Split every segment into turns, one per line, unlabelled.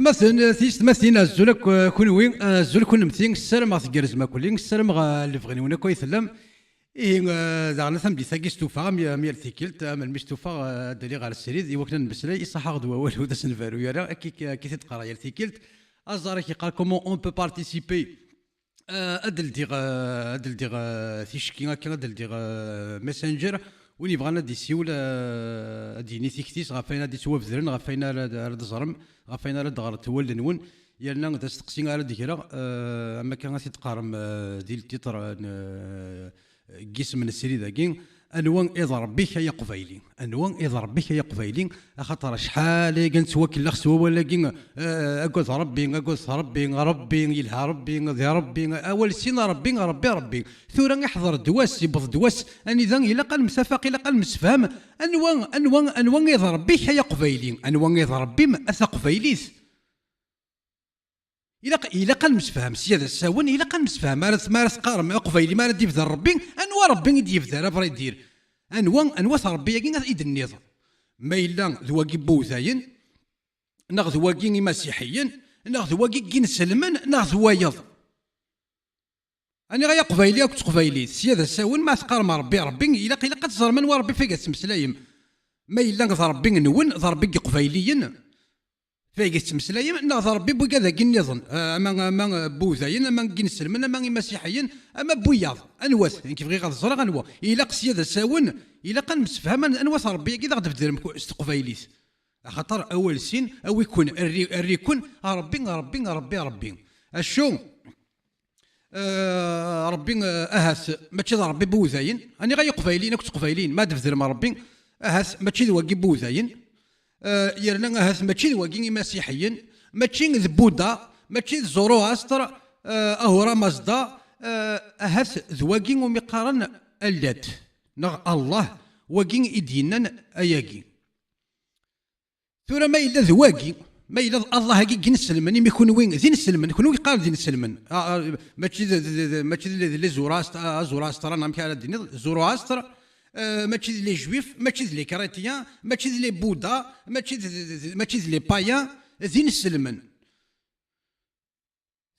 مثلا تيست مثلا الزولك كونوي الزول كون مثين السلام غتجرز ما كلين السلام اللي فغنيونا كويس لم إيه زعنا ثم ديساكي ستوفا ميال ثيكلت من مستوفا دليل على السريد يوكنا نبسلي يصح غدوة والو داس نفارو يرى كي تتقرا يال ثيكلت أزاري كيقال كومون أون بو بارتيسيبي أدل ديغ ثيشكي هكا أدل ديغ ماسنجر وين بغانا ديسيول ديني ثيكتيس غافينا دي توافذرن غافينا رد زرم غافينا رد غار تولد نون يالنا تستقسي على ديكرا اما كان تيتقارم ديال التيتر قسم من السري ذاكين انوان اضرب بك يا قبيلي انوان اضرب بك يا قبيلي خاطر شحال كنت وكل خسوا ولا كين اقول ربي يلها ربي ذي ربي اول سين ربي ثورا يحضر دواس يبض دواس اني ذا الا قال مسافق الا قال مسفهم انوان يضرب بك يا قبيلي انوان يضرب بي اثا قبيليس إلا قال مسفهم سيادة الساون إلا قال مسفهم مارس قارم قبيلي ما ردي يفذر ربي أنوا ربي يدي يفذر أبغى يدير أنوا ربي يقين إيد النظام ما إلا ذواقي بوثاين ناخذ واقي مسيحيين ناخذ واقي كين سلمان ناخذ وايض أنا غيا قبيلي كنت قبيلي سيادة الساون ما تقارم ربي إلا قد تصر من وربي فيك مسلايم ما إلا ربي نون ضربي قبيليين فايقس مسلايم نظر بي كذا كين يظن اما بوذاين اما كين سلمن اما مسيحيين اما بوياض انواس كيف غير غتزرع انوا الا قسياد ساون الا كان مسفهم انواس ربي كذا غتبدل استقبايليس خاطر اول سين او يكون الريكون ربي الشو ربي اهاس ماشي ربي بوذاين اني غير قبايلين كنت قبايلين ما تبذل ما ربي اهاس ماشي واقي بوذاين يرنا هاث ماشي واقين مسيحيين ماشي ذ بودا ماشي ذ زوروستر اهورا مازدا هاث ذواقين ومقارن اللات نغ الله واقين ايدينا اياقي ثورا ما الا ذواقي ما الا الله هاكي كي نسلمن ما يكون وين زين نسلمن يكون يقال زين نسلمن ماشي لي زوراستر انا مكان الدين زوراستر ماشي لي جويف ماشي لي كريتيان ماشي لي بودا ماشي لي بايان زين السلمن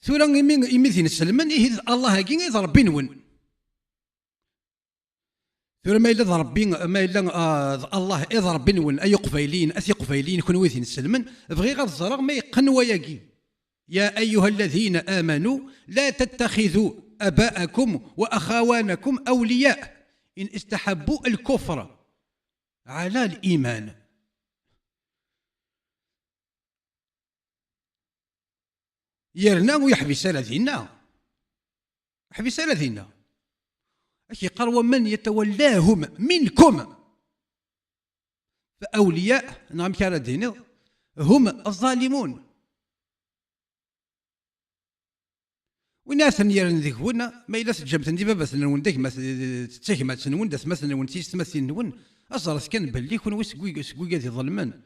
ثورا يمي زين السلمن إيه الله هاكي يضرب نون ثورا ما إلا ضرب ما إلا الله يضرب نون أي قبيلين أثي قبيلين يكونوا زين السلمن بغي غير الزرق ما يقن وياكي يا أيها الذين آمنوا لا تتخذوا أباءكم وأخوانكم أولياء إن استحبوا الكفر على الإيمان. يرنا ويحبس الذين حبس الذين أكي قال ومن يتولاهم منكم فأولياء نعم كاردين هم الظالمون. وناس يرن ذيكونا ما إلا سجمت ندي بابا سنون ديك ما تتهمات سنون داس مثلا نون تيس تمثل نون أصرت كان باللي كون وسكوي ظلمان.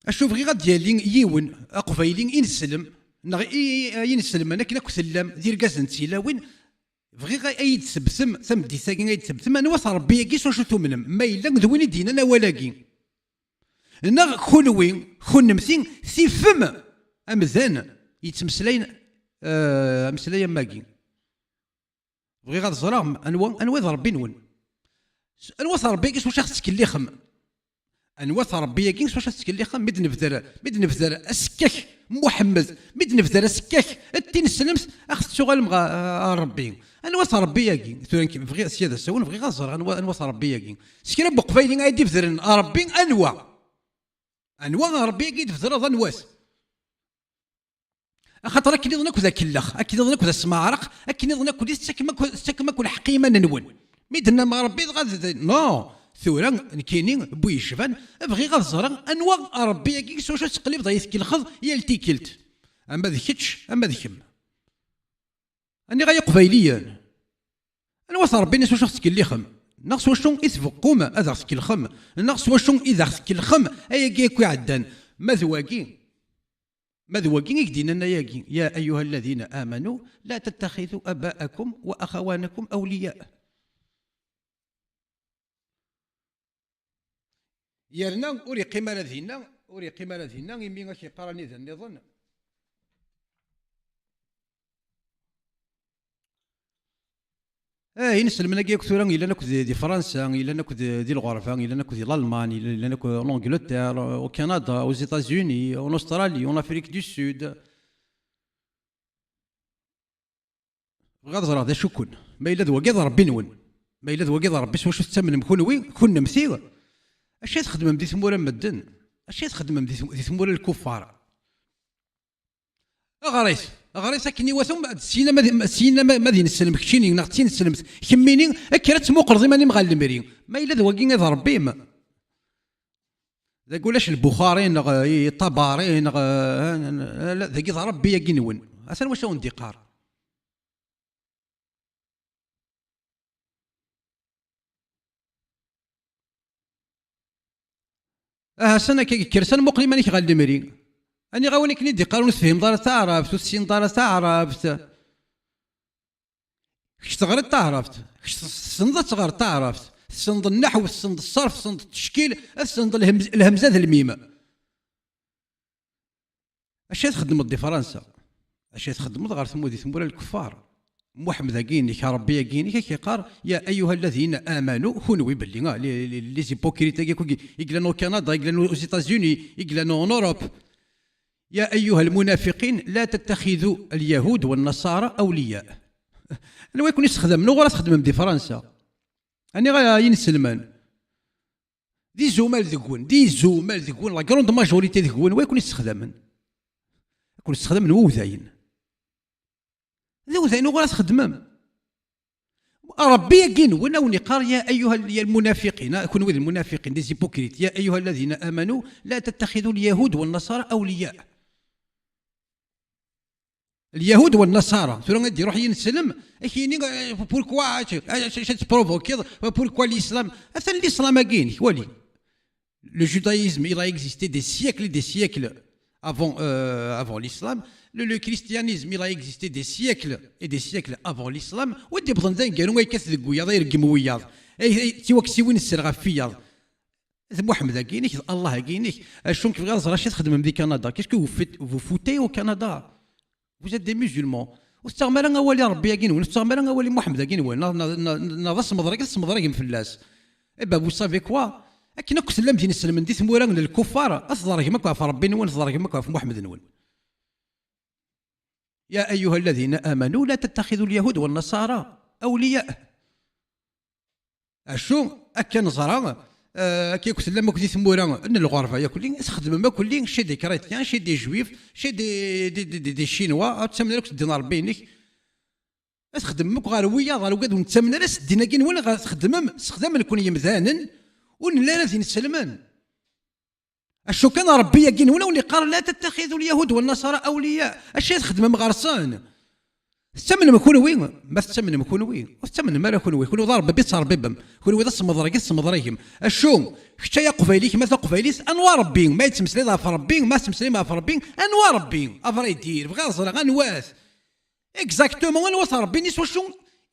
أشوف غير غاد ديالي يون أقفايلين ينسلم ينسلم أنا كنا كسلم دير كازن تيلاوين بغي غا أيد سبسم ثمدي ساكن أيد سبسم أنا وصل ربي يقيس واش تؤمنم ما إلا ذوين دينا أنا ولاكين أنا خلوين خنمسين سيفم أمزان يتمسلين مسلايا ماكين بغي غاد زراهم أنوا ربي نون أنوا ربي يقيس واش خصك اللي خم أنواث ربي كينس واش تكليخا مد نفذر أسكاك محمد مد نفذر أسكاك التين السلمس أخذ شغل مع ربي أنواث ربي ياكين ثورن كيف بغي سيادة سون بغي غازر أنواث ربي ياكين سكرا بقفايلين غادي يفذرن ربي أنواع ربي ياكين تفذر هذا نواس خاطر أكيد ظنك ذا كلاخ أكيد ظنك ذا سمارق أكيد ظنك ذا استكمك الحقيمة ننون ميدنا مع ربي غادي نو ثورا كاينين بوي شفان بغي غا الزهر انواع ربي ياكي واش تقلب ضايف كي الخض يالتي كلت اما ذيكتش اما ذيكم اني غايا قبايليا انواع ربي ناس واش خصك اللي خم ناقص واش يتفقوم هذا خصك الخم ناقص واش اذا خصك الخم ايا كي عدان مذواكي يدينا لنا يا ايها الذين امنوا لا تتخذوا اباءكم واخوانكم اولياء. يرنا أوري قيمة لذينا يمين غاكي قراني ذا النظام ينسلمنا كي كثورا إلا ناكل دي فرنسا إلا ناكل دي الغرفة إلا ناكل دي الألمان إلا ناكل لونجلتير وكندا وزيتازوني وأستراليا وأفريك دو سود غاد زرا ذا شكون ما إلا ذو قيض ربي نون ما إلا ذو قيض ربي واش تسمن مكون كنا مثير اش تخدم دي ثمورا مدن اش تخدم دي ثمورا الكفار اغريس كني وثم سينا ما دين السلم كشيني نغتين السلم كميني اكرت موقر زي ماني مغلمرين ما الا ذوقين هذا ربي ما ذا قولاش البخارين الطبارين لا ذاك ربي يا كنون اصلا واش هو اندقار سنة كرسان مقلي مانيك غالمرين أني غاوني كني دي قالوا نفهم دار تعرفت والسين دار تعرفت كش تغرد تعرفت كش السند تغرد تعرفت السند النحو السند الصرف السند التشكيل السند الهمزة ذا الميم اش تخدم دي فرنسا اش تخدم غير ثمودي ثمورا الكفار محمد كينيك ربي كينيك كيقار يا ايها الذين امنوا خنوي باللي لي زيبوكريتا يقلانو كندا يقلانو زيتازوني يقلانو اوروب يا ايها المنافقين لا تتخذوا اليهود والنصارى اولياء. انا يكون يستخدم نو غير تخدم دي فرنسا اني غا ينسلمان دي زومال ذكون لا كروند ماجوريتي ذكون ويكون يستخدم وذاين ذو ذاين وغير تخدمهم ربي يقين ونوني قال يا ايها المنافقين كونوا المنافقين دي زيبوكريت يا ايها الذين امنوا لا تتخذوا اليهود والنصارى اولياء. اليهود والنصارى ثم غادي يروح ينسلم كاينين بوركوا تبروفوكي بوركوا الاسلام اثن الاسلام كاين ولي لو جودايزم il a existé des siècles avant l'islam. Le christianisme il a existé des siècles et des siècles avant l'islam. ودي بظن قالوا يكث وياض يرقم وياض تيوكسي وين السرغه فياض محمد كاينك الله كاينك شنو كيف غير زرا تخدم في كندا كيسكو vous foutez au Canada vous êtes des musulmans واستعمل اولي ربي كاين واستعمل اولي محمد كاين ناضس مضرق فلاس ايبا vous savez quoi اكن كسلم دين السلم دي ثمورا للكفار اصدر كما في ربي نون اصدر كما في محمد نون يا أيها الذين آمنوا لا تتخذوا اليهود والنصارى أولياء. أشو أكا نصارى كي كنت لما كنت ثمورا ان الغرفه يا كلين تخدم ما كلين شي دي كريتيان شي دي جويف شي دي شينوا تسمن لك دينار بينك تخدم مك غارويه غير وكاد نتسمن راس دينا كين ولا تخدم استخدام الكون يمذانا ون لا لازم نسلمان. اشو كان ربي كين ولا اللي قال لا تتخذوا اليهود والنصارى اولياء اشي تخدم مغرسان تسمن ما كون وين ما تسمن ما كون وين وتسمن ما كون وين كون ضرب بيت صار بيبم كون وين صمد راكي صمد راكيم اشو حتى يا قفيليك مثلا قفيليس انوار ربي ما يتمسلي ذا فربي ما تمسلي ما فربي انوار ربي افري يدير بغا صرا غنواس اكزاكتومون انواس ربي نيس واش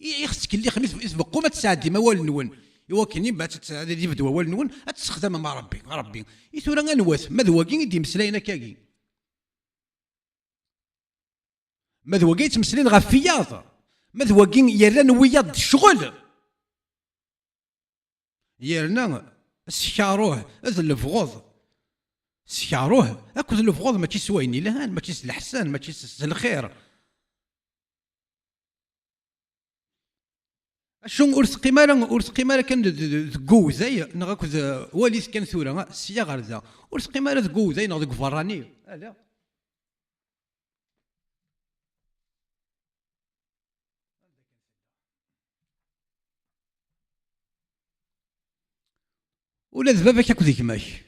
يخصك اللي خميس يسبقوا ما تساعدي ما والو نون ايوا كاينين بعد تساعدي اللي بدوا والو نون تستخدم مع ربي يثورا غنواس ما ذواكين يدي مسلاينا كاكي مذوقين تمسلين غا فياض مذوقين يران وياض الشغل يرنا سكاروه هذا الفغوض سكاروه اكو الفغوض ماشي سويني لهان ماشي الحسان ماشي الخير شون ارسقي مالا كان ذكوزاي نغاكو واليس كان ثورا السيا غير ذا ارسقي مالا ذكوزاي نغ ذك فراني لا ولا ذبابك ياكو ذيك ماشي.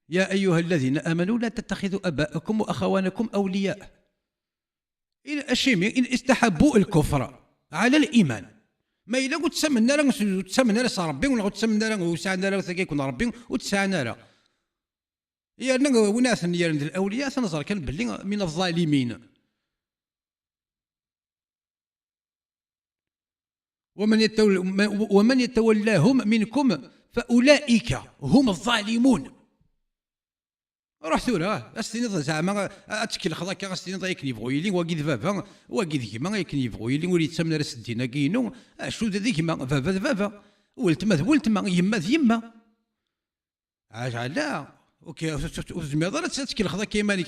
يا أيها الذين آمنوا لا تتخذوا أباءكم وأخوانكم أولياء إن أشيمي إن استحبوا الكفر على الإيمان ما إلا قلت تسمنا راه تسمنا راه ربي ولا تسمنا راه وسعنا راه يكون ربي وتسعنا راه يا وناس يا الأولياء تنظر كان باللي من الظالمين ومن يتولاهم منكم فأولئك هم الظالمون. روح ثورة استني زعما اتكل خذاك استني ضايك يبغوا واكيد فافا واكيد كيما يبغوا يلي وليد تسمنا راس الدين كينو شو ذيك ما فافا ولت ما يما عاش على اوكي زعما تتكل خذاك كيما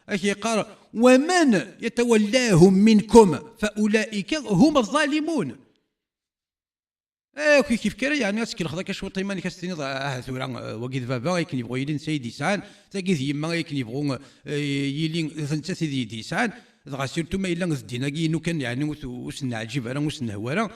كيقار ومن يتولاهم منكم فاولئك هم الظالمون. كيف كان يعني اسكن خذاك شوط ماني كاستني ثورا وكيد فافا يكن يبغوا يلين سيدي سعان تاكيد يما يكن يبغوا يلين ثنتا سيدي سعان دغا سيرتو ما الا زدينا كينو كان يعني وسنا عجيب انا وسنا هوارا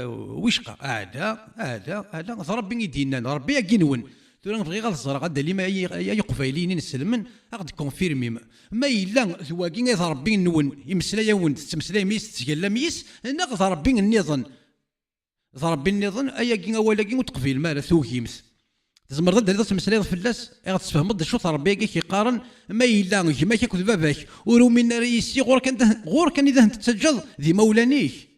وشقا هذا ربي يدينا ربي يكينون ثورا نبغي غير الزرق غدا اللي ما يقفايلين نسلمن غادي كونفيرمي ما الا ثواكين ربي نون يمسلا يون تمسلا ميس تسكلا ميس هنا ربي النظام ضرب النظام ايا كي اولا كي وتقفيل مالا ثوكيمس تزمر ضد هذا المساله فلاس تفهم شو ربي كيقارن ما الا ما كيكون باباك ورو من رئيسي غور كان اذا انت تسجل ذي مولانيك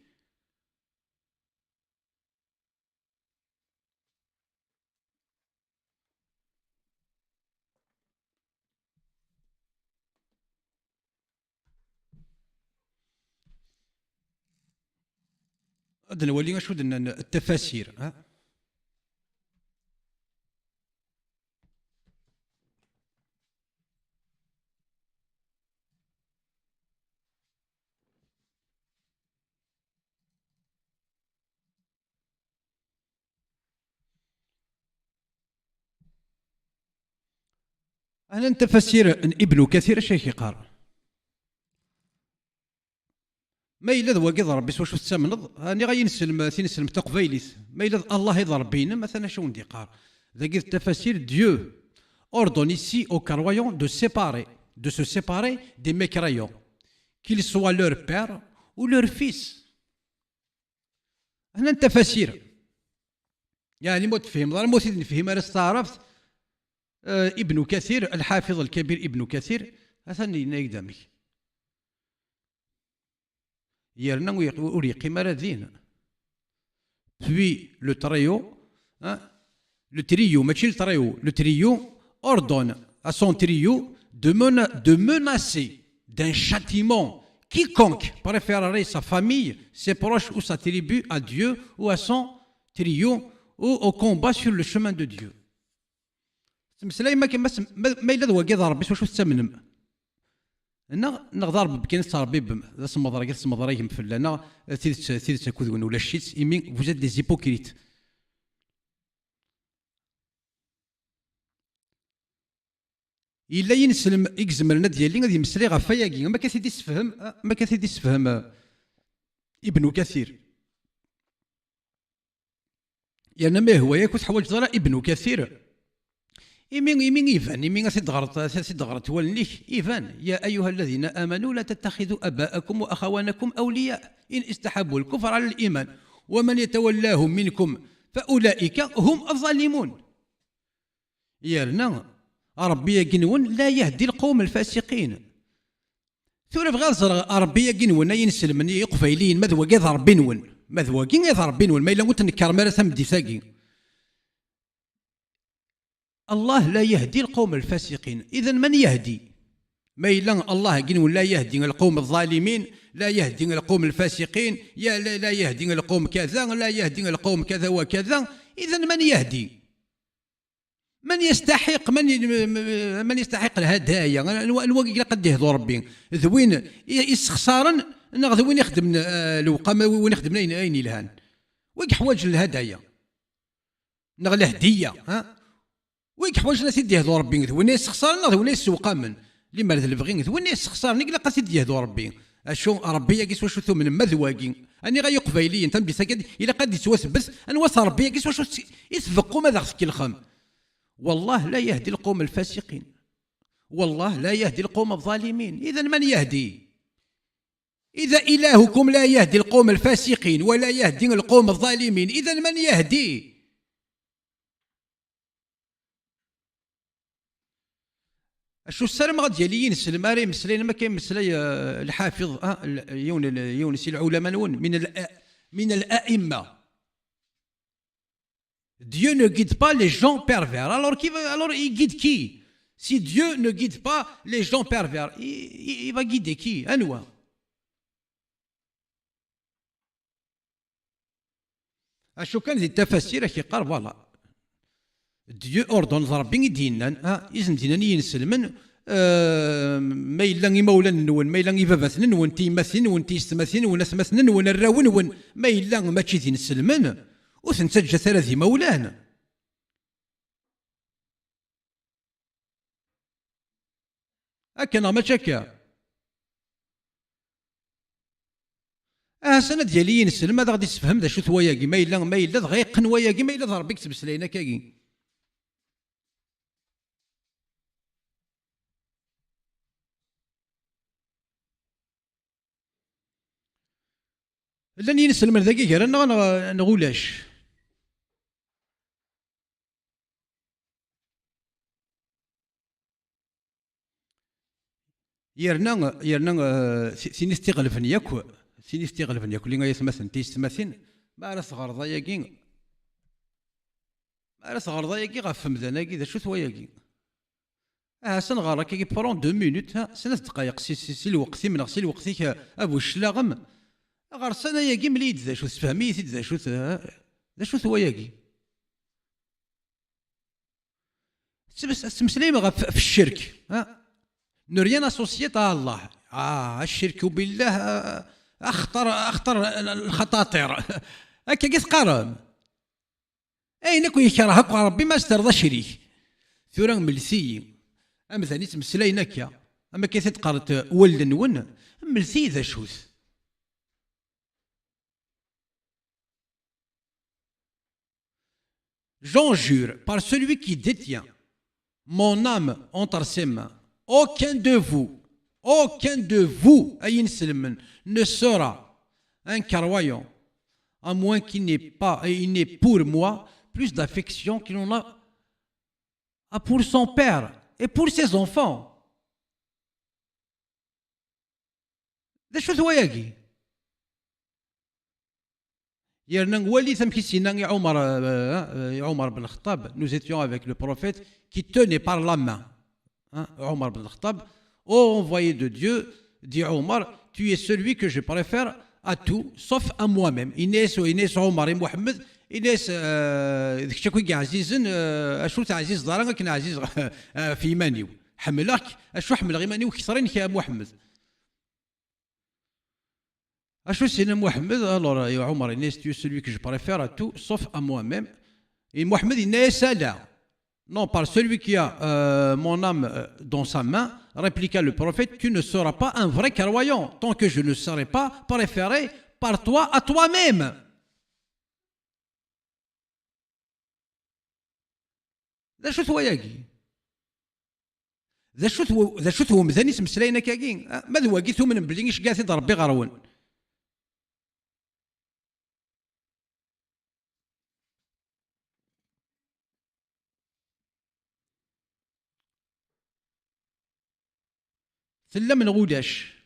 ادنا ولينا شو درنا التفاسير انا تفسير ابن كثير شيخ يقار ما إلا ذواكي ضربي واش تسمنض راني غادي نسلم تقبيليس ما إلا الله يضرب بينا مثلا شو ندي قار ذاك التفاسير Dieu ordonne ici aux croyants de se séparer des mécréants qu'ils soient leur père ou leur fils. هنا التفاسير يعني مو تفهم ضرب مو نفهم انا استعرفت ابن كثير الحافظ الكبير ابن كثير اثني نقدمي يرنا ويقي مرادين puis le trio ماشي le trio ordonne à son trio de menacer d'un châtiment quiconque préférerait sa famille, ses proches ou sa tribu à Dieu ou à son trio ou au combat sur le chemin de Dieu. مسلا ما إلا ذواكي ضربي واش تسمنم نغدار بكين صاربي ذا سمضرا قال سمضرا يهم فلانا تيدت كودون ولا شيت ايمين vous êtes des hypocrites. إلا ينسلم إكزمرنا ديالي غادي يمسلي غا فياكي ما كثير يسفهم ما كثير يسفهم ابن كثير يعني ما هو ياك تحوج ترى ابن كثير إيمين إيفان إيمين سيدغرت ولنيك إيفان يا أيها الذين آمنوا لا تتخذوا أباءكم وأخوانكم أولياء إن استحبوا الكفر على الإيمان ومن يتولاهم منكم فأولئك هم الظالمون. يرنا ربي يقنون لا يهدي القوم الفاسقين. ثورة غير ربي يقنون ينسلم يقفيلين ماذا وقاذ ربي نون ماذا وقاذ ربي نون ما إلا قلت نكر مرة مدي ثاقي. الله لا يهدي القوم الفاسقين. إذن من يهدي؟ ما إلا الله يقنون لا يهدي القوم الظالمين لا يهدي القوم الفاسقين لا يهدي القوم كذا لا يهدي القوم كذا وكذا. إذن من يهدي؟ من يستحق من يستحق الهدايا الوقت قد يهضر ربي ذوين يسخسارن ذوين يخدم الوقامه وين يخدم اين الهان ويك حوايج الهدايا نغ الهديه ويك حوايج ناس يهضر ربي ذوين يسخسارن ذوين يسوقامن لما البغين ذوين يسخسارن نقلا قاس يهضر ربي اشو ربي يقيس واش ثم من مذواقي اني غا يقبيلي انت بسكد الا قد يتوثبس ان وصل ربي يقيس واش يسبقوا ماذا خصك الخم. والله لا يهدي القوم الفاسقين والله لا يهدي القوم الظالمين. إذن من يهدي؟ إذا إلهكم لا يهدي القوم الفاسقين ولا يهدي القوم الظالمين إذن من يهدي؟ شو السلام غادي ديالي ينسل ماري مسلين ما كاين مسلي الحافظ يونس العلماء من الأئمة. Dieu ne guide pas les gens pervers. Alors il guide qui? Si Dieu ne guide pas les gens pervers, il va guider qui? Anwa. أشو كان ذي التفاسير كي قال فوالا Dieu ordonne ربي يدينا إذن دينا ينسلمن ما إلا يمولا نون ما إلا يبابث نون تيمث نون تيستمث نون أسمث نون الراون نون ما إلا ماشي ذي نسلمن وثنتج ثلاثي مولانا. أكنا ما شكا سنة ديالي ينسل ماذا غادي تفهم ذا شو ثواياكي ما إلا غيقن وياكي ما إلا ربي كتب سلاينا كاكي. لن ينسل من ذاكي غير نغولاش يرنا سيني استغلفن ياك سيني استغلفن ياك اللي غيسمثن تيستمثن ما راه صغار ضايقين ما راه صغار ضايقين غاف مذناكي ذا شو ثواياكي سنغار كي برون 2 مينوت ثلاث دقائق سي الوقت من سي الوقت ابو الشلاغم غار سنه ياكي مليد ذا شو تفهميت ذا شو ثواياكي تمسليم غا في الشرك ne rien associer à Allah. الشرك بالله أخطر الخطاطر. هكا قيس قارن. أين كون يكرهك ربي ما استرضى شريك. ثورا ملسي. أما ثاني تمسلين هكا. أما كي تقرت ولد نون ملسي ذا شوث. J'en jure par celui qui détient mon âme entre ses mains. Aucun de vous, ne sera un croyant, à moins qu'il n'ait pour moi plus d'affection qu'il en a pour son père et pour ses enfants. ده شو ثواياكي؟ Omar ben Khattab, nous étions avec le prophète qui tenait par la main. Omar ben Khattab, ô envoyé de Dieu, dit Omar, tu es celui que je préfère à tout, sauf à moi-même. Inès Omar et Mohamed, Inès, شكوي عزيز أشوت عزيز ضارنا كنا عزيز في إيماني حملك اشو حمل غير ماني وكثرين يا محمد اشو سينا محمد alors يا عمر il est celui que je préfère à tout sauf à moi-même et Mohamed il n'est ça là non par celui qui a mon âme dans sa main répliqua le prophète tu ne seras pas un vrai croyant tant que je ne serai pas préféré par toi à toi-même. ذا شو ثواياكي ذا شو ثو مزاني سمسلاينا كاكين ماذا واقيتو من بلينيش قاثي ضربي غرون ثلا من غوداش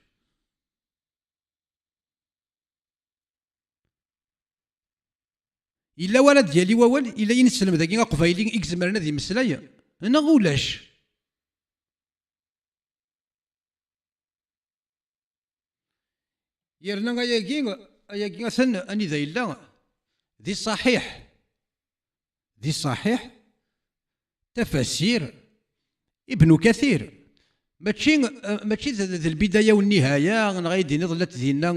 إلا ولد ديالي وول إلا ينسلم ذاكي قفايلين إكزمرنا ذي مسلايا أنا غولاش يرنا أياكين أثن أني ذا إلا ذي صحيح تفاسير ابن كثير ماشي ذا البدايه والنهايه غايدي ظلت ديالنا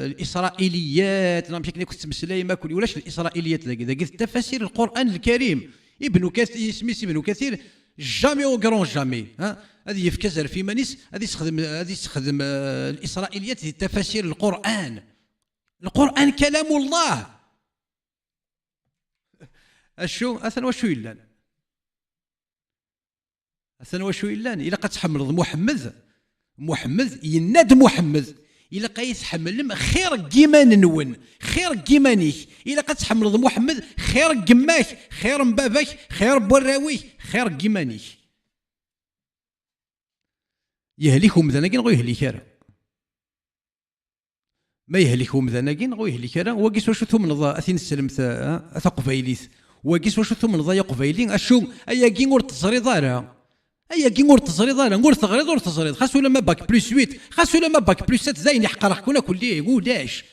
الاسرائيليات نمشي كنا كنت مسلاي ما كل ولاش الاسرائيليات ذاك تفاسير القران الكريم ابن كثير سميت ابن كثير جامي او غران جامي هذه يفكسر في مانيس هذه يستخدم الاسرائيليات في تفاسير القران كلام الله اشو اثنا وشو يلان أثنا وشو إلان إلا قد تحمل محمد يناد محمد إلا قايس حملم خير كيما نون خير كيما نيك إلا قد تحمل محمد خير كماك خير مباباك خير براوي خير كيما نيك يهلكهم ذناكين غو يهلك راه ما يهلكهم ذناكين غو يهلك راه واقيس واش ثم نضا أثين السلمت أثقفايليث واقيس واش ثم نضا يقفايلين أشو أياكين ور تصريض راه أيا كي نقول تصريض أنا نقول تغريض ور تصريض خاصو لما باك بلس 8 خاصو لما باك بلس 7 زين يحقر حكونا كليه ولاش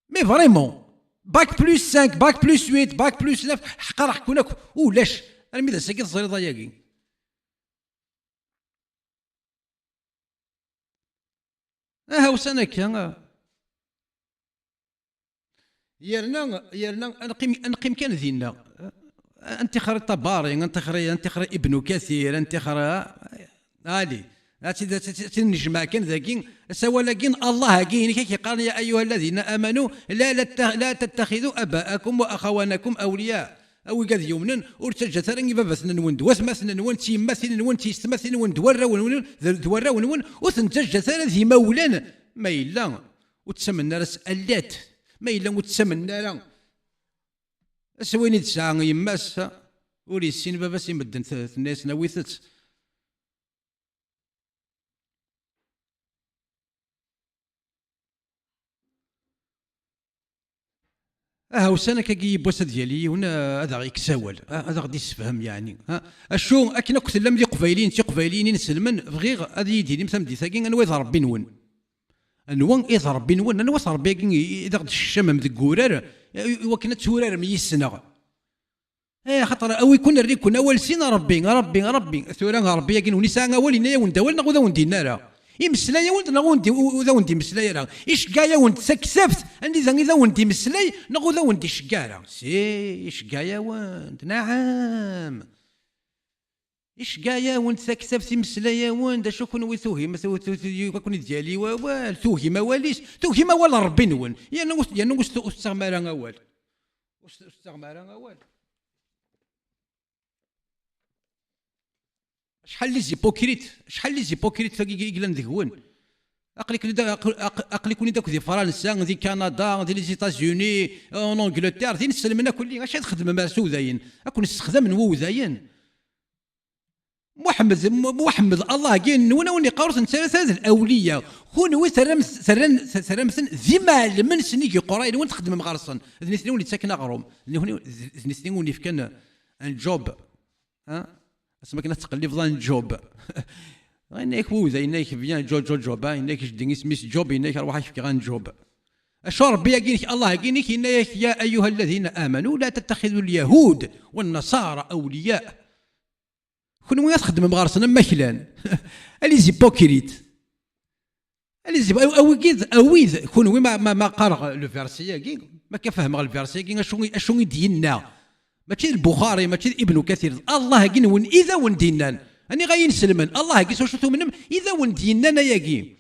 مي فريمون باك بلس 5 باك بلس 8 باك بلس 9 حقر حكونا ولاش انا ميدا ساكي تصريض ياكي وسنة كان يرنا نقيم كان ذينا انت خري طباري انت خري ابن كثير انت خري هادي تنجمع كان ذاكين سوا لكن الله كاين كي قال يا ايها الذين امنوا لا تتخذوا اباءكم واخوانكم اولياء او قد يومن ورتجا ثرني بابثنا نوند وثمثنا نوند تيمثل نوند تيستمثل نوند دورا ونون وثنتجا ثلاث مولانا ما الا وتسمى راس اللات ما الا وتسمى اسويني تسعة يماس ولي السين بابا سيمدن الناس ناويثت وسنة كي بوسا ديالي هنا هذا يكساول هذا غادي يسفهم يعني اشو اكن كنت لم قبايلين نسلمن بغيغ هذه يديني مثلا دي ثاكين انا واذا ربي نون انوان اذا ربي نون انا واث ربي اذا غد الشمم ذك كورار وكنا تورار ميسنا خاطر او يكون الريكون اول سين ربي ثورا ربي كاين ونساء اولين يا وندا ولا غدا وندينا راه يمسلايا ولد نغوندي وذا وندي مسلايا راه إشكايا وند سكسفت عندي ذا وندي مسلاي نغوذا وندي شكارا سي إشكايا وند نعم إشكايا وند سكسفت مسلايا وند شو كون وثوهم كون ديالي ووال ثوهم واليس ثوهم ولا ربي نون يعني استغمارا اول شحال لي زيبوكريت فاكي يقلن ذكون اقلي كوني داك دي فرنسا دي كندا دي لي زيتازوني اون انجلتير دي نسلمنا كلي اش تخدم مع سوداين اكون نستخدم نوذاين محمد الله كاين نونا وني قارث ثلاثه الاوليه كون سرمثن ذي معلم سنيكي قراين وين تخدم مغارصن ذني ولي ساكنه غروم ذني ولي فكان ان جوب اسمك تقلب ظن جوب انك وذا انك بيان جوب انك ديني سميس جوب انك روح في غان جوب الشرب يقينك الله يقينك انك يا ايها الذين امنوا لا تتخذوا اليهود والنصارى اولياء كون وين تخدم مغارسنا ماكلان الي زيبوكريت الي زيب اويد كون وين ما قارغ لو فيرسي كي ما كفهم غير الفيرسي كي اشو يدينا ماشي البخاري ماشي ابن كثير الله كي نون اذا وندينا اني غاين سلمن الله كي شفتو منهم اذا وندينا ياكي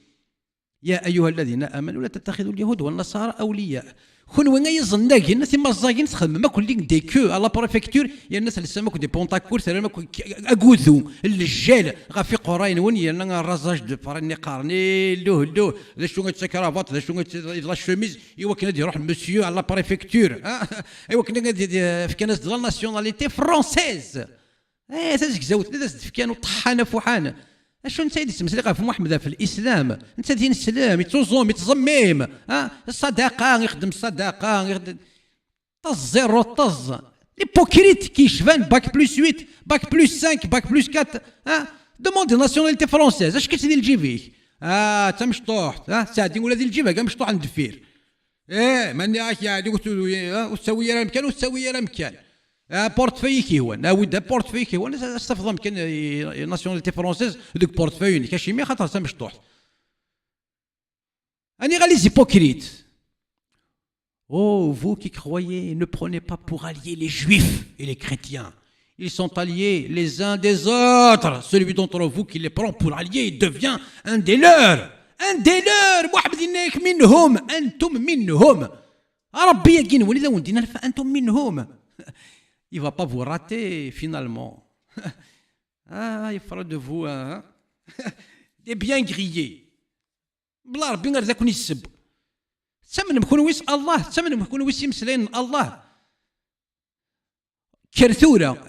يا ايها الذين امنوا لا تتخذوا اليهود والنصارى اولياء كون وين يظن كي الناس ما زاكين تخدم ما كل ديكو على بريفكتور يا الناس اللي سماكو دي بونتاكور سلام اكوذو الرجال غافي قراين وين يا الرزاج دو فراني قارني لو ذا شنو كرافات ذا شنو لا شوميز ايوا كان يروح مسيو على بريفكتور ايوا كان في ناس ديال ناسيوناليتي فرونسيز تازك زاوت ناس كانوا طحانه فحانه اشو انت تمسلي في محمد في الاسلام انت دين السلام يتوزوم يتزميم الصداقه يخدم الصداقه يخدم طز طز ليبوكريت كيشفان باك بلس 8 باك بلس 5 باك بلس 4 دوموند ناسيوناليتي فرونسيز اش كتدير الجيفيك انت مشطوح ساعدين ولا ديال الجيفه كاع مشطوح عند الدفير ماني راك يعني وتسوي راه مكان وتسوي راه مكان بورتفوي كيهوان ود بورتفوي كيهوان استفضل يمكن ناسيوناليتي فرونسيز دوك بورتفوي كاشيمي خاطر سا مشطوح اني غالي زيبوكريت Oh, vous qui croyez, ne prenez pas pour alliés les juifs et les chrétiens. Ils sont alliés les uns des autres. Celui d'entre vous qui les prend pour alliés, il devient un des leurs. Un des leurs. واحد منهم أنتم منهم. ربي يقين ولذا وندينا فأنتم منهم. Il ne va pas vous rater finalement. Il fera de vous des bien grillés. بلا ربي غير ذاك يسب. ثمن مكون ويس الله ثمن مكون ويس يمسلين الله. كرثورة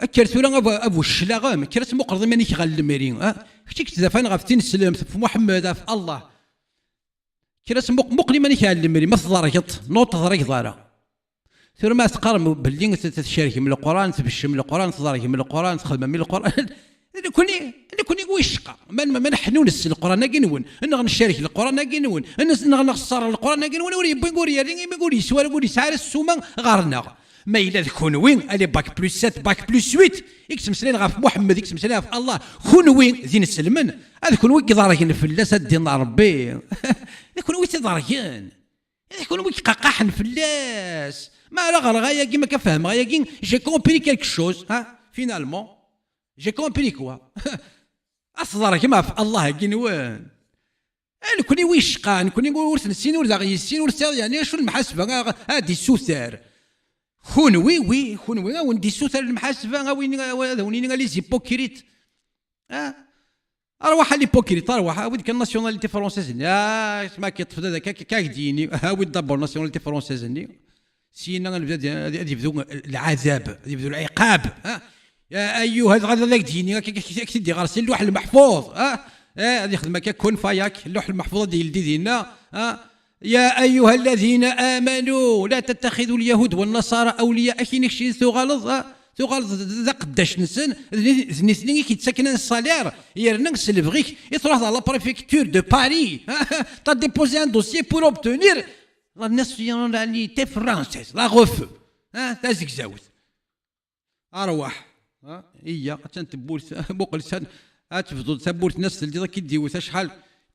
أبو الشلاغام كرث مقرض مانيك غالمرين كتيك تدافن غافتين السلام في محمد في الله كرث مقري مانيك غالمرين ما تضرقط نوط تضرق ضارة ثم ما تقارن باللي تشارك من القرآن تبشم من القرآن تضرق من القرآن تخدم من القرآن كوني ويشقى ما نحنون القرآن نقنون ان نشارك القرآن نقنون ان نخسر القرآن نقنون ولي بنقول يا ريني بنقول يسوى نقول يسعر السوما غارنا ما إلا تكون وين الي باك بلس 7 باك بلس 8 يكسم سلين غاف محمد يكسم سلين في الله كون وين زين السلمن هذا كون وين كضاركين فلاس الدين ربي كون وين تضاركين كون وين قاقحن فلاس ما لا غير غايا كيما كفهم غايا كي جي كومبري كالك شوز فينالمون جي كومبري كوا اصدر كيما في الله كي وين كوني ويشقان كوني نقول ورث السين ورث السين ورث يعني شو المحاسبه هادي السوثار خونوي وندي سوثر المحاسبه وين لي زيبوكريت اروح ليبوكريت اروح ود كان ناسيوناليتي فرونسيز ما كيطفد هذاك كاك ديني ود دابور ناسيوناليتي فرونسيز سينا يبدو العذاب يبدو العقاب يا ايها هذا ذاك ديني كتدي غير اللوح المحفوظ هذه خدمه كون فاياك اللوح المحفوظ ديال دينا يا أيها الذين آمنوا لا تتخذوا اليهود والنصارى أولياء كاين شي ثغالظ ذا قداش نسن نسني كيتسكن الصالير يرنا سلفغيك يتروح على لا بريفكتور دو باري تا ديبوزي ان دوسيي بور اوبتونير لا ناسيوناليتي فرونسيز لا غوف تازك زاوت أرواح هي تنتبورت بوقلسان تفضل تبورت ناس اللي كيديو شحال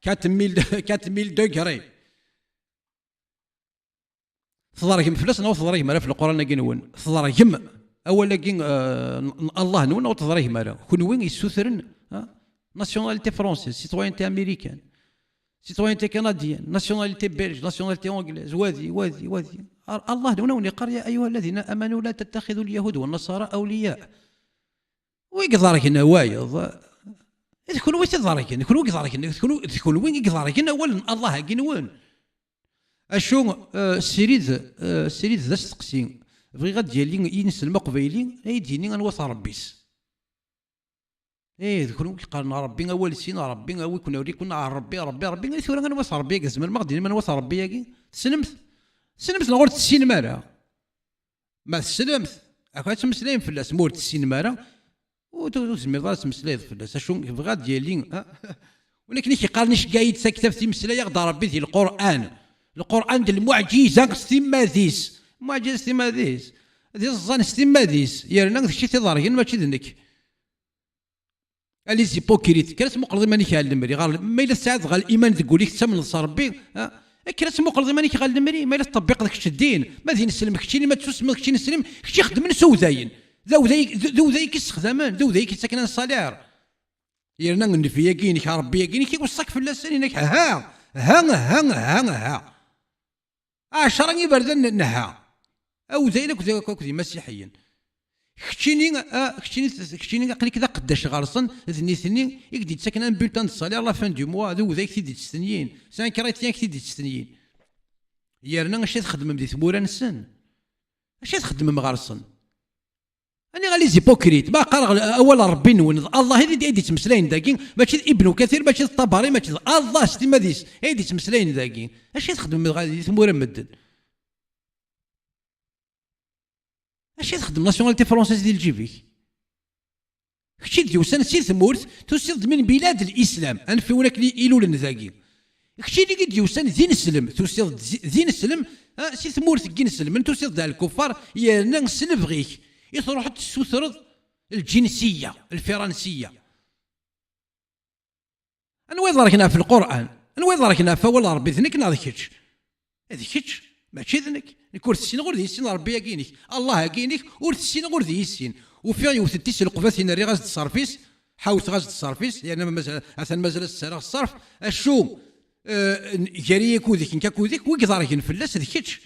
4000 دوغري تضرهم فلس نو تضرهم على في القرآن كنون تضرهم أولا كين الله نون أو تضرهم على كون وين يسوثرن ناسيوناليتي فرونسيز سيتوينتي أمريكان سيتوينتي كنديان ناسيوناليتي بلج ناسيوناليتي أنجليز وادي الله نون يقر يا أيها الذين آمنوا لا تتخذوا اليهود والنصارى أولياء ويقدرك هنا وايض تكون وين تضرك تكون وين يقدرك أولا الله كنون اشو سيريد ذا السقسي بغي غاد ديالي ينسلم قبيلي يديني غنوص ربيس ذكروا قالنا ربي اول سين ربي او كنا وري كنا ربي غير ثورا غنوص ربي كزمر ما غادي ما نوص ربي ياكي سلمت نغور السين مارا ما سلمت اكا تمسلايم فلاس مورت السين مارا وتزمر تمسلاي فلاس اشو بغا ديالي ولكن كيقالنيش كايد ساكته في مسلايا غدا ربي ديال القرآن ديال المعجزة ستيماديس معجزة ستيماديس ديال الظن ستيماديس يرنا داكشي تيضاركين ماشي دنك الي زيبوكريت كراس مقرض مانيك على المري غير ما الا ساعات غير الايمان تقول لك تسمن نصر ربي كراس مقرض مانيك على المري ما الا تطبق داك الدين ما ذي نسلم كشتي ما تسمى كشتي نسلم كشتي خدم سوداين ذو ذايك يستخدمان ذو ذايك يسكن الصالير يرنا نفي يقينك ربي يقينك وصك في اللسان ها 10 يبردن نها او زينك كذي مسيحيين كشتيني قليك ذا قداش غارصن ثني يقدي تسكن ان بولتان الصالير لا فان دو موا ذو ذاك تيدي تستنيين 5 رايتيان تيدي تستنيين يرنا اش تخدم بدي ثمورا نسن اش تخدم مغارصن أنا غالي زيبوكريت ما قرا أول ربي نون الله هذي دي تمسلاين داكين ماشي ابن كثير ماشي الطبري ماشي الله ستي ماديس هذي تمسلاين داكين اش تخدم غادي ثمورا مدن اش تخدم ناسيوناليتي فرونسيز ديال جيفيك كشي ديوسان سي ثمورت تسيد من بلاد الاسلام انفي هناك لي ايلول ذاكين كشي اللي ديوسان زين السلم تسيد زين السلم سي ثمورت كين السلم انت تسيد الكفار يا نسلم غيك يروح تسوثرض الجنسية الفرنسية أنا وين ضركنا في القرآن أنا وين ضركنا فولا ربي ذنك ناضيكش هذيكش ماشي ذنك نكون السين غير ذي السين ربي يقينك الله يقينك ورث السين غير ذي السين وفي يوث التيس القفاثين ري غاز الصرفيس حاوت غاز الصرفيس يعني مثلا مازال السرق الصرف الشو جاري كوديك كاكوديك ويقدر فلاس هذيكش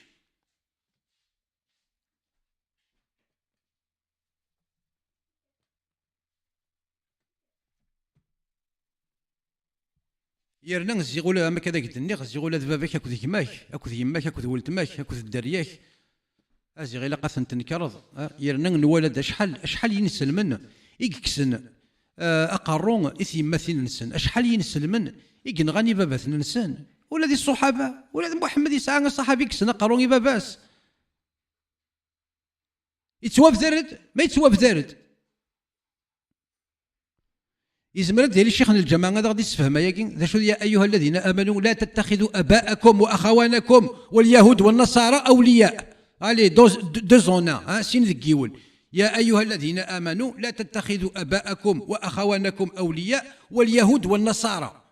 يرنا زيغولا ما كذا قلت لي زيغولا باباك اكو يماك اكو يماك اكو ولتماك اكو الدرياك ازيغي لا قاس تنكرض يرنا نولد شحال ينسل من يكسن اقرون يمثل نسن شحال ينسل من ينغني بابات نسن ولا دي الصحابه ولا محمد يسعى الصحابي يكسن اقرون باباس يتواب ذرد ما يتواب ذرد يزمر ديال الشيخ الجماعه هذا غادي يتفهم يا ايها الذين امنوا لا تتخذوا اباءكم واخوانكم واليهود والنصارى اولياء علي دو زونا سين ذكيول يا ايها الذين امنوا لا تتخذوا اباءكم واخوانكم اولياء واليهود والنصارى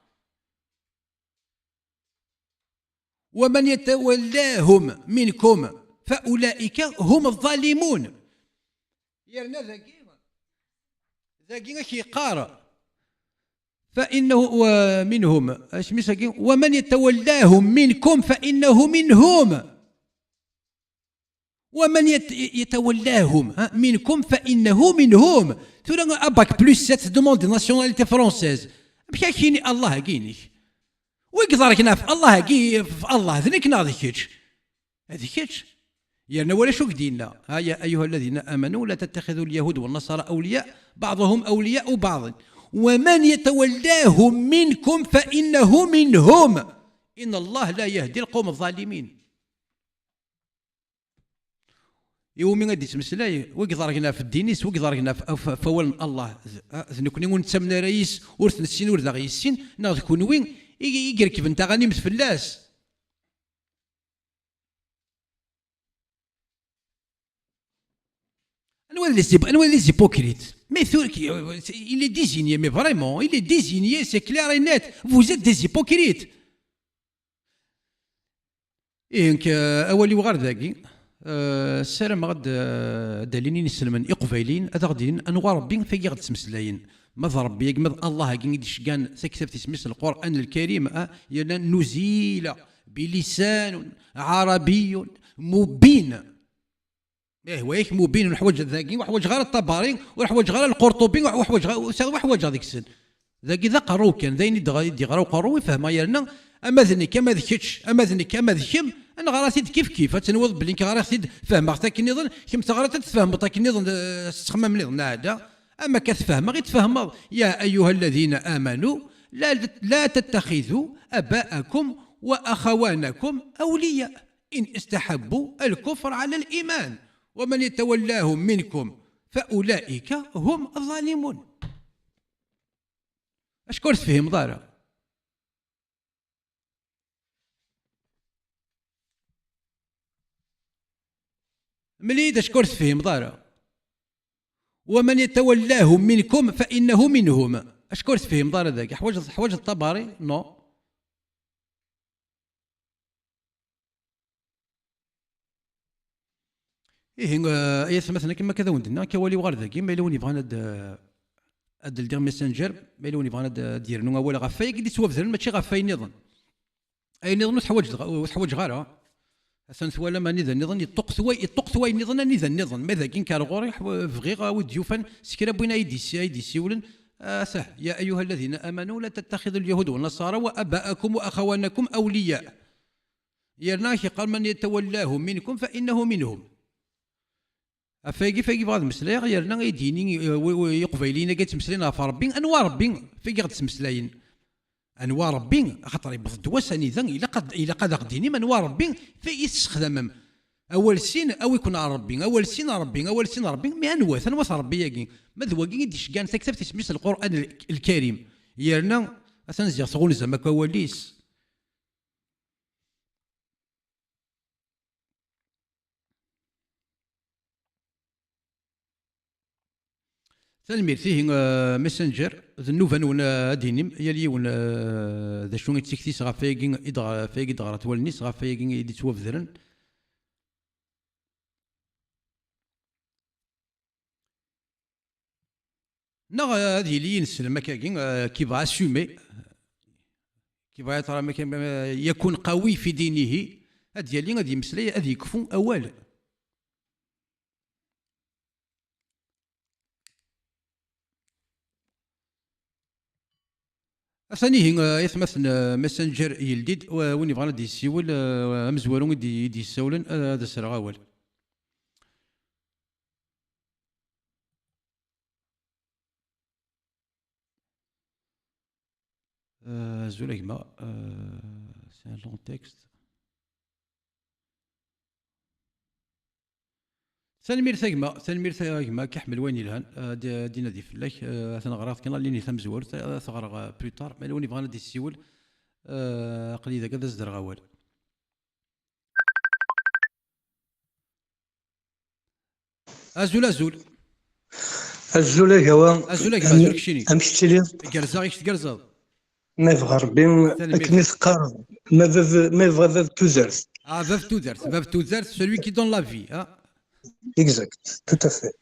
ومن يتولاهم منكم فاولئك هم الظالمون يرنا ذاكي كيقارا فإنه ومنهم ومن يتولاهم منكم فإنه منهم ومن يتولاهم منكم فإنه منهم تقول أباك بلس 7 دوموند ناسيوناليتي فرونسيز بكاكيني الله كيني ويقدر كناف الله كي في الله ذنك ناضيكيتش هذيكيتش يعني ولا شو قدينا يا أيها الذين آمنوا لا تتخذوا اليهود والنصارى أولياء بعضهم أولياء بعض ومن يتولاهم منكم فإنه منهم إن الله لا يهدي القوم الظالمين يومي غادي تمسلاي ويقدر هنا في الدينيس ويقدر هنا فول الله نكوني ونتسمى رئيس ورث السين ورث غي السين ناخذ كون وين يقركب انت غاني متفلاس أنا les hypocrites. Mais il est désigné, mais vraiment, il est désigné, c'est clair et net. Vous êtes des hypocrites. إنك أولي وغير ذاكي السلام غد داليني نسلمن إقفايلين هذا غاديين أنوار ربي في غد تمسلاين ماذا ربي يقمض الله كيديش كان سكتب تسمس القرآن الكريم نزيل بلسان عربي مبين وياك مبين وحوايج ذاكي وحوايج غير الطباري وحوايج غير القرطبي وحوايج هذيك السن ذاكي ذا قرو كان ذاين يدي غراو قرو يفهم يالنا اما ذنك اما ذكتش اما ذنك اما ذكم انا غراتيد كيف تنوض بلي غراتيد فهم غتاك نظن كيما تغرات تفهم طاك نظن تخمم نظن هذا اما كتفهم غير تفهم يا ايها الذين امنوا لا تتخذوا اباءكم واخوانكم اولياء ان استحبوا الكفر على الايمان ومن يتولاهم منكم فاولئك هم الظالمون. اشكرت فيهم ضاره مليد اشكرت فيهم ضاره ومن يتولاهم منكم فانه منهم اشكون تفهم دار هذاك حوايج الطباري نو. ايه يا مثلا كما كذا وندنا كوالي وغير ذاك ما يلوني بغانا دير ميسنجر ما يلوني بغانا دير نو ولا غفاي كي توفر ماشي غفاي نظن اي نظن تحوج غير اصلا ثوالا ما نظن يطق ثوي نظن ما ذاك كان غوري فغيغا وديوفان سكرا بين ايدي سيولن صح يا ايها الذين امنوا لا تتخذوا اليهود والنصارى واباءكم واخوانكم اولياء يرناك قال من يتولاه منكم فانه منهم فايقي بغا تمسلاي غيرنا يديني يقبيلين كتمسلاين في ربي انواع ربي فايقي غتمسلاين انواع ربي خاطر يبغض وساني ذا الا قد غديني من انواع ربي فيستخدم اول سين او يكون على ربي اول سين ربي مي انواث ربي ياكي ما ذواكي يديش كان تكتب تسميس القران الكريم يرنا اثنزيغ صغون زعما كواليس. تلمير فيه ميسنجر ذنوفا ونا دينيم يلي ونا ذا شنو يتسكتيس غافايكين فايكي دغرات والنيس غافايكين يدي توفذرن نا هذه اللي ينسل مكاكين كي بغا اسومي كي بغا ترى يكون قوي في دينه هاد يلي غادي يمسلي غادي يكفو اوال. ثاني يثمث ماسنجر يلديد وين يبغى دي يسيول مزوالون يدي يسولن هذا سرغ اول. زوليكما سي ان لون تكست. ثانمير ثاكما كيحمل وين يلهان دينا دي فلاك ثنا غراض كنا ليني ثم زور ثغرا بلوتار مي وين يبغى دي يسيول قليل ذاك هذا زدر غوال. ازول
ازول
كشيني
امشتي
كرزا غيش تكرزا
ما في غربي كنيس قارض ما في توزرت
فاف توزرت celui qui donne la vie
exact tout à fait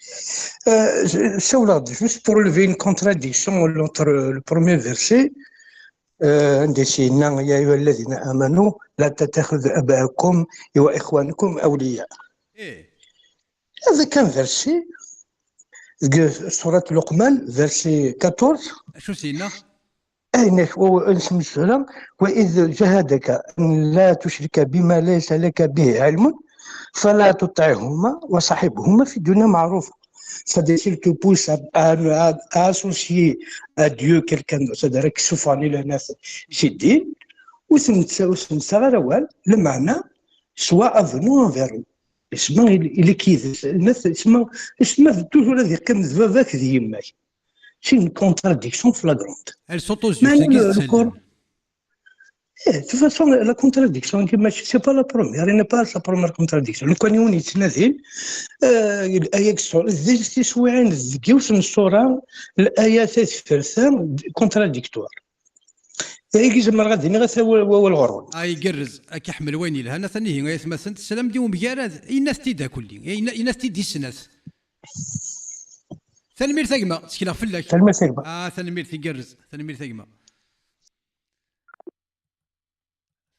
juste pour lever une contradiction entre le premier verset عندي سيدنا يا ايها الذين امنوا لا تتخذوا اباءكم واخوانكم اولياء. هذا كان فيرسي سورة لقمان فيرسي 14
شو سينا
أين اسم السورة وإذ جاهدك أن لا تشرك بما ليس لك به علم فلا تطعهما وصاحبهما في الدنيا معروفة. C'est-à-dire s'il te pousse à associer à Dieu quelqu'un d'autre, c'est-à-dire que سوفاني لناس في الدين وسمسا غير وال المعنى سواء أظنوا انفيرو اسمه اللي كيف الناس اسمه توجور هذه كم ذبابك ذي يماك. C'est une contradiction flagrante.
Elle s'auto-suffit.
De toute façon, la contradiction, c'est pas la première, elle n'est pas sa première contradiction. Le كون يتنازل الآية زي سويعين ذكيوس من الصورة الآيات فرثان كونتراديكتوار. كي زعما غادي غير هو الغرور.
يقرز كيحمل وين يلها انا ثاني هي مثلا السلام ديهم بيارات الناس تيدا كلي الناس تيدي السناس. ثانمير ثقمة تشكيلا فلاك ثانمير تيقرز ثانمير ثقمة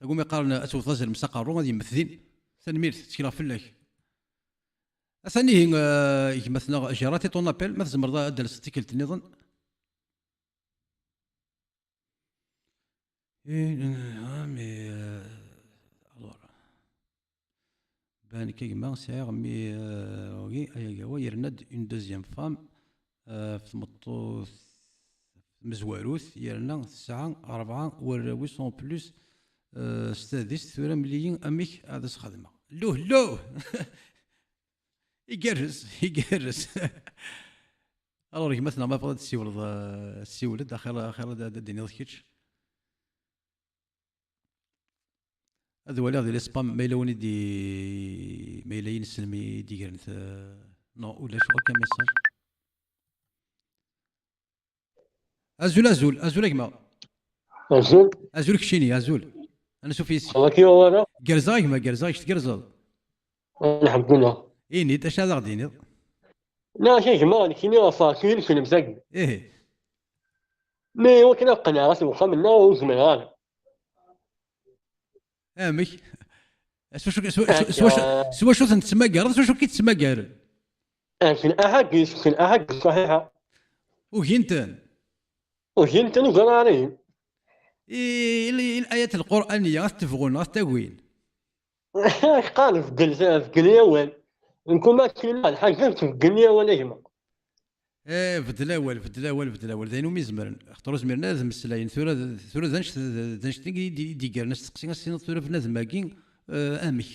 أقوم يقارن أسوث غزل مساقارو غادي يمثلين ثانمير تشكيلا فلاك ثاني هي مثلا جراتي طون ابل ما تزمر ذا دال ستيكلت النظام بان كيما سير مي وي هو يرند اون دوزيام فام في مطو مزواروث يرنا الساعة 4 وراويس اون بلوس ستاديس ثورة مليين اميك هذا خدمة لوه يقرز الوغ مثلا ما بغات السيولد اخر الدنيا ضكيتش هذا ولا هذا الاسبام ما يلوني دي ما يلاين السلمي دي غير نو ولا شو كان ميساج ازول ازول ازول كما
أزول
ازول كشيني ازول انا سوفيسي
صلاكي ورا
قرزاي ما قرزاي تقرزل
الحمد لله.
ايني اش هذا غديني
لا شي جماعة كيني وفاكين كل مساق
ايه
مي وكنا قناعة سوخا منا وزمن هذا
امك سوا شو
هكا.
سوا شو تسمى قرض سوا شو كي تسمى قرض
في الأحاقيس في الأحاقيس صحيحة
وهينتن
وجنت نقرارين
الآيات القرآنية تفغون تاويل
قال في قليوان نكون ما كلمة الحاجة في قليوان يجمع
في الأول ذاين ميزمرن اختاروا زمرنا هذا مسلاين ثورة ذانش دي قال ناس تقسين السنة ثورة في ناس ماكين أمك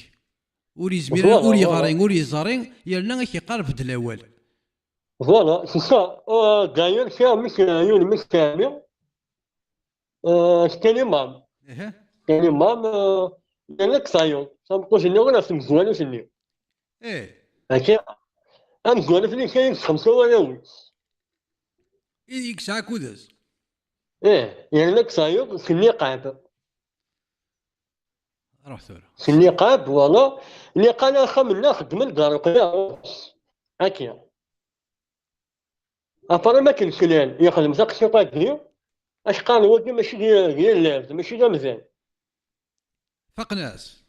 وري زميران وري غارين وري زارين يلنا كيقال في الأول
فوالا سي سا داير فيها مش عيون مش كامل كان مام كان مام لك سايون سامبوش نيو ناس مزوانو سنيو
ايه
هكا ام زوانو فيني كاين 5 ولاوي
يكسع كودز
يعني لك سايون في النقاب
روح ثورة
في النقاب فوالا اللي انا خمنا خدم الكارقيا هكا افرا ما كاين كلان يخدم ساق شيطاكي اش قال هو ماشي غير اللابس ماشي غير مزيان
فقناس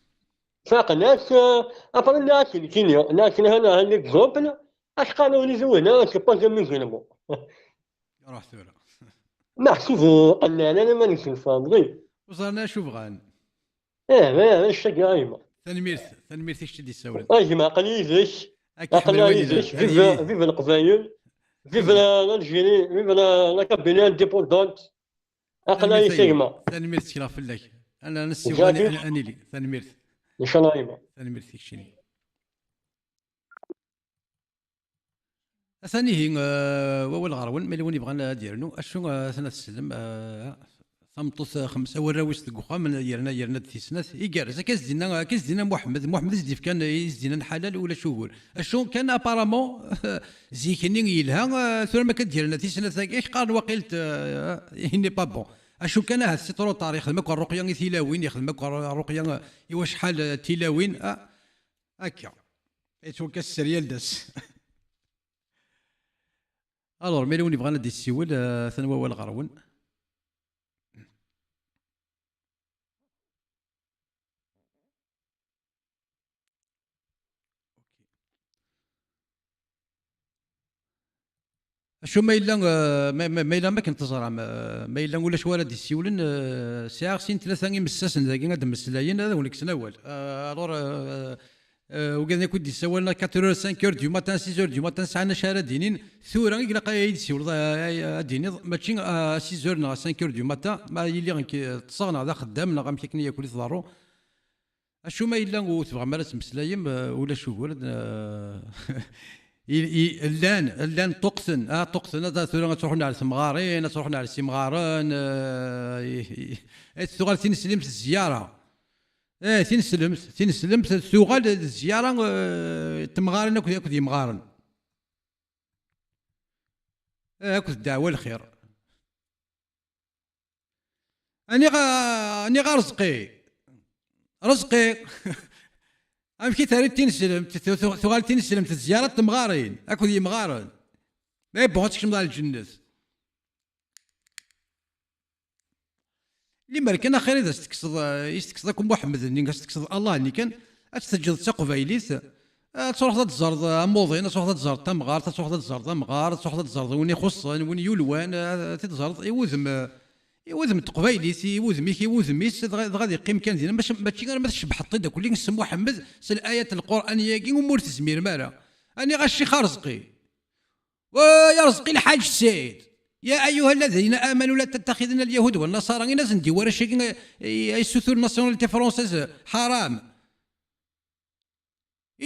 فاق الناس افرا لكن كينيا لكن هنا هنيك زوبل اش قالوا لي زوينه سي من جنبو
روح ثورة
محسوب قلنا انا ما نشوف فاضي
وصلنا شوف غان
ما الشقا ايما
ثاني تيش دي السولة
ايما قليزش قليزش فيف القبايل فيف الجيري فيف لا كابينال ديبوندونت اقلا سيغما
ثاني ميرث شراف لك انا نسي غاني انيلي ثاني ميرث
ان شاء الله ايما
ثاني ميرث يكشيني ثاني هي وول غرون ملي وني بغانا ديرنو اشو ثنا تسلم ثمطوس 5 وراويس الكوخا من يرنا تيسنات يقارز كاز دينا محمد زديف كان يزدينا حلال ولا شهور اشو كان ابارامون زيكني يلها ثم ما كدير لنا تيسنات ايش قال وقيلت هني با بون اشو كان هاد السيطرو طاري خدمك الرقيه تيلاوين يخدمك الرقيه ايوا شحال تيلاوين هكا ايتو كاس ريال داس الور ملي وني بغانا دي السيول ثنوا والغرون شو ما إلا ما إلا ما كنت تزرع ما إلا ولا شوارع دي السيولن ساعة سين ثلاثة مساسن ذاك هذا مسلاين هذا ولك سناول الور وكان يكون دي سوالنا 4 5 اور دو ماتان 6 اور دو ماتان ساعنا شارع دينين ثورة يقلق يدي سيول ديني ماشي 6 اور 5 اور دو ماتان ما يلي تصغنا هذا خدامنا غام كيكني ياكل يضرو اشو ما إلا وتبغى مارس مسلايم ولا شهور اللان طقسن طقسن هذا تروحون على سمغارين تروحون على سمغارين تغال تنسلمت الزياره تنسلمت تغال الزياره تمغارين كنت يمغارن كنت الدعوه الخير اني غا رزقي امشي تاريخ تنسلم ثغال تنسلم الزيارة تمغارين اكو دي مغارن ما يبغوتش مضال الجنة اللي مركنا خير اذا يستقصدكم محمد اللي يستقصد الله اللي كان تسجل تقبايليت تروح تزرد موضين تروح تزرد تمغار تروح تزرد تمغار تروح تزرد وين يخص وين يلوان تزرد يوذم تقبايليت يوذميس غادي يقيم كان دينا ماشي غير ما تشبح الطيد كل نسم محمد الآيات القرآنية كي ومور تزمير مالا أني غاشي خارزقي ويا رزقي الحاج السيد يا أيها الذين آمنوا لا تتخذن اليهود والنصارى ناس ندي ورا شي يسوثوا الناسيوناليتي فرونسيز حرام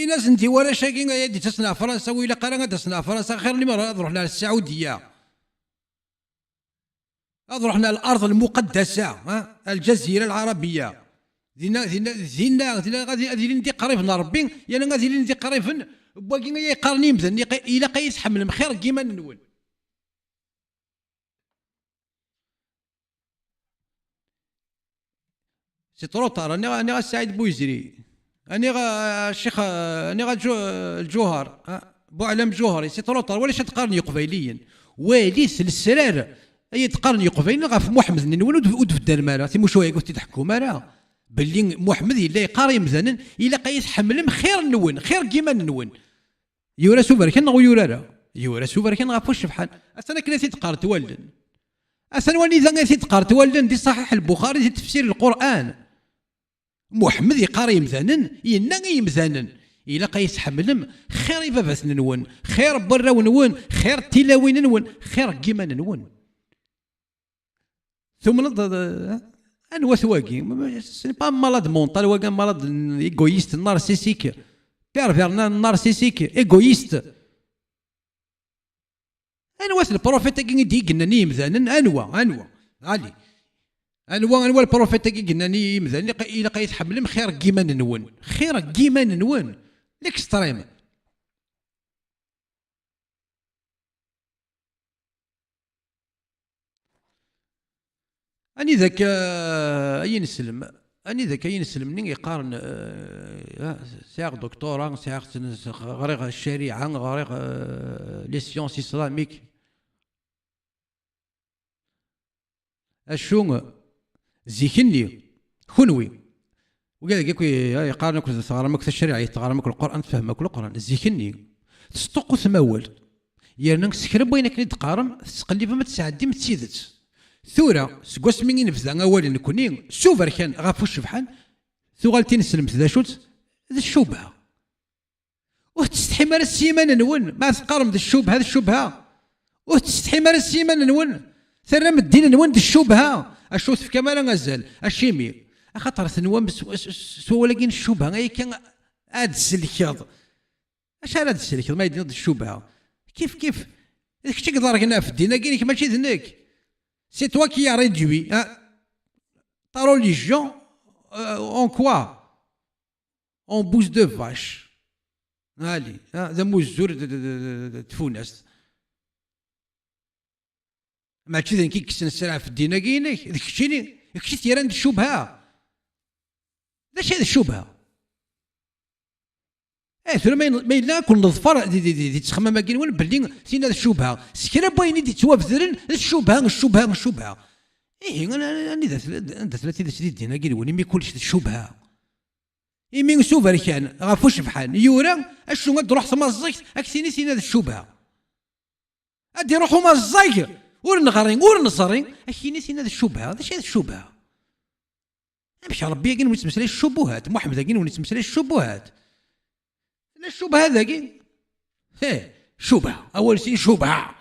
ناس ندي ورا شي يدي تصنع فرنسا وإلا قرا تصنع فرنسا خير اللي ما نروح لها السعودية رحنا الارض المقدسه الجزيره العربيه زينا غادي ندي قريب من ربي يعني غادي ندي قريب باقي يقارني مثلا الى قيس حمل مخير كيما نول سي تروطار. أني غا سعيد بويزري، أني غا الشيخ، أني غا الجوهر بوعلم جوهري، سي تروطار. ولاش تقارني قبيليا والي السرار أي تقارني قبيليا غا في محمد ننون ود في الدار مالا تي شويه قلت تحكوا مالا باللي محمد إلا يقاري مثلا إلا قايس حملم خير نون خير كيما نون يورا سوبر كان غو يورا سوبر كان غافوش بحال أنا كنا تيتقار تولن أسن ولي ذا تيتقار تولن دي صحيح البخاري في تفسير القرآن محمد يقاري مثلا ينا يمثلا إلا قايس حملم خير باباس نون خير برا ونون خير تلاوين نون خير كيما نون ثم أنوا ثواقي سي با مالاد مونطال واقع مالاد إيغويست نارسيسيك بيرفير نارسيسيك إيغويست. أنوا البروفيت كي قلنا ني مثلا أنوا علي أنوا البروفيت كي قلنا ني مثلا إلا قايت حملم خير كيما نون خير كيما نون ليكستريم. أني ذاك أي نسلم أني ذاك أي نسلم نين يقارن ساق دكتوراه ساق غريق الشريعة غريق لي سيونس إسلاميك أشون زيكني خنوي وقال لك يقارنك تغرمك الشريعة يتغرمك القرآن تفهمك القرآن زيكني تستقو ثمول يرنك سكرب بينك نتقارم تقلب ما تسعدي ما تسيدت ثورة سكواس مين نفذا أول نكونين سوفر كان غافو الشبحان ثوغالتين سلمت ذا شوت ذا الشبهة وتستحي مال السيمان نون ما تقارم ذا الشبهة ذا الشبهة وتستحي مال السيمان نون ثرم الدين نون ذا الشبهة أشوت في كمال غزال الشيمي أخطر ثنوان سوى لكن الشبهة أي كان عاد السلكيض أش هاد السلكيض ما يدير الشبهة كيف إذا كنت تقدر هنا في الدين كاينك ماشي ذنك. C'est toi qui as réduit ta religion en quoi? En bouse de vache. Allez, ذا موزور تفونس. ما تشوف كي كسن السلعة في الدين كاينك ذاك الشيء كشي تيران الشبهة. ذاك هذا الشبهة. ثم ما إلا كل نظفر دي تخمم كاين وين بلي سينا الشبهة سكرا بايني دي توافذرن الشبهة أنا ثلاثة سديد دينا كاين وين ما كلش الشبهة مين سوفر كان غافوش بحال يورا اشنو تروح تمزيك اكثيني سينا الشبهة ادي روحو مزيك ورنغرين ورنصرين اكثيني سينا الشبهة هذا شي الشبهة مش ربي كاين ونتمسلي الشبهات محمد كاين ونتمسلي الشبهات الشبهة ذاكي شبهة أول شيء شبهة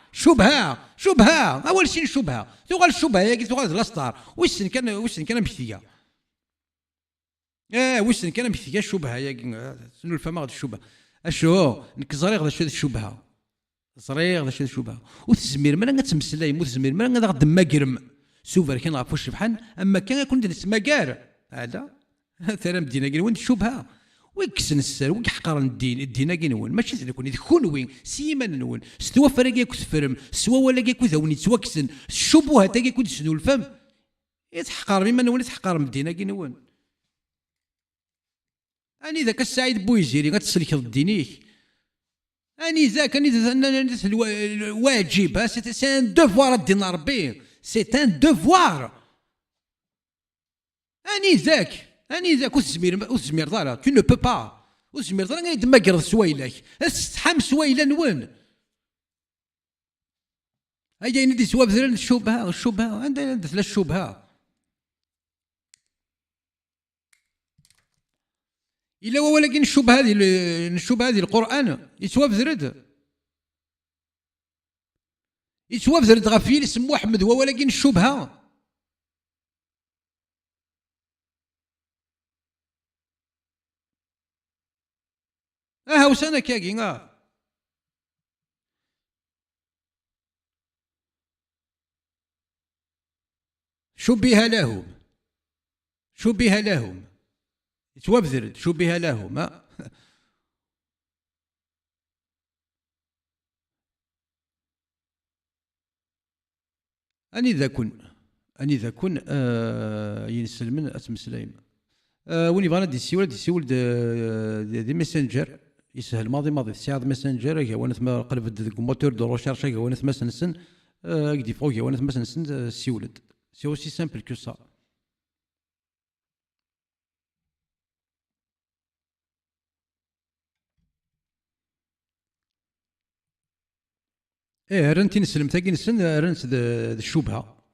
أول شيء شبهة تقول الشبهة ياكي تقول الأسطار وش كان بثيا وش كان بثيا الشبهة ياكي سنو الفما غد الشبهة أشو نكزريغ ذا شو الشبهة صريغ ذا شو الشبهة وتزمير مالا تمسلاي وتزمير مالا غاد ماكرم سوفر كان غافوش بحال أما كان يكون نسماكار هذا ثرى مدينة كاين وين الشبهة ويكسن السر ويحقر الدين كاين وين ماشي تكون يكون وين سيما نون ستوا فرقا كتفرم سوا ولا كو ذوني سوا كسن الشبهات كو تسنو الفم يتحقر مما نون يتحقر من الدين كاين وين اني ذاك السعيد بويزيري غتسلك الدينيك اني ذاك الواجب سي ان دوفوار دين ربي سي ان دوفوار اني ذاك وتزمير ضالا tu ne peux pas وتزمير ضالا غير دماكر سويلك استحام سويلا نون هيا ندي سواب ذرن الشبهة عندنا ثلاث الشبهة إلا ولكن الشبهة هذه القرآن يتواب ذرد غفيل اسمه أحمد ولكن الشبهة وسنة كاكين شبه لهم يتوابذرد شبه لهم أني ذا كن ينسلمن أتمسلايم وين يبغى دي السيول دي ميسنجر يسهل ماضي الساعه ميسنجر كي وانا ثما قلب دي موتور دو ريشيرش كي وانا ثما سنسن كدي فوق وانا ثما سنسن السيولد سي اوسي سامبل كو سا. رنتي نسلم تاكي نسن رنت الشبهه.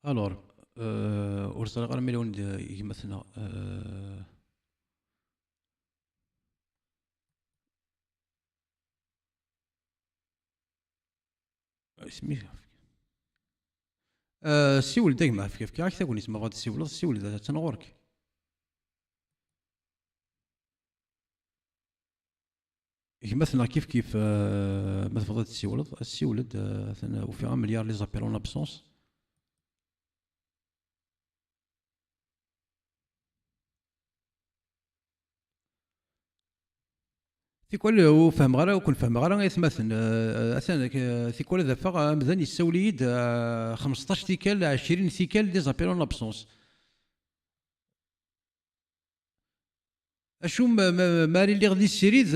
الور ورسل غير مليون مثلا اسمي السيول دايما كيف راك تقول اسمه غاد السيول تنغورك مثلا كيف مثلا فضلت السيولد وفي 1 مليار لي زابيل اون ابسونس. تيكول وفهم غير وكون فهم غير يتمثل اثنا تيكول ذا فغ مزال يسوليد 15 تيكال 20 تيكال دي زابيل اون ابسونس. اشو ماري اللي غادي السيريد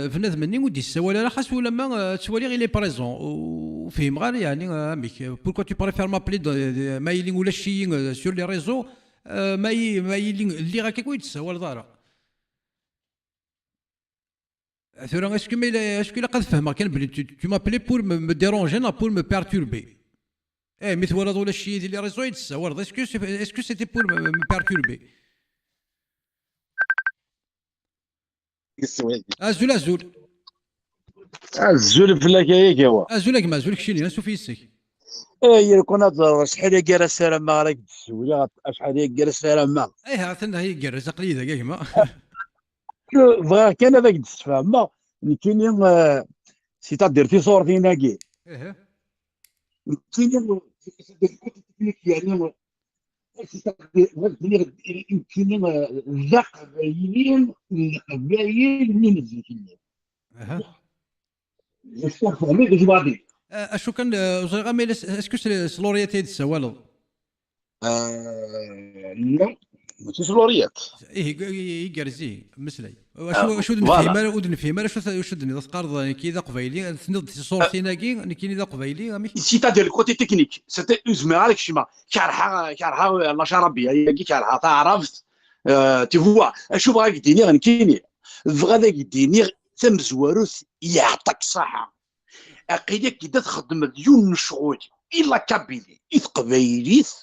فنادم مني ودي السوالي راه خاص ولا ما تسوالي غير لي بريزون وفهم غير يعني ميك بوركو تو بريفير مابلي مايلين ولا شي سور لي ريزو مايلين اللي غاك كويت تسوال دارا ثورا اسكو الا قد فهمك كان بلي تو مابلي بور مو ديرونجي لا بور مو بيرتوربي مثل ولا ولا شي ديال لي ريزو يتسوال اسكو سيتي بور مو بيرتوربي ازول
فلاك هي كوا
ازولك ما ازولك شيني نسو في السك
هي كنا شحال يقرا السلام ما راك تسولي شحال يقرا السلام ما
عرفتنا هي قرز قليله كاع ما
بغا كان هذاك التفاهم ما كاينين سيتادير في صورتي ناكي كاينين يعني يمكن القبايلين من الزيتين
اشو كان غامي اسكو سلوريات هاد السوالد
لا ماشي سلوريات
يقرزي مسلي واش نفهم واش دني تقارض كي ذا قبايلي تنض صورتي ناكي كي ذا قبايلي
سيتا ديال الكوتي تكنيك سيتي اوزمي عليك شيما كارحه لا شرابيه هي كارحه تعرفت تي فوا اشوف غاك ديني غنكيني بغا ذاك ديني ثم زواروث يعطيك الصحه عقيده كي تخدم ديون الشغل الا كابيلي اذ قبايليث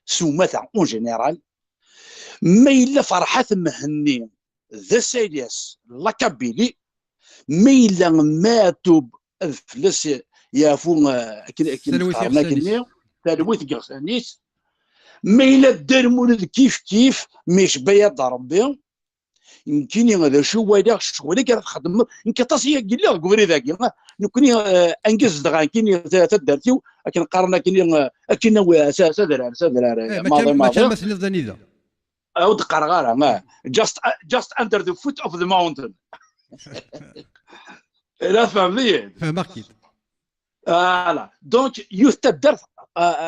سومثا اون جينيرال ما الا فرحه مهني ذا سيدياس لا كابيلي ما الا ماتوا فلس يافو تلويث قرصانيس ما الا دار مولد كيف مش بيض ربي يمكن هذا شو ولا شغل كي تخدم يمكن تصيا قال لي قبري ذاك نكوني انجز دغا كاين تدرتي لكن قارنا كاين كاين سدرار
ما كان مثل ذني ذا
او دقرغاره ما just under the foot of the mountain لا فهمني
فهمك
لا دونك يستدر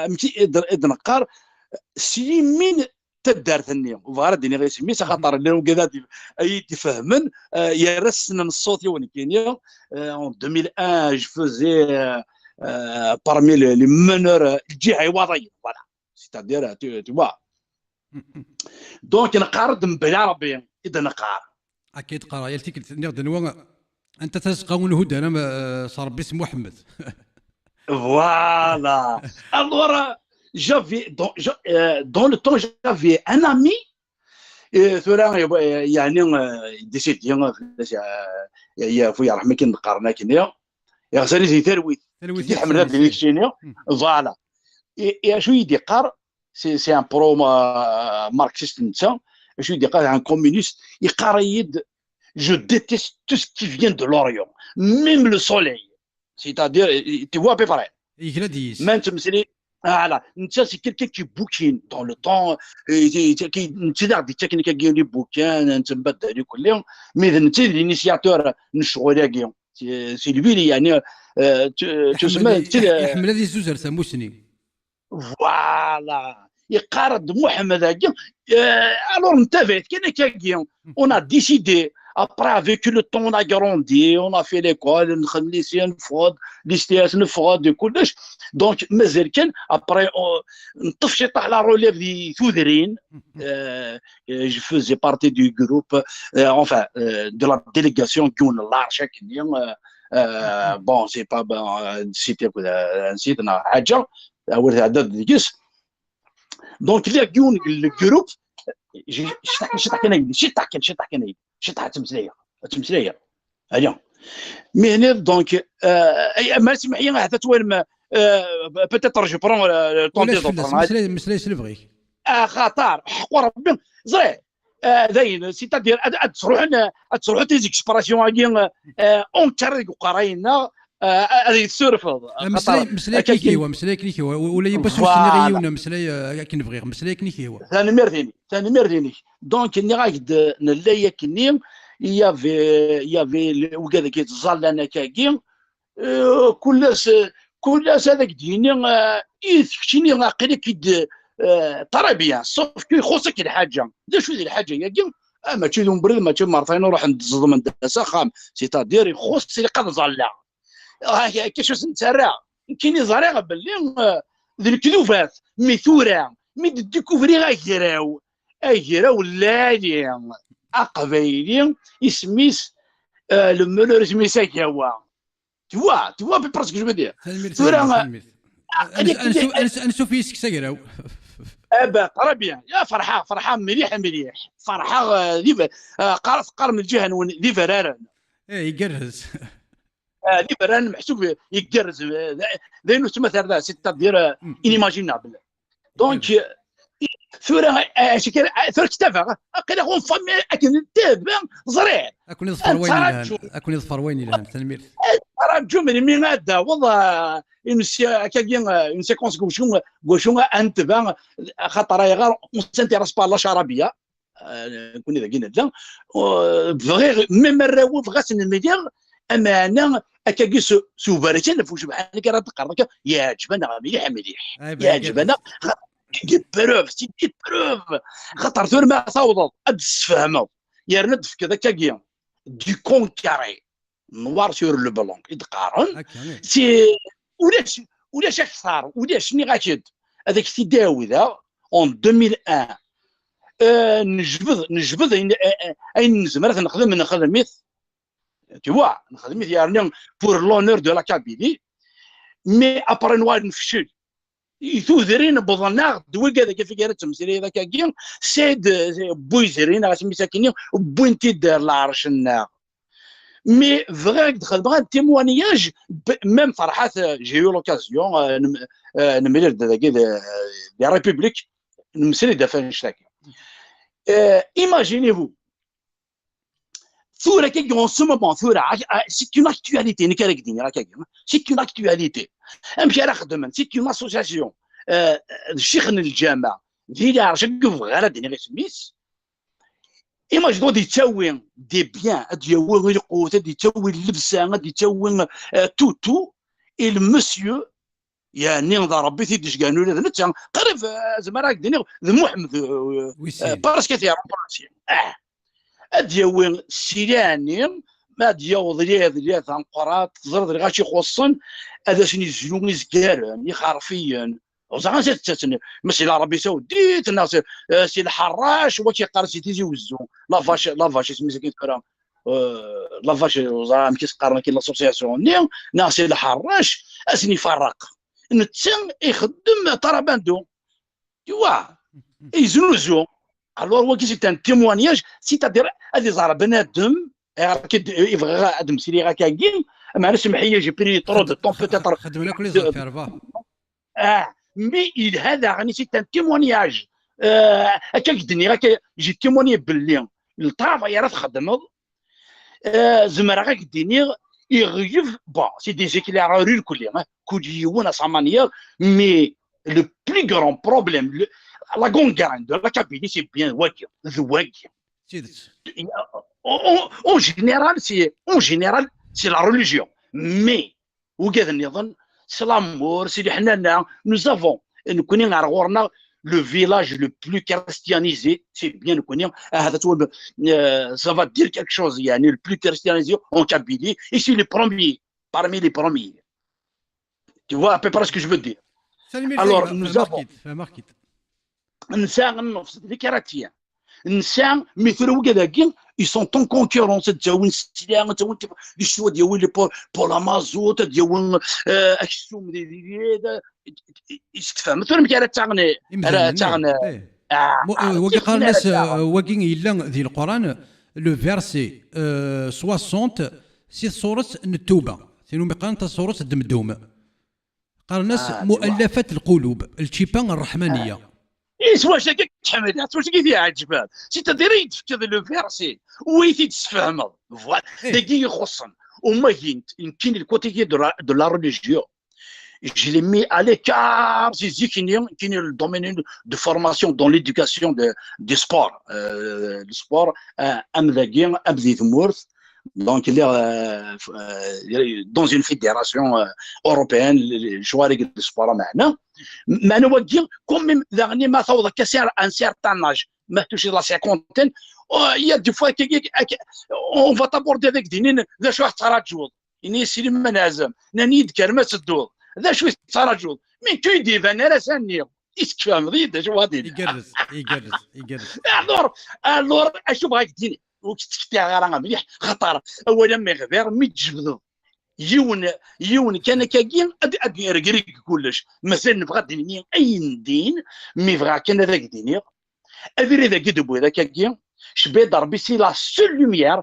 مشي نقار سي من تدار ثني وفار ديني غير سمي خاطر لهم كذا اي تفهمن يرسن الصوت يوني كينيا en 2001 je faisais parmi les meneurs الجهوضيين فوالا c'est-à-dire tu vois دونك نقارد بلا ربي اذا نقار
اكيد قرايتك نغدن انت تسقون الهدى انا صار باسم محمد
voilà alors j'avais dans le temps j'avais un ami يعني ديسيد يا خويا رحمه كي نقارنا كنيا يا غسالي زي ترويت يحمل هذا الكشينيا فوالا شو يدي قار سي ان برو ماركسيست نتا شو يدي قار ان كومونيست يقاريد je déteste tout ce qui vient de l'Orient même le soleil c'est-à-dire tu vois à peu près ما انت مسلي voilà انت سي كيلكان كي بوكين دون لو طون كي انت دي تكنيك كي لي بوكان انت مبدا كل يوم مي انت الانيسياتور نشغل كاع سي لوي يعني تسمى
يحمل هذه الزوز رسموسني
فوالا يقارد محمد هاكي. Alors انت فايت كاين كاكي on a décidé après avec le temps on a grandi on a fait l'école نخدم lycée نفرض l'ISTS نفرض كلش دونك مازال كان après نطفش شطح لا روليف دي ثوذرين. je faisais partie du groupe enfin de la délégation كون لارج كني bon c'est pas cité نسيت حاجه اول عدد ديكس دونك اللي كون الجروب شطح تمسلايه هيا مهنه دونك ما سمح لي حتى توالم بيتيتر جو برون طون دي دوطر
مسلاي سلفغي
خطر حق ربي زري داين سيتادير تروحوا تي زيكسبراسيون هاكي اون تشارك قراينا هذه السورفض
مسلاي كيكيوا ولا يبا سوسنيغيونا مسلاي كنبغي مسلاي كنيكيوا
ثاني مرديني دونك ني غاك نلايا كني يافي وكذا كيتظل انا كاكي كل هذاك ديني يثكتيني عقلي كيد طرا بيان صوف كي يخصك الحاجه شو ذي الحاجه ياكي ماشي ذو مبرد ماشي مرتين نروح ندزض من ساخام سيتادير يخص اللي قد ظلع كيفاش نتسرع كاين زريغه باللي ذي الكذوفات ميثوره مي ديكوفري غيراو لاذي اقبايلي اسميس لو مولور سميسا كيوا توا براسك جو بدير ثورة
انسو فيسك ساكراو
ابا طرا بيان يا فرحه مليح فرحه قار من الجهه ذي فرارن
يقرز
دي بران محسوب يقرز ذي مثلا ذا ستة دير انيماجينابل دونك ثورة كتافة قيل غون فامي اكن تابع زريع
اكون يظفر وين لهم تنمير
راه جمل من هذا والله اون سيكونس غوشون انت بان خاطر غير مستنترس با لا شرابيه نكون اذا كاين هذا فغير ميم الراو فغاسن المدير اما انا اكاكي سوبرتين فوش بحال راه تقرا يعجبنا مليح يعجبنا دي بروف خاطر ثور ما صوضت ادسفهموا يا رند في كذا كاكيا دي كونكاري نوار سور لو بلون يتقارن سي ولاش صار ولاش ني غاشد هذاك تيداوي ذا اون 2001 نجبد اين نزمر نخدم ميث tu vois نخدم يعني pour l'honneur de la Kabylie mais après نوار نفشل يثوذرين بظناغ دوي كذا كيف قالت تمثيليه ذاك كاين سيد بويزرين غاسي مساكنين بوينتي دار العرش الناغ مي فغاك دخل بغا تيموانياج ميم فرحات جيو لوكازيون نمير ذاك دي ريبوبليك نمثل دافع شتاكي ايماجيني ثورة كي اون سو مومون ثورة سي اون اكتواليتي نكالك ديني راه كاين سي اون اكتواليتي امشي راه خدمن سي اون اسوسياسيون الشيخ الجامع ديال عرشك غير ديني غير سميس ايماجينو غادي تساوي دي بيان غادي يساوي القوت غادي تساوي اللبسه غادي تساوي تو المسيو يعني نظر ربي تيديش كانوا نتا قريب زعما راك ديني محمد بارسكو تي رابراسيون اديوين سيلاني ما ديو ضريض تنقرات زرد غاشي خصن هذا شنو يزلوني زكارن حرفيا وزعما سيتسني ماشي لا ربي سوديت الناس سي الحراش واش يقرا سي تيزي وزو لافاش سميتو كيتكرا لافاش زعما كيتقارن كاين لاسوسياسيون ناس سي الحراش اسني فرق نتسن يخدم طراباندو توا يزنوزو الوغ هو كي تان تيموانياج سيتادير هذه زهر بنادم يبغى ادم سيري غا كاين ما سمحيه جي بري طرو دو طون بوتيتر
خدم لك لي زافير فا
مي هذا غني سي تان تيموانياج هكاك دني راك جي تيموني باللي الطرافاي راه تخدم زمرا غاك ديني يغيف بون سي دي زيكلارور كل يوم سا مانيير مي لو بلي غران بروبليم la grande gagne de la Kabylie, c'est bien the wag. En général, c'est la religion. Mais, c'est l'amour, c'est le nous avons, nous connaissons le village le plus christianisé, c'est bien connu. Ça va dire quelque chose. Il y a le plus christianisé en Kabylie. Et c'est le premier, parmi les premiers. Tu vois à peu près ce que je veux dire. Alors, nous avons les Karatiens. Ils sont en concurrence. Les choix pour la mazout, action
وقال الناس واقين يلا ذي القران لو فيرسي 60 سي سوره التوبه سينو مقان سوره الدمدوم قال الناس مؤلفات القلوب التشيبان الرحمانيه
ايش واش هكاك تحمد واش فيها عجبان سي تديري تفكر لو فيرسي ويتي تفهموا فوالا داكي يخصن وما يمكن الكوتيكي دو لا ريليجيون. Je l'ai mis à l'écart. C'est le domaine de formation dans l'éducation du sport. Le sport, donc il est dans une fédération européenne, le joueur de sport maintenant. Mais nous voyons quand même dernier match au casser un certain âge, mais touché la cinquantaine. Il y a des fois on va t'aborder avec des nines de choix تراجل. إني سلم منازم ننيد كلمة الدول. ذا شوي تراجل من كيدي فانا راه ساني يسكفام ضيد شو غادي يقرز الور اش بغاك ديني وكتفتي غير مليح خطر اولا ما غير مي تجبدو يون كان كاكين ادي ركريك كلش مثلا نبغى ديني اي دين مي بغا كان ذاك ديني افيري ذاك دبو ذاك كاكين شبي ضربي سي لا سول لوميير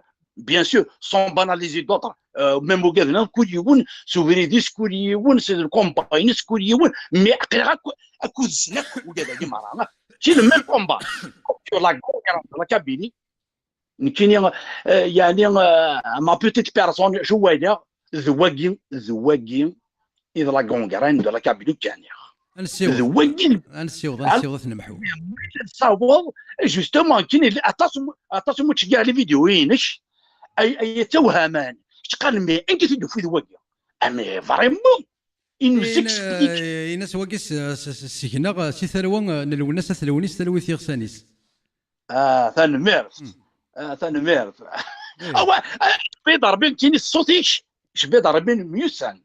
bien sûr sans banaliser d'autres même au gars كل يوم سوفينيديس كل يوم سي الكومباينس كل يوم مي اقرا اكو سنك وكذا كيما رانا شي الميم كومبا لا لا كابيني كاين يعني ما بوتيت بيرسون شويه زواجين اذا لا كونغران دو لا كابيني كان زواجين
نسيو نمحو
صاوب جوستومون كاين اتاسو تشكا لي فيديوينش اي توهمان شقال مي انت تدو في الوجه امي فريمون ان سيكسبليك
الناس واقيس سيكنا سي ثروان نلوناس ثلونيس ثلوي ثيغسانيس
ثان ميرث او شبي ضربين كاين الصوتيش شبي ضربين ميوسان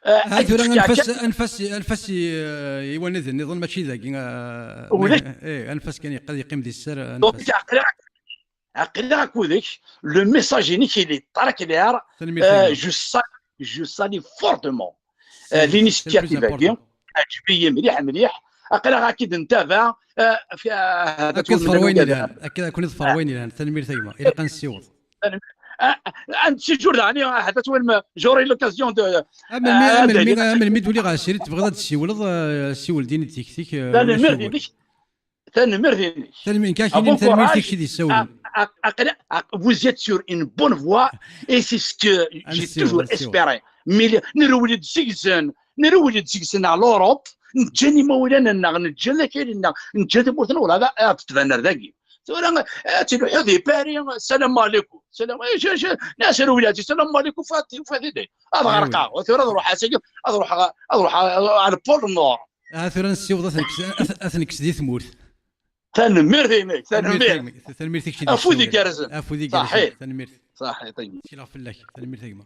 هذا انفاس يوان نظن ماشي ذاك انفاس كان يقيم دي السر
عقلك وذاك لو ميساجيني اللي طرك لير جو سالي فورتمون لينيسياتيف هذه عجبيه مليح عقلك اكيد نتابع في هذا
اكيد فرويني الان اكيد كون فرويني الان تنمير ثيما الى قنسيوض
انت شي جور يعني حدث وين جوري لوكازيون دو
من ميدولي غاسيري تبغي تسيول ديني تيكتيك
تنمير
كاين شي دي السول
vous êtes sur une bonne voie et c'est ce que j'ai toujours espéré. Mais نرولد سيكسن على l'Europe نجاني مولانا نجانا كاين نجانا بورتنا ولا هذا تتبنى ذاكي ثورا تلوحو ذي باري السلام عليكم سلام ناس ولادي السلام عليكم فاتي هذا غرقا ثورا نروح اسير اروح على بول نور
ثورا نسيوض اثنك سدي ثمورث
تنمير ذيك
تنمير ذيك شي
افودي كارزن
صحيح
تنمير صحيح طيب
شي لا فلاك تنمير ذيك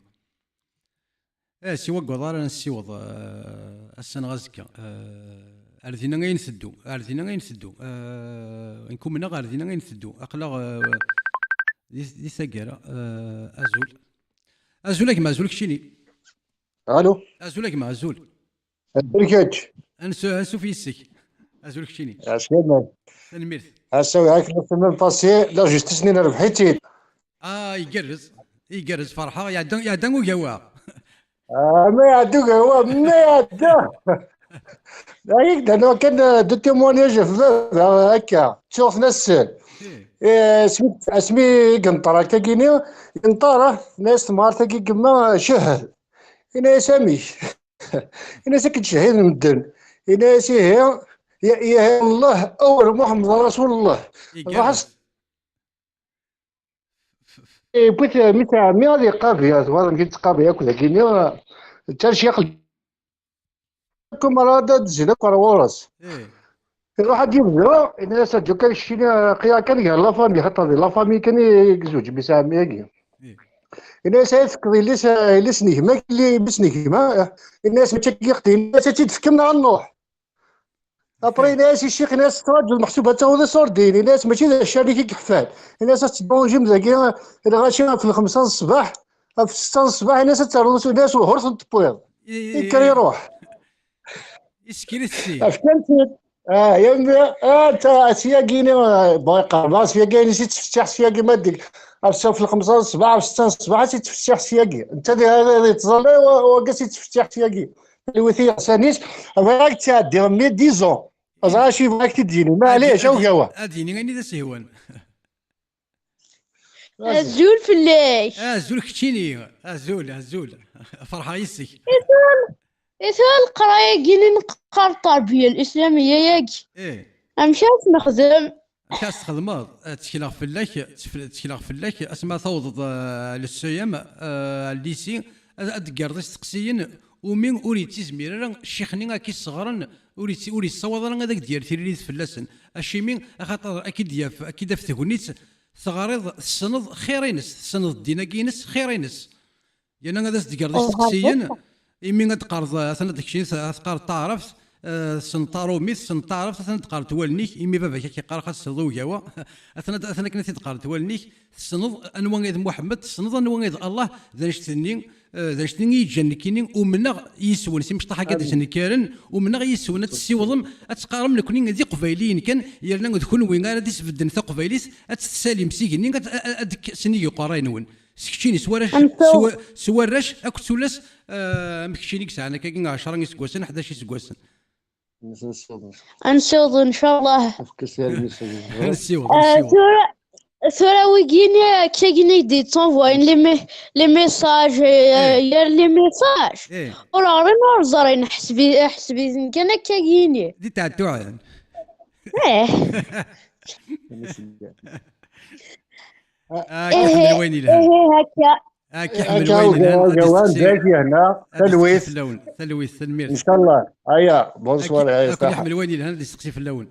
سوا قدار نسيوض السنه غازكا اردينا غير نسدو نكون منا غير اردينا غير نسدو اقلا دي ساكاره ازولك ما ازولك شيني
الو
ازولك ما ازول
بركاج
انسو في السك ازولك شيني
عشان
تنمير
اسوي هاك السنه الباسي لا جوست سنين ربحتي
يقرز فرحه يعدن وقوا
ما يعدوك هو ما يعدوه هيك انا كان دو تيمونياج في هكا تشوف ناس اسمي قنطره كاينه قنطره ناس مارتا كي كما شهر انا ساميش انا ساكن شهيد المدن انا سيه يا الله اول محمد رسول الله راس بغيت مثلا مي غادي قافيه زوار كنت قافيه كل كاينه حتى شي ياخذ كم راه دزنا كراورس يروح يبدا الناس دوكا شي كان كاع لا فامي خاطر لا فامي كان زوج بسام ياكي
إيه.
الناس يفكر اللي سنيهما اللي بسنيهما الناس ما تيقتي الناس تتفكم على النوح ابري ناس الشيخ ناس تراجل محسوبه حتى هو صوردين الناس ماشي الشركه كحفال الناس تبونجي مزاكي الغاشي في 5 الصباح في 6 الصباح الناس ترقص الناس والهرس تبويض يكر يروح
يسكير السي
فهمت يا انت سياقيني بغا يقرب سياقي نسيت تفتح سياقي ما ديك في 5 الصباح في 6 الصباح تفتح سياقي انت هذا تظل وقاس تفتح سياقي الوثيقه ثانيت بغاك تعدي 100 10 ازاشي بغاك تديني معليش او كوا
اديني غير ذا سهوان
الزول فلاش
زول كتشيني زول فرحه يسك
إثال القراية كيني نقرا التربية الإسلامية ياكي
ايه
أمشات نخدم
كاس تخدمات تشكيلا فلاك اسما توض للسيام الليسي ادكاردس تقسيين ومن اوريتي زميرا شيخني كي صغرا اوريتي الصواد هذاك ديال تيريت فلاسن الشيمين خاطر اكيد في تكونيت ثغاريض السند خيرينس السند الديناكينس خيرينس يعني هذا دكاردس تقسيين إمي غتقرض أثنا داكشي تقرض تعرف سنطارو ميث سنطارف أثنا تقرض توالنيك إمي بابا كيقرا خاص الضو كوا أثنا كنا تقرض توالنيك السنض أنواع محمد السنض أنواع الله ذا نشتني يجنكيني ومنغ يسون سي مشطحه كذا سنكارن ومنغ يسون تسيوضم اتقارم نكوني ذي قبايلين كان يرنا تكون وين غادي تسبدن ثا قبايليس اتسالم سيكني ادك سني قراينون سكشيني سوارش اكو سولاس مكشينيك ساعه كاين 10 سكواسن 11 سكواسن
نسوض ان شاء الله
نسيوض
ثورة ويجيني كيجيني دي تنفوين لي ميساج يا لي ميساج ولا غير زارين حسبي كان كيجيني
دي تاع التوعان كيحمل ويني لها
هكا
كيحمل ويني لها
جوان داكي هنا تلويث
تلويث تنمير
ان شاء الله هيا بونسوار هيا
كيحمل ويني لها ديسقسي في اللون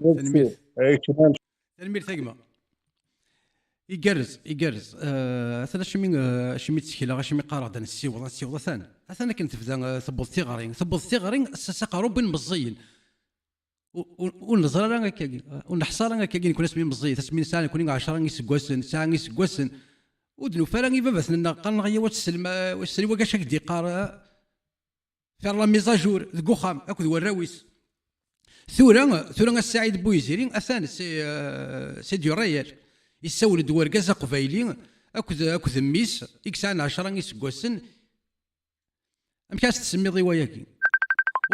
تنمير ثقمه يقرز اثنا شمي تسكيلا شمي قارع دان السيوضه ثان اثنا كنت في ثبوط ثغرين ساقرو بين مزيين ونزرا راه كاين ونحصر راه كاين كنا اسمي مزيين تسمين ساعه كوني 10 سكواسن ساعه سكواسن ودنو فراني بابا لنا قال غيا وتسلم والسري وكاش دي قار في لا ميزاجور ذكوخام اكو الراويس ثورا السعيد بويزيرين اثان سي ديو ريال يسول دوار كازا قبايلي اكو ذميس اكسان 10 سكواسن ام كاس تسمي ضواياكي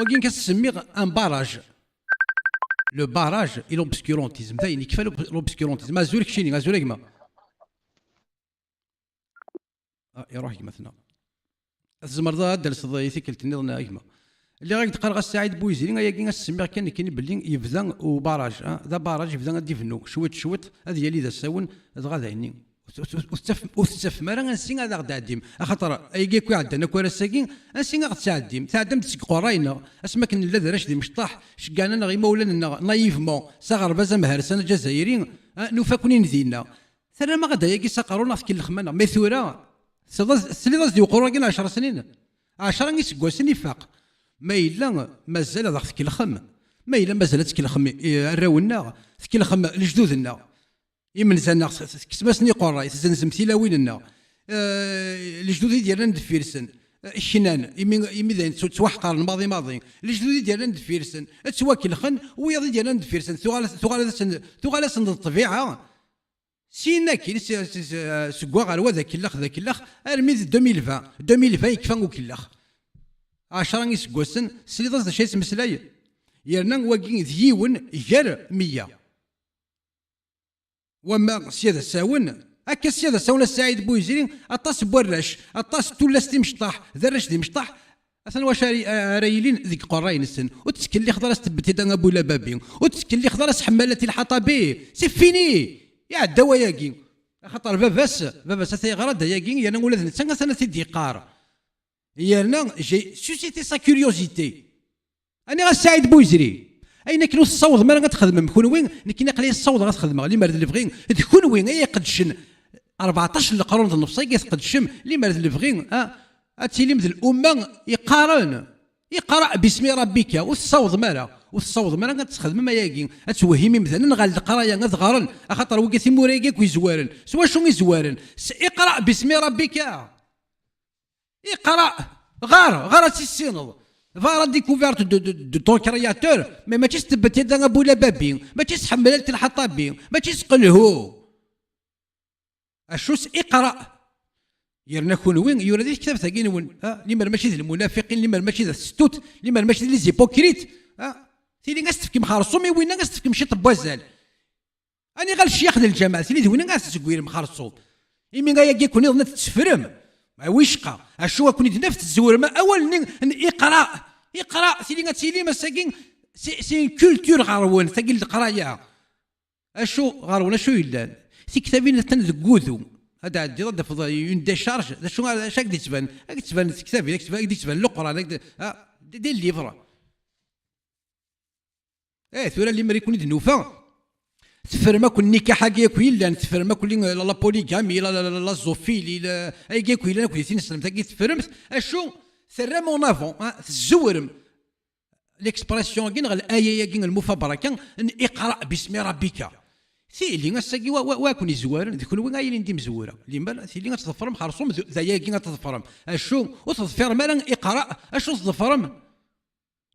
وكين كاس تسمي ان باراج لو باراج اي لوبسكورونتيزم ثاني كيف لوبسكورونتيزم مازورك شيني مازورك ما يروح مثلا الزمرضه درس ضيتي كلتني ظن ايما اللي غادي تقرا السعيد بويزيرين هي كاين السمير كاين بلي يبدا وباراج ذا باراج يبدا غادي يفنو شويت هذه هي اللي ذا ساون غادا يعني وستفمر غنسين هذا غدا عديم خاطر اي كوي عندنا كوره ساكين انسين غتعديم تعدم تسق قراينا اسما كن لا دراش دي مشطاح شكانا غي مولانا نايفمون صغر باز مهرسان الجزائريين نفاكونين دينا ثرى ما غدا ياكي ساقرونا في كل الخمانه ميثورا سليضاز ديال قراكين 10 سنين 10 يسكواسن يفاق ما الا مازال هذا في كل الخم ما الا مازال في كل الخم راونا في كل الخم لجدودنا يمن زنا كسباسني قراي تزنزم تلاويننا الجدود ديالنا ندفيرسن الشنان يمي توحقر الماضي الجدود ديالنا ندفيرسن تواكل خن وياضي ديالنا ندفيرسن ثغال سند الطبيعه سينا كي سكوا غير ذاك الاخ ارمي 2020 يكفى وكلاخ 10 سكواسن سليضاز شي سمسلاي يرنا واكين ديون غير 100 وما سيادة ساون هكا سيادة ساون السعيد بويزيرين اطاس بوراش اطاس تولاس دي مشطاح ذراش دي مشطاح اثنا واش رايلين ذيك قراين السن وتسكلي خضر استبتي دان ابو لبابي وتسكلي خضر حمالتي الحطابي سي فيني يا دواياكي خاطر باباس تيغرد ياكي انا ولاد نتا سنه تيدي قار يانا جي سوسيتي سا كيوريوزيتي انا السعيد بويزري اين كاين الصوت ما غتخدم كون وين كاين قليل الصوت غتخدم اللي مرد اللي بغين تكون وين اي قدشن 14 القرون النفس يقدشم اللي مرد اللي بغين اتيلم الامه يقرا باسم ربك والصوت مالا غتخدم ما ياكين اتوهمي مثلا غال القرايه غتغارن خاطر وكاسي موراكيك ويزوارن سوا شنو يزوارن اقرا باسم ربك اقرا غار تيسينض فارا ديكوفيرت دو طون كرياتور ما تستبت يدا بولا بابين ما تسحمل الحطابين ما تسقلهو اشوس اقرا يرنا كون وين يورا ديك كتاب ثاقين وين لما ماشي المنافقين لما ماشي الستوت لما ماشي لي زيبوكريت سيدي غاستفكي مخارصو مي وين غاستفكي مشي طبازال اني غير الشيخ ديال الجماعه سيدي وين غاستسكوير مخارصو يمين غايا كيكون يظن تسفرم ما ويشقى اشو كون يتنفس الزور ما اول اقرا سيدي غاتسيلي مساكين سي كولتور غارون ثقيل القرايه اشو غارون اشو يلان سي كتابين تنذكوذو هذا عندي رد في اون ديشارج شنو اش هكذا تبان كتابي تبان القران دير الليفر ثورة اللي مري يكون دنوفا تفرما كل نكاح كاك ويلا تفرما كل لا بوليغامي لا زوفيلي اي كاك ويلا كل سين سلم تاكي تفرمت اشو ثرا مون افون تزورم ليكسبرسيون كين الايه كين المفبركه كان اقرا باسم ربك سي اللي غاساكي واكون يزوارن ذيك وين غايلين ندي مزوره اللي سي اللي غتظفرم خرصوم زايا كي غتظفرم اشو وتظفر مالا اقرا اشو تظفرم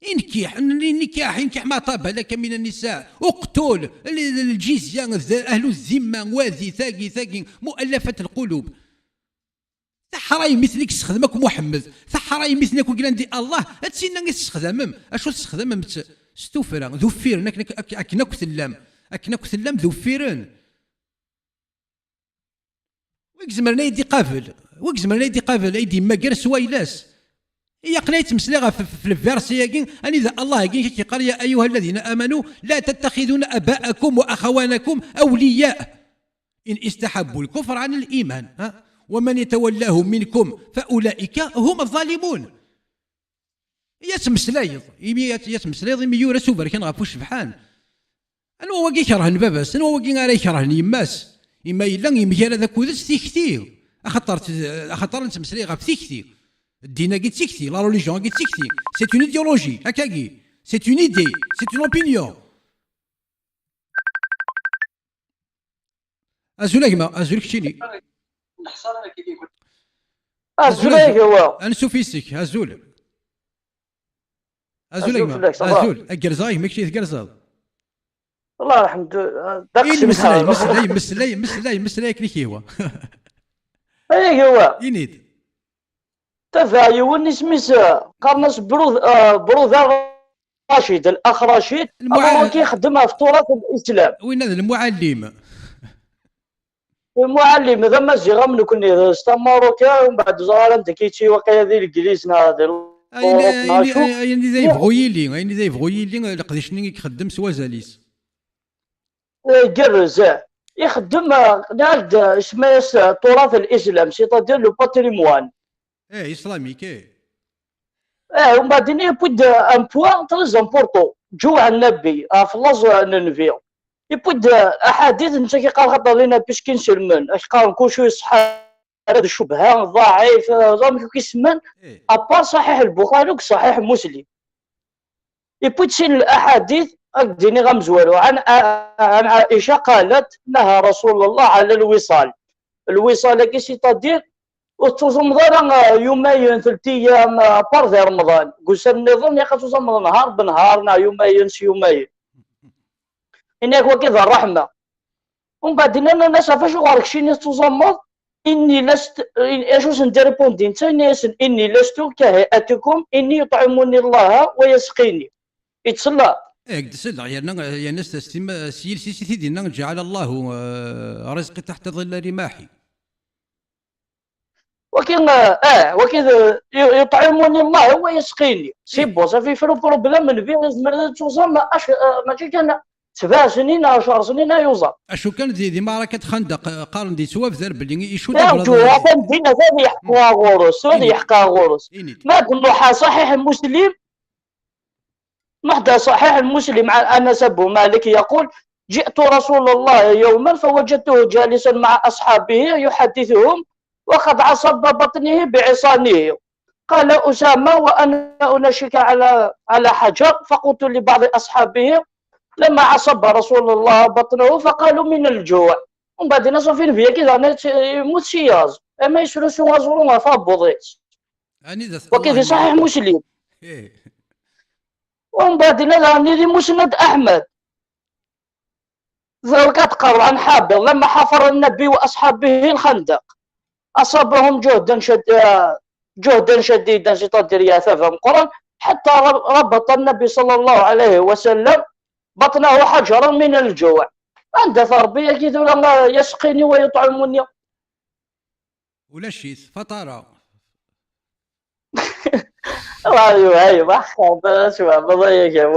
ينكح ما طاب لك من النساء اقتل الجزيه اهل الذمه واذي ثاقي مؤلفه القلوب حراي مثلك استخدمك محمد حراي مثلك وقال الله هاتسينا نستخدمم اشو تستخدمم ستوفر ذفير اكنك ثلام ذفيرن ويكزمرنا يدي قافل ايدي ما كر سويلاس هي قنايت مسلغه في الفيرسي اني ذا الله كيقال يا ايها الذين امنوا لا تتخذون اباءكم واخوانكم اولياء ان استحبوا الكفر عن الايمان ومن يتولاهم منكم فاولئك هم الظالمون يتمسلايض يورا سوبر كان غافو شبحان انا هو كيكرهن باباس انا هو كي يكرهن يماس اما الا يمكن هذاك ودس تيكثير خاطر نتمسلي غاف تيكثير الدين قد تيكثي لا ريليجيون قد تيكثي سي اون ايديولوجي هكاكي سي اون ايدي سي اون اوبينيون ازولك شيني
ازولك هو
انسو فيسك ازول اكرزاي ماكشي تكرزاض
والله الحمد لله
مسلاي كليكي هو
اي هو
ينيد
تفاعي ونسميس قرنص بروذا رشيد الاخ رشيد هو كيخدمها في تراث الاسلام
وين هذا
المعلم هذا مزيغه من كنا استمروكا ومن بعد زرا انت كيتشي واقيلا ديال الانجليز هذا
اين زي فغويلي لقداشني كيخدم سوا زاليس
كرز يخدم نعد اسمه تراث الاسلام سيتادير لو باتريموان
اسلاميك
ومن بعد يبود ان بوان تريز امبورطون جوع النبي في لاز ننفي يبود احاديث انت كيقال خاطر لينا باش كنسلمن اش قال كل شويه صحه هذا الشبهه ضعيف زعما كيسمن ابار صحيح البخاري وصحيح مسلم يبود سين الاحاديث اكديني غمزوالو عن عائشه قالت نهى رسول الله على الوصال كي سيتادير رمضان يومين 3 ايام بار في رمضان قلت النظام يخصص نهار بنهار يومين يومين هناك وكذا الرحمه ومن بعد انا الناس فاش غارك شي ناس تزمض اني لست اشو سنديربوندي انت ناس اني لست كهيئتكم اني يطعمني الله ويسقيني يتصلى
تسلع يا ناس سيل سيدي جعل الله رزقي تحت ظل رماحي
وكذا يطعمني الله هو يسقيني سي بون صافي فرو بروبليم من فيه زمر توصل ماشي كان 7 سنين 10 سنين يوصل
اشو كان دي معركه خندق قارن دي سواف ذر بلي يشو
دابا دينا هذه يحكوها غورس ما كل صحيح مسلم محدث صحيح المسلم عن أنس بن مالك يقول: جئت رسول الله يوما فوجدته جالسا مع أصحابه يحدثهم وقد عصب بطنه بعصانه. قال أسامة وأنا أنشك على حجر، فقلت لبعض أصحابه: لما عصب رسول الله بطنه فقالوا من الجوع. ومن بعد ناس فين فيا كذا يموت شياز اما يسلسوا غزروا فابوضيت وكيف صحيح مسلم. ومن بعد نادي مسند أحمد ذلك قال عن حابر لما حفر النبي وأصحابه الخندق أصابهم جهدا شديدا ستدير يا ثفهم القرآن حتى ربط النبي صلى الله عليه وسلم بطنه حجرا من الجوع. عند ثربي أكيد الله يسقيني ويطعمني
ولا شيء فطارة.
ايوه شوف بضيق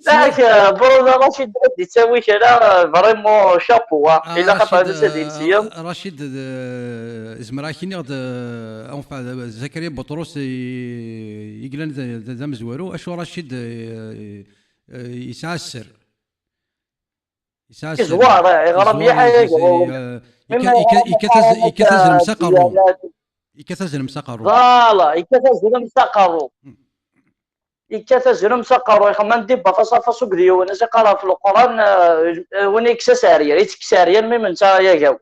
ذاك برودة رشيد عندي تسوي كذا فريمون شابو إلا خطأ نسدين سيام
رشيد زمراكيني غد أنفع زكريا بطرس يقلن ذا مزوارو أشو رشيد يسعسر
زوار غرام يحيى
يكتزل مسقرو يكتزل مسقرو
فوالا يكتزل مسقرو يخمن دبا فصافا سوق ديو ونسي قرا في القرآن ونيكسا ساريا يتكساريا من تا ياكاو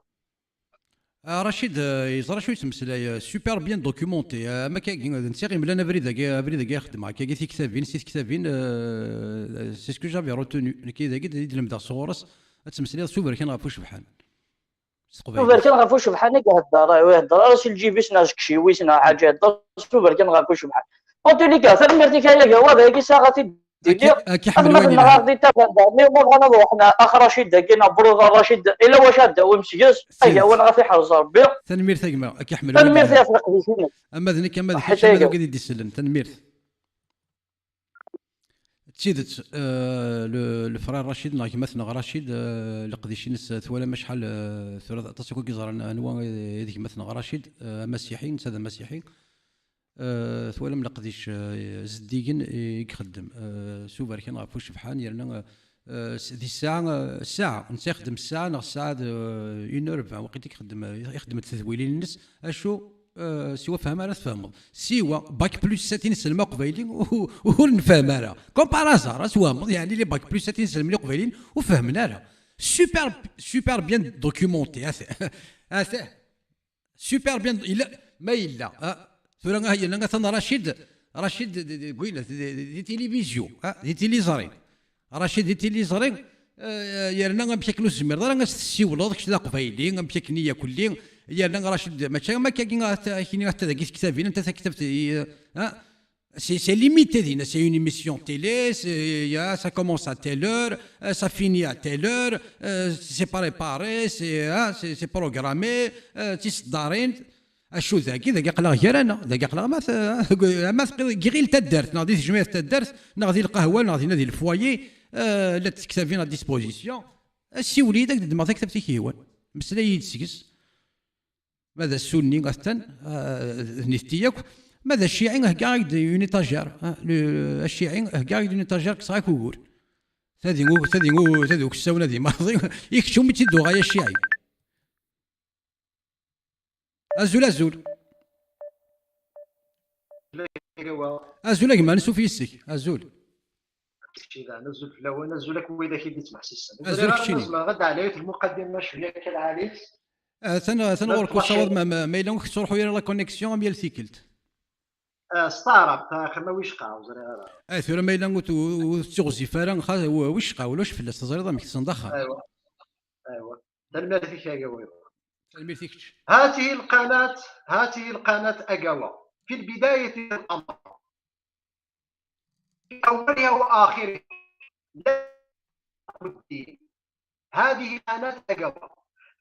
رشيد يزرا شو يتمسلاي سوبر بيان دوكيومونتي ما كاين نسيغي ملي انا بريد يخدم كاين سي كتابين سي سكو جافي روتوني كي داك يدلم صورس تمسلي سوبر كان غافو شبحان
سوبر كان غافو شبحان يهضر راسي الجيبيس ناس كشي ويسنا حاجات سوبر كان غافو شبحان قلت لك ثمرتي كايا هو باقي ساغتي
كي حمل وين
غادي تفهم ما روحنا اخ رشيد كاين برود رشيد الا واش هذا هو مسيس اي هو غادي يحرز ربي
تنمير ثقمه كي حمل
تنمير يفرق بينا
اما ذنك كما ذاك غادي يدي السلم تنمير تشيدت الفرار رشيد ناك مثلا رشيد لقديش نس ثوالا ما شحال ثلاثه تصكو كيزار انواع هذيك مثلا رشيد مسيحيين هذا مسيحي ثوالا من قديش زديقن يخدم سوبر كان غافو شبحان يرنا دي الساعه نستخدم الساعه نغ الساعه 1:40 وقت يخدم التثويلين الناس اشو سوا فهم انا تفهم سوا باك بلس 30 سلمه قبيلين ونفهم انا كومبارازار سوا يعني لي باك بلس 30 سلمه قبيلين وفهمنا له سوبر بيان دوكيومونتي سوبر بيان الا ما الا ثورا هي لنا ثنا رشيد قلنا دي تيليفزيون دي تيليزارين رشيد دي تيليزارين يرنا بشكل الزمير راه نسيولو داك الشيء قبايلي بشكل كلي يرنا رشيد ما كاين حتى ذاك كتابين انت كتبت c'est limité دينا c'est une émission télé ça commence à telle heure ça finit à telle heure c'est pas réparé c'est programmé تصدارين اشو ذاك قلا غير انا ذاك قلا ما غير تدرت ناضي جميع تدرت ناضي القهوه ناضي الفوايي لا تكتافين ا ديسبوزيسيون السي وليدك ما كتبتي كيوان مسلا يدسكس ماذا السني غثن نفتيك ماذا الشيعي قاعد يونيتاجير الشيعي قاعد يونيتاجير كصاك كوغور هذه كساونه دي ماضي يكشو متي دوغايا الشيعي أزول كما نسو في السك أزول
نزول في الاول نزولك وإذا كي تسمع سيستم
أزول كشيني
غدا عليه المقدمه شويه كالعادي
ثنا صور ما يلونك تروحوا يلا لا كونيكسيون ديال سيكلت
ستارت خما ويش قاو
ثورا ما يلونك تغزي فران خا ويش قاو ولاش في الصغيره ما كتصندخها
ايوا دلنا في شيء
هذه
القناة أقوى في البداية الأمر في أولها وآخرها هذه القناة أقوى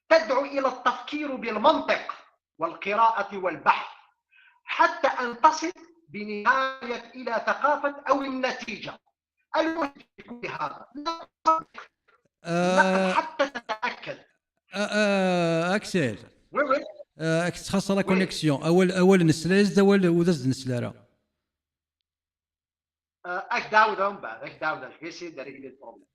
تدعو إلى التفكير بالمنطق والقراءة والبحث حتى أن تصل بنهاية إلى ثقافة أو النتيجة المهم بهذا حتى تتأكد
اكسل اكس خاصه لا كونيكسيون اول نسلاز اول ودز نسلارا
اش داود من بعد اش داود كي سيد ريغلي البروبليم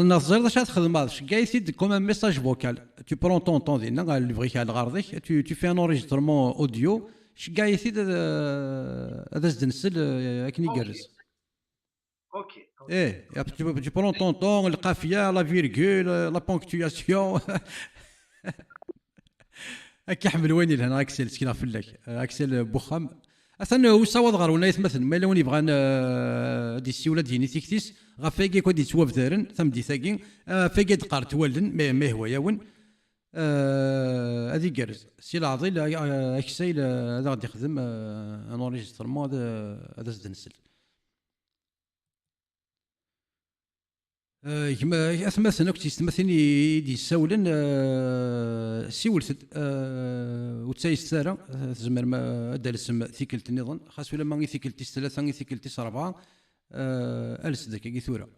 نظر واش تخدم هذا كاع يسيد كوم ان ميساج فوكال تو برون طون طون ديالنا اللي بغيك على غارضيك تو في ان اوريجسترمون اوديو كاع يسيد هذا زدنسل اكني يقرز
اوكي
ايه tu prends ton temps القافيه لا فيرغول لا بونكتواسيون هكا حمل وين لهنا اكسل سكينا فلاك اكسل بوخام اصلا وصاوض غير ولا يتمثل ما لون يبغى دي السيوله ديالي تيكتيس غافيكي كودي تواب دارن ثم دي ثاكين فيكي تقار تولن ما هو ياون هذه كرز سي العظيم اكسيل هذا غادي يخدم ان اوريجسترمون هذا زدنسل كما اثمثنا كنت يستمثلني دي ساولن سيولت وتسايستارا زمر ما دالسم ثيكلت النظام خاص ولا ما ثيكلتي ثلاثه ثيكلتي اربعه الس داك كي ثوره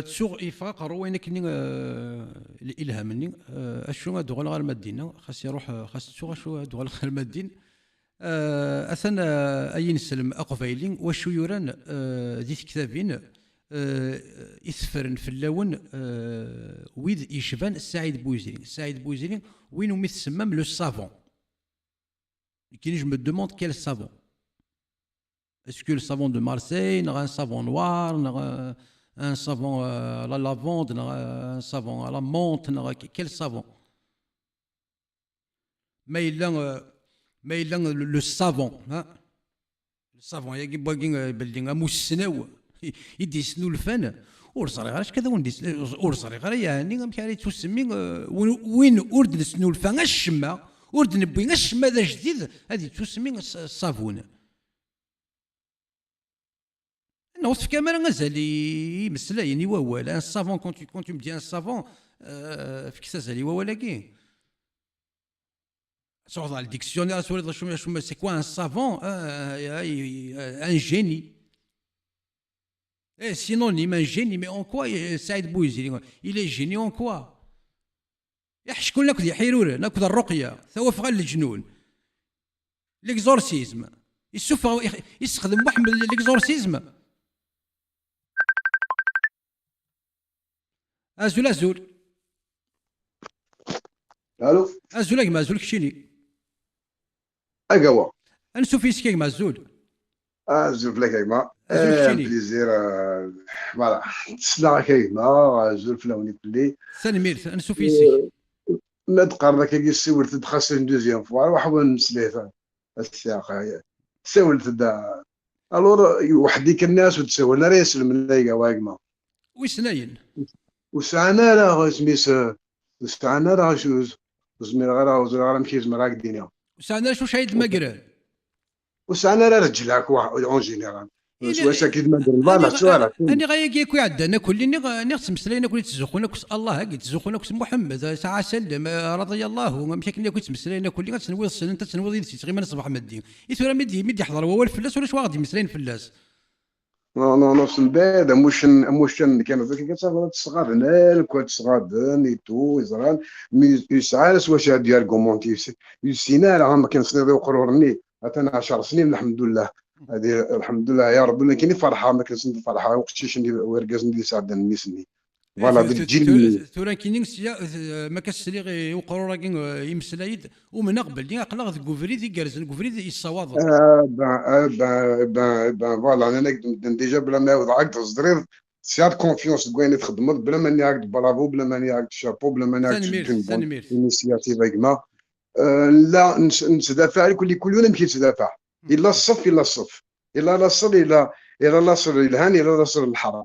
تسوق إفاق روينا كني الإلهام مني أشو دوغال غير مدينة خاص يروح خاص تسوق أشو دوغال غير مدين أثنا أين سلم أقفايلين وشو يوران ذي كتابين إثفرن في اللون ويد يشبان سعيد بوزيرين وين وميتسمم لو سافون كي je me demande quel savon est-ce que le savon de Marseille un savon noir un savon à la lavande un savon à la menthe quel savon mais il a le savon hein le savon يجي باغي بلدين موسناو يدي سنو الفن ورصري غير كذا ورصري غير يعني مكاري تسمي وين ورد سنو الفن الشما ورد نبي الشما ذا جديد هذه تسمي الصابون non في كاميرا غزال يمسلا يعني ووال ان savon quand tu me dis un savon في كيساس لي وولاكي sort dans le dictionnaire c'est quoi un savant un génie synonyme un génie mais en quoi Saïd Bouizili il est génie en quoi يحشكون لك يحيرون ناكل الرقيه ثوف غير الجنون ليكزورسيزم يستخدم واحد من ليكزورسيزم ازول
الو
ازول ما ازول كشيني
اقوى
انسو فيسكي ما ازول
ازول فلاك ما بليزير فوالا تسلا كيما زول فلاوني كلي
سنمير انسو فيسكي
ما تقرر كي يسول تدخل اون دوزيام فوا واحد نسليفه السياق سولت دا الور وحديك الناس وتسول انا راسل من لايقه واقمه
وسناين
وسعنا راه سميس وسعنا راه شو زمير غير مشي زمر هاك الدنيا
وسعنا شو شايد مقران
وسعنا راه رجلك واحد اون جينيرال واش اكيد ما ندير فوالا سؤال
انا غايا كي عندنا كل نغسمسلينا كل تزخونا كس الله هاك تزخونا كس محمد ساعه سلم رضي الله مشى كنا كنت مسلينا كل تنوي السن انت تنوي ديتي غير ما نصبح مدي يثورا مدي حضر هو الفلاس ولا شو غادي مسلين فلاس
نو نفس البيض موش كانوا ذاك كتصغر تصغر هنا كنت تصغر نيتو يزران يسعى واش هادي ارغومونتي يسينا راه ما كنصني قرورني انا 10 سنين الحمد لله هذه الحمد لله يا رب ولكن كاين فرحه ما كنسند فرحه وقتيش ندير ورقاز ندير سعد نسني فوالا بالجيل
ثورا كاينين ما كسلي غير وقرو راكي يمسلايد ومن قبل دي عقلا غد كوفريد يكرز كوفريد يصاوض
فوالا انا ديجا بلا ما وضعك صدرير سياد كونفيونس كوين تخدم بلا ما ني هاك برافو بلا ما ني هاك شابو بلا ما ني هاك انيسياتيف كما لا نتدافع كل يوم نمشي نتدافع الا الصف الا الصف الا لاصل الا لاصل الهان الا لاصل الحرام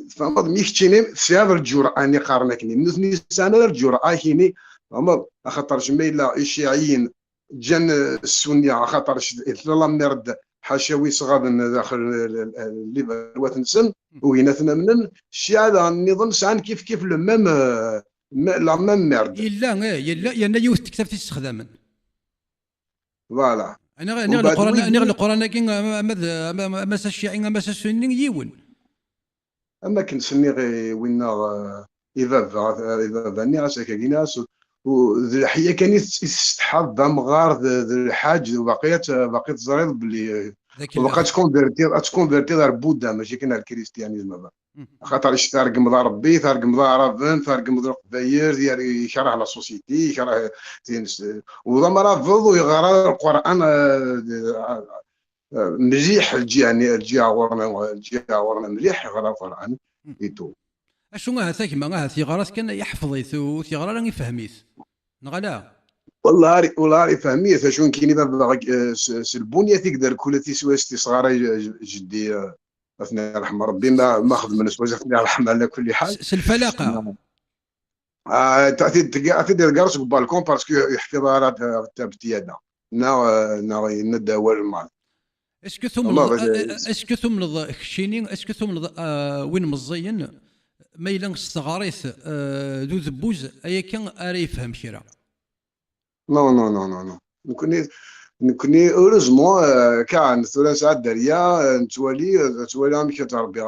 فما ميشتيني في هذا الجرأة اني قارنكني من سنه الجرأة كيني فما خاطر جمع الا الشيعيين جان السنيه خاطر الله مرد حاشاوي صغار داخل اللي وتنسن ويناتنا من الشيعة النظام سان كيف لو ميم لا ميم مرد
الا يوث كتاب تستخدم
فوالا
انا القران كاين ما الشيعي ما السني يون
اما كنسني غير وين اذا فاني راسك كايناس وذي الحية كان يستحض مغار ذي الحاج وبقيت زريض باللي وبقى تكونفيرتي دار بودا ماشي كان الكريستيانيزم خاطر ترقم ذا ربي ترقم ذا رافن ترقم ذا القباير ديال يشرح على سوسيتي يشرح وذا مرافض ويغرى القران مليح الجهه ورنا مليح يغرى القران ايتو
اشنو هذا كيما ثيغراس كان يحفظيت وثيغرا راني فهميت نغلا
والله فهميت شنو كاين دابا البنيه تقدر كل تيسوى صغار جدي اثناء رحمه ربي ما خذ من سواج اثناء رحمه على كل حال
الفلاقه
تدير كارس بالبالكون باسكو يحفظها راه بتياده نداول المال
اسكو ثم خشيني اسكو ثم وين مزيين ما إلا استغاريث ذو ذبوز ايا كان ارا يفهم شيرا
نو نكوني اوروزمون كان ثلاث ساعات دريا نتوالي عم كتربي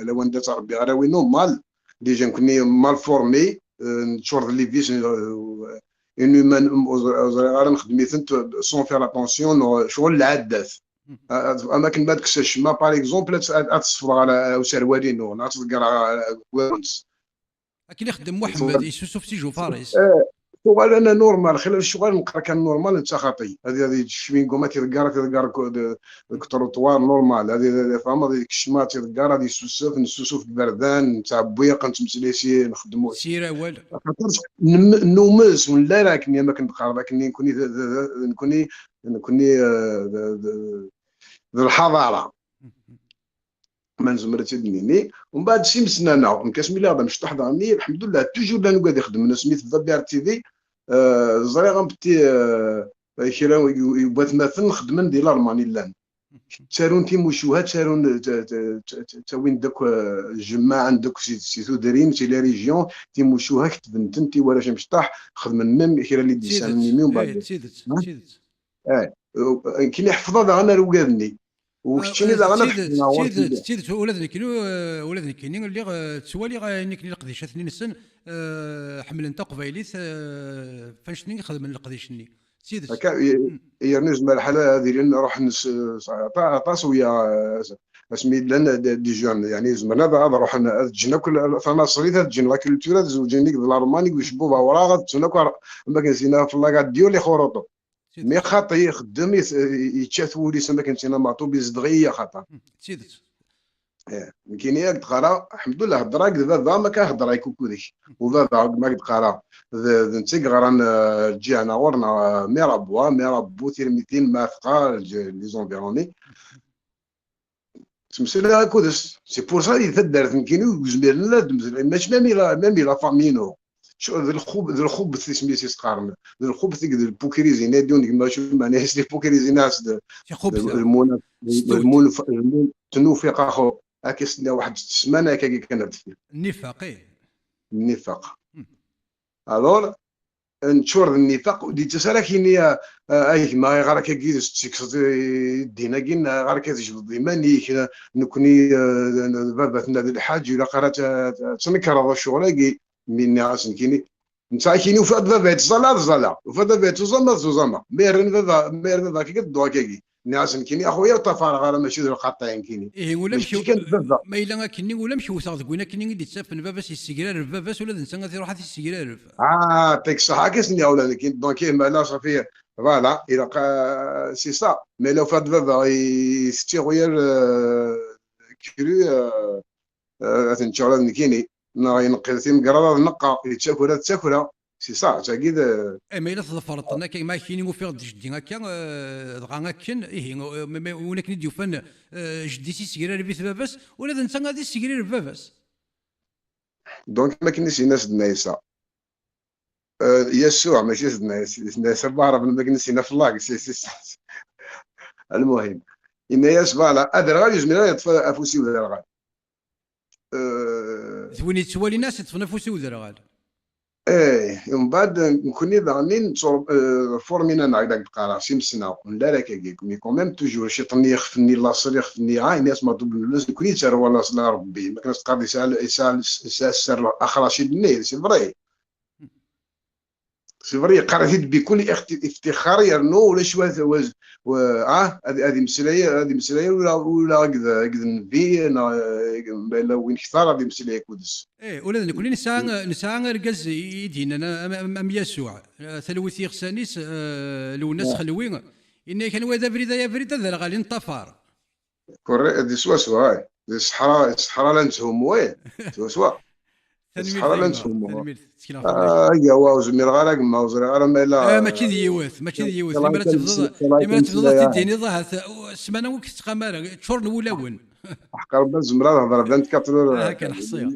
لو انت تربي راه وين نورمال ديجا نكوني مال فورمي نشورد لي فيش اني راه نخدم سون فير اتونسيون شغل العدات اماكن بعد كساش ما باغ اكزومبل تصفر على وسروالين ولا تلقى ويرنس
اكيد يخدم محمد يوسف تيجو فارس
شغل انا نورمال خلال الشغل نقرا كان نورمال انت خاطي هذه شوين قومات تلقى التروطوار نورمال هذه فاهم هذيك الشمات تلقى هذه نسوسف بردان تاع بويق نتمسليسي نخدموا
سير اول
خاطر نومز ولا راكني ما كنقرا راكني نكوني الحضاره ما نزمرت يدنيني ومن بعد شي مسنانه نكاسمي لا مش تحضرني الحمد لله توجور لا نقعد يخدم سميت ذا تي في زري غنبتي كيرا يبات مثلا خدمن ديال الماني لان تارون تيموشوها تارون تاوين داك الجماعه عندك سي دريم سي لي ريجيون تيموشوها كتبن تنتي ولا شي مشطح خدمن ميم كيرا لي ديسان ميم ومن بعد
سيدت
كاين يحفظها انا روقادني وكشتيني لا غنخدم
سيدت ولادني كاينين اللي توالي غانيك اللي قديش 2 سن حمل انت قبيليت فاشني خدم القديشني سيدت
هكا يرنز مع الحاله هذه لان نروح طاس ويا اسمي لنا دي جون يعني زمرنا هذا نروح جينا كل فما صريت جينا لا كولتور زوجيني الالماني ويشبوا وراغ تسنا ما كنسينا في لاكا ديال لي خروطو مي خاطي يخدم يتشاف ولي سما كنتينا معطو بزدغيه خاطر
سيدت
كاين ياك تقرا الحمد لله هضراك دابا ما كنهضر يكوكو ديك ودابا ما تقرا انت قران جينا ورنا ميرابو تيرميتين مافقا لي زونفيروني تمثل كودس سي بور سا يتدارت كاينو زميرنا ماشي ميمي لا فامينو شو ذا الخبث سميتي تقارن ذا الخبث البوكريزي نادون كما شو معناها سي بوكريزي ناس التنوفيق اخو هاكا واحد السمانه هكا كانت فيه النفاق الور نشور النفاق ودي تسالا كاين اي ما غير كيدز تيكس دينا كاين غير كتجبد ديماني نكوني باباتنا الحاج ولا قرات تنكر هذا الشغل من ناس كاينين نتا كاين وفاد بابات زلا وفاد بابات زما ميرن كي كدوا كي ناس كاينين اخويا طفار غير ماشي القطاين كاينين
ولا مشيو ما الا كاينين ولا مشيو وثاق كوينا كاينين اللي تسافن باباس يسكرار باباس ولا انسان تيروح يسكرار
تيك صح كيسني ولا كاين دونك ما لا صافي فوالا الى سي سا مي لو فاد بابا يستي غير كرو تنشغل كاينين ينقل ثيم قرار نقا يتشاكل سي صح تاكيد
ما الا تظفرت كاين كاين وفي جدي هكا دغا كاين وين كاين ديوفان جدي سيغير بيت باباس ولا انت غادي سيغير باباس
دونك ما كاينش ناس النايسه يسوع ماشي الناس بعرف ما كاينش في الله المهم ان ياس فوالا ادرا غادي زميلا يطفى افوسي ولا غادي
ثواني توالي ناس يطفنا فوسي وذرا غاد
ومن بعد نكوني ضامنين فورمينا نعيدك تقرا شي مسنا لا لا كيك مي كوميم توجور شي طني يخفني لاصر يخفني الناس ما طب الناس نكوني تسر ولا صلا ربي ما كناش تقضي يسال السر اخر شي بني سي فري سي فري قرأت بكل افتخار يرنو ولا شويه هذه مسلايه ولا قد النبي لا وين اختار هذه مسلايه كودس
ولا كل نساء رجز يدين انا ام يسوع ثلوثي خسانيس لو الناس خلوين ان كان وذا فريده يا فريده ذا غالي انطفار
كوري دي سوا هاي دي الصحراء لا نتهم وين سوا الصحراء لا نتهم يا واو زمير غارق ما وزر غير ما لا
ماشي ديوث لما تفضل تديني ظهر السمانه وك تقامر تشور ولاون
حق ربنا زمرا هضر 24
هكا نحصيها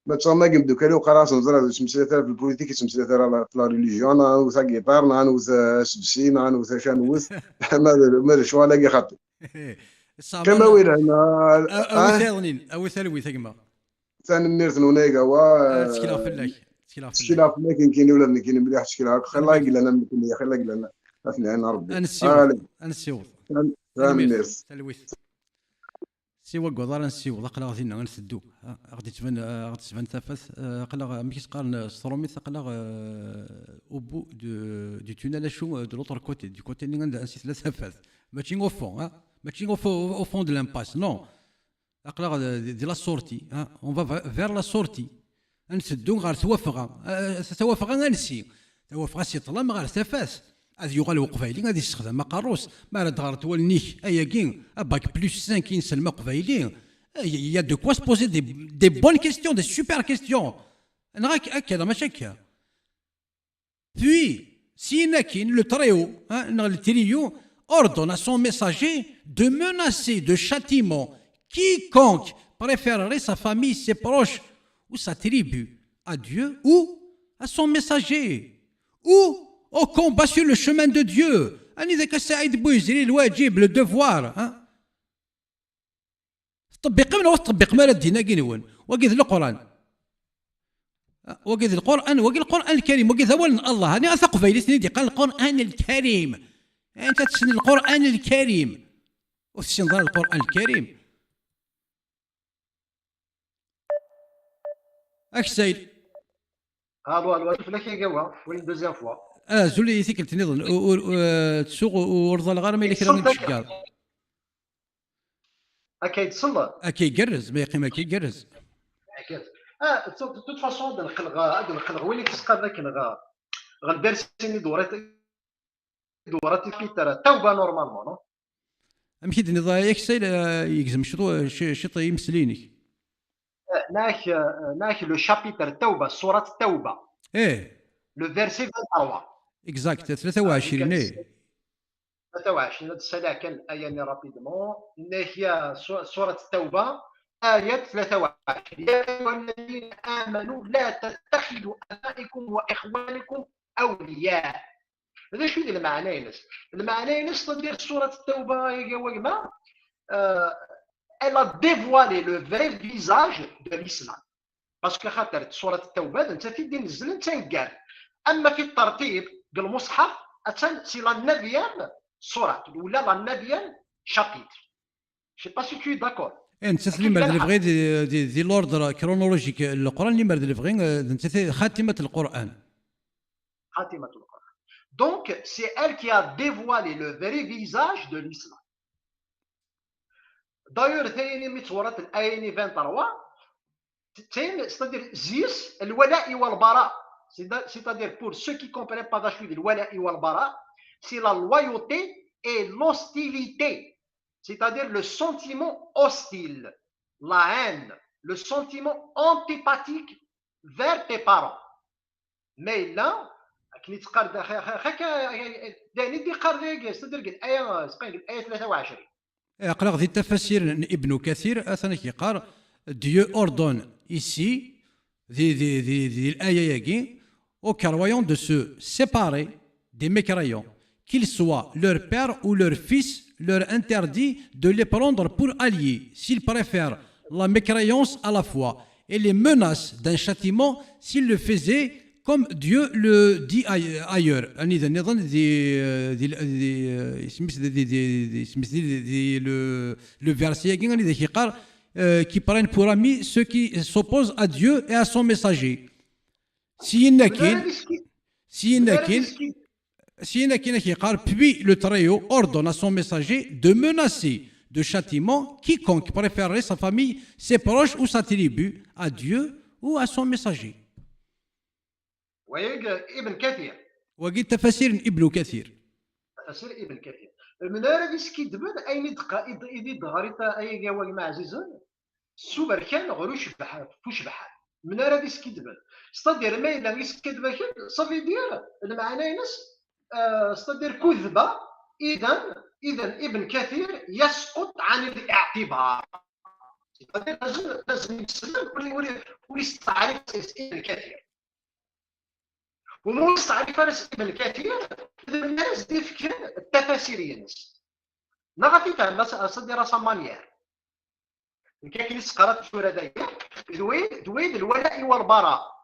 ما تسمى كيم دوكا لو قراص نزرا سمسيتها في البوليتيك سمسيتها في لا ريليجيون نوث غيتار نوث سبسين نوث شانوث ما شو لاقي خاطر كما وين
انا او ثلوي ثقمه
ثاني ميرث نونيغا و
تشكيله فلاك
تشكيله فلاك كاين ولا كاين مليح تشكيله خلاه يقول لنا ممكن يا خلاه يقول لنا اثني انا ربي
انا السيوط
ثاني ميرث
تلويث سيوا غدار نسيو قلا غادينا غنسدو غادي تبان تافاس قلا ملي كتقارن ستروميث قلا او بو دو تونيل شو دو لوتر كوتي دو كوتي اللي عند انسيت لا تافاس ماشي او فون ماشي او فون دو لامباس نو قلا دي لا سورتي اون فا فير لا سورتي نسدو غير توافق غنسي توافق سي طلام غير تافاس هذا يقال قبايلي غادي يستخدم قاروس ما راه دغرت والنيك ايا كين باك بلس 5 كين سلمى قبايلي يا دو كوا سبوزي دي بون كيستيون دي سوبر كيستيون انا هكذا ماشي هكا puis سينا كين لو تريو le trio ordonne à son messager de menacer de châtiment quiconque préférerait sa famille, ses proches ou sa tribu à Dieu ou à son messager ou au combat sur le chemin de Dieu. أنا ذاك السعيد بويزري الواجب le devoir تطبق من وسط تطبق ما ردينا كينون وقيذ القرآن وقيذ القرآن الكريم وقيذ أول الله أنا أثق في لسني دي قال القرآن الكريم أنت تسن القرآن الكريم وتسنظر القرآن الكريم أكسيل
الو فلاك يا قوا وين دوزيام فوا
زولي ثيكلت نظن تسوق ورضا الغرامي اللي كانوا نتشكر
اكيد صلى
اكيد قرز ما يقيم اكيد قرز
اكيد توت فاسون هذا الخلق وين تسقى ذاك غالبيرسيني دوراتي في ترى توبه نورمالمون نو
امشي نضا يكسل يجزم شطو يمسليني
ناك لو شابيتر التوبه سوره التوبه لو فيرسي 23
اكزاكت 23
23 السلام كان الايه رابيدمون هي سوره التوبه ايه 23 يا ايها الذين امنوا لا تتخذوا ابائكم واخوانكم اولياء. هذا شو المعنى ينس؟ المعنى ينس تدير سوره التوبه يا جماعه elle a dévoilé le vrai visage de l'islam باسكو خاطر سوره التوبه انت في دين نزل انت نقال اما في الترتيب بالمصحف سي لا 9 سوره الاولى لا 9 شابيتر je sais pas si tu es d'accord
انت اللي مرد الفغي دي لوردر كرونولوجيك القران اللي مرد الفغي انت خاتمه القران
donc c'est elle qui a dévoilé le vrai visage de l'islam. D'ailleurs ثاني متورة الآية 23 c'est-à-dire زيس الولاء والبراء c'est-à-dire pour ceux qui comprennent pas d'achouid الولاء والبراء c'est la loyauté et l'hostilité, c'est-à-dire le sentiment hostile, la haine, le sentiment antipathique vers tes parents. Mais là كي تقرا داني دي قرا صدر قال ايه سبين الايه 23
اقرا غادي التفاسير ابن كثير اثنا كيقال Dieu ordonne ici الايه ياكي aux croyants de se séparer des mécréants, qu'ils soient leur père ou leur fils, leur interdit de les prendre pour alliés s'ils préfèrent la mécréance à la foi et les menaces d'un châtiment s'ils le faisaient comme Dieu le dit ailleurs. Le verset qui prennent pour amis ceux qui s'opposent à Dieu et à son messager. سينا كاين كيقال puis le Très-Haut ordonne à son messager de menacer de châtiment quiconque préférerait sa famille, ses proches ou sa tribu à Dieu ou à son messager.
ابن كثير
وقيل تفاسير ابن كثير.
تفاسير ابن كثير. المنارة ديس كيدبن أين إذا دغريتا أي جوال مع عزيزون سوبر كان غروش بحال فوش بحال منارة ديس كيدبن ستادير ما إلا ديس كيدبن صافي ديال المعنى ينس ستادير كذبة إذا ابن كثير يسقط عن الاعتبار. لازم يسلم ويستعرف ابن كثير ومستعرف ابن كثير الناس دي فكر التفاسير ينس نغطي تاع صدي راسا مانيير كاين اللي قرات السوره دايا دويد الولاء والبراء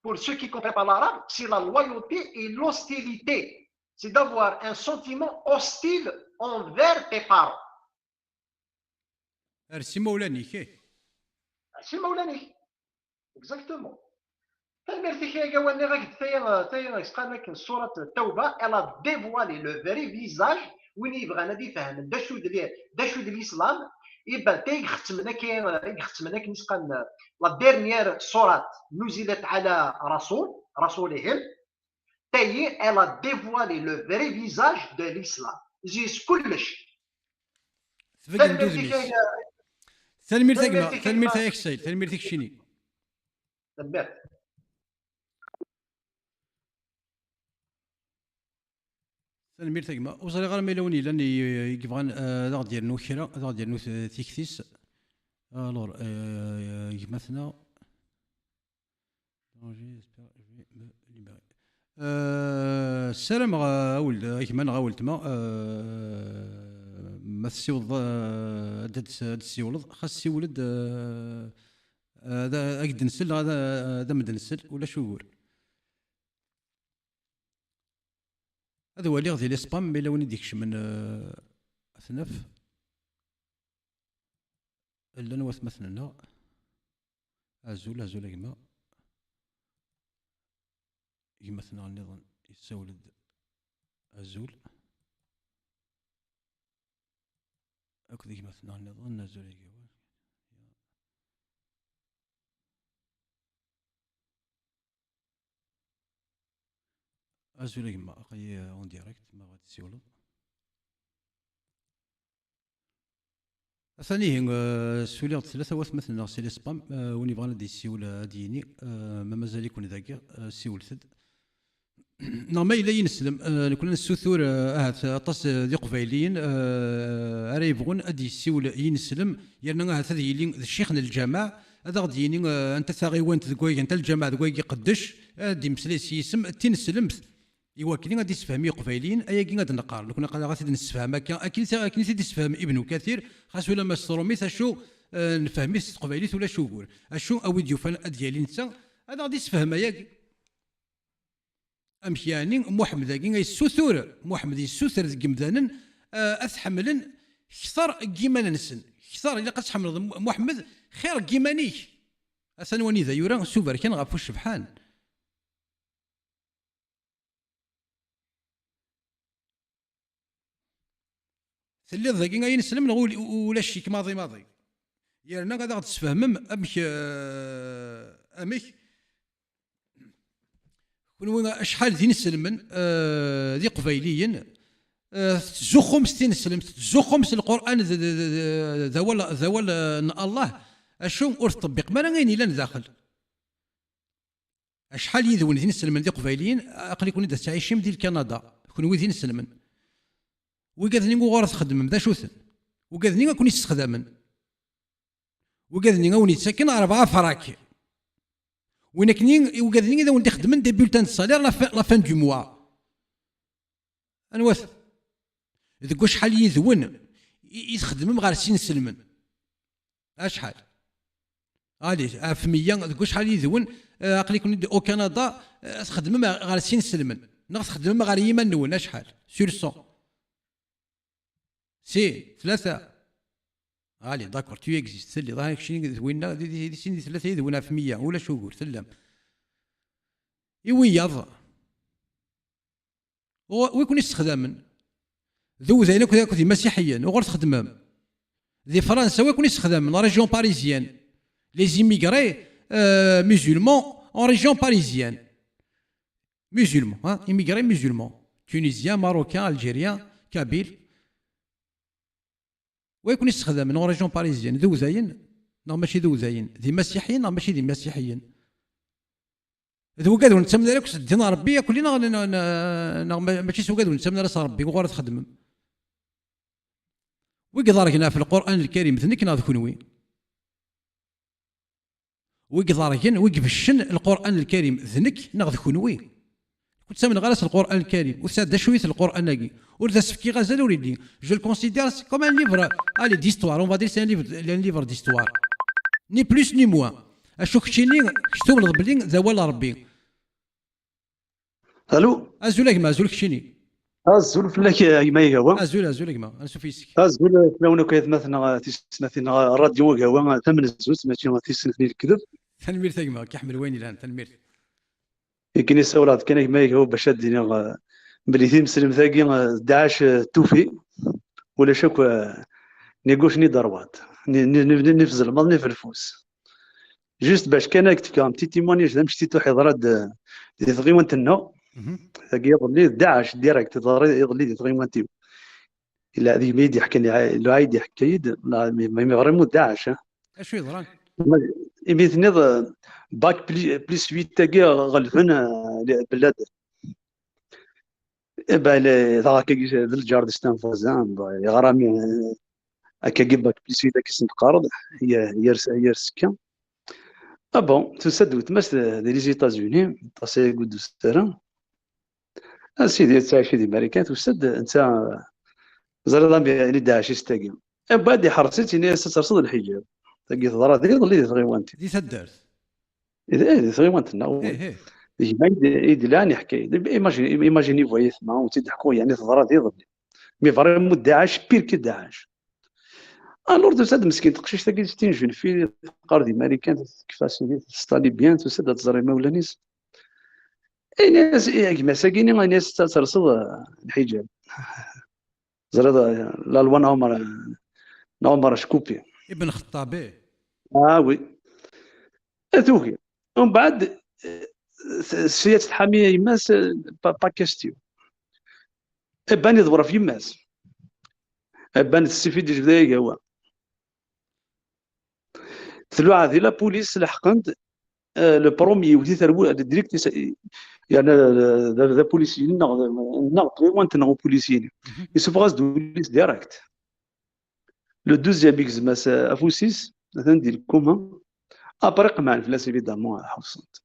pour ceux qui comprennent pas l'arabe c'est la loyauté et l'hostilité c'est d'avoir un sentiment hostile envers tes parents.
ارسي مولاني
ارسي مولاني exactement. فالمرتي كي قالوا غاك تاي قال لك سوره التوبه الا ديفوالي لو فري فيزاج وين يبغى نادي يفهم داشو ديال الاسلام يبان تاي ختمنا كي قال لا ديرنيير سورات نزلت على رسولهم تاي الا ديفوالي لو فري فيزاج دو الاسلام زيس كلش
تلميرتك شيني سلمير تاكما وصلي غير ميلوني لان يبغى داغ ديالنا كرا داغ ديالنا تيكتيس الور مثلا السلام ولد كيما غاولت ما تسيوض داد السيولد خاص السيولد هذا اكد نسل هذا مد نسل ولا شو يقول هذا هو اللي غادي لي سبام مي لوني ديكش من اثناف الا نواث مثلا ازول كما مثلا النظام يسولد ازول اكو ديك مثلا النظام نزول ازول كما اقي اون ديريكت ما غادي تسولد ثاني سولي ثلاثة واث مثلا سي لي سبام وني بغانا دي سيول ديني ما مازال يكون ذاك سيول ثد نورمال الا ينسلم كنا نسوثور طاس دي قبايليين راه يبغون ادي سيول ينسلم يرنا هذا يلي شيخنا الجماع هذا غادي يني انت ثاغيوان تقوي انت الجماعه تقوي قدش دي مسلي سيسم تنسلمت ايوا كي غادي تفهمي قبايليين ايا كي غادي نقار كنا غادي نسفهم اكيد تيدي تفهم ابن كثير خاص ولا ما سترومي شو نفهمي قبايليت ولا شو يقول اشو اويد يفهم ديالي انت هذا غادي تفهم ياك امشي يعني محمد كي يسوثر محمد يسوثر قمدانا اثحملن كثر كيما نسن كثر الا قد تحمل محمد خير كيمانيك اسنواني ذا يورا سوبر كان غافو الشبحان اللي ذاكي غاين نسلم نقول ولا الشيك ماضي يا انا غادا تفهمم امك كون شحال دين نسلمن ذي قبايليين تزخم ستين سلمت تزخم القران ذا ولا الله اشو اور تطبق ما غاين الا داخل شحال يذون دين نسلمن ذي قبايليين عقلي كون عايشين ديال كندا كون وين نسلمن وقادني غور تخدم ذا شوثن وقادني غاكون يستخدمن وقادني غاوني تسكن 4 فراك وينكني وقادني اذا ولدي خدمن دي بولتان الصالير لا فان دو موا انواث اذا شحال يذون يخدم غير سين سلمن اشحال غادي في 100 ذاك شحال يذون عقلي كون او كندا تخدم غير سين سلمن ناقص تخدم غير يما نون اشحال سور 100 سي 3 علي داكور تو اكزيست سلي ظاهر شي وين دي سين 3 يذونا في 100 ولا شو يقول سلم يويض ويكون يستخدم ذو زين كنت مسيحيين وغير تخدمهم ذي فرنسا ويكون يستخدم لا ريجيون باريزيان لي زيميغري musulmans en région parisienne. Musulmans, hein, immigrés musulmans. Tunisiens, Marocains, Algériens, Kabyles. ويكون يستخدم من ريجون باريزيان ذو زاين نغ ماشي ذو زاين ذي مسيحيين نغ ماشي ذي مسيحيين ذو قادو نتسمى لك سدينا ربي كلنا نغ ماشي سو قادو نتسمى راس ربي وغير تخدم ويقدر هنا في القرآن الكريم ذنك ناض كونوي ويقدر ويقفشن القرآن الكريم ذنك ناض كونوي كنت سامن غرس القرآن الكريم وساد شوية القرآن ناقي ورد سفكي غزال وريدي جو الكونسيدير كوم ان ليفر الي ديستوار اون فادير سي ان ليفر ديستوار ني بلوس ني موان اشوك شيني شتو من بلين ذوال ربي
الو
ازولك ما ازولك شيني
ازول فلاك ما يهوا
ازولك ما انا شوف يسك
ازول فلونا كيتمثلنا تسمثنا الراديو هوا ثمن الزوز ماشي تسنثني الكذب
تنمير ثقمه كيحمل وين الان تنمير
يمكن يسولاد كان ما يهوا باش دينا بلي مسلم ثاقي داعش توفي ولا شك نيقوش ني ضربات نفز الماضي في الفوس جوست باش كان يكتب كام تي تيمونيج مشيتي تو حضرات دي تغيوانت النو ثاقي يظلي داعش ديريكت يظلي دي تغيوانتيو الا هذه ميدي حكى لي لو عايد يحكي ما فريمون داعش
اش يضران
يميثني باك بليس 8 تاقي غلفن بلاد بالي ذاك الجاردستان فازان غرامي هكا باك بليس 8 تاقي سنتقارض هي سكان بون تسد وتمس دي لي زيتازوني طاسي قد السرا سيدي تعيش دي امريكان تسد انت زرد يعني داعش يستاقي بعد حرصت اني ترصد الحجاب تاقي تضرا دي ضلي تغيوانتي
دي سدرت
دي تغيوانتنا يدي لان يحكي ايماجيني فويس ما وتضحكوا يعني تضرا دي ضلي مي فريمون داعش بير كي داعش الور تسد مسكين تقشيش تاقي 60 جون في قارد امريكان كيفاش تستالي بيان تسد تزري مولانيس اي ناس مساكين ناس ترصد الحجاب زرد لا لوان عمر شكوبي
ابن خطابي
وي اتوكي ومن بعد سياسة الحامية يماس با كاستيو ابان يضرب في يماس ابان السيفيد الجدايق هو ثلو هذه لا بوليس لحقند لو بروميي ودي ثرو ديريكت يعني ذا بوليسيين نغ وانت نغ بوليسيين يسوفغاز دوليس ديريكت لو دوزيام اكزماس افوسيس مثلا ديال الكوما ابرق مع الفلاس ايفيدامون حفصت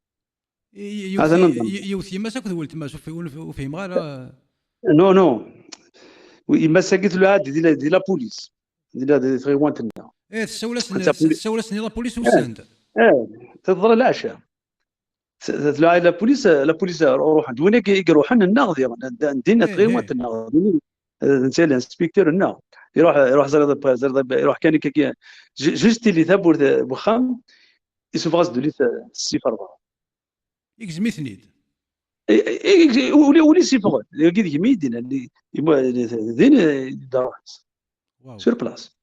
هذا نظام يوثي ما ساكت ولت ما شوف وفهم غير
نو وما ساكت له هذه ديال لا بوليس ديال تغيوانتنا
تسولسني لا بوليس وساند
تضر العشاء تطلع لا بوليس روح دوينك يروحن الناغ دينا تغيوانتنا نسى الانسبكتور الناغ يروح زرد يروح كان كي جوست اللي ثابور بخام يسوفغاز دولي الصفر
يكزميثنيد
ولي صفر كي يميدين اللي دين دارس سور بلاص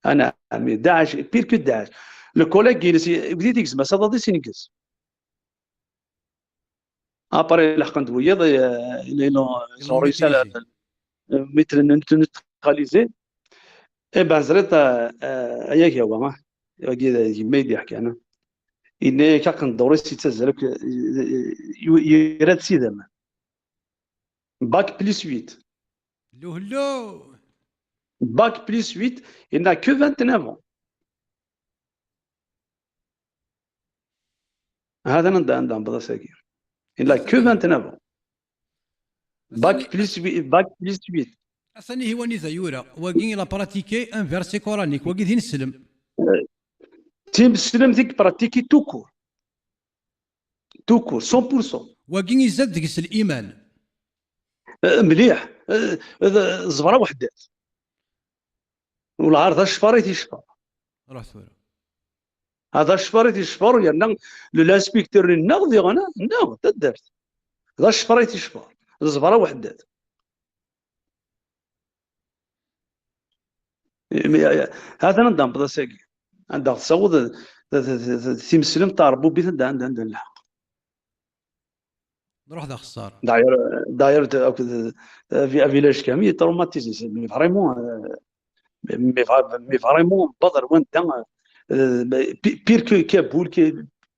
انا داعش بير كو داعش لو كوليك بديت يكزم صدى سينيكس ابري لحقن دويض لو رساله مثل نتخاليزي بان زريت اياك هو ما يميد يحكي انا إن كان دوري تزلك يراد سيدما باك بليس 8
لو
باك بليس 8 il n'a que 29 ans هذا ندان بدا ساكي il n'a que 29 ans باك بليس 8
اصلا هو نيزايورا واقين لا براتيكي ان فيرسي كورانيك واقي دين السلم
تيم السلم ديك براتيكي توكور 100%
واقين يزاد ديك الايمان
مليح زبره وحدات والعرض الشفاري تيشفر
راه ثورة
هذا الشفاري تيشفر يعني لو لانسبيكتور النغ دي غنا نغ تدرت هذا الشفاري تيشفر الزبره وحدات. هذا نظام بدا ساقي عندها تصوض تيمسلم تاع ربوبي عندها الحق.
نروح ذا خساره
داير في فيلاج كامل تروماتيزي مي فريمون بدر وين بير كو كابول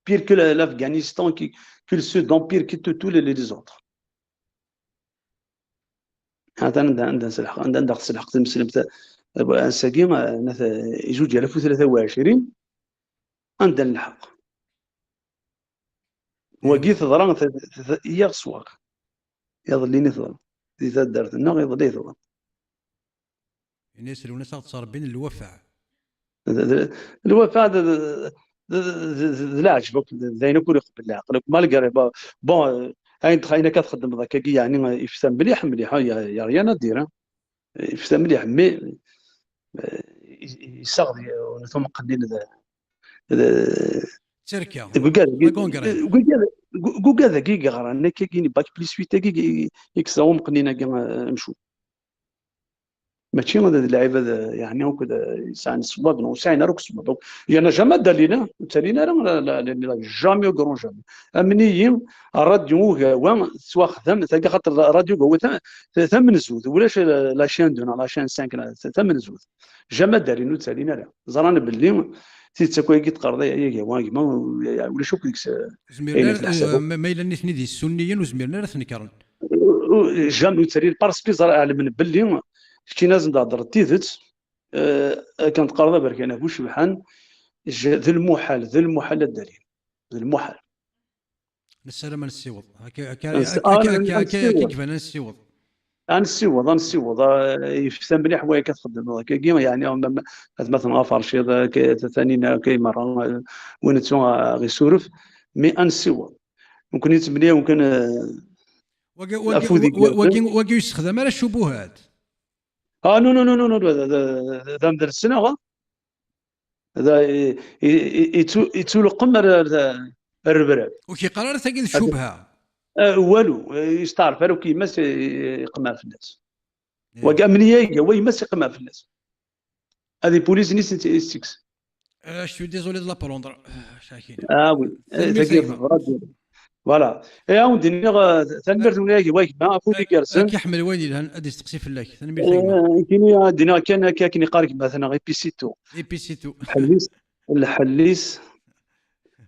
بير كو l'Afghanistan que le Soudan pire que tous les autres. هذا عندنا سلاح عندنا سلاح تمسلم تاع ساقي جوج 2023 عندنا الحق. وقيت ضران يا سواق يظليني ظلم اذا درت لنا يظلي ظلم.
الناس اللي وناس تصار بين الوفاء
لا عجبك زين يكون يقبل العقل ما القريبه بون هاي تخينا كتخدم ذاك يعني يفهم مليح يا ريانا ديرها يفهم مليح مي يصغي ثم قدين
شركه
قوكا ذاكي غرانا كاين باك بليس 8 كي يكساو مقنينا نمشوا ماشي هذا اللعيبه يعني هكذا يسعى الصواب وسعينا روك الصواب يعني جامي دالينا تالينا لا جامي كرون جامي امنيين الراديو هو سوا خدم تلقى خاطر الراديو هو ثمن زود ولاش لا شين دون لا شين 5 ثمن زود جامي دالينا تالينا لا زران باللي تيتسكوي كي تقرضي هي واقي ولا شوف ديك
زميرنا ما الا نيت ندي السنيين وزميرنا راه ثنكرن
جامي تالي بارسكي زرا علم باللي كي ناس نهضر تيدت كانت قرضه برك انا بوش بحال ذي المحال الدليل ذي المحال
السلام نسيوض كيف انا
نسيوض يفهم مليح ويا كتخدم كيما يعني مثلا افرشيض ثاني كاين مره وين غير سورف مي نسيوض ممكن يتبني ممكن
واقي يستخدم على الشبهات.
نو هذا مدير السنه هذا يتولقم الربراب
وكي قرار تاكيد الشبهه
والو يستعرف لو كي مس يقمع في الناس وكامنيه هو يمس يقمع في الناس هذه بوليس نيس ستيكس
شو ديزولي دو لا بروندر شاكين
وي فوالا يا ودي تنمرت وياك وايك ما فودي كارسن
كيحمل ويني لهن ادي تقسي في الله تنمرت
كاين دينا كان يقارك مثلا اي بي سي
2
الحليس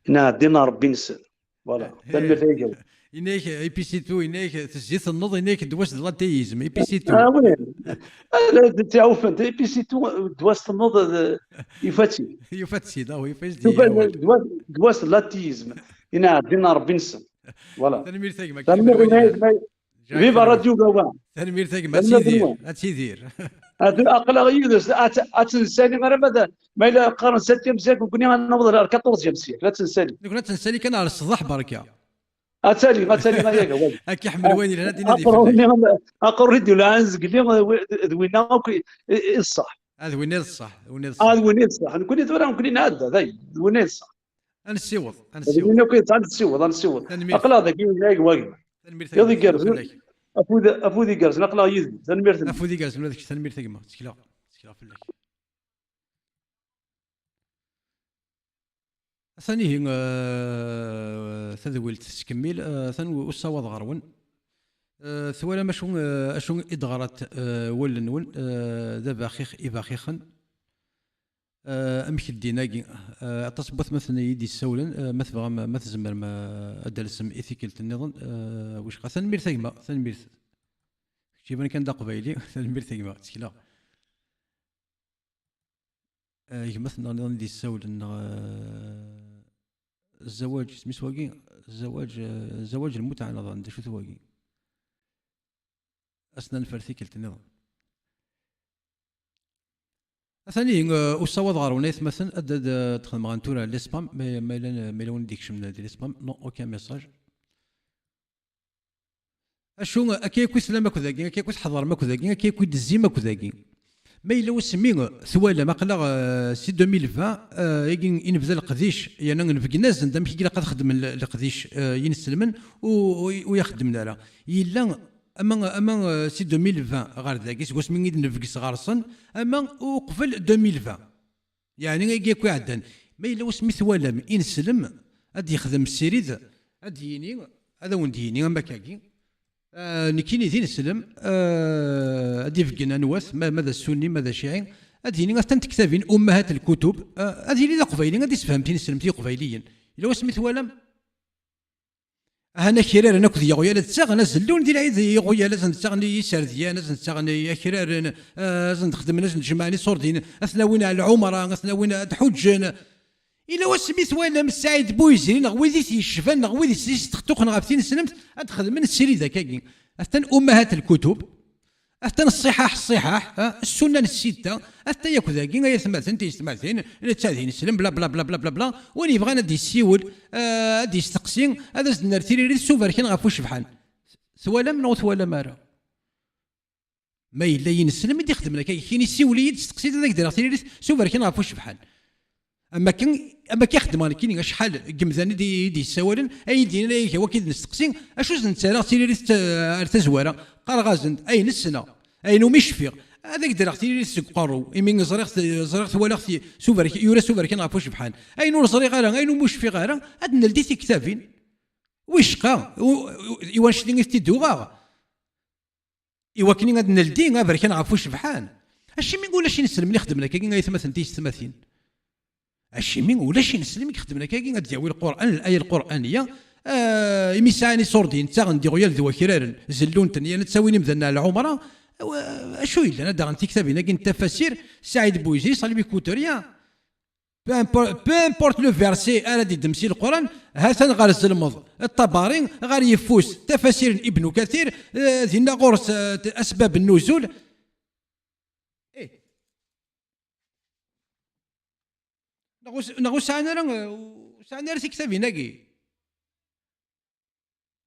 هنا دينا ربي نسل فوالا تنمرت وياك
إنك اي بي سي 2 انك تسجيل النض انك دواس لاتيزم اي بي سي 2
وين لا تعرف انت اي بي سي 2 دواس النض
يفاتسي دا يفاز
دواس لاتيزم هنا دينا ربي نسل فوالا
تنمير ثقمه
فيفا راديو كوا
تنمير ثقمه تسيدير
هذا اقل اتنساني غير ما الا قارن 7 مساك وكنا نوض 14 مساك لا تنساني
لا تنساني كان على الصباح بركه
اتالي غياك
هاك يحمل وين لهنا دينا
اقر ريدي ولا انزق لي ذوينا الصح
هذا وين الصح
هذا وين الصح نكون دورا نكون نعدى ذي وين الصح
نسيوض
انا كنت عند السيوض اقل هذاك ياك واقف يضي كرز افودي كرز نقلا يذبي تنمير
افودي كرز هذاك تنمير ثقمه تشكيله في اللك ثاني تذويل تكمل ثاني وصواد غرون ثوالا ما شون ادغرت ولنول ذا باخيخا امك الديناكي تصبت مثلا يدي السولن مثلا ما تزمر ما ادرسم ايثيكال النظام واش قا ثاني ثقمه ثاني كيبان كان دا قبايلي ثاني ثقمه تشكيله مثلا نظام دي السولن الزواج سميت واقي زواج المتعة نظن شو ثواقي أسنان فرثيكل النظام ثاني وصواد غارونيث مثلا أدد تخدم مغانتورا ليسبام ما لون ديكش من هذه ليسبام نو أوكي ميساج أشو أكيكو سلام أكو ذاكين أكيكو حضر ماكو ذاكين أكيكو دزي ماكو ذاكين ما إلا وسمي ثوالا ما قلا سي 2020 ينبذا القديش يعني نفك الناس عندما كي قد خدم القديش ينسلمن ويخدم لنا إلا اما سي 2020 غير ذاك سكوس من يد نفكس غارسن اما وقفل 2020 يعني يكون عدن ما الا وسميت والم انسلم غادي يخدم السيريد غادي يني هذا ونديني اما كاكي نكيني ذي نسلم غادي يفقنا نواث ماذا السني ماذا الشيعي غادي يني تكتبين امهات الكتب غادي لي قبيلي غادي تفهمتيني سلمتي قبيليا الا وسميت والم انا كرار انا كنت يا تساغ انا زلون ديال عيد يا لازم تساغني سرديه لازم تساغني يا كرار لازم نخدم لازم نجمعني صوردين اثناوين على العمره اثناوين تحجن الا وسميت ولا من سعيد بويزري نغويدي تيشفى نغويدي تختوخ نغابتين سلمت ادخل من السيري ذاك حتى امهات الكتب حتى الصحاح السنن السته حتى ياك ذاك غير ثمثن تيستمعثين تاذين سلم بلا بلا بلا بلا بلا بلا وين يبغى غادي يسيول غادي يستقسي هذا زدنا تيري سوفر كي نغافو شبحان ثوالا من ثوالا مارا ما الا ينسلم يدي يخدم لك كاين يسيول تستقسي هذاك دير تيري سوفر كي نغافو شبحان اما كيخدم انا كاين شحال قمزاني دي سوالن اي دينا هو كي نستقسي اشو زنت تيري تزواره قال غازن اي نسنا اي نو مشفيق هذاك درختي لي سكقرو يمين زريغ ولا اختي سوفر يورا سوفر كي نعرفوش بحال اي نور زريغ غير اي نو مشفيق غير عندنا لديتي كتابين ويشقا واش دي تيدوغا ايوا كاين عندنا لدي غير كي نعرفوش بحال اش من نقول اش نسلم اللي خدمنا كاين غير 30 اش من ولا شي نسلم يخدمنا كاين غادي القران الايه القرانيه يمساني صوردين تا غندير غير ذو كرار زلون تنيا نتساويني مذنا العمره شو الا انا دا غنتي كتابنا كاين تفاسير سعيد بويزري صلي بكوتريا بامبورت لو فيرسي انا دي دمسي القران هاتن غير الزلمض الطبارين غير يفوس تفاسير ابن كثير ذينا غرس اسباب النزول نغوس انا في كتابنا كي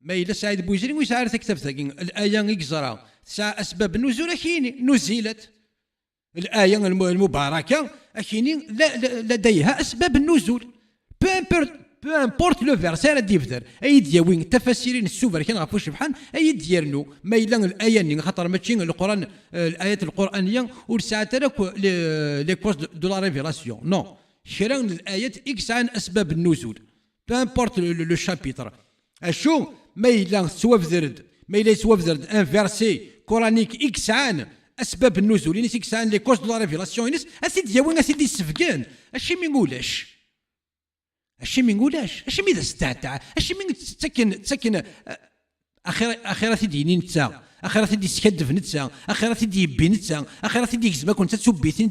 ما إلا سعيد بويزري ويش عارف كتاب ثاقين الآية يقزرها ساعة أسباب النزول أكيني نزلت الآية المباركة أكيني لديها أسباب النزول بامبورت لو فيرسي راه ديفدر أي دياوين التفاسيرين السوفر كي نعرفو شبحان أي ديالنو ما إلا الآية خاطر ماشي القرآن الآيات القرآنية ورسعت لك لي كوز دو لا ريفيلاسيون نو شرا الآيات إكس عن أسباب النزول بامبورت لو شابيتر أشو ما إلا سوافذرد ما إلا سوافذرد ان فيرسي قرانيك إكس عن أسباب النزول ينس إكس عن لي كوز دو لا ريفيلاسيون ينس أسيدي ياوين أسيدي السفكان أشي ما نقولاش أشي ما نقولاش أشي ما إذا استعتع أشي ما تسكن أخيرا تدي نتا أخيرا تدي سكدف نتا أخيرا تدي يبي نتا أخيرا تدي يكزما كنت تسبيتين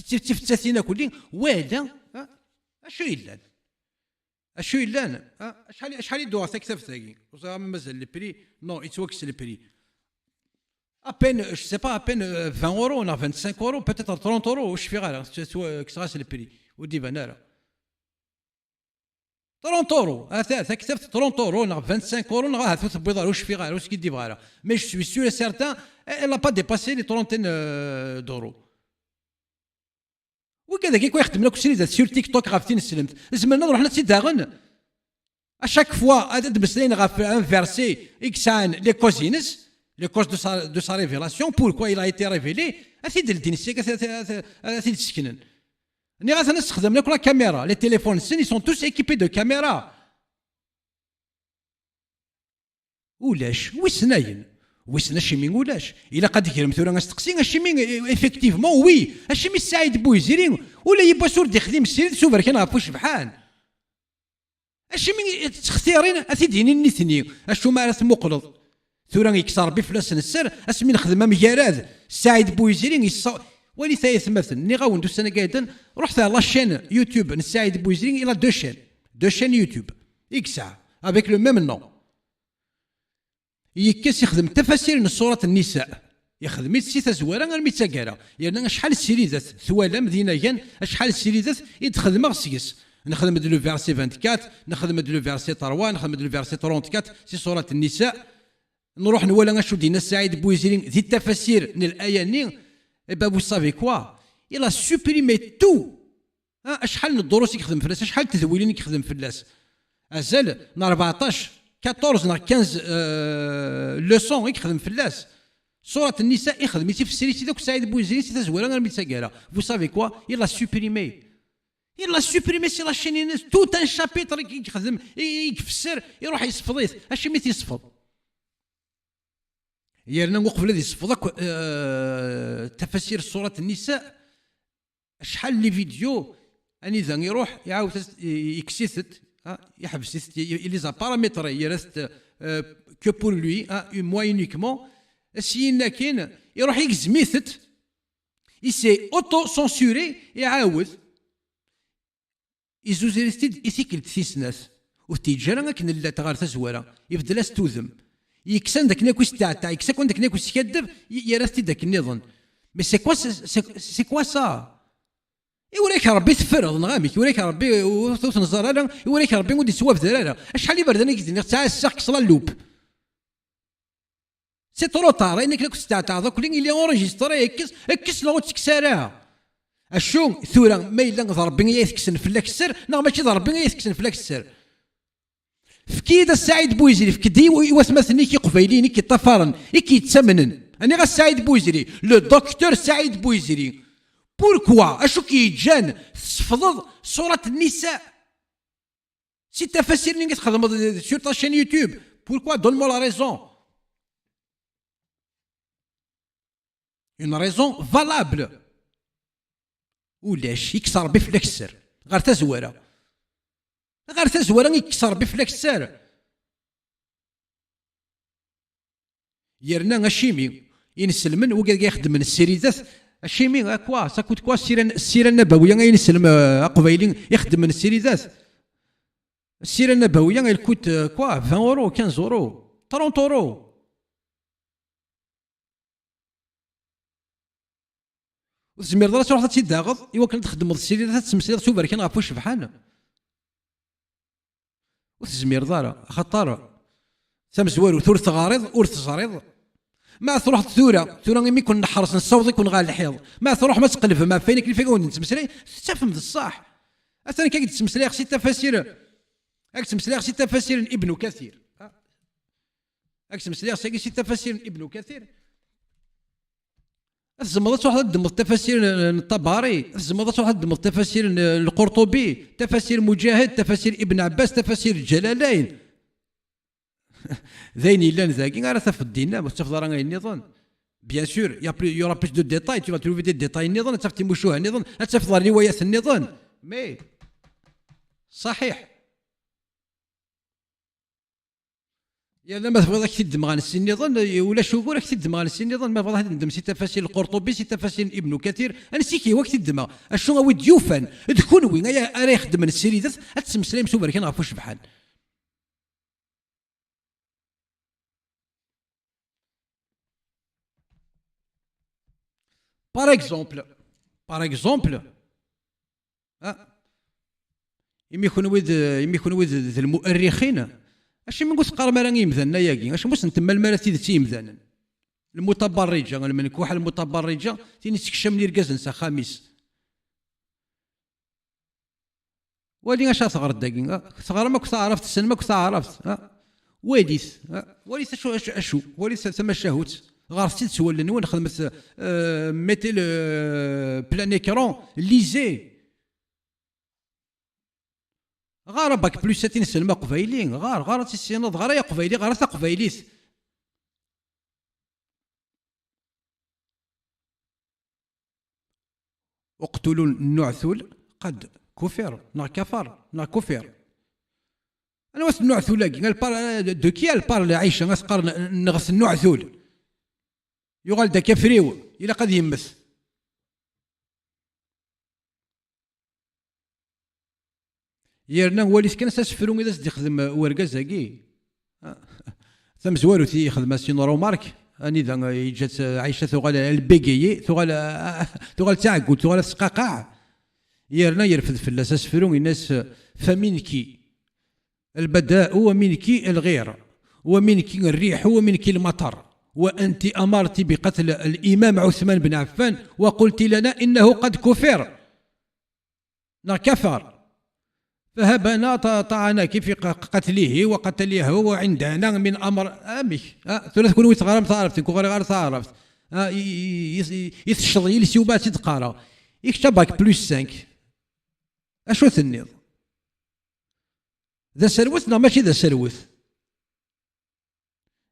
تفتاتينا كلين ولا أشو إلا أشو إلا شحال يدوها تكتب ثاقي مازال لي بري نو يتوكس لي بري ابين جو سي با ابين 20 اورو ولا 25 اورو بيتيتر 30 اورو واش في غير كسراس لي بري ودي بنارا 30 اورو هذا كتبت 30 اورو ولا 25 اورو ولا هذا تبيض واش في غير واش كيدي بغير مي جو سوي سور سيرتان الا با ديباسي لي 30 دورو وكذا كي يخدم لك سيري سور تيك توك غافتين سلمت زعما نروح نسي داغن اشاك فوا هذا دبسلين غاف ان فيرسي اكسان لي كوزينس لي كوز دو سا ريفيلاسيون بوركوا il a été révélé اثيد الدين سي اثيد تسكنن ني غاس نستخدم لك لا كاميرا لي تيليفون سين سون توس ايكيبي دو كاميرا ولاش ويسناين ويسنا شي مين ولاش الا قد كيرم ثورا نستقسي شي مين ايفيكتيفمون وي شي مين سعيد بويزري ولا يبا سور يخدم السيد سوفر كي نعرفو شبحان اشي مين تختارين اثيديني نيثني اشو ما راس مقلض ثورا يكسر بفلاس السر اسمي نخدم مجارات سعيد بويزري ولي ثالث مثلا ني غاوندو السنه قايدن رحت على لاشين يوتيوب نسعيد بويزري الى دو شين يوتيوب اكسا افيك لو ميم نو يكاس يخدم تفاسير من سورة النساء يخدم سي تزوارا غير ميتاكارا يعني شحال السيريزات ثوالا مدينة كان شحال السيريزات يتخدم غسيس نخدم دو فيرسي 24 نخدم دو فيرسي 3 نخدم دو فيرسي 34 سي سورة النساء نروح نولا نشوف دينا سعيد بويزرين ذي التفاسير من الآية ني بابو سافي كوا إلا سوبريمي تو شحال من الدروس يخدم فلاس شحال التذويلين يخدم فلاس أزال 14 14 نا 15 لوسون يخدم فلاس سورة النساء يخدم يتفسر سي دوك سعيد بوزيري سي تزويره غير ميتساكالا فو سافي كوا يلا سوبريمي سي لا شين تو ان شابيتر يخدم يفسر يروح يصفضيث اش مي تيصفض يرنا وقف الذي يصفض تفاسير سورة النساء شحال لي فيديو اني ذا يروح يعاود يكسيثت يحبس لي زا بارامتر يرست كو بور لوي موا يونيكمون سينا كاين يروح يكزميثت يسي اوتو سونسوري يعاود يزوزيرستيد يثيكل تيسناس وتيجرا كن لا تغار تزوره يبدل استوذم يكسن داك ناكوس تاع يكسن داك ناكوس يكذب يرستي داك النظام مي سي كوا سا يوريك ربي تفرض نغامك يوريك ربي وتنزر انا يوريك ربي ودي سواف دراله شحال اللي برداني كيدير تاع الساق كسلا اللوب سي ترو طار انك لك تاع دوك اللي اونجستري اكس لو تكسرها اشو ثورا ما الا ضربي يثكسن فلاك السر نا ماشي ضربي يثكسن فلاك السر فكيدا السعيد بوزيري فكدي واسمثني كي قبيليني كي طفرن كي تسمنن انا غا السعيد بوزيري لو دكتور سعيد بوزيري بوركوا اشو كي جان تفضض سورة النساء سي تفاسير اللي تخدم سور تا شين يوتيوب بوركوا دون مو لا ريزون اون ريزون فالابل ولاش يكسر بفلاك السر غير تزوره يكسر بفلاك السر يرنا الشيمي ينسلمن وقال يخدم من السيريزات الشيمي كوا ساكوت كوا السيره النبويه ينسلم قبيلين يخدم من السيريزات السيره النبويه الكوت كوا 20 اورو 15 اورو 30 اورو وتزمير دار تروح تيداغض ايوا كنت تخدم السيريزات تسمسير سوبر كان غافو شبحان وتزمير دار خطر سمزوار ثور تغارض ور تزريض ما تروح ثوره مي كون نحرس نصوض يكون غا الحيض ما تروح ما تقلب ما فينك اللي فيك نتمسري تفهم الصح اثنا كي تمسري خصي تفاسير تمسري خصي تفاسير ابن كثير تمسري خصي تفاسير ابن كثير الزمضة تروح تدم التفاسير الطبري الزمضة تروح تدم التفاسير القرطبي تفاسير مجاهد تفاسير ابن عباس تفاسير الجلالين ذين إلا ذاكي غير تفدينا مستفضل راه النظام بيان سور يورا بلوس دو ديتاي تو تروفي دي ديتاي النظام تفتي مشوه النظام تفضل روايات النظام مي صحيح يا ما تبغى تدم غا نسي النظام ولا شو راك تدم غا نسي النظام ما بغا تدم سي تفاسير القرطبي سي تفاسير ابن كثير انا سيكي وقت تدم اشنو هو ديوفان تكون وين راه يخدم السيريزات تسمسلم سوبر كان غافوش بحال Par exemple, يمي يكون ويد المؤرخين اش ما نقول قال ما راني مذنا ياكي اش موس نتما المال تي مذانا المتبرجه من كوح المتبرجه تيني تكشم لي ركاز نسا خامس ولي اش ثغر داكي ثغر ما كنت عرفت السن ما كنت عرفت وليث اشو وليث ثم الشهوت غارتي تسول وين خدمت ميتي بلان ايكرون ليزي غار باك بلوس 60 سلمى قبايلين غار تيسينض غار يا قبايلي غار تا قبايليت اقتلوا النعثول قد كفر نا كفر نا كفر انا واش النعثول قال دو كي البار عايشه غاسقر نغس النعثول يقال دا كفريو الى قد يمس يرنا وليت كان ساسفرو اذا يخدم وركازاكي ثم زوارو يخدم سينورو مارك اني ذا جات عايشه ثغال البيكي ثغال تعقل ثغال سقاقع يرنا يرفد في الاساسفرو الناس فمنكي البداء ومنكي الغير ومنكي الريح ومنكي المطر وأنت أمرت بقتل الإمام عثمان بن عفان وقلت لنا إنه قد كفر كفر هبنا طعنا كيف قتله وقتله وعندنا من امر امي ثلاث كون ويتغرم تعرفت كون غير تعرفت يتشض يلسيوبات تقرا يكتبك بلس 5 اشو ثنيض ذا سروثنا ماشي ذا سروث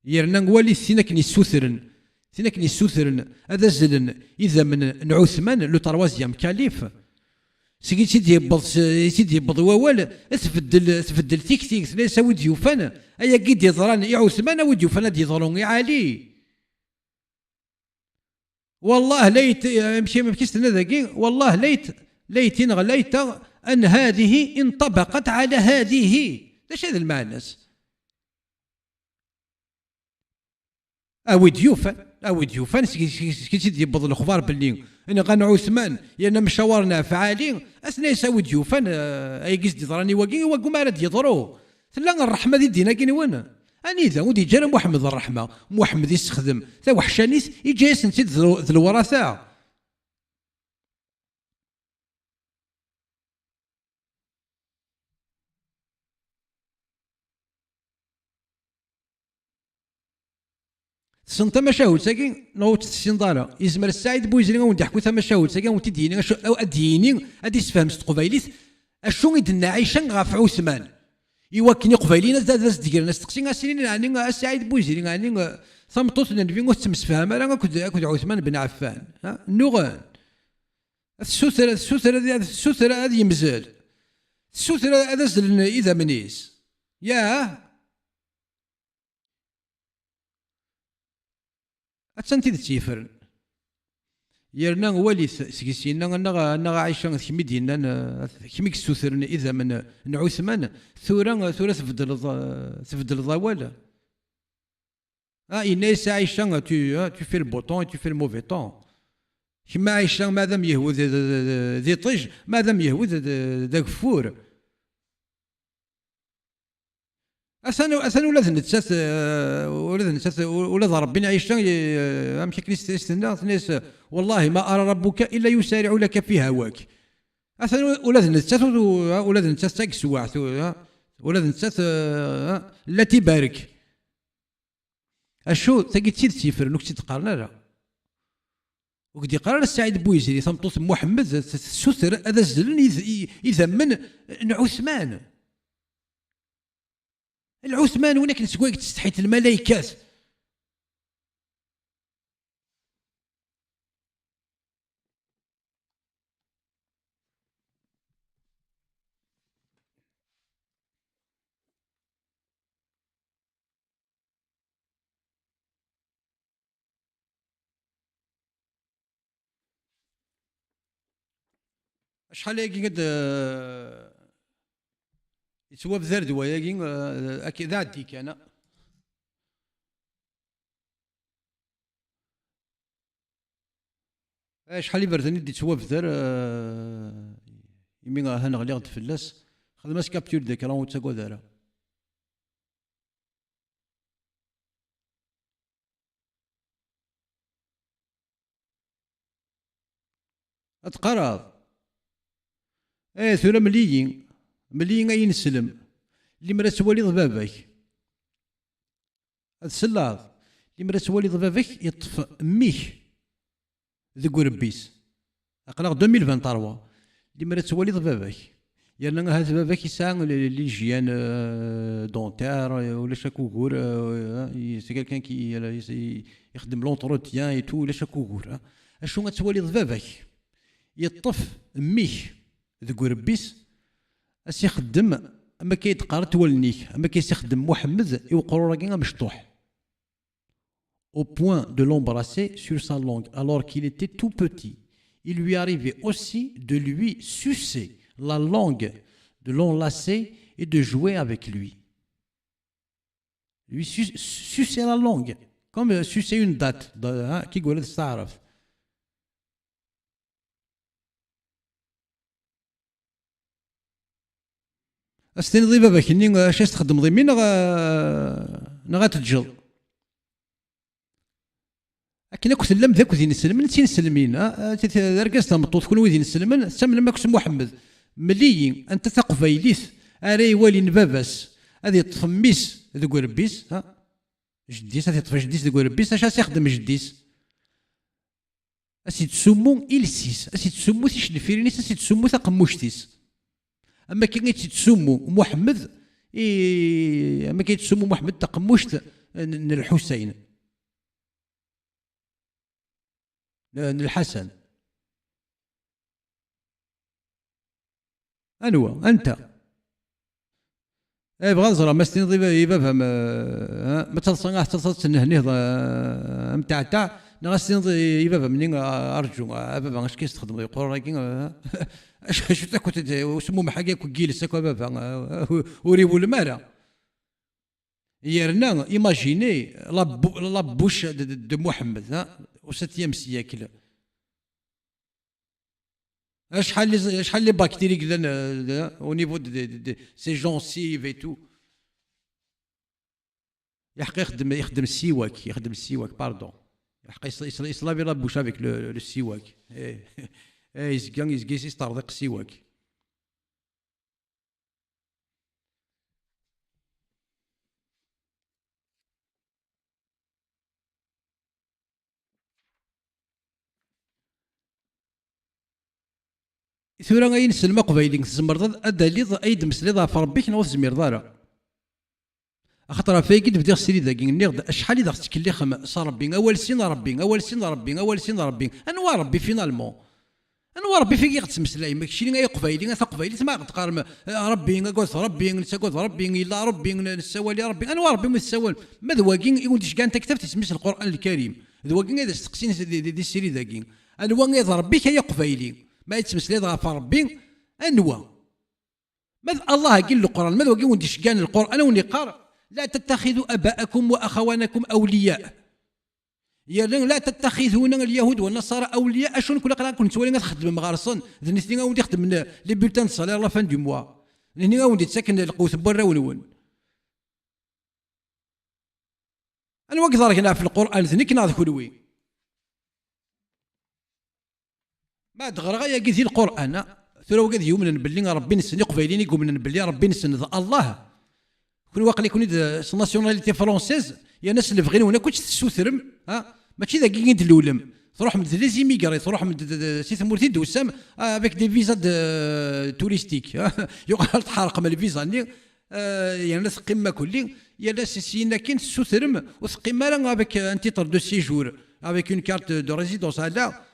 يرنا نولي ثينك نسوثرن ثينك نسوثرن هذا زلن اذا من عثمان لو تروازيام كاليف سيدي يبض ووال تفدل تيك ليس ود يوفانا ايا قد يضران يا عثمان ود يوفانا يضرون يا علي والله ليت مشي ما بكيست ذاكي والله ليت غليت ان هذه انطبقت على هذه ايش هذا المعنى أود يوفان سيدي يبض الاخبار باللي انا غان عثمان لان مشاورنا فعالين اثناء ساود يوفان اي قصدي ضراني وقو ما راد يضرو لا الرحمه دي دينا كاين وانا اني ذا ودي جانا محمد الرحمه محمد يستخدم ذا وحشانيس يجي يسنسد ذو الورثه سنت مشاهد ساكين نوت السنداره يزمر السعيد بويزرين وندي حكو ثما مشاهد ساكين وتديني او اديني ادي سفهم قبيليت اشو يدنا عايشان غاف عثمان يوكني قبيلين زاد دير ناس تقسين سنين يعني السعيد بويزرين يعني ثمطوت نبي نتمس فهم انا كنت عثمان بن عفان النغان السوثر هذه مزال السوثر هذا زل اذا منيس ياه أتسنتي تسيفرن يرنا ولي سكسينا أنا عايشة كمي دينا كمي كسوثرن إذا من عثمان ثورة تفضل ضوالا الناس عايشة tu fais le beau temps et tu fais le mauvais temps كما عايشة مادام يهود ذي طج مادام يهود ذا كفور أثن ولاد نتسات ولاد ربنا عيشنا أمشي كنيستنا ناس والله ما أرى ربك إلا يسارع لك في هواك أثن ولاد نتسات ولاد نتسات تاكسوا ولاد نتسات لا تبارك أشو تاكي تسيد سيفر نوك تقارنا لا وقد قرر السعيد بويزري ثمطوط محمد السوثر هذا الزلن يذمن عثمان العثمان هناك نسقوك تستحيت الملائكات شحال هيك قد يتسوى بذار دواياكي اكيد عديك انا شحال يبردني دي تسوى بذار يمين هنا غلي غد فلاس خدمة كابتور ديكران وتساكو دارا اتقرض ثورة مليين أي نسلم اللي مرا توالي ضبابك هاد السلاض اللي مرا توالي ضبابك يطفى ميك ذو ربيس أقلاق 2023 اللي مرا توالي ضبابك يعني هاد باباك يساعد لي جيان دونتير ولا شاكوغور سي كالكان كي يخدم لونتروتيان اي تو ولا شاكوغور اشنو غتوالي ضبابك يطف ميك ذو ربيس أس يخدم أما كيتقار تولنيك أما كيستخدم محمد يوقرو راكي مشطوح au point de l'embrasser sur sa langue alors qu'il était tout petit. Il lui arrivait aussi de lui sucer la langue, de l'enlacer et de jouer avec lui. Lui sucer la langue, comme sucer une date, qui goulait s'arraf. أستني ضي باباك إني أش تخدم ضيمي نغا تتجل أكن أكو سلم ذاك ذي نسلم نسين سلمين ركزت مطوط كل وذي نسلم سمن ما كسم محمد ملي أنت تقبيليث اري والي نباباس هذه تفميس ذوك ربيس جديس هذه طفى جديس ذوك ربيس اش يخدم جديس اسي تسمو إلسيس اسي تسمو تيش الفيرينيس اسي تسمو تقموشتيس اما كي تسمو محمد اما كي تسمو محمد تقموشت الحسين الحسن انوا انت بغا نزرى ما ستنضي بابها ما تصل هنيه نتاع تاع نغسل بابا منين ارجو بابا اش كيستخدم يقول راكي اش كنت وسمو محاكي كيلس هكا بابا وريبو المالا يرنا ايماجيني لابوش دو محمد و 7 سياكل شحال لي باكتيري كذا او نيفو دي سي جونسيف اي تو يحق يخدم السواك باردون يحق يصلابي لابوش افيك لو السواك يزكان يسترضق السواك ثورا غاين نسلم قبايلين تزمر اداليض ايد مسليض في ربيك نو تزمير دارا خاطر فايك بدي غسيلي ذاك نيغ شحال اذا تكلي خم صار ربي اول سين ربي انوا ربي فينالمون انوا ربي فيك غتمسلاي ماكشي غير قبايلين قبايلي ما تقارن ربي قلت ربي نسقط ربي الا ربي نسوالي ربي انوا ربي متسوال ما ذواكين يقول ديش كاع انت كتبت تسميش القران الكريم ذواكين اذا تقسين دي السيري ذاكين انوا غير ربي كي قبايلين ما يتمسلي ضعف ربي انوا ماذا الله قال القران ماذا قال ونديش كان القران ونقار لا تتخذوا اباءكم واخوانكم اولياء يا لا تتخذون اليهود والنصارى اولياء اشون كل قران كنت ولي تخدم مغارصون ذني غادي نخدم لي بولتان صالير لا فان دو موا لاني غادي تسكن القوت برا ونون انا وقت راك في القران ذني كنا كلوي ما دغرا غيا قيثي القران ثرو قد يؤمن باللي ربي نسن قبيلين يؤمن باللي ربي نسن الله كون واقع لي كون ناسيوناليتي فرونسيز يا ناس اللي بغينا هنا كنتش تسوثرم ماشي ذاك كي تلولم تروح من لي زيميغري تروح من سي ثمورتي دوسام افيك دي فيزا توريستيك يقال تحرق من الفيزا يا ناس قمه كلي يا ناس سينا كاين تسوثرم وثقيمه راه افيك ان تيتر دو سيجور افيك اون كارت دو ريزيدونس هذا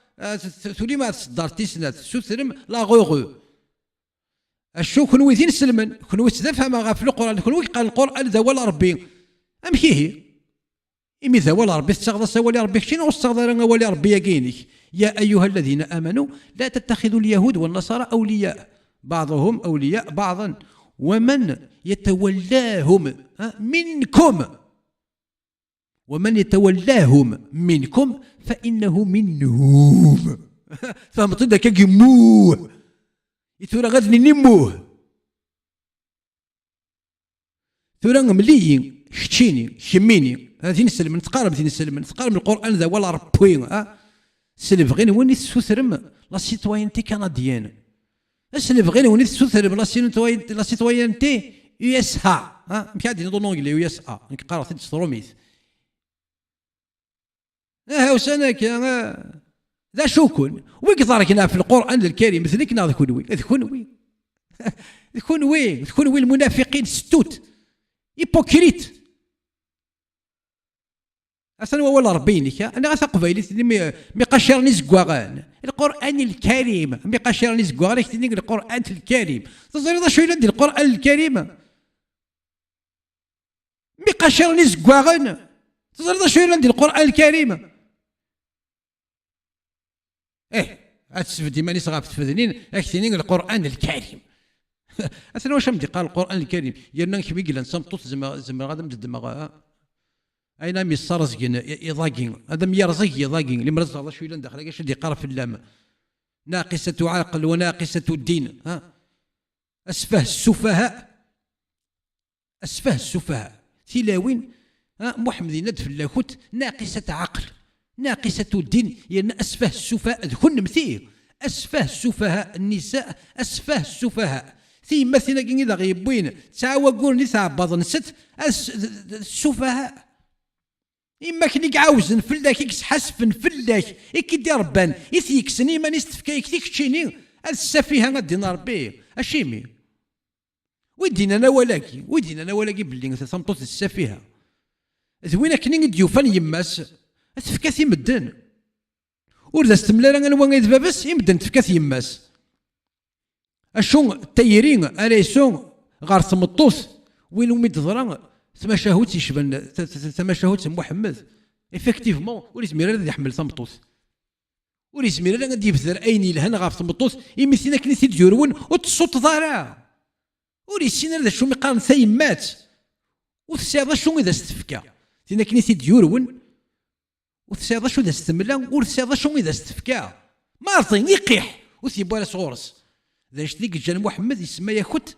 تولي ما تصدر تيسنات سوثرم لا غوغو الشو كنوي ذي نسلمن كنوي تفهم غا في القران كنوي قال القران ذا ولا ربي ام هي امي ذا ولا ربي تستغضى سوالي ربي شنو استغضى ولي ربي كاينك يا ايها الذين امنوا لا تتخذوا اليهود والنصارى اولياء بعضهم اولياء بعضا ومن يتولاهم منكم فإنه منهم فهمت ذاك كيموه يثورا غادي نموه ثورا مليين شتيني شميني هذه نسلم نتقارب القران ذا ولا ربي سلف غير وين تسوثرم لا سيتوينتي كنديان سلف غير وين تسوثرم لا سيتوينتي يو اس ها مش غادي نضل نونجلي يو اس ا نقرا تستروميث وسنك ذا شكون ويقدر كنا في القران الكريم مثلك ناض ذكون المنافقين ستوت هيبوكريت اصلا ولا ربينك انا غاثق فايلي مي قشرني زكواغان القران الكريم مي قشرني زكواغان كتني القران الكريم تزري شويه ندير القران الكريم مي قشرني زكواغان تزري شويه ندير القران الكريم أتسفدي ماني صغار تفذنين أكثنين القرآن الكريم أثناء واش مدي قال القرآن الكريم يرنا كيما قلنا نصمتوت زعما غادا مدد أين ميصرزقين يضاقين هذا ميرزق يضاقين اللي مرزق هذا شويه ندخل كاش اللي قرا في اللام ناقصة عقل وناقصة الدين أسفه السفهاء تلاوين محمد ندف اللاهوت ناقصة عقل ناقصة الدين يعني أسفه السفهاء ذكون مثير أسفه السفهاء النساء أسفه السفهاء ثي مثلا كي ذا غيبوين تعاوا قولني تعبض نست السفهاء إما كني عاوزن فلاك إكس حسفن فلاك إكي دي ربان إثيكسني ما نستفكا إكتيك تشيني السفيهة غادي نربيه أشيمي ويدينا أنا ولاكي باللي ثمطوط السفيهة ذوينا كني ديوفان يماس تفكاثي مدن وردا استملارا أنا غيدفا بس يمدن تفكاثي يماس أشون التيرين أريسون غار ثمطوط وين وميد ظران ثما شهود تيشبن ثما شهود محمد ايفيكتيفمون وليزمير هذا يحمل ثمطوط وليزمير هذا غادي يبذر اين يلهن غاف ثمطوط يمثلنا كني تيديرون وتصوت ضارع وليسين هذا شو مقارن ثيمات وتساعد شو اذا استفكا تينا كني تيديرون وتساعد شو اذا استملا وتساعد شو اذا استفكا مارطين يقيح وثيبوا صغورس ذا شتيك جان محمد يسمى ياخت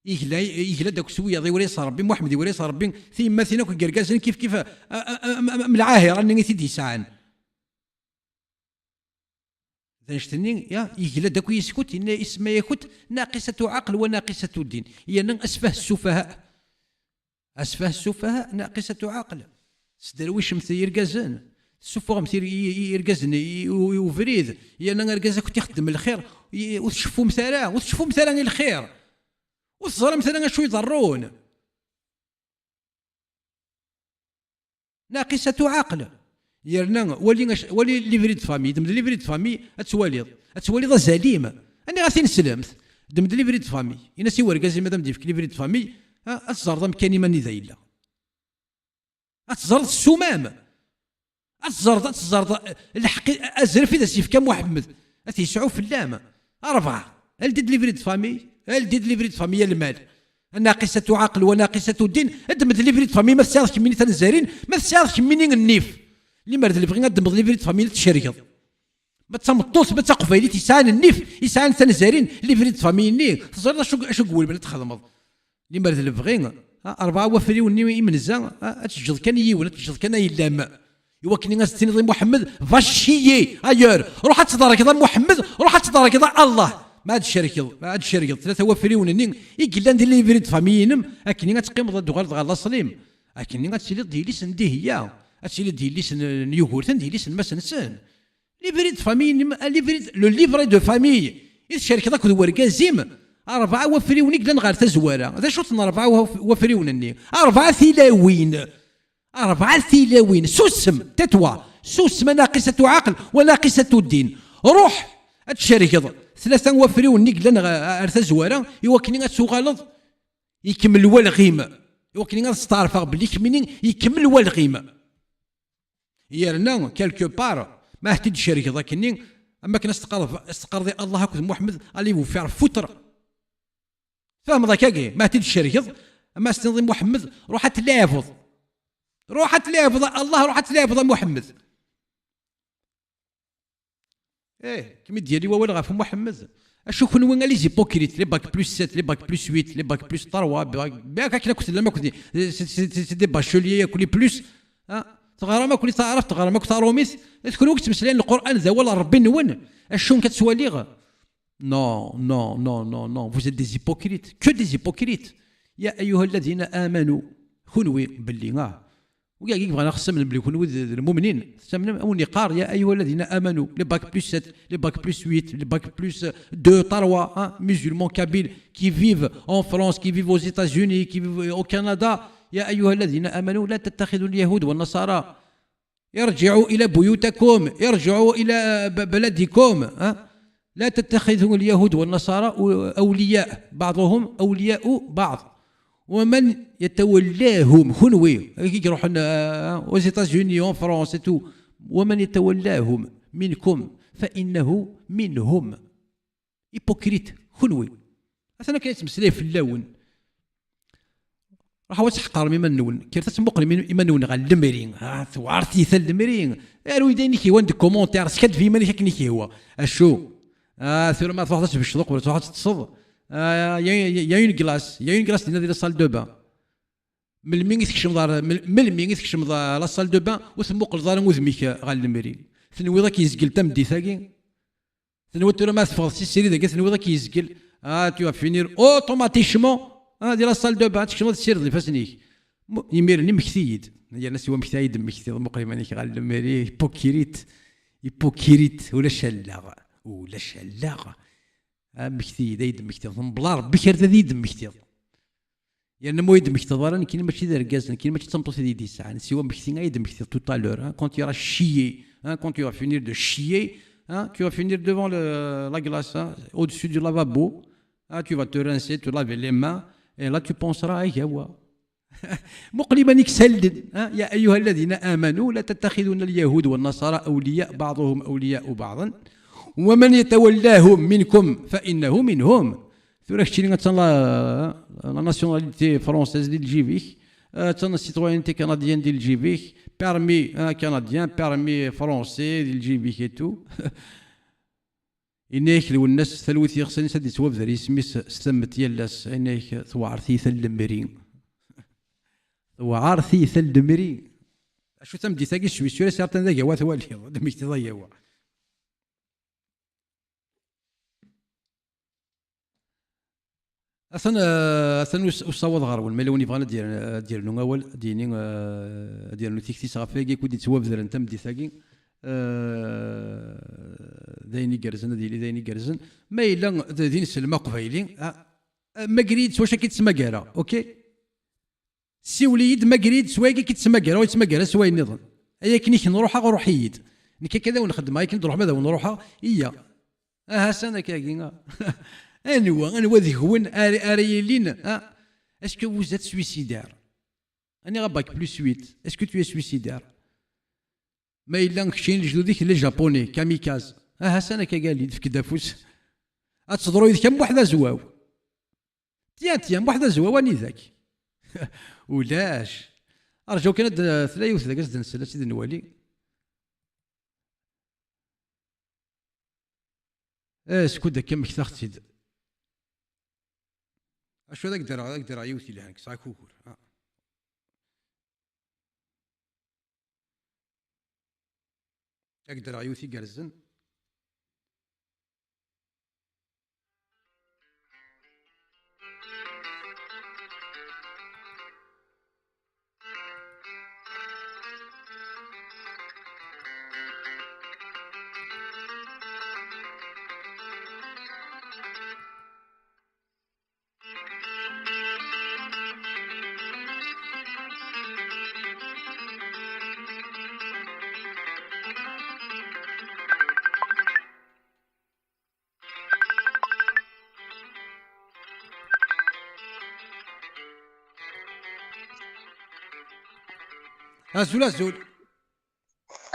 يجلا داك سويه ضي صار ربي محمد ولي صار ربي ثم ثينا كركاز كيف ملعاهي راني تيدي ساعان ذنشتني يا يجلا داك يسكت ان اسم يكت ناقصه عقل وناقصه دين هي اسفه السفهاء ناقصه عقل سدرويش مثير يركازن السفه مثير يركازن وفريد هي ركازك تخدم الخير وتشوفوا مثلا الخير والصغار مثلا شو يضرون ناقصة عقل يرنا ولي ليفري دو فامي دم ليفري دو فامي اتواليض زليم انا غادي نسلمت دم ليفري دو فامي انا سي وركازي مادام ديفك ليفري دو فامي اتزرد مكاني ماني ذايلا اتزرد السمام اتزرد الحق ازرف اذا سيف كم محمد اتيسعوا في اللام 4 الديد ليفري دو فامي الديد ليفري دو فامي المال ناقصة عقل وناقصة الدين ادمد ليفري دو فامي ما تساعدش مني تنزارين ما تساعدش مني النيف اللي مرد اللي بغينا ادمد ليفري دو فامي تشريض ما تمطوس ما تقفايلي تيسان النيف يسان تنزارين ليفري دو فامي ني تزرد شو قول بلا تخدم اللي مرد اللي بغينا 4 وفري وني يمنزا تجد كان يولا تجد كان يلام يوكني ناس تنظيم محمد فاشيي ايور روح تدارك محمد روح تدارك الله ما هاد الشركه 3 وفريون نين يقلان ديال ليفري دو فامينم اكني غتقيم ضد غير الله سليم اكني غتسيلي ديالي سن ديهيه غتسيلي ديالي سن نيوغورتن ديالي سن مسنسن ليفري دو فامينم لو ليفري دو فامي الشركه داك وركازيم 4 وفريون يقلان غير تزواره هذا شو 4 وفريون نين 4 ثلاوين سوسم تتوا سوسم ناقصه عقل وناقصه الدين روح هاد الشركه 3 وفريون نيكلان ارثا زواره يوكني غتسوغالض يكمل والغيمه يوكني غتستعرف بلي كمينين يكمل والغيمه يرنا كالكو بار ما احتاج الشركه ذاكني اما كنا استقرضي الله اكبر محمد علي وفير فتره فاهم ذاك ما احتاج الشركه اما استنظيم محمد روح تلافظ الله روح تلافظ محمد كمي ديالي واول غاف محمد اشو كون وين لي زيبوكريت لي باك بلس 7 لي باك بلس 8 لي باك بلس 3 باك كنا كنت لما كنت سي دي باشوليي كولي بلس تغرى ما كولي تعرف تغرى ما كنت روميس تكون وقت مسلين القران ذا ولا ربي نون اشو كتسواليغ نو فوز دي زيبوكريت كو دي زيبوكريت يا ايها الذين امنوا كونوا باللي ويا بغينا نخصم بلي يكونوا المؤمنين سمنا قار يا ايها الذين امنوا لي باك بلس 7 لي باك بلس 8 لي باك بلس 2 3 musulmans kabyles qui vivent en France qui vivent aux États-Unis qui vivent au Canada يا ايها الذين امنوا لا تتخذوا اليهود والنصارى ارجعوا الى بيوتكم ارجعوا الى بلدكم لا تتخذوا اليهود والنصارى اولياء بعضهم اولياء بعض ومن يتولاهم خنوي كي يروحوا aux États-Unis en France et tout ومن يتولاهم منكم فإنه منهم هيبوكريت خنوي انا كيتمسلي في اللون راح وتحقر مما نون كيف تسمقني مما نون غا المرين ثوارتي ثل المرين رويديني كي وند كومونتير سكت في ماني كني كي هو اشو ثم ما تروحش بالشلق ولا تروح تصد يا اون كلاس ديال لا سال دو بان ملمين يتكشم دار ملمين يتكشم دار لا سال دو بان وثموق الدار وذميك غا المرين ثنوي ذاك يزقل تم دي ثاكي ثنوي ترى ما تفضل سيري ذاك ثنوي ذاك يزقل tu vas finir automatiquement ديال لا سال دو بان تكشمض السير اللي فاسنيك يميرني مكثيد يا ناس هو مكثايد مكثيد مقريبا نيك غالمري هيبوكيريت ولا شلاغ مكثيد يد مكثيد بلا ربي كير يد مكثيد يعني مو يد مكثيد راني كاين ماشي دار كاز كاين ماشي تنطو في دي ساعه سوا مكثيد يد مكثيد تو طالور كونت يرا شيي كونت يرا فينير دو شيي tu vas finir devant la glace au-dessus du lavabo tu vas te rincer te laver les mains et là tu penseras يا مقلبا يكسلد يا أيها الذين آمنوا لا تتخذون اليهود والنصارى أولياء بعضهم أولياء بعضا ومن يتولاهم منكم فإنه منهم ثورة كشتي لا ناسيوناليتي فرونسيز ديال الجيبيك تانا السيتوينتي كنديان ديال الجيبيك بيرمي كنديان بيرمي فرونسي ديال الجيبيك ايتو إنيك لو الناس ثلوث يغسل سدي سواب ذري سميس ستمت يلاس إنيك ثوارثي ثلمرين وعارثي ثلمرين شو تمدي ثاقي شوي سوري سارتن ذاك هو ثوالي دمك تضيع هو اصلا وصاوض غرول ملوني بغانا دير نو اول ديني دير نو تيكتي صافي كودي تواب ذر انت مدي ثاقي دايني كرزن دايني كرزن ما الا دين السلمه قبايلي ما قريت واش كيتسمى كارا اوكي سي وليد ما قريت سواكي كيتسمى كارا ويتسمى كارا سواي النظام ايا كنيك نروحها غروحيد نكا كذا ونخدم هاي كنت نروح ماذا ونروحها هي سنه كاكي انوا ذي هون اريلين اسكو vous êtes suicidaire اني غباك بلو سويت اسكو tu es suicidaire ما الا كشين جدوديك لي جابوني كاميكاز سنه قال لي في دافوس تصدروا يد كم وحده زواو تيان وحده زواو اني ذاك ولاش ارجو كانت ثلاثه وثلاثه نسلا سيدي نوالي اسكو داك كم كثرت اشو ذاك دار عيوتي لهانك صاي كوكور اقدر عيوتي قرزن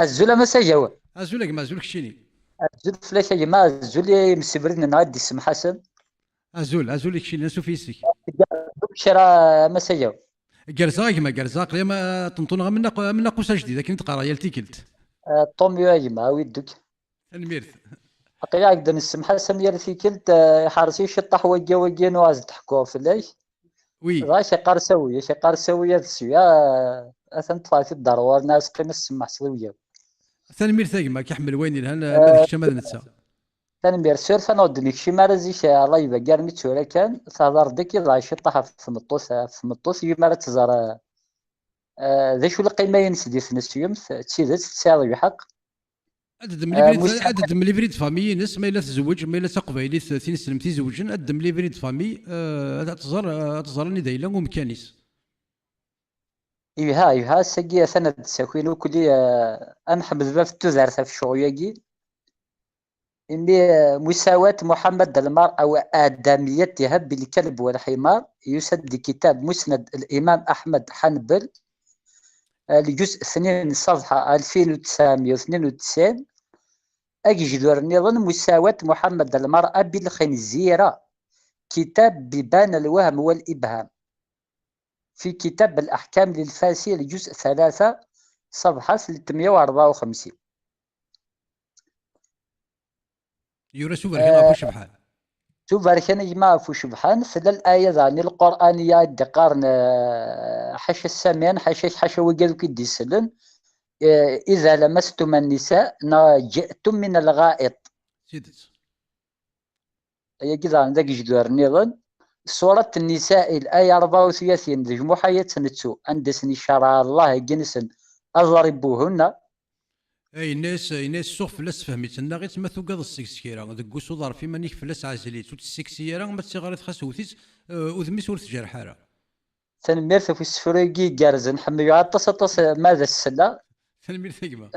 الزول ما سجوا
ازولك ما زولك شيني
الزول فلاش يا جماعه الزول مسبرين نعدي اسم حسن
ازولك شيني نسو فيسك
شرا ما سجوا
قرزاق ما قرزاق لي ما تنطون من قوسه جديده كنت قرا يالتي كلت
طوميو يا جماعه ويدك
الميرث
اقيا قدن اسم حسن يالتي كلت حارسي شطح وجا نواز تحكوا فلاش
وي
غاشي قارسويه السويا اثن طلع في الدار والناس قيم السمع سويه
ثاني مير ثاقما كيحمل وين لهنا مالك شمال نتسا
ثاني مير سير فنودني شي مارزيش الله يبا كار ميتسورا كان تهضر ديك يضع شي طاح في مطوس يما تزار ذا شو القيمه ينسدي في نسيوم تسيدت تساوي بحق
عدد من ليفريد فامي ناس ما الا تزوج ما الا تقبايلي 30 سنه تزوجن عدد من ليفريد فامي تزارني دايلا ومكانيس
ايها ساقي سند ساكوين وكلي انحمد في التزار في الشغوياكي اني مساواة محمد المرأة وآدميتها بالكلب والحمار يسد كتاب مسند الإمام أحمد حنبل لجزء 2 صفحة 2992 أجدر نظن مساواة محمد المرأة بالخنزيرة كتاب ببان الوهم والإبهام في كتاب الأحكام للفاسي لجزء 3 صفحة 354
يورا شو بركان فوش بحال
شو بركان يجمع فوش بحال في الآية ذاني القرآنية دقارن حش السمين حش وقال كيدي سلن إذا لمستم النساء جئتم من الغائط هي كذا عندك جدار نيضن سورة النساء الآية 34 ذي جموحية نتسو أندسني شرع الله جنسن أضربوهن.
اي الناس سوق فلاس فهمت لنا غير تما ثوقاض السكسكيرا ذاك وصدر في مانيك فلاس عزليت السكسيرا ما تغير تخاس وثيس وذميس ورث جرحاره.
تنميرت في السفريقي جارزن حمي عطس ماذا السلا.
تنمير ثقمة.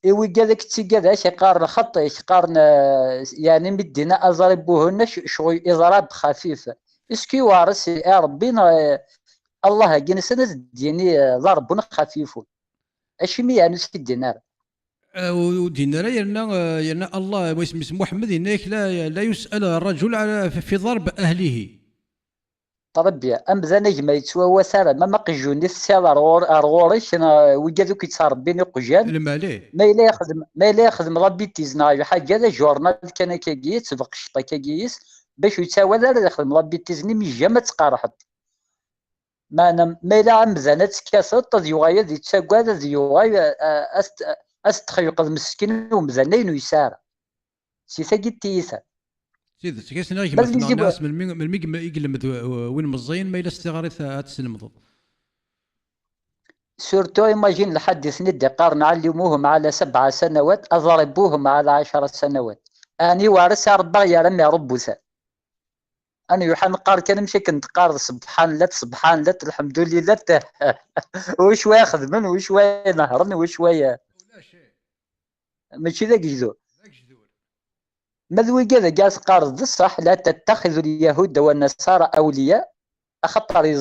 إيوي كذاك تيكذا يقارن خط يقارن يعني مدينا أضربوهن شغل إضراب خفيف. اسكي وارس يا ربنا الله جنسنا يعني ضرب خفيف. أشمي يعني الدينار.
ودينار يرنا الله واسم محمد هناك لا يسأل الرجل على في ضرب أهله.
ربي أم ذا نجم يتسوى وسارة ما قجوني السال أرغوريش أنا وجدوك يتصار بيني قجان
المالي
ما لا يخدم ربي تيزنا حاجة هذا جورنال كان كيجيت سبق شطا كيجيس باش يتساوى لا يخدم ربي تيزني مي جامع تقارحت ما لا عم ذا نتكاسط يغايا ذي تساقوا ذا يغايا أستخيق المسكين ومزنين ويسار سيثاقي تيسا
سيدي كيسنا غير مثلا الناس من الميق يقلمد وين مزين ما إلا استغارث هتسلمض.
سورتو إيماجين لحد سند قارن علموهم على 7 سنوات أضربوهم على 10 سنوات. أني وارث ربا يا رمي ربوسا. أنا يوحنا قار كان مشي كنت قار سبحان الله الحمد لله وشوي ياخذ من وشوي نهرن وشوي ماشي ذاك جذور. ماذوي كذا جالس قارض الصح لا تتخذ اليهود والنصارى أولياء أخطر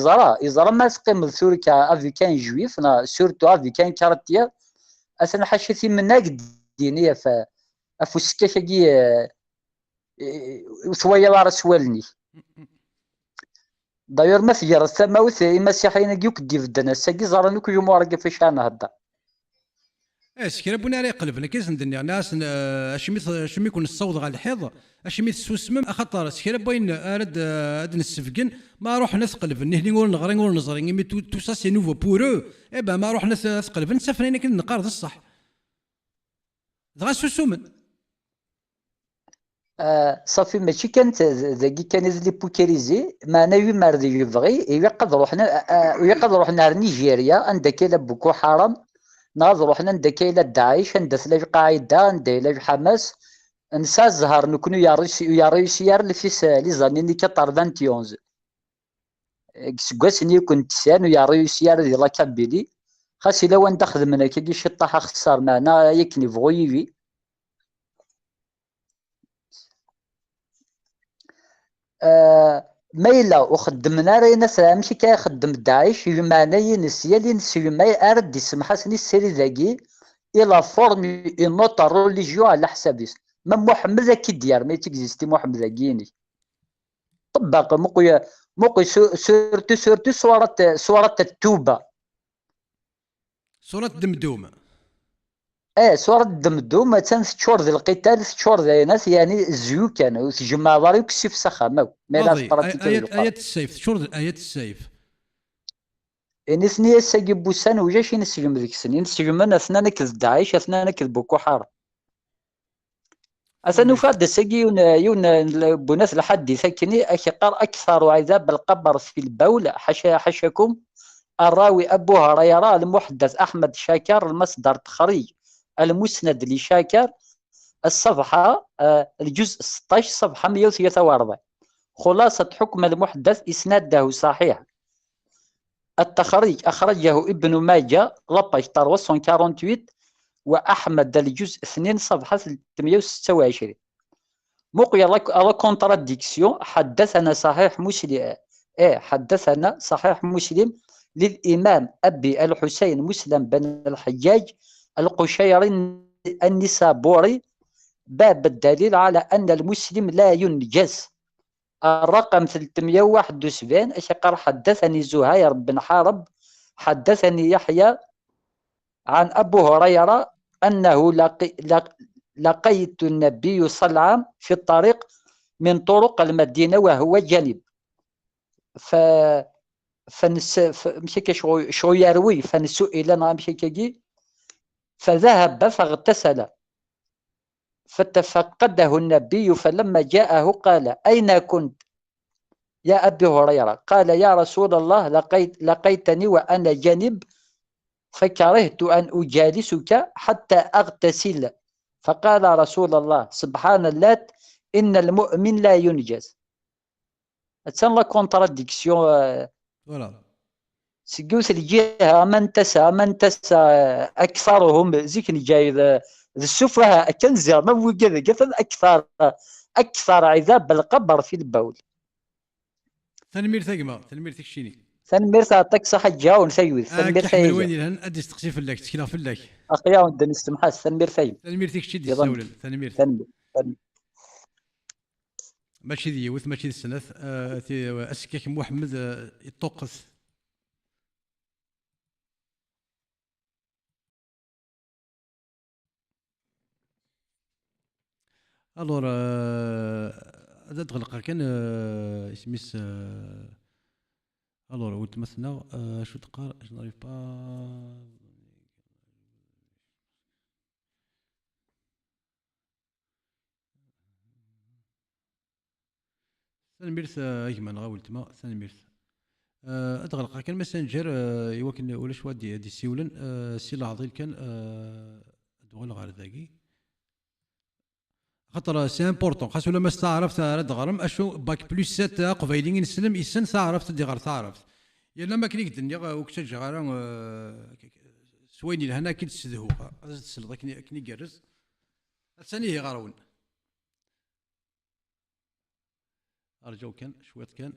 إزرا ما سقيم ثورك أفي كان جويف سورتو أفي كان كارتيا أثنا حشيتي منك دينية أفوسكاشاكي وثويا وارا سوالني داير ما ثير الثماوث مسيحيين كيوك ديف الدنا ساكي زرانوك يوم ورقة فاش أنا هدا
سكرا بونا راه قلبنا كيس ندني ناس اشمي يكون الصوت على الحيض اشمي السوسمم اخطر سكرا بوين ارد نسفقن ما روح نثقلب نهني نقول نغري نقول نزري مي تو سا سي نوفو بورو ايبا ما روح نثقلب نسافرين كن نقارض الصح دغا سوسومن
صافي ماشي كانت ذاكي كان يزلي بوكيريزي معنا يمار ذي يبغي يقدر روحنا نيجيريا عندك الا بوكو حرام ناظر روحنا ندك الى داعش ندث لا قاعده ندير لا حماس نسى الزهر نكونو يا ريسيار اللي في لي زاني كطار 21 كسكواسني كنت سان يا ريسيار ديال كابيلي خاص الا وين تخدمنا كي شي طاح خسر معنا يكني فغويفي ميلا وخدمنا رينا ماشي كيخدم داعش يمانا ينسيا اللي نسي ما ارد يسمح سني السيري ذاكي الى فورم نوت ريليجيو على حسابيس ما محمد ذاكي ديار ما تيكزيستي محمد ذاكيني طبق موقي سورتو صورة التوبة
صورة دمدومة
صورة دمدومة تنشور ذي القتال تشور ذي ناس يعني زيو كانوا تجمع ضاري وكسي في سخامة
آية السيف تشور آية السيف
نسني الساقي بوسان وجاش ينسجم ذيك السنين نسجم اثنا نكذ داعش اثنا نكذ بوكو حار اثنا فاد الساقي يون بناس لحد ساكني اكثر عذاب القبر في البول حشاكم الراوي ابو هريره المحدث احمد شاكر المصدر تخريج المسند لشاكر الصفحه الجزء 16 صفحه 143 خلاصه حكم المحدث اسناده صحيح التخريج أخرجه ابن ماجه لاباج 348 وأحمد الجزء 2 صفحة 326 مقيا لا كونتراديكسيون حدثنا صحيح مسلم للإمام أبي الحسين مسلم بن الحجاج القشيري النسابوري باب الدليل على أن المسلم لا ينجس الرقم 371 أشقر حدثني زهير بن حارب حدثني يحيى عن أبو هريرة أنه لقيت النبي صلى الله عليه وسلم في الطريق من طرق المدينة وهو جانب مشي شو يروي فنسئل أنا مشي كي فذهب فاغتسل فتفقده النبي، فلما جاءه قال: أين كنت يا أبي هريرة؟ قال: يا رسول الله، لقيتني وأنا جنب، فكرهت أن أجالسك حتى أغتسل. فقال رسول الله: سبحان اللات، إن المؤمن لا ينجز. تسمى لا كونتراديكسيون.
فوالا
سكوس الجهة من تسى أكثرهم زيك جاي السفهاء كنزر ما هو كذا قتل أكثر عذاب القبر في البول.
تنمير ثقمة تنمير تكشيني
تنمير تعطيك صحة جاون سيوي تنمير
ثقمة وين لهن أدي تقصي في اللك تكلا في اللك
أخيا ودني استمحاس تنمير ثقمة
تنمير تكشي دي السولن تنمير ماشي ذي وث ماشي ذي السنة أسكيك محمد يطقس الور هذا تغلق كان اسميس الور وتمثلنا شو تقار جو ناريف با سنميرث ايكمان غاولت ما سنميرث ادغلق كان ماسنجر يوكن ولا شوا دي سيولن سي العضيل كان دغل غير ذاكي خاطر سي امبورطون خاص ولا ما استعرفت راه غرم اشو باك بلس 7 قبايلين نسلم يسن تعرفت دي غير تعرفت يلا ما كليك الدنيا وكتاج غير سويني لهنا كي تسدهو تسلط كني جرز ثاني هي غارون ارجو كان شويت كان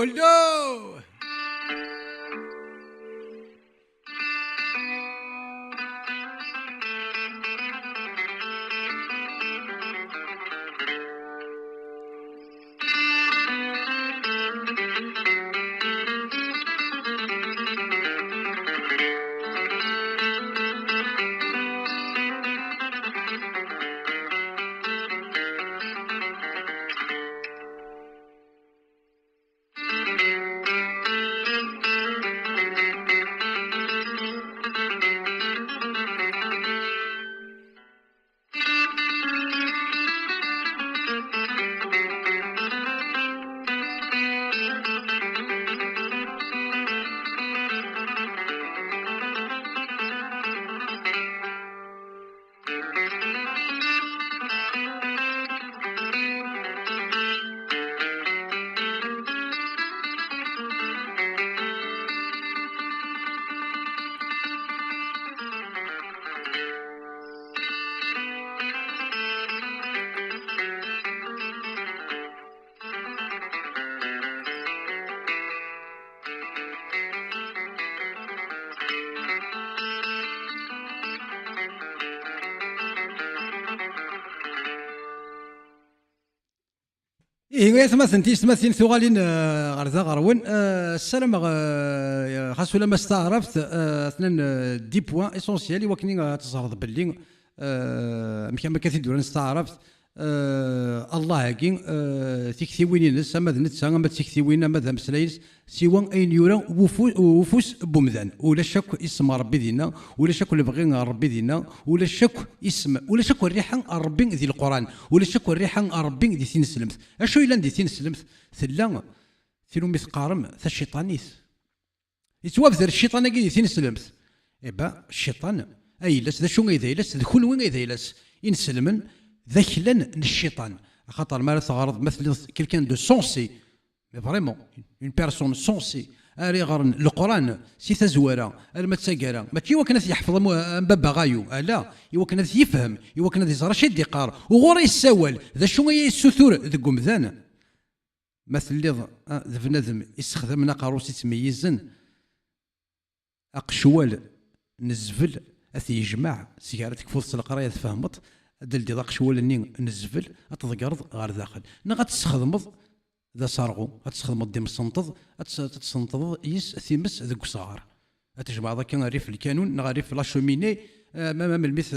هلو إيه سماسين ثغالين غرزا غرون السلام خاص ولا ما استعرفت اثنين دي بوان اسونسيال وكني تصارض باللي ما كثير دوران استعرفت الله هاكين تكثيوين نس ما نتسا ما تكثيوين ما مسلايس سوى اين يورا وفوس بومذان ولا شك اسم ربي دينا ولا شك اللي بغينا ربي دينا ولا شك اسم ولا شك الريحه ربي ذي القران ولا شك الريحه ربي ذي ثين سلمت اشو الا ذي ثين سلمت ثلا ثيرو مثقارم ثا الشيطانيس يتوافذر الشيطان كي ثين سلمت إبا الشيطان اي لاس ذا شو اذا لاس كل وين اذا لاس ينسلمن ذاكلا الشيطان خاطر ما تغرض مثل كيلكان دو سونسي مي فريمون اون بيرسون سونسي اري غرن القران سي تزواره المتساكره ماشي وكنت يحفظ بابا غايو لا وكنت يفهم وكنت يزرى شي ديقار وغور يساول ذا شو هي السثور ذك مذان مثل اللي بنادم يستخدم ناقروس يتميزن اقشوال نزفل اثي يجمع سيارتك فوق القرايه تفهمت دل دي ضاق شوال اني نزفل اتضقرض غير داخل غتستخدمض ذا صارغو غتستخدمض ديما السنطض تسنطض يس ثيمس ذوك صغار تجمع ذاك ريف الكانون ريف لا شوميني ما المث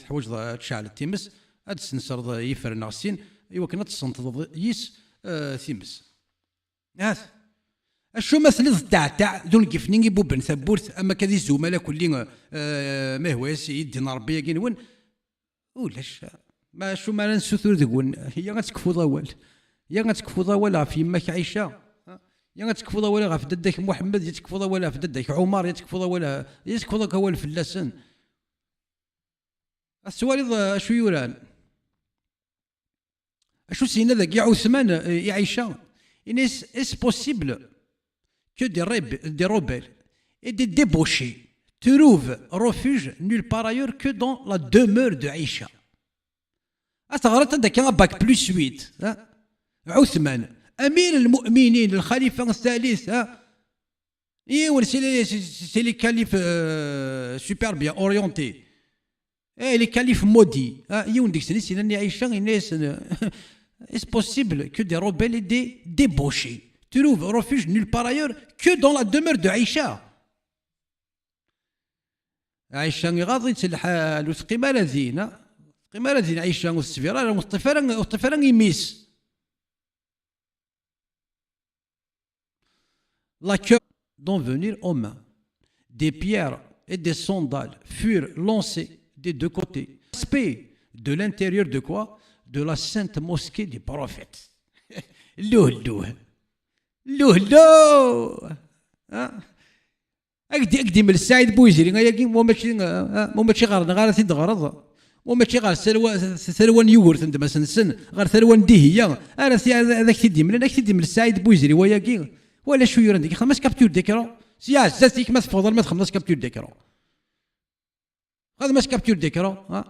تحوج تشعل التيمس تسنسر يفر ناقصين ايوا كنا تسنطض يس ثيمس هات الشو مثل تاع دون كيفني بوبن ثبورت اما كذي الزملاء كلي ما هو يدينا ربي كي نون ولاش ما شو ما نسثور ذكون هي غتكفو ضوال يا غتكفو ضوال في يماك عائشه يا غتكفو ضوال في ددك محمد يتكفو ضوال في ددك عمر يتكفو ضوال ضوال في اللسان السؤال شو يوران اشو سينا ذاك يا عثمان يا عائشه est possible que des rebelles et des débauchés trouvent refuge nulle part ailleurs que dans la demeure de Aïcha. أتغرت عندك باك بلس 8 عثمان أمير المؤمنين الخليفة الثالث إيه سي لي كاليف سوبر بيان أورينتي لي كاليف مودي يون ديك سنين سينا عيشة الناس est possible que des rebelles et des débauchés trouvent refuge nulle part ailleurs que dans la demeure de Aïcha. عائشة غاضي تلحال وثقيمة ذين قيمة ذين عائشة والسفيرة والطفرة يميس la queue d'en venir aux mains. Des pierres et des sandales furent lancées des deux côtés. Aspect de l'intérieur de quoi? De la sainte mosquée du prophète. لوه أقدم السعيد بوزيري غايا مو ماشي غير ثيد غرض مو ماشي غير ثروان يوغورت عندما سنسن غير ثروان ديهية انا هذاك تيديم لان تيديم السعيد بوزيري ويا ولا شو يرندك خمس كابتور ديكرو سيا زاتيك ما تفضل ما تخمس كابتور ديكرو هذا ماش كابتور ديكرو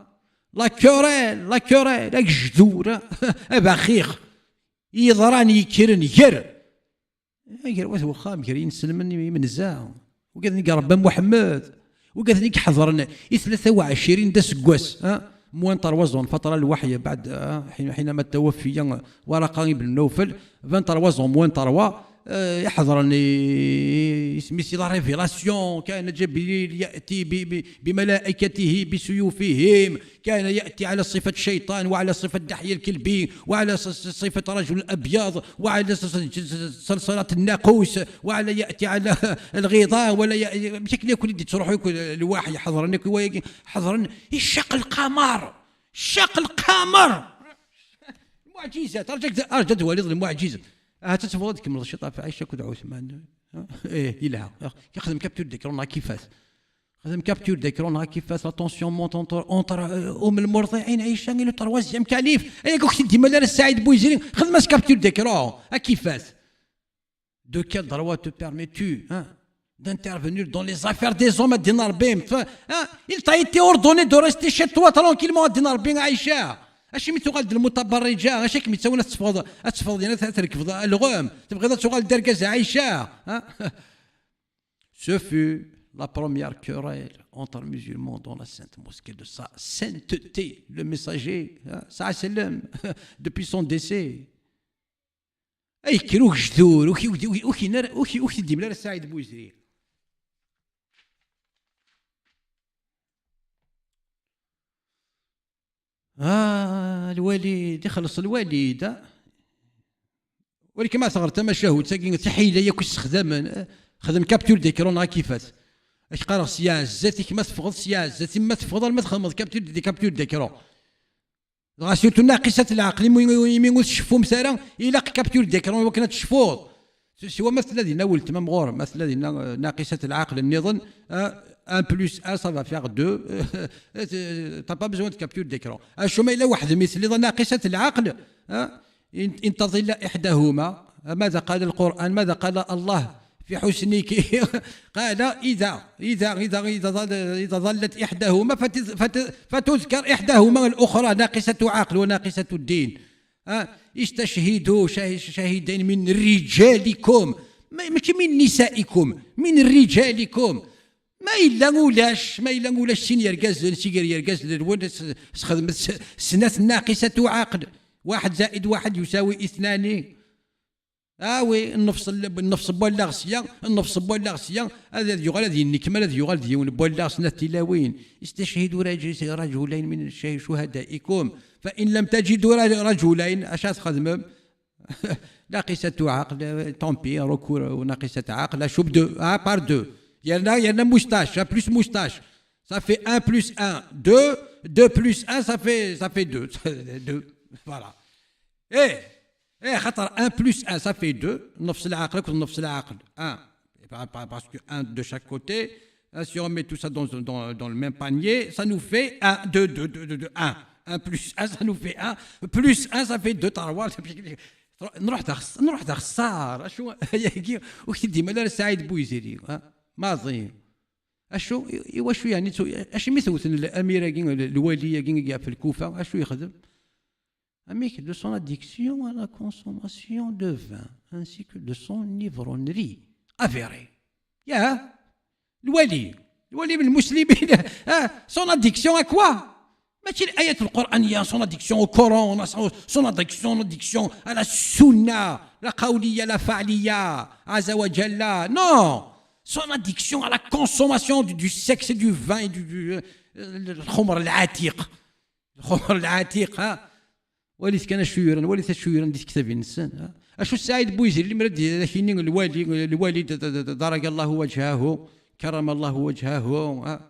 لا كوريل راك جذور ابا خيخ يضراني يكرن ير قال واخا قال ينسلم من الزاع وقال لي ربا محمد وقال لي حضرنا 23 دا سكواس موان طروازون فتره الوحيه بعد حينما توفي ورقه بن نوفل 23 موان طروا يحضرني سميتي لا ريفيلاسيون كان جبريل ياتي بملائكته بسيوفهم كان ياتي على صفه الشيطان وعلى صفه دحية الكلبي وعلى صفه رجل ابيض وعلى صلصله الناقوس وعلى ياتي على الغيضاء ولا بشكل يكون تروحوا الوحي حضرني الشق القمر الشق القمر معجزات ارجت وليد المعجزه تتفضل تكمل الشيطان في عيشه كود عثمان ايه يلها يخدم كابتور ديكرون كيفاش خدم كابتور ديكرون كيفاش لا طونسيون مونت اونتر المرضعين عيشه لو تروازيام كاليف اي كنت ديما لا السعيد بوزيرين خدم كابتور ديكرون كيفاش de quel droit te permets-tu d'intervenir dans les affaires des hommes à Dinar Bim il t'a été ordonné de rester chez toi tranquillement à Dinar Bim عيشه اش ميتوغال المتبرجه اش كيتساونا تفض يعني تركب الغوم تبغي تغال دركز عايشه Ce fut la première querelle entre musulmans dans la sainte mosquée de sa sainteté le messager sallam depuis son décès اي كيروك جذور وكي ديما السعيد بوزري الوالد يخلص الوالد ولكن ما صغرت ما شاهد ساكن تحيله ياك استخدام خدم كابتور ديكرون كيفاش اش قرا سيازاتك ما تفقد سيازاتي ما تفضل ما تخمض كابتور ديكرون غاسيوتو ناقصه العقل يمين تشفو مسارا الى كابتور ديكرون وكنا تشفوض سوا مثل دينا ولت مغور مثل دينا ناقصه العقل النظام 1 plus 1 ça va faire 2 t'as pas besoin de capture d'écran الشوما إلا واحد مثل ناقصة العقل إن تظل إحداهما ماذا قال القرآن ماذا قال الله في حسنك قال إذا ظلت إحداهما فتذكر إحداهما الأخرى ناقصة عقل وناقصة الدين استشهدوا شاهدين من رجالكم ماشي من نسائكم من رجالكم ما إلا ولاش سين يركز سيجر يركز الولد خدمت سنة ناقصة عقل 1 زائد 1 يساوي 2 وي النفس بولاغسيا النفس بولاغسيا هذا يغال هذه النكمل هذا يغال ديون بولاغس التلاوين استشهدوا رجلين من شهدائكم فإن لم تجدوا رجلين اش تخدم ناقصة عقل طومبي ركور وناقصة عقل شوف دو بار دو Il y en a moustache, plus moustache. Ça fait 1 plus 1, 2. 2 plus 1, ça fait 2. 2. Voilà. Et 1 plus 1, ça fait 2. نفس العقل كل نفس العقل. 1. Parce que 1 de chaque côté. Si on met tout ça dans le même panier, ça nous fait 1, 2, 2, 2, 2, 1. 1 plus 1, ça nous fait 1. Plus 1, ça fait 2. نروح تخسر. شو وكي ديما لا سعيد بويزيري. ماضي اشو واش يعني اش مثوث الاميره الواليه في الكوفه اشو يخدم اميك de son addiction à la consommation de vin ainsi que de son ivrognerie avérée يا الولي من المسلمين son addiction à quoi ماشي الايات القرانيه son addiction au Coran son addiction à la sunna la qawliya la fa'liya azza wa jalla non son addiction à la consommation du sexe et du vin et du الخمر العتيق وليت كان شويرا ديك كتاب الانسان اشو السعيد بويزير اللي مرد لكن الوالد درج الله وجهه كرم الله وجهه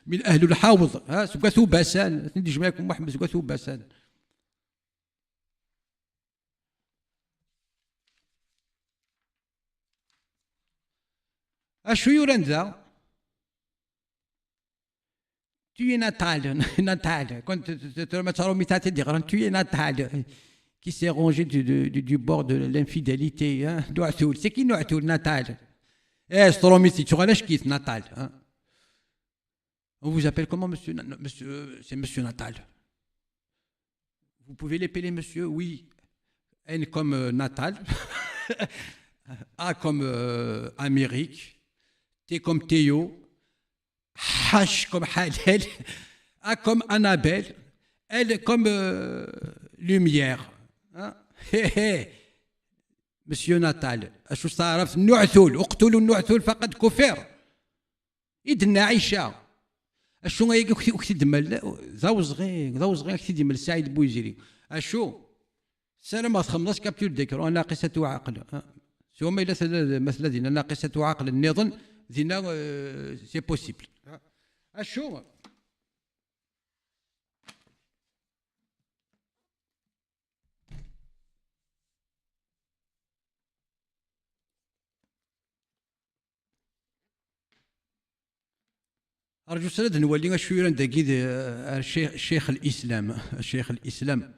من اهل الحوض سكاثو باسان نديج معكم محمد سكاثو باسان اشو يورندا tu es Natal quand tu es Natal qui s'est rangé du bord de l'infidélité c'est qui Natal Stromiti tu relages qui Natal on vous appelle comment monsieur c'est monsieur Natal vous pouvez l'appeler monsieur oui N comme Natal A comme Amérique, T comme Théo, H comme Halel, A comme Annabelle, L comme lumière. Monsieur Natal, أشو تعرف النعثول اقتلوا النعثول فقد كفر إذن عيشة أشو غايك أكتد مال ذو صغير أكتد مال سعيد بويزيري أشو سلام أتخمناش كابتور ديكرو ناقصة عقل سو ما إلا مثلا دينا ناقصة عقل النظام دينا سي بوسيبل أشو أرجو سند نولي شوية داكيد الشيخ الإسلام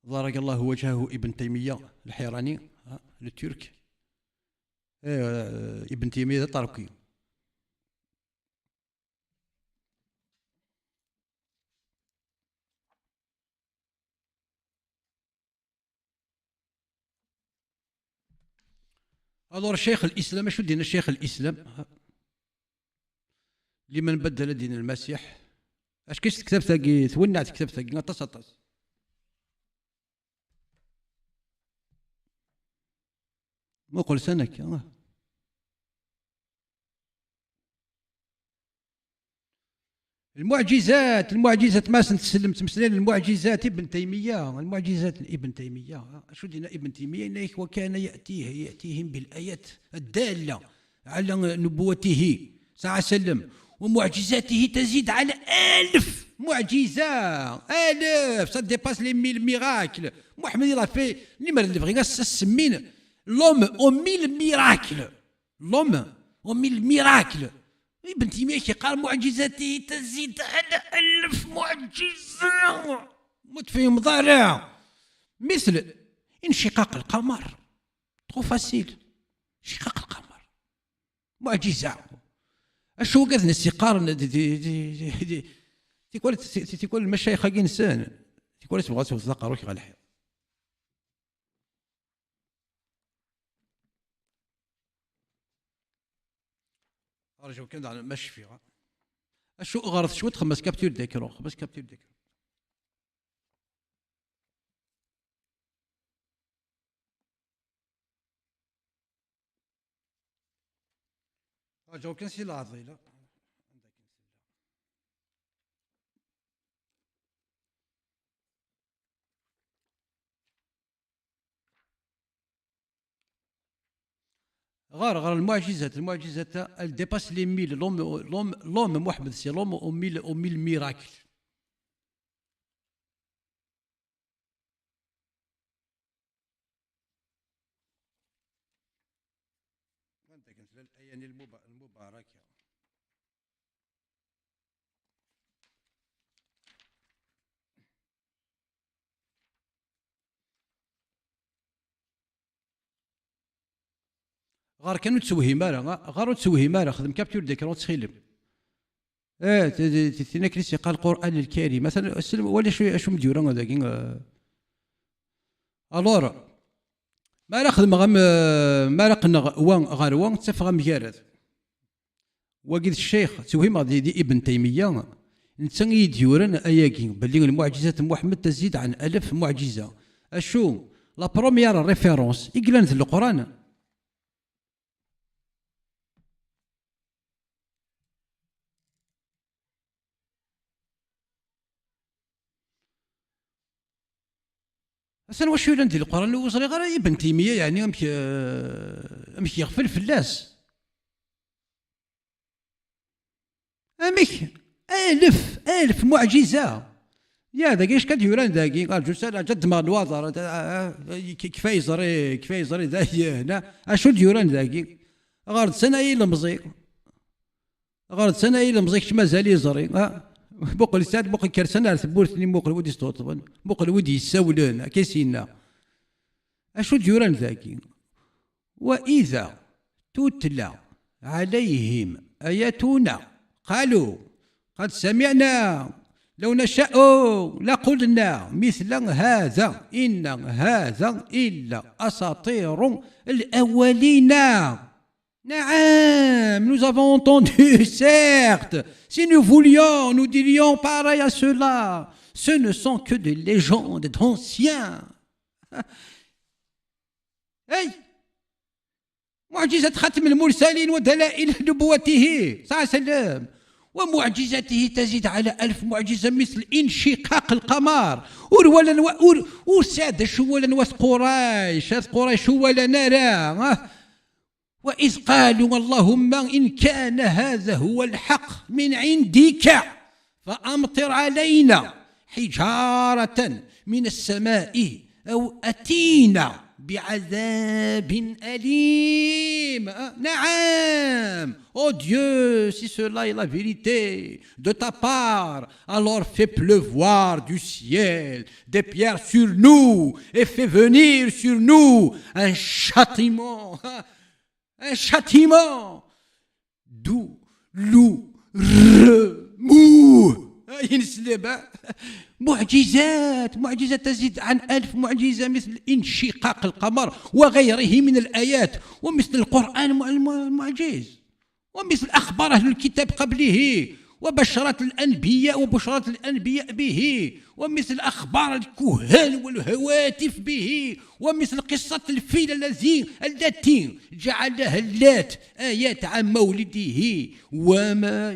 بارك الله وجهه ابن تيمية الحيراني الترك ابن تيمية التركي أدور شيخ الإسلام شو دينا الشيخ الإسلام لمن بدل دين المسيح اش كيش كتاب ثقي تونعت كتاب ثقي غطس مو قول سنك المعجزات ما تسلم تمثلين المعجزات ابن تيمية المعجزات ابن تيمية شو دينا ابن تيمية وكان يأتيهم بالآيات الدالة على نبوته صلى الله عليه وسلم ومعجزاته تزيد على 1000 معجزة 1000 ça dépasse les 1000 miracles محمد il a fait اللي بغينا سمين l'homme aux 1000 miracles l'homme aux 1000 miracles ابن تيمية قال معجزاته تزيد على 1000 معجزة موت فيه مضارع مثل انشقاق القمر trop facile انشقاق القمر معجزة أشو قذنا السقار تقول المشايخ حق إنسان تقول تبغى تسوي صدقة روحي على الحياة أرجو كان على ماشي فيها أشو غرض شو تخمس كابتور ديكرو خمس كابتور ديكرو أرجو كان سي العضيلة غار المعجزات elle dépasse les 1000 l'homme محمد c'est l'homme aux 1000 miracles الأيام المباركة غار كانوا تسوهي مالا خدم كابتور ديكرون تخيلم تينا كريسي قال القرآن الكريم مثلا ولا شو مديورا هذاك الور ما نخدم ما رقنا وان غار وان تفغى مجارد وقيد الشيخ توهم دي ابن تيمية نتسن يديورن اياكي بلي المعجزات محمد تزيد عن 1000 معجزة اشو لا بروميير ريفيرونس يقلان في القرآن أصلا واش يولي ندير القرآن وصلي غير ابن تيمية يعني أمك يغفل فلاس أمك 1000 معجزة يا داكي اش كديران داكي قال جو سال جد ما الوضر كفاية زري داكي هنا اشو ديوران داكي غارد سنة المزيق مازال يزري بوقل سعد بوقل كرسنا ثبورتني بوقل ودي ستوطبن بوقل ودي يساولون كيسينا اشو ديوران ذاكي واذا تتلى عليهم اياتنا قالوا قد سمعنا لو نشاء لقلنا مثل هذا إن هذا إلا أساطير الأولين. نعم, nous avons entendu, certes. Si nous voulions, nous dirions pareil à cela. Ce ne sont que des légendes d'anciens. أي معجزة ختم المرسلين ودلائل نبوته صلى الله عليه وسلم ومعجزته تزيد على 1000 معجزة مثل انشقاق القمر وساد شوالا قريش ولا نرى. وإذ قالوا اللهم إن كان هذا هو الحق من عندك فأمطر علينا حجارة من السماء أو أتينا بعذاب أليم. نعم. Oh Dieu, si cela est la vérité de ta part, alors fais pleuvoir du ciel des pierres sur nous et fais venir sur nous un châtiment douloureux. ينسلب معجزات تزيد عن 1000 معجزة مثل انشقاق القمر وغيره من الآيات ومثل القرآن المعجز ومثل أخبار أهل الكتاب قبله وبشرات الأنبياء به ومثل أخبار الكهان والهواتف به ومثل قصة الفيل التي جعلها اللات آيات عن مولده وما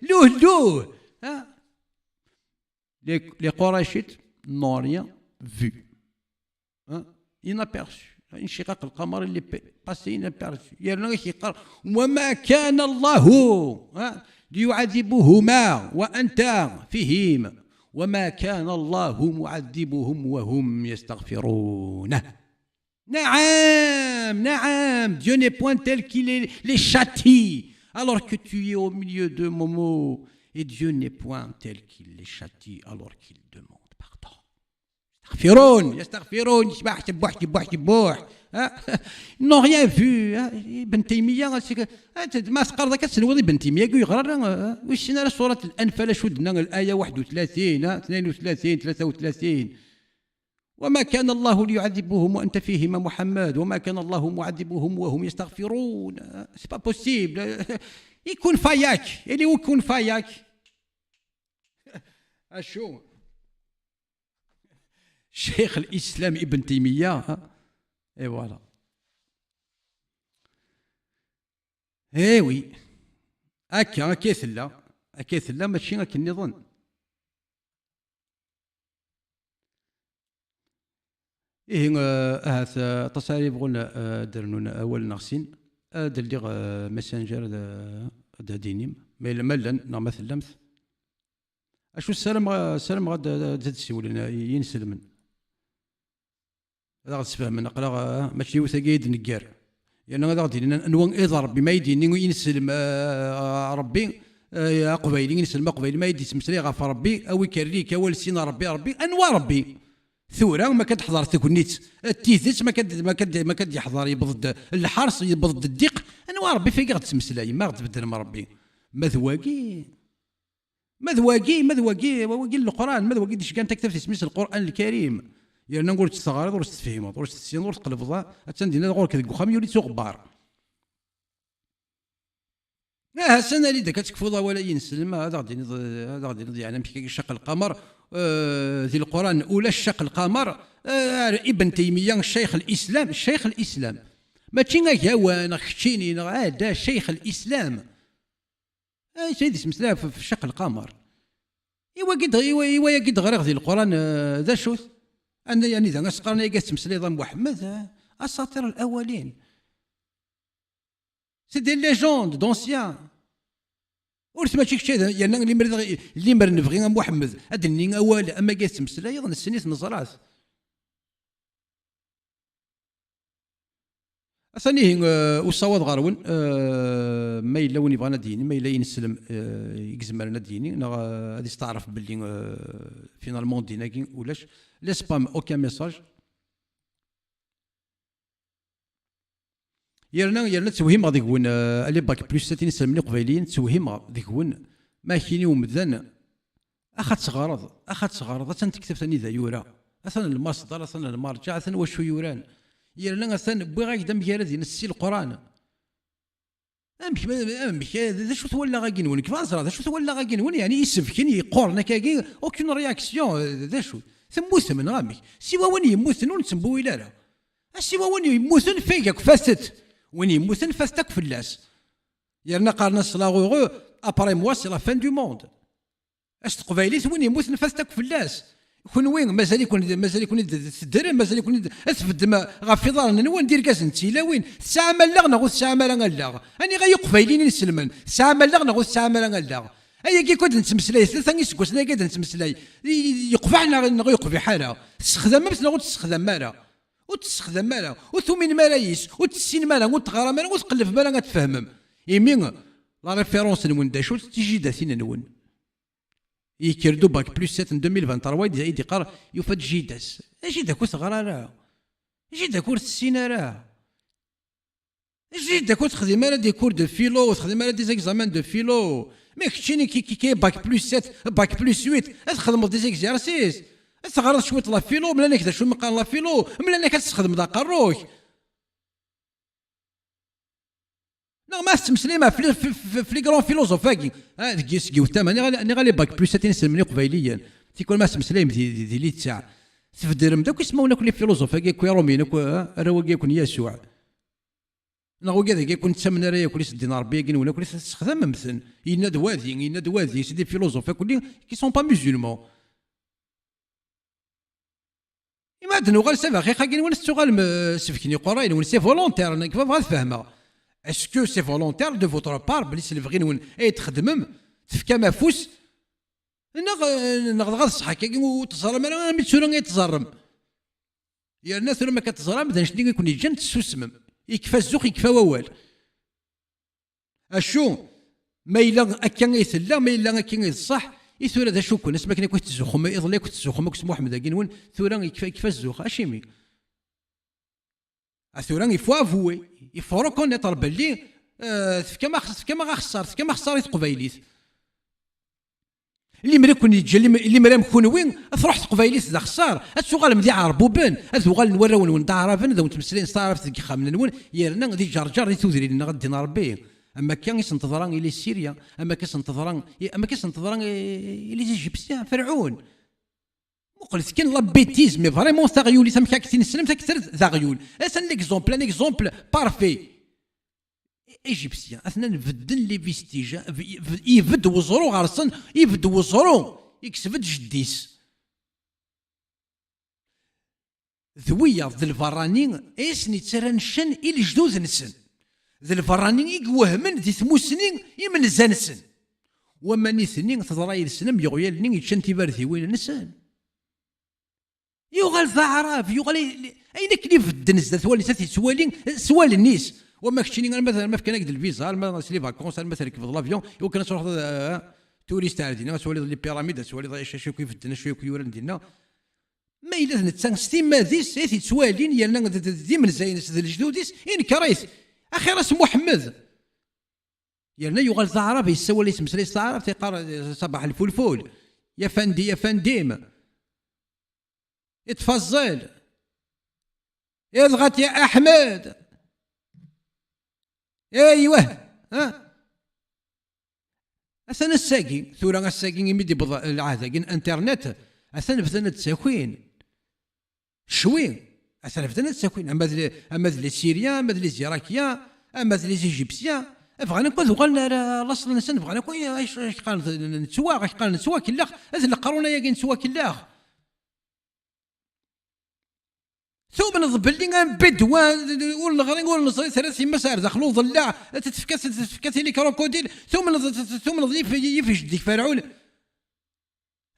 له les Qurayshites n'ont rien vu, inaperçu. انشقاق القمر اللي باسي inaperçu. وما كان الله ليعذبهما وأنت فيهم وما كان الله معذبهم وهم يستغفرون. نعم, Dieu n'est point tel qu'il les châtie alors que tu es au milieu de Momo, et Dieu n'est point tel qu'il les châtie alors qu'il demande pardon. يستغفرون بوح. Ils n'ont rien vu. ابن تيمية ما سقر ذاك السنوضي ابن تيمية يقرا واش نرى سورة الأنفال شدنا الآية 31 32 33 وما كان الله ليعذبهم وأنت فيهم محمد وما كان الله معذبهم وهم يستغفرون. سي با بوسيبل يكون فاياك اللي يكون فاياك أشو شيخ الإسلام ابن تيمية. Et voilà. Eh oui. هكا ثلا ماشي هكا النظام. هذا تصاريف قلنا درنا أول نغسين دليغ ماسنجر دا دينيم ملن نعم ثلمت أشو السلام غاد زاد سولنا ينسلمن هذا غتفهم نقرا ماشي وثقيد نقار يعني هذا غادي نوان إضر بما يديني وينسلم ربي قبيلي ينسلم قبيلي ما يدي تمسلي غاف ربي أو يكريك أول سين ربي أنوا ربي ثورة ما كتحضر تكونيت التيثيت ما كد يحضر يبضد الحرص يبضد الضيق أنوا ربي فيك غتسمسلاي ما غتبدل ما ربي مذواقي القرآن مذواقي ديش كان تكتب تسميس القرآن الكريم يعني نقول تستغرب ورش تفهم ورش تسين ورش تقلبضها أتندينا غور كذا وخام يولي تغبار السنة اللي داك تكفوضها ولا ينسلم هذا غادي يعني مشي شق القمر ذي القرآن أولى الشق القمر ابن تيمية الشيخ الإسلام ما تشينا هوا خشيني هذا شيخ الإسلام سيدي اسم سلاف في شق القمر إيوا قد غير ذي القرآن ذا شوث أنا يعني ذا نسقرنا يقسم سليضا محمد أساطير الأولين سي دي ليجوند دونسيان ورث ماشي شي يعني اللي مرد نبغي محمد أدني أول أما قسم سليضا السنيس نزرات ثاني وصواد غارون ما إلا وني بغانا ديني ما إلا ينسلم يكزمرنا ديني غادي تعرف باللي فينالمون دينا كي ولاش لا سبام اوكان ميساج يرنا توهم غادي يكون اللي باك بلوس 30 سلمني قبيلين توهم غادي يكون ما كاين ومدان اخا تغرض اثن تكتب ثاني ذا يورا اثن المصدر اثن المرجع اثن وشو يوران يرنا اثن بغا يدم يردي نسي القران امك ذا شو تولى غاكي نون كيف ذا شو تولى غاكي نون يعني يسفكني يقورنا كاكي اوكين رياكسيون ذا شو ثموث من غامك سوا وين يموثن ونسمبو الى لا سوا وين يموثن فيك فاست وين يموثن فاستك فلاس يرنا قارنا صلاغو ابري موا سي لا فان دو موند اش تقبايليت وين يموت نفاستك فلاس يكون وين مازال يكون تدري مازال يكون اسفد غا في دارنا نوا ندير كاس نتيلا وين الساعه مالغ نغوث الساعه مالغ لا اني غا يقبايلين نسلمن الساعه مالغ نغوث الساعه مالغ لا ايا كي كنت نتمسلاي ثلاثه نسكوسنا كي نتمسلاي يقفعنا نغ يقفي حاله تستخدم ما نغوت تستخدم مالا وتستخدم مالا وثمين مالايس وتسين مالا وتغرى مالا وتقلب مالا تفهمم يمين لا ريفيرونس نون داشو تيجي داثين نون يكردو باك بلس 7 2023 زايد يقار يفاد جيداس اجي داكو ثغرا راه اجي داكو السينا راه اجي داكو تخدم على دي كور دو فيلو وتخدم على دي زيكزامان دو فيلو مي كتشيني كي باك بلس 7 باك بلس 8 تخدم دي زيكزارسيس تغرض شويه لا فيلو ملي كدا شو مقال لا فيلو ملي كتستخدم دا قروك ما تمسلي في لي كرون فيلوزوف هاكي هذيك سكيو تما انا غالي باك بلس 7 نسمي قبيليا تيكون ما تمسلي دي لي تاع تفدرم داك يسمونا كل فيلوزوف هاكي كو رومين كو راه يكون يسوع نغو كذا يكون تسمنا راه كل دينار بيكين ولا كل تستخدم مثلا يناد وادي سي دي فيلوزوف كل كي سون با مسلمون ما عندنا غير سافا غير خاكين ولا السؤال سفكني قراين ولا سي فولونتير كيف بغا تفهمها اسكو سي فولونتير دو فوتر بار بلي سلفغين وين اي تخدمم تفكا ما فوس نغض الصحه كي وتزرم انا متسورا يتزرم يا الناس لما كتزرم بدا شنو يكون يجن تسوسمم يكفى الزوق يكفى ووال اشو ما الا اكا يثلا ما الا اكا يصح يثور هذا شو كون اسمك كنت تزوخم يضلي كنت تزوخم كسمو محمد كين وين ثورا يكفى الزوق اشيمي ثورا يفوا افوي يفوا ريكونيتر باللي كما خسرت قبيليت اللي مريكون يجي اللي مرام كون وين تروح قبيليت ذا خسار السؤال مدي عربوبن السؤال نوراو ون دعرفن ذو تمسلين صارف ديك خامن ون يرنا غادي جرجر تودري لنا غادي نربي اما كان يسنتظران الى سوريا اما كيسنتظران الى ايجيبسيان فرعون قلت كاين لا بيتيز مي فريمون ثاغيول تم كاكتين السلم تكثر ثاغيول اسن ليكزومبل بارفي ايجيبسيان اثنا نفدن لي فيستيج يفد وزرو غارسن يفد وزرو يكسفد جديس ذويا ذي الفرانين اسني ترنشن الى جدود نسن ذي الفرانين يقوهمن ذي ثموسنين يمن زانسن وما نيثنين تضراي السنم يغيال نين يتشنتي بارثي وين نسن يغال ضعراف يغال اين كلي في الدنس ذات والي ثلاث سوال النيس وما كتشيني مثلا ما كان يقدر الفيزا ما سلي فاكونس مثلا كيف لافيون يمكن تروح توريست عادي سوالي لي بيراميد سوالي شي كيف الدنس شي كيورا نديرنا ما الا نتسان ستيما ذيس اي تسوالين يا دي من زاينس ذي الجدوديس ان كريس اخي راس محمد يا يغال ضعراف يسوى لي تمسلي ضعراف تيقرا صباح الفلفول يا فندي يا فنديم يتفضل يضغط يا احمد ايوه اثنا الساقي ثورة الساقي يمدي العهد انترنت اثنا بدنا تساكين شوي اثنا بدنا تساكين اما ذي السيريان اما ذي العراقيان اما ذي الايجيبسيان بغينا نكون غالنا الاصل الانسان بغينا نكون ايش قال نتسوا ايش قال نتسوا كلاخ هذا القرونا يا نتسوا كلاخ ثم نضبل لي بدوان ولا غير نقول نصري ثلاث مسار دخلوا ضلاع تتفكات لي كروكوديل ثم نضيف يفش ديك فرعون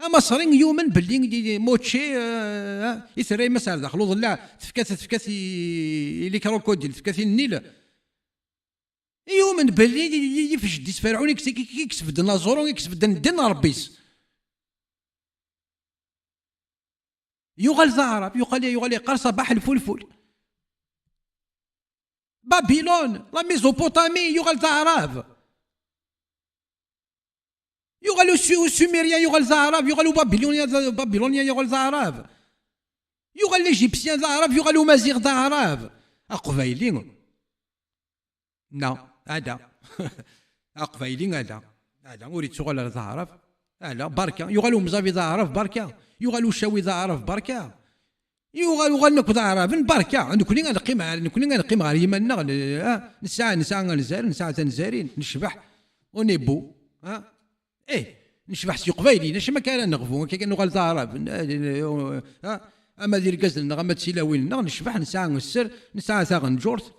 اما صارين يوما باللي موتشي يثري مسار دخلوا ضلاع تفكات لي كروكوديل تفكات النيل يوما باللي يفش ديك فرعون يكسب ديناصور يكسب دين ربيس يغال ضعرب يقال قال صباح الفلفل بابيلون لا ميزوبوطامي يغال ضعرب يغالو السوميريان يغال زعراب، يغالو بابلونيا يغال زعراب، يغال ليجيبسيان زعراب، يغالو مازيغ زعراب. أقبايلين نا هذا أقبايلين هذا أريد تغال زعراب هذا بركة. يغالو مزافي زعراب بركة، يغالو شاوي زعراب بركة، يغالو غنك زعراب بركة. نكوني غنقيم على يمنا نسعى غنزار نسعى تنزارين نشبح ونبو نشبح سي قبايلي ناش ما كان نغفو كان نغال زعراب اما دير كازلنا غما تسيلاوين نشبح نسعى نسر نسعى ثاغن جورت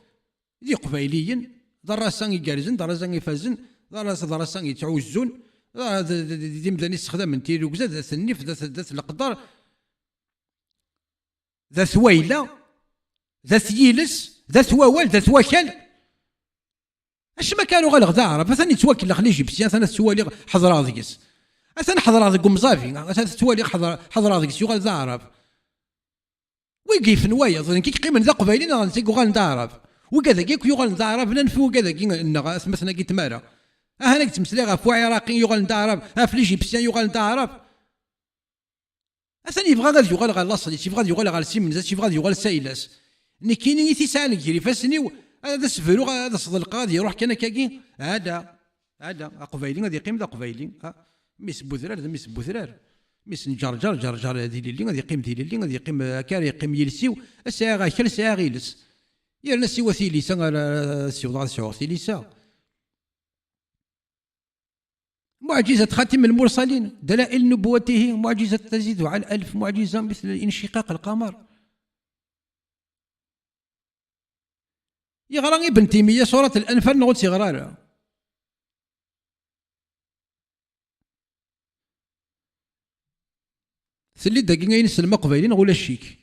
دي قبايليين دراسان يقارزن دراسان يفازن دراسان يتعوزون دي مداني استخدام من تيرو كزا ذات النف ذات القدر ذات ويله ذات يلس ذات ووال ذات وكل. اش ما كانوا غير غدار مثلا يتوكل خلي جيبسيان ثنا سوالي حضر هذيكس اثنا حضر هذيك مزافي اثنا سوالي حضر هذيك يغال زعرب ويقيف نوايا ظن كي قيمن ذا قبايلين غنسيكو غندارب وكذا كيك يغال ندارب ننفو كذا كي مثلا كي تمارا انا كتمسلي غا فوا عراقي يغال ندارب في جيبسيان يغال ندارب اثني يبغى غير يغال غا لاصلي يبغى يغال غا السيمنزات يبغى يغال سايلاس ني كاينين تيسان كيري فاسني هذا سفرو هذا صدق غادي يروح كان كاكي هذا قبايلين غادي يقيم ذا قبايلين ميس بوذرار ميس بوذرار ميس جرجر هذه اللي غادي يقيم ذي اللي غادي يقيم كاري يقيم يلسيو الساعه غاكل ساعه غيلس يا الناس وثيليسا سيوض سيوغ ثيليسا. معجزة خاتم المرسلين دلائل نبوته معجزة تزيد على 1000 معجزة مثل انشقاق القمر. يغرى ابن تيمية سورة الأنفال نغوت يغرى ثلي داكي ينسلم قبايلين ولا الشيك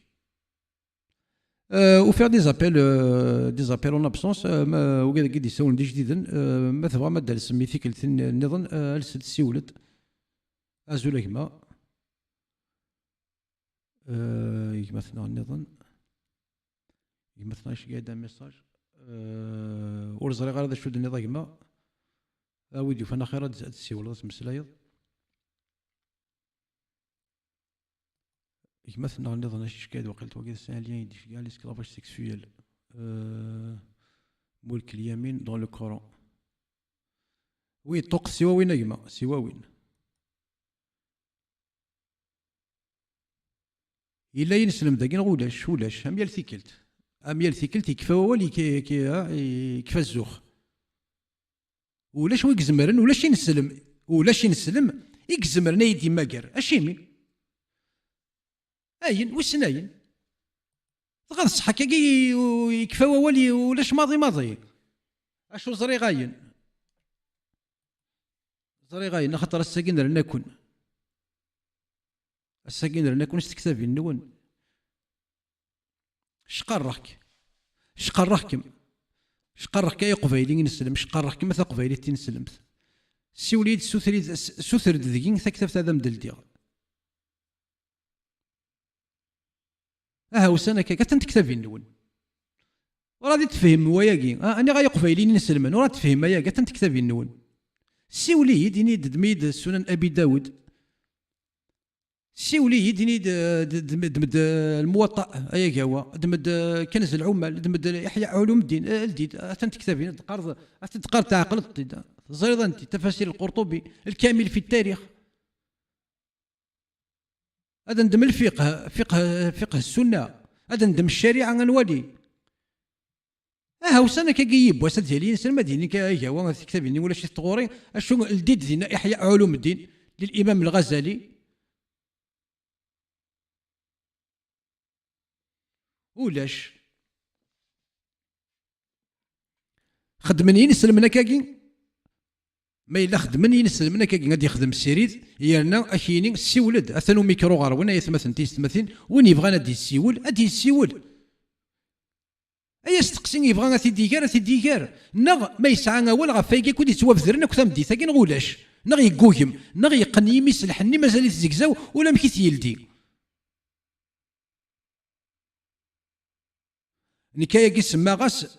وفيغ دي زابيل اون ابسونس وكذا كي يساولن دي جديدا ما تبغى ما دار سميتي كلت النظام السد سيولد ازول كما يمثلنا النظام يمثلنا اش قاعد ميساج ورزري غير هذا شو النظام كما ويديو فانا خير هاد السيولد مسلايض يمثلنا النظام اش كاين وقلت وكذا السنه اللي يديش كاع ليسكلافاج سيكسويل ملك اليمين دون لو كورون وي طوق سواوين يما سواوين الا ينسلم داكين ولاش اميال ثيكلت يكفى ولي يكفى الزوخ ولاش ويكزمرن ولاش ينسلم يكزمرن يدي ماكر اشيمي اين وسناين غير الصحة كي يكفى ولي ولاش ماضي اشو زري غاين خاطر الساكن رنا كون استكتافي النون شقرحك يا قبايلي نسلم شقرحك مثل قبايلي تنسلمت سوليد سوثر دقين تكتفت هذا مدلدي وسنة كتنتكتافي النون ورادي تفهم وياكي انا غايا قبايلي نسلمن ورا تفهم ويا كتنتكتافي النون سيوليد يني دميد سنن ابي داود سيوليد يني دمد الموطأ اياك هو دمد كنز العمال دمد احياء علوم الدين الجديد تنتكتافي تقار تعقل زريض انت تفاسير القرطبي الكامل في التاريخ هذا ندم فقه السنه هذا ندم الشريعه غنولي وسنه كيجيب وسط ديالي نسلم ديني كايا هو كتابيني ولا شي ثغوري اشو الجديد دينا احياء علوم الدين للامام الغزالي ولاش خدمني ينسلمنا كاكي ما إلا خدمني ينسلمنا كاكي غادي يخدم السيريد يالنا اشيني السيولد اثنو ميكرو غارونا يثمثن تيستمثين وين يبغى غادي يسيول ايا استقسين يبغى غادي نغ ما يسعى اول غفايكي كود يتوافذرنا كثام دي ثاكين غولاش نغ يقوهم نغ يقني يسلحني مازال يتزكزاو ولا مكيت يلدي نكايا كي سما غاس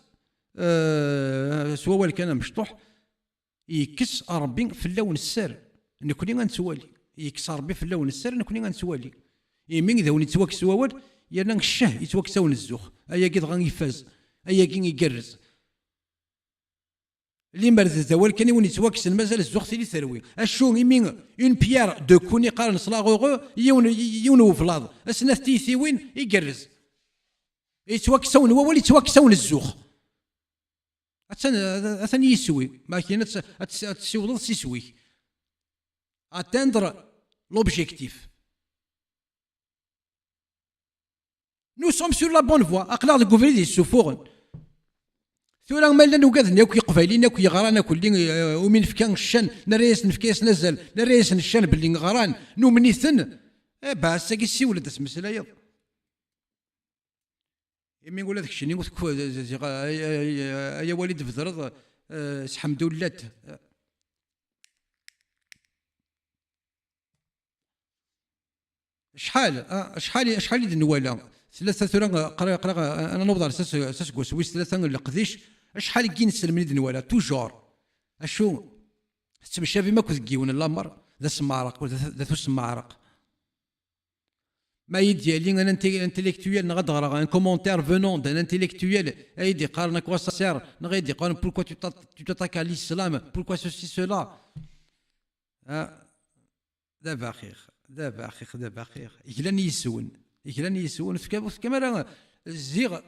سوا كان مشطوح يكس ربي في اللون السار نكوني غنتوالي يكسر ربي في اللون السر نكوني غنتوالي يمين إذا وليت تواكس واول يرنا الشه يتواكساون الزوخ أيا كي غان يفاز أيا كي يقرز اللي مرض الزوال كان يوني تواكس مازال الزوخ تيلي ثروي اشو يمين اون بيير دو كوني قارن صلاغوغو يون فلاض اسناث تيثيوين يقرز يتواكسون واول يتواكسون الزوخ أثني يسوي ما كاين تسيوض سيسوي atteindre l'objectif. Nous sommes sur la bonne voie. أقلع الجوفري السفور. ثورا مالا نوقذني أكو يقفايلين أكو يغران أكو اللي ومن فكان الشن نريس نفكيس نزل نريس الشن باللي غران نومنيثن باس ساكي السيولة تسمس لا يض. يمين يقول هذاك الشيء نقول يا وليد فضرض سحمد ولات شحال النواله ثلاثه ثورا قرا انا نوضع اساس كوسويس ثلاثه القديش شحال كاين السلم النواله توجور اشو تمشى فيما كتكيون الامر ذا سمارق ذا سمارق ما يديالي انا انتيليكتويال نغدغر ان كومونتير فونون دان انتيليكتويال ايدي قارن كوا سا سير نغيدي قارن بوركوا tu t'attaques à l'islam pourquoi ceci cela دابا اخير يكلاني يسون كما راه زيغ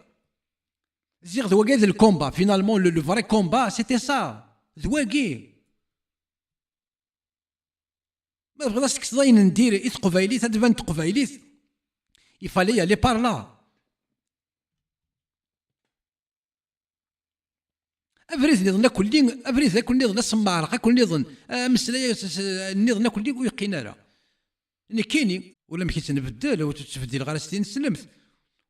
ذواكاد الكومبا فينالمون لو فري كومبا سيتي سا ذواكي ما بغيتش تكصداين ندير قبايليت تبان قبايليت يفالي لي بارلا افريز نظن كلين افريز كل نظن سمارق كل نظن مسلايا نظن كل ويقينا راه اللي كاينين ولا ما كيتنبدل وتتبدل غير 60 سلمت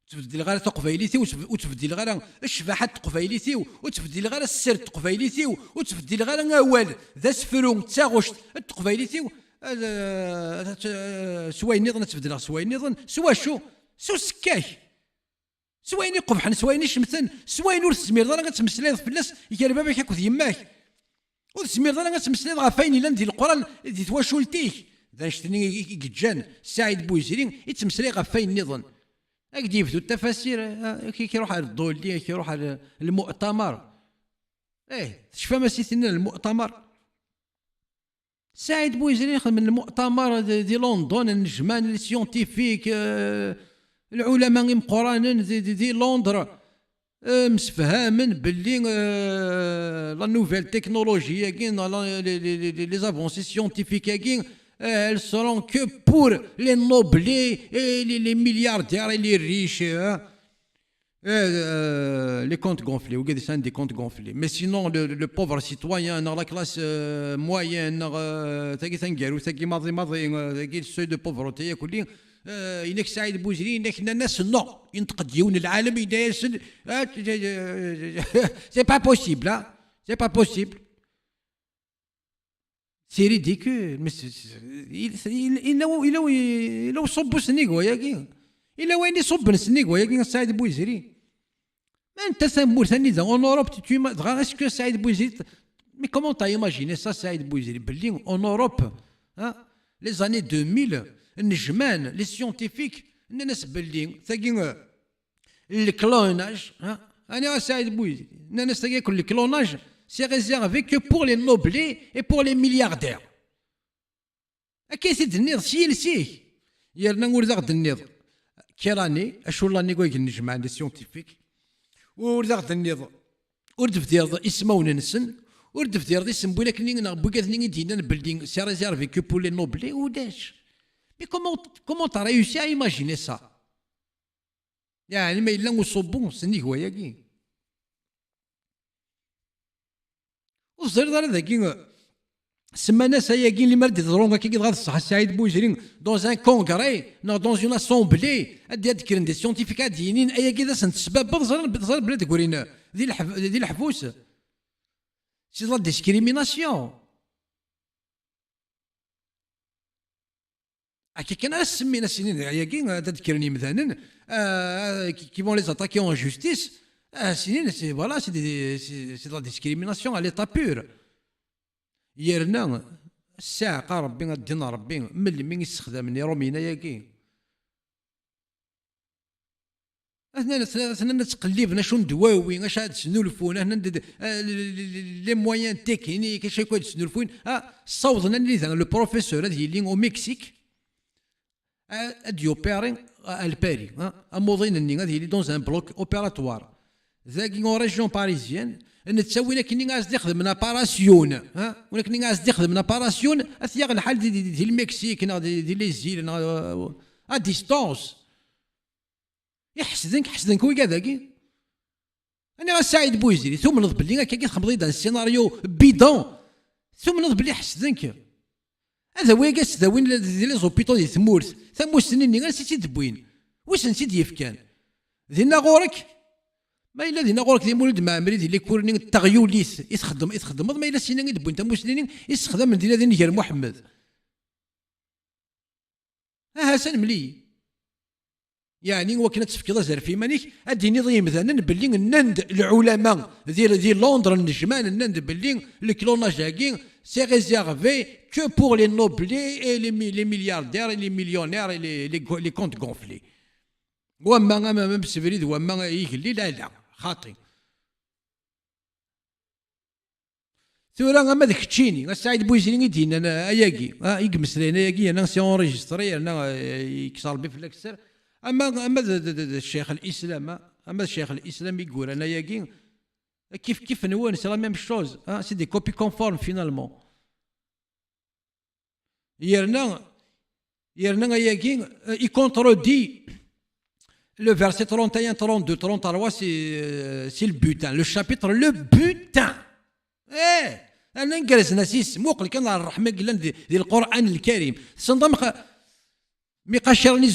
تبدل غير تقبايليتي وتبدل غير الشفاحه تقبايليتي وتبدل غير السر تقبايليتي وتبدل غير اوال ذا سفرون تاغوش تقبايليتي سواي نظن تبدل سواي نظن سوا شو سكاي سوايني قبحن سوايني شمثن سوايني ور تسمير ضرا غتمسلي فلاس يكال باباك هاك يماك وتسمير ضرا غتمسلي غا فاين الا ندير القران دي تواشولتيك ذا شتني يجان سعيد بوزيرين يتمسلي غا فاين نظن هاك يبدو التفاسير كيروح على الدولي كيروح على المؤتمر شفا ما سيتنا المؤتمر سعيد بوزيرين يخدم من المؤتمر دي لندن النجمان السيونتيفيك العلماء مقرانا دي لندن مسفهامن باللي لا نوفيل تكنولوجي كاين لي زافونسي سيونتيفيك كاين elles seront que pour les noblés et les milliardaires et les riches les comptes gonflés ou des comptes gonflés mais sinon le pauvre citoyen la classe moyenne تاكي ماضي السوي دو بوفرتي كلين إنك سعيد بوزيري إنك الناس نو ينتقدون العالم يدايرسن سي با بوسيبل سي با بوسيبل سي ريديكول إلا صبوا سنيكو ياكي إلا وين يصب سنيكو ياكي سعيد بوزيري ما أنت ثمور ثاني ذا أون أوروب tu دغا اسكو سعيد بوزيري مي كومون تا ايماجيني سا سعيد بوزيري باللي أون أوروب لي زاني 2000 النجمان لي سيونتيفيك الناس باللي ثاقي الكلوناج انا سعيد بوزيري الناس ثاقي كل الكلوناج سي ريزيرفي كو بور لي نوبلي اي بور لي ملياردير اكي سيد النيض سيلسيه يرنا نقول ذاك النيض كيراني اشو لاني كويك النجمان لي سيونتيفيك وذاك النيض ورد في دير اسمون نسن ورد في دير اسم بولاك نينا بوكات نينا دينا باللي سي ريزيرفي كو بور لي نوبلي وداش Mais comment t'as réussi à imaginer ça? يعني ما إلا وصبون سني هو ياكي وصير دار ذاكي سمانا ساياكي اللي مرد يضرون كي غاد الصح سعيد بوزيرين dans un congrès dans une assemblée ادي ذكرن دي سيونتيفيك دينين اياكي ذا سنت سبب ظهر بلاد كورينا ذي الحفوس سي لا ديسكريميناسيون كي كان سمينا سنين ياكي تذكرني مثلا كي فون لي اتاكي اون جوستيس سنين سي فوالا سي لا ديسكريميناسيون على ليتا بور يرنا الساعه قال ربي الدين ربي من يستخدم رومينا ياكي احنا نتقلبنا شو ندواوي اش هاد سنولفون احنا لي مويان تكنيك اش يكون سنولفون صوتنا اللي لو بروفيسور هذه اللي او مكسيك اديو بيرين الباري اموضين اني هذه اللي دون ان بلوك اوبيراتوار ذاكي اون ريجيون باريزيان نتساوينا كني غاز نخدم اباراسيون ولكن غاز نخدم اباراسيون اثياغ الحال دي المكسيك دي لي زيل ا ديستونس يحسدنك وي كذاكي انا سعيد بوزيري ثم نض بلي هكا تخبطي دان السيناريو بيدون ثم نض بلي حسدنك هذا وي كاس وين لي زوبيتو دي ثمورث ثم سنيني غير سيتي دبوين واش نسيت يفكان دينا غورك ما الا دينا غورك دي مولد معمري دي لي كورني التغيوليس يتخدم ما الا سينا دبوين تا مسنين يستخدم من دينا غير محمد حسن ملي يعني وكنا تفكير زرفي مانيك اديني ضي مثلا باللي النند العلماء ديال لندن النجمان النند باللي الكلوناج هاكي سي ريزيرفي كو بور لي نوبلي اي لي ملياردير لي مليونير لي كونت غونفلي وما بسفريد وما يقلي لا خاطي ثورا ما داك تشيني السعيد بويزيني يدينا انا اياكي يقمس لينا اياكي انا سي اونريجستري انا يكسر بي في الاكسر اما الشيخ الاسلام يقول انا ياكي كيف نوان سي لا ميم شوز سي دي كوبي كونفورم فينالمون يرنا ياكي يكونترودي le verset 31, 32, 33 c'est le butin le chapitre le butin انا نجلس ناسيس موقل كان الرحمه قلنا ديال القران الكريم صندم ميقاشرني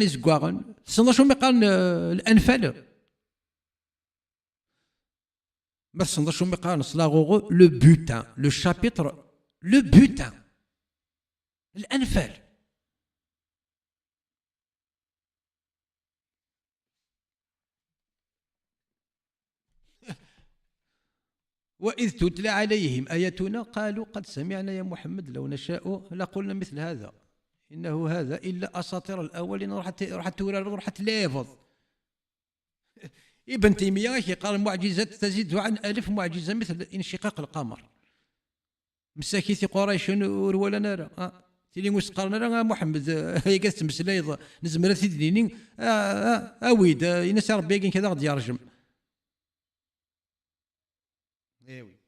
زكواغن صندم شو ميقال الانفال بس صندم شو ميقال صلاغو لو بوتان لو شابيتر لو بوتان الانفال وإذ تتلى عليهم آياتنا قالوا قد سمعنا يا محمد لو نشاء لقلنا مثل هذا إنه هذا إلا أساطير الأولين راح تورى راح تلافظ ابن تيمية قال المعجزات تزيد عن 1000 معجزة مثل انشقاق القمر مساكيث قريش ولا نرى تيلي مسقرنا راه محمد هي قالت مسلايض نزمر تدينين اويد ينسى ربي كذا غادي يرجم ايوي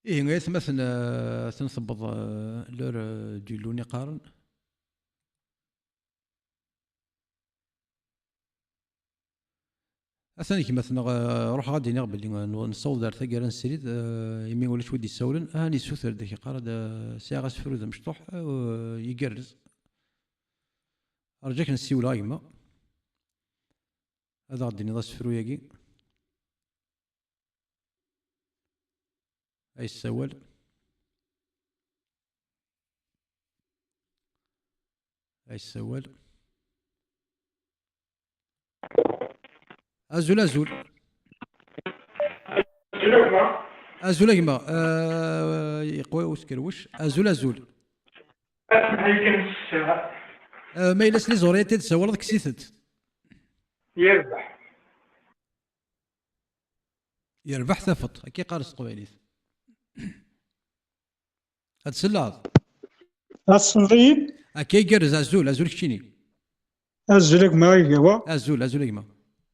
غير مثلا تنصبض لور ديلوني قارن اثاني كي مثلا روح غادي نقبل نصول دار ثقيل نسريد يمين ولا شويه يسولن هاني سوثر داك قارد ساعه سفرود مشطوح يقرز ارجاك نسيو لايما هذا غادي نضاس فروياكي اي السوال ازول كما يقوي وسكروش ازول ما يلاس لي زوريتي تسول داك سيثت يربح ثفط كي قارس قويليث هاد سلاط
الصغير
كي يقرز ازول كشيني
ازولك ما يقوا
ازول كما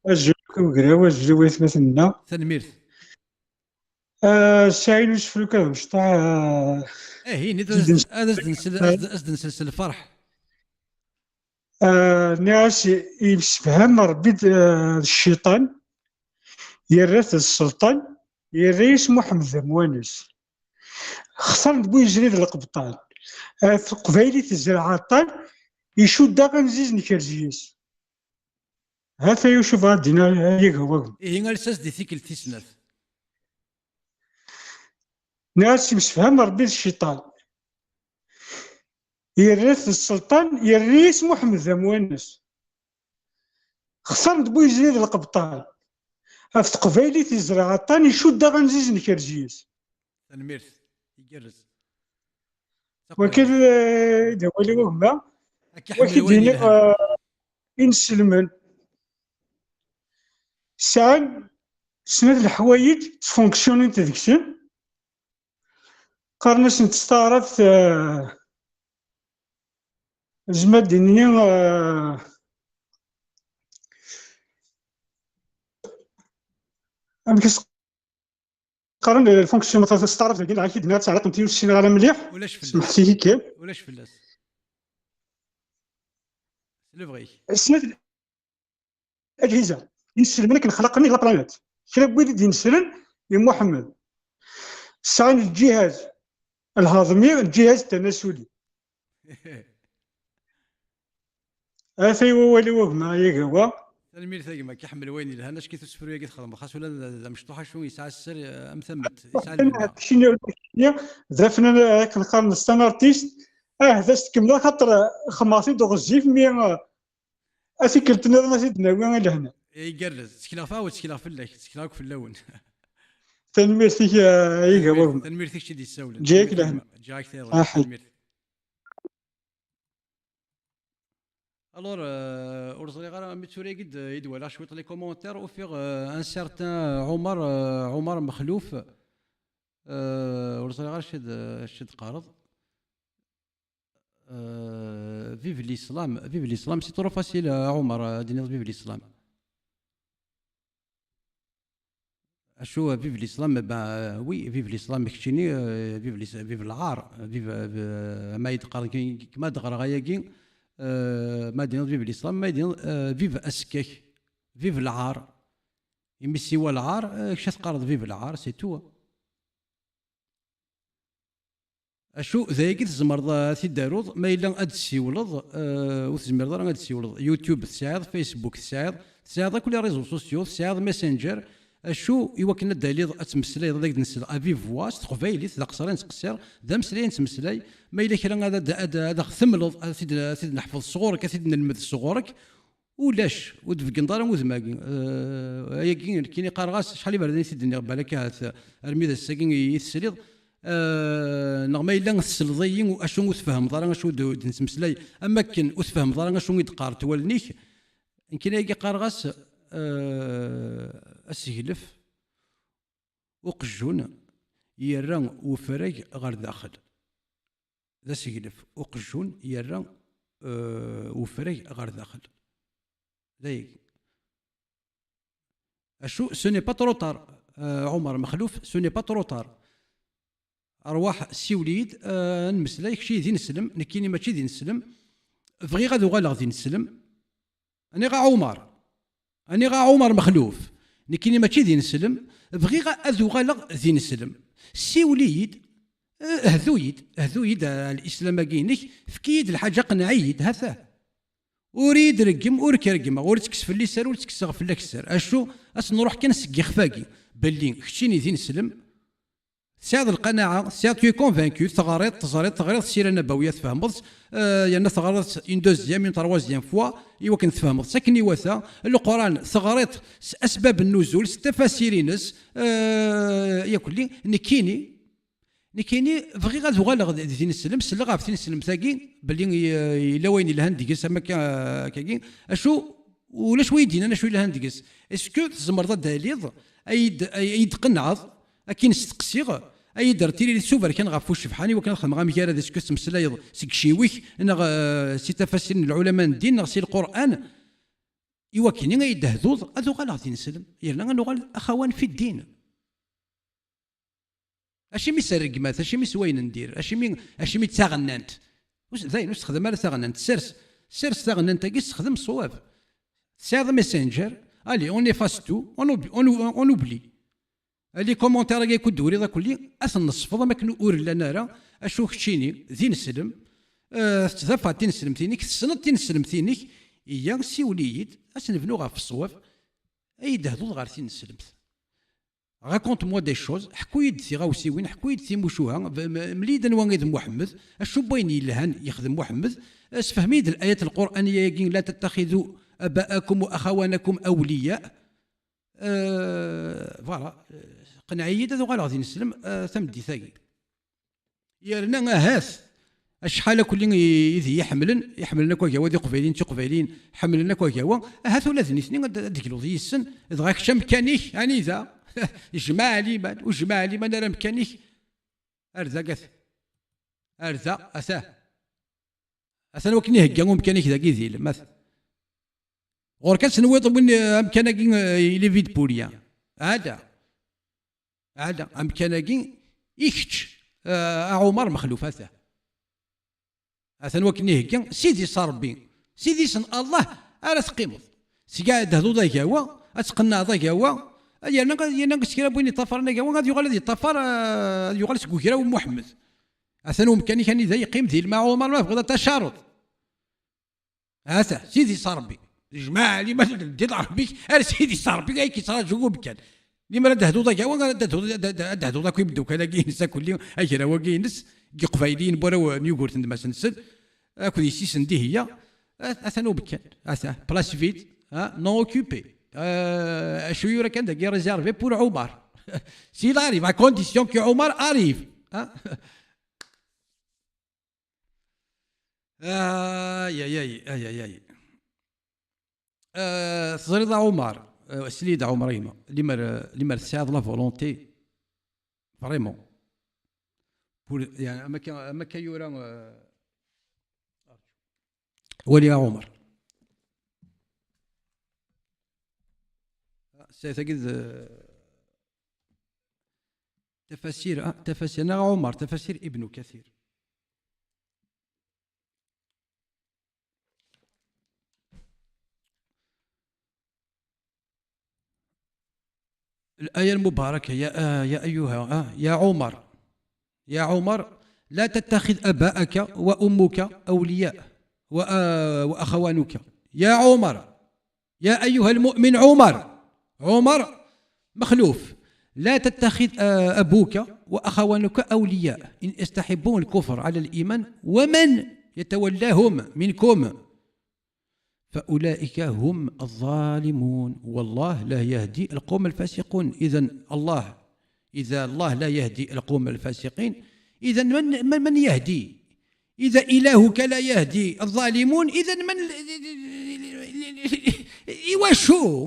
ازولك وقراوه ازولك مثلنا
تنميرث
سايل وسفلوك مشطع
هي نسلسل الفرح
ناس يفهم ربي الشيطان يرث السلطان يريس محمد موانس خسر بو يجري القبطان في قبيلة الزرعاطان يشود داغا نزيز نكرزيس هذا يشوف غادينا يقهوى
غالساس دي ثيكل تيسناث
ناس يفهم ربي الشيطان يرث السلطان يريس محمد موانس خسر بو يجري القبطان في تقبايلي تزرع عطاني شو دا غنزيز نكرجيس
الميرث يجرز
وكل دولي وهما وكيديني إنسلمن ساعة سند الحوايج تفونكسيوني تدكسن قارناش نتستعرف زعما دينيا قارن الفونكسيون تستعرف ديال عاكي دينا تعرف انت وشينا على مليح
ولاش فلاس
سمحتي كيف
ولاش فلاس لو فغي
سند الاجهزه ينسلم لك خلقني لا بلانيت كلا بغيت ينسلم يا محمد ساعة الجهاز الهضمي الجهاز التناسلي هذا هو اللي وهما ياك هو
المير ثاقما كيحمل وين لهنا كي تسفروا كي تخدم خاص ولا مشطوحه شو يسعى السر امثمت يسعى
انا شنو ذافنا كنقارن ستان ارتيست هذا كمل خاطر خماسي دوغ الزيف مي اسكلتنا ما سيدنا وين لهنا
يقرز سكلافا وسكلاف فلاك سكلاك في اللون
تنمير فيك ياك هو
تنمير فيك شي دي السول
جاك لهنا
جاك ثير الور ورزلي غير ميتوري قد يدوى لا شويه لي كومونتير وفيغ ان سارتان عمر مخلوف ورزلي غير شد قارض فيف الاسلام سي ترو فاسيل عمر ديني فيف الاسلام اشو فيف الاسلام وي فيف الاسلام كشيني فيف العار فيف ما يتقارن كما دغرا غاياكي ما دينا فيف الاسلام ما دينا فيف اسكاك فيف العار يمي سوا العار كش تقارض فيف العار سي تو اشو ذاك تزمر تدارود ما الا اد سيولض وتزمر اد سيولض يوتيوب تساعد فيسبوك تساعد كل ريزو سوسيو تساعد ماسنجر اشو يوكلنا الدليل اتمسلاي داك نسل افي فواس تقبايلي ذا قصرين تقصر ذا مسلاي نتمسلاي ما الا كرا هذا ثملض سيد نحفظ صغورك سيد نلمد صغورك ولاش ودفق نضال وذماكي يا كيني قارغاس شحال يبردني سيدني بالك هذا الميد الساكين يتسليض نغما الا نسلضي واشو تفهم ضرا اشو نتمسلاي اما كن وتفهم ضرا اشو يتقار تولنيك يمكن يجي قارغاس السهلف وقجون يران وفرج غير داخل ذا سهلف وقجون يران وفرج غير داخل ذاك اشو سوني با تروطار عمر مخلوف سوني با تروطار ارواح سيوليد نمسلايك شي ذي نسلم نكيني ماشي ذي نسلم بغي غادو غالا ذي نسلم اني غا عمر مخلوف نكيني ماشي ذي نسلم بغي اذو غالغ ذي نسلم سيوليد هذويد الاسلام كينك فكيد الحاجه قنعيد هذا اريد رقم وركرقم ورتكسف اللي سار ورتكسف في الكسر اشو نروح كنسقي خفاقي باللي خشيني ذي نسلم سعد القناعه سعد تو كونفانكو تغريط السيره النبويه تفهمض يعني ثغرت اون دوزيام اون تروازيام فوا ايوا كنت تفهمض ساكني وثا القران ثغرت اسباب النزول التفاسيرينس يا كلي نكيني بغي غادو غالغ دين السلم سلغا في دين السلم ثاقي باللي الا وين لهان ديكس اما كاكي اشو ولا شويه دينا انا شويه لهان ديكس اسكو تزمر ذا دليل ايد قنعض اكين استقسيغ اي درتي لي سوفر كان غافو الشفحاني وكان خدم غا مكاره ديسكو تمسلاي سيك شيويك انا سي تفاسير العلماء الدين سي القران ايوا كاينين يدهذوض اذو غا غادي نسلم يرنا نغال اخوان في الدين اشي مي سرقمات اشي مي سوين ندير اشي مي تاغنانت واش زين واش تخدم على تاغنانت سيرس تاغنانت كي تخدم الصواب سير ميسنجر الي اون افاس تو اون اوبلي لي كومونتير كي كنت دوري ذا كلي اثنصفض ما كنو اور لنا راه اشو خشيني ذي نسلم تذفى تنسلم ثينيك السنه تنسلم ثينيك ايا سيوليد اسنبنو غا في الصواف اي دهدو غير تنسلم راكونت موا دي شوز حكو يد ثي غاوسيوين حكو يد ثي موشوها مليدا وانغيد محمد اشو باين يلهان يخدم محمد اسفهميد الايات القرانيه لا تتخذوا اباءكم واخوانكم اولياء فوالا قنعيد هذا غادي نسلم ثمدي ثاقي يرنا هاث شحال كل يذي يحملنا كوا ذي قبيلين تقبيلين حملنا كوا هاث ولا ذني سنين ديكلو ذي السن دغاك شم كانيك اني ذا جمع لي من وجمع لي من راه مكانيك ارزقت ارزا اثا وكني هكا مكانيك ذاك يذيل مثلا غور كنسنوي طبن امكانك لي فيد بوليا هذا امكانك يكتش عمر مخلوف هذا وكني هكا سيدي صربي سيدي سن الله راه تقيمض سكاد هذو ذاك هو اتقنا ذاك هو يانا سكرا بويني طفرنا هو غادي يغال هذه الطفر يغال سكوكرا ومحمد هذا مكاني كان ذا يقيم ذي مع عمر ما بغى تشارط هذا سيدي صربي جماعه اللي ما تضرب بك سيدي صربي كي صار جوج بكان لما دهدو ذاك هو دهدو ذاك يبدو كذا كينس كل يوم اجرا وكينس قفايلين بورا نيوغورت ما سنسد اكو دي سيسن دي هي اثنو بكان اثا بلاس فيد نو اوكوبي شو يورا كان داك ريزيرفي بور عمر سي لاريف ا كونديسيون كي عمر اريف يا صغير عمر سليد عمريما اللي تساعد لا فولونتي فريمون بور يعني اما كيورا ولي عمر سيتجد تفاسير عمر تفاسير ابن كثير الآية المباركة يا أيها يا عمر لا تتخذ أباءك وأمك أولياء وأخوانك يا عمر يا أيها المؤمن عمر مخلوف لا تتخذ أبوك وأخوانك أولياء إن يستحبون الكفر على الإيمان ومن يتولاهم منكم فأولئك هم الظالمون والله لا يهدي القوم الفاسقون. إذا الله لا يهدي القوم الفاسقين إذا من يهدي؟ إذا إلهك لا يهدي الظالمون إذا من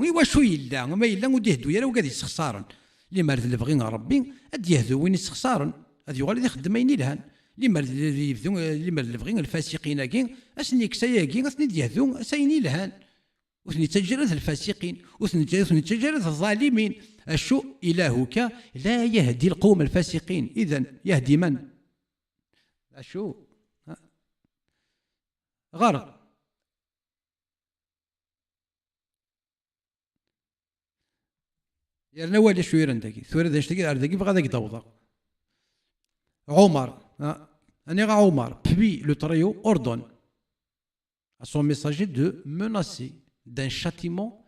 يواشو يلا ما يلا وديهدو يلا وقاد يستخسارن لما بغينا ربي اد يهدو وين يستخسارن هذا يغال يخدم اين لهان لما بغينا الفاسقين كين اسني كساياكين اسني يهدو سايني لهان وثني تجرد الفاسقين وثني تجرد الظالمين. الشو إلهك لا يهدي القوم الفاسقين إذا يهدي من؟ الشو غرض يرنا والي شو يرندكي ثورة داشتكي أردكي بغا داك دوضة عمر أنا عمر puis le trio ordonne à son messager de menacer d'un châtiment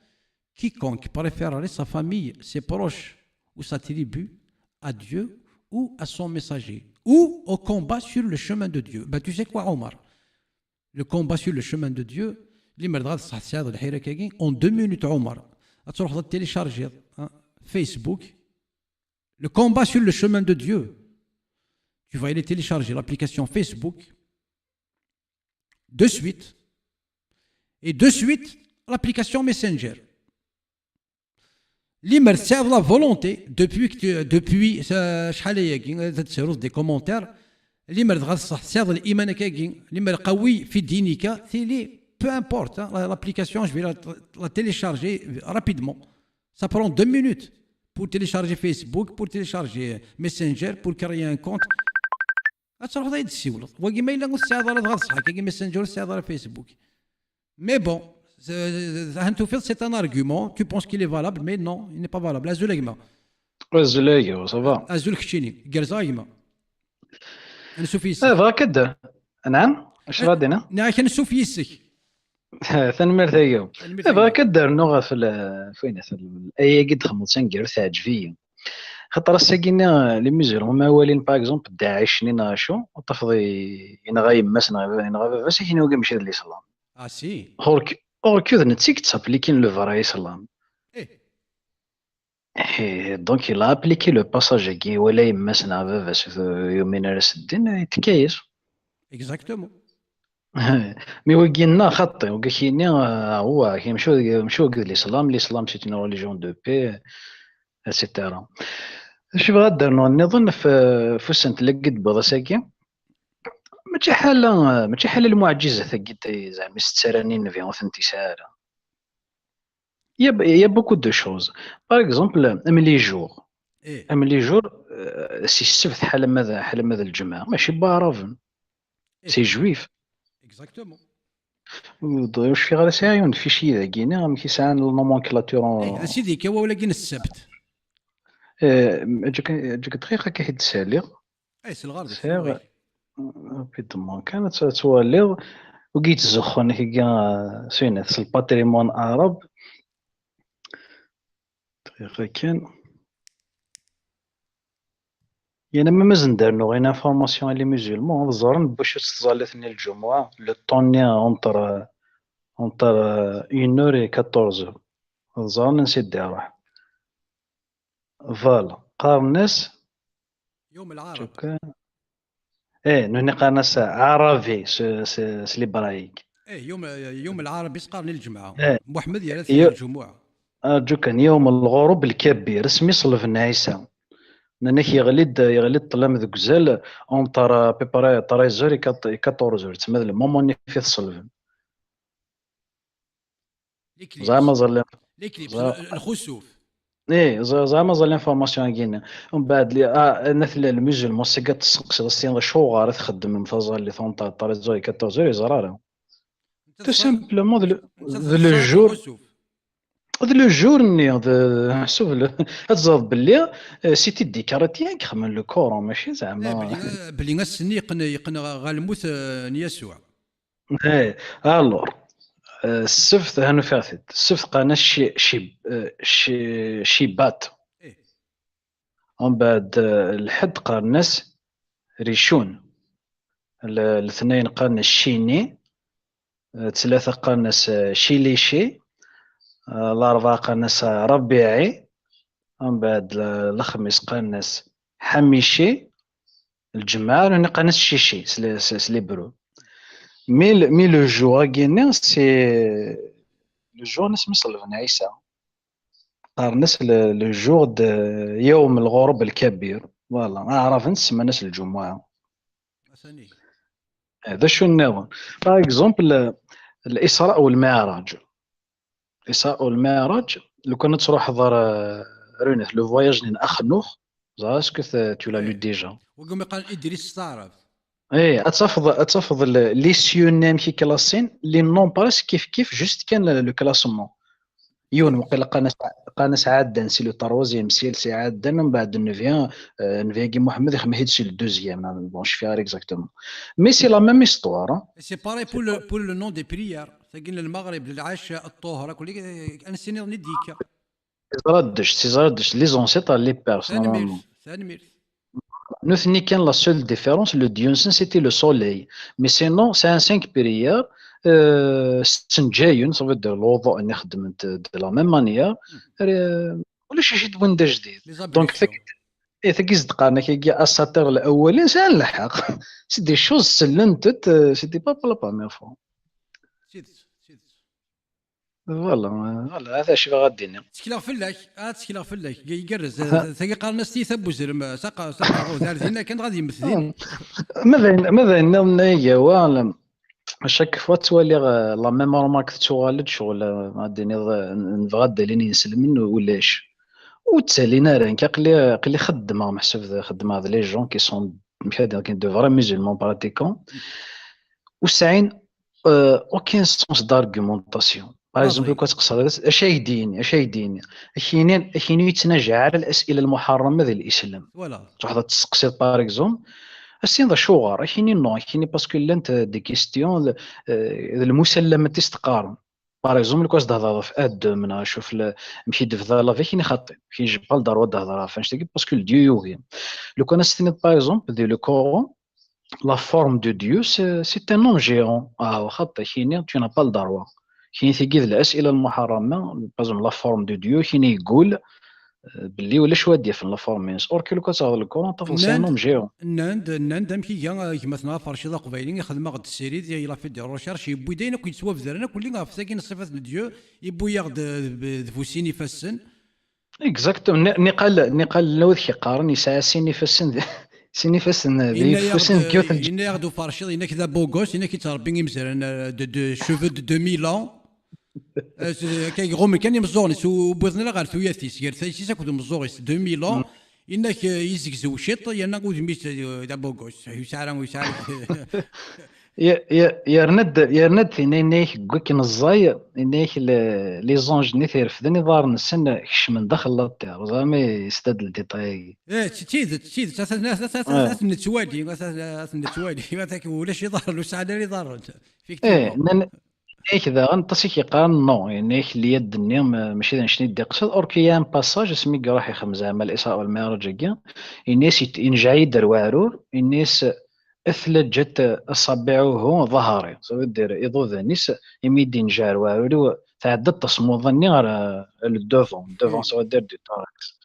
quiconque préférerait sa famille, ses proches ou sa tribu à Dieu ou à son messager ou au combat sur le chemin de Dieu. Tu sais quoi Omar? Le combat sur le chemin de Dieu, en 2 minutes Omar, tu vas télécharger Facebook, le combat sur le chemin de Dieu. Tu vas aller télécharger l'application Facebook de suite et de suite l'application Messenger. Limer serve la volonté depuis des commentaires limer serve l'iman kagin limer qawi fi dinika peu importe l'application je vais la télécharger rapidement. Ça prend 2 minutes pour télécharger Facebook, pour télécharger Messenger, pour créer un compte. أتصرف ضايد السيولة واقي ما إلا نستعاد على ضغط صحة كي ميسنجر نستعاد على فيسبوك. Mais bon, c'est un argument. Tu penses qu'il est valable, mais non, il n'est pas valable. Azul Agma.
Azul Agma, ça va.
Azul Kchini, Gerza Agma. نشوف يسك.
فا كده. نعم. اش غادينا؟
نعم كنشوف يسك.
ثنمر ثايو. فا كده نوغا في فين الآية قد خمسين غير تعجبية. خاطر ساكينا لي ميزور هما والين باغ اكزومبل داعش ناشو وطفضي ينغاي مسنا ينغا بس كاين وكا مشي للاسلام.
سي.
اور كيو نتيك تصاب اللي كاين لو فرا اسلام. دونك il a appliqué le passage كي ولا يمسنا باباس يومين راس الدين يتكايس.
اكزاكتومون.
مي وكينا خطي وكاينين هو مشو الاسلام سي اون ريليجيون دو بي اتسيتيرا. اش بغا دار نظن في السنه لقيت بضاساكي ماشي حاله المعجزه ثقيت زعما سترانين في وثنتي ساره. يا بوكو دو شوز باغ اكزومبل ام لي جور سي السبت حال ماذا الجمعه ماشي بارافن سي جويف
اكزاكتومون.
واش في غير سايون في شي ذاكينا مي كيسعى النومونكلاتور
سيدي كوا ولا كاين السبت
اجاك دقيقه كيحد سالي
سي الغرض
بيدمون كانت توالي وقيت زخون كيا سينات الباتريمون عرب دقيقه كان يعني مازال دارنا غير انفورماسيون لي ميزولمون زارن باش تزالتني الجمعه لو طوني اونتر 1 اور 14 زارن نسيت روح فوالا قارناس
يوم العرب
نوني قارناس عربي سلي برايك
يوم العرب يسقرني الجمعه محمد يا الجمعه
كان يوم الغروب الكبير اسمي صلفنا عيسى نانك يغلي طلام ذوك زال اونتر بيباري 13 14 تما المومون اللي فيه الصلفن زعما زال
الخسوف
زعما زال لانفورماسيون كاينه ومن بعد لي مثل الميوزل موسيقى تسقس السين شو غار تخدم من فازال لي 13 14 زراره تو سامبلومون لو جور هذا لو جورني شوف تزاد باللي سيتي ديكاراتيان كخمن لو كورون ماشي زعما
بلي غاسني يقن غالموت يسوع.
الور السفت هانو فاتت السفت قانا شي بات ومن بعد الحد قارناس ريشون الاثنين قارنا الشيني ثلاثة قارناس شيليشي الأربعة قارناس ربيعي ومن بعد الخميس قارناس حميشي الجمعة راني قارناس شيشي سلي برو مي لو جور كينا سي لو جور نسمي صلفنا عيسى قارناس لو جور يوم الغروب الكبير فوالا ما عرف نسمى ناس الجمعة هذا شو النظام باغ اكزومبل الإسراء والمعراج لو كنت تروح حضر رونيت لو فواياج لين اخنوخ اسكو تو لا لو ديجا
وقوم قال ادريس الصعرف
اتفض لي سيونام كي كلاسين لي نون باس كيف جوست كان لو كلاسمون يون وقيلا قناس عادا سي لو تروزيام سيل سي عادا من بعد نفيان كي محمد خمهيد سي لو دوزيام بون شفيها اكزاكتومون مي سي لا ميم استوار
سي باري بور لو نون دي بريير ساكن المغرب العشاء الطهر كل انا سيني نديك
زردش لي زونسيتر لي بيرسون نثني كان لا سول ديفيرونس لو ديونسن سيتي لو سوليي مي سينون سي ان 5 بريير سنجايون صافي دير الوضوء اني خدمت دو لا ميم مانيير ولا شي دوين دا جديد دونك ثقي صدقنا كي اساطير الاولين سال الحق سي دي شوز سلنتت سيتي با لا بروميير فوا فوالا هذا شي غادينا
تسكلا فلاك يقرز ثقي قال ناس ثبو زرم ساقا دارزينا كان غادي يمثلين
ماذا نيا ولا شك فوا تولي لا ميمور مارك توالد شغل غادي نبغى لين يسلمين ولاش وتسالينا راه قلي خدمه محسوب خدمه هاد لي جون كي سون كاين دو فري ميزولمون براتيكون وسعين اوكين سونس دارغومونطاسيون باغ اكزومبل كتقصر اش يديني اكينين يتناجع على الاسئله المحرمه ديال الاسلام تروح تسقسي باغ اكزومبل السين ذا شوغر اكينين نو اكينين باسكو لانت دي كيستيون المسلمه تستقارن باغ اكزومبل كواش تهضر في اد من شوف مشي دفذا لا في كاين خاطي كاين جبال دار تهضر فاش تقول باسكو الديو يوغي لو كان استنيت باغ اكزومبل دي لو كورون لا فورم دو ديو سي ان نون جيرون خاطي كاين تو نا با الدروا كاين ثقيل الاسئله المحرمه باغ لا فورم دو ديو كاين يقول باللي ولا شو ديال في لافورمينس اوركي لو كتهضر الكورون طفل سينوم جيو
ناند امكي كيما ثنا فرشي ذا قبيلين يخدم غد السيري ديال لا في دي ريشيرش يبوي داينا كيتسوا في درنا كل غاف ساكن صفات ديو يبوي ياخذ فوسيني فاسن
اكزاكتو نقال لو ذي قارن يسعى سيني فاسن سيني فاسن ذي فاسن كيوت
إن ياخذوا فرشي إن كذا بوغوس إن كيتربي مزران دو شوفو دو 2000 ans كي غومي كان يمزورني سو بوذنا غير ثوياتيس غير ثايسيس كود مزوريس 2000 ans إنك يزكزو شيط يانا كود ميت دا بوغوس يسعى
يرند إنيك قوك نزاي إنيك لي زونج نثير في ذني ضار نسن كش من داخل الطير زعما يستدل ديتاي
تشيد أساس نتوالي أساس نتوالي مثلا ولا شي ضار لو سعادة لي ضار فيك
إيك ذا غنتصي كيقارن نو إنيك اللي يد النيم ماشي نشني دي قصد أوركيان باساج اسمي راح يخمز زعما الإسراء والمعراج كاع الناس ينجع يدير واعرور الناس أثلت جت أصابعه ظهري سوي دير يضو ذنيس يميد ينجار واعرور تعدد تصمود ظني على الدوفون سوي دير دي تاركس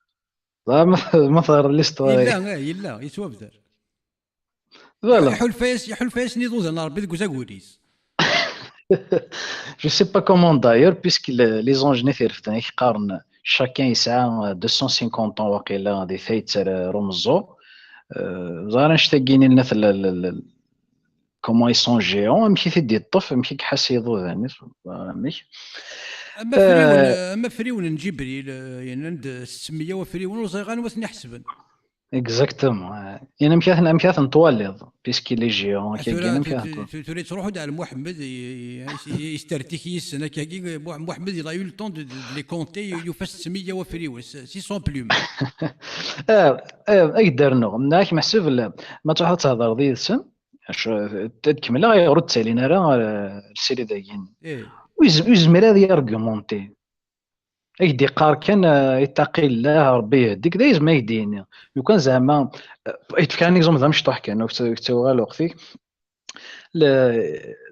لا ما ظهر ليستواري
يلا يسوى بدر يحل فايس نيضو ذا ربي ذكو زاكوريس
Je sais pas comment d'ailleurs, puisque les anges نثير يقارن chacun يسعى 250 ans وقيلا دي ثيت رمزو زارا نشتاقين لنا كومون يسون جيون مشي في دي الطف مشي كحاس يضو ذاني ماشي
اما فريون نجبري يعني عند 600 وفريون وزيغان وثني حسبن
اكزاكتومون يعني مشات نطواليض بيسكي لي جيون
كاين تريد تروح على محمد يسترتيكي السنه كي محمد يلا يو طون دو لي كونتي يفاس 600 وفريون 600 بلوم
اقدر نو مناك محسوب ما تروح تهضر ذي السن تكمل يرد سالينا راه السيري داكين ويزمر هذا يارغومونتي ايدي قار كان يتقي الله ربي يهديك دايز ما يديني لو كان زعما كان اكزومبل مش طاح كان غالو وقتي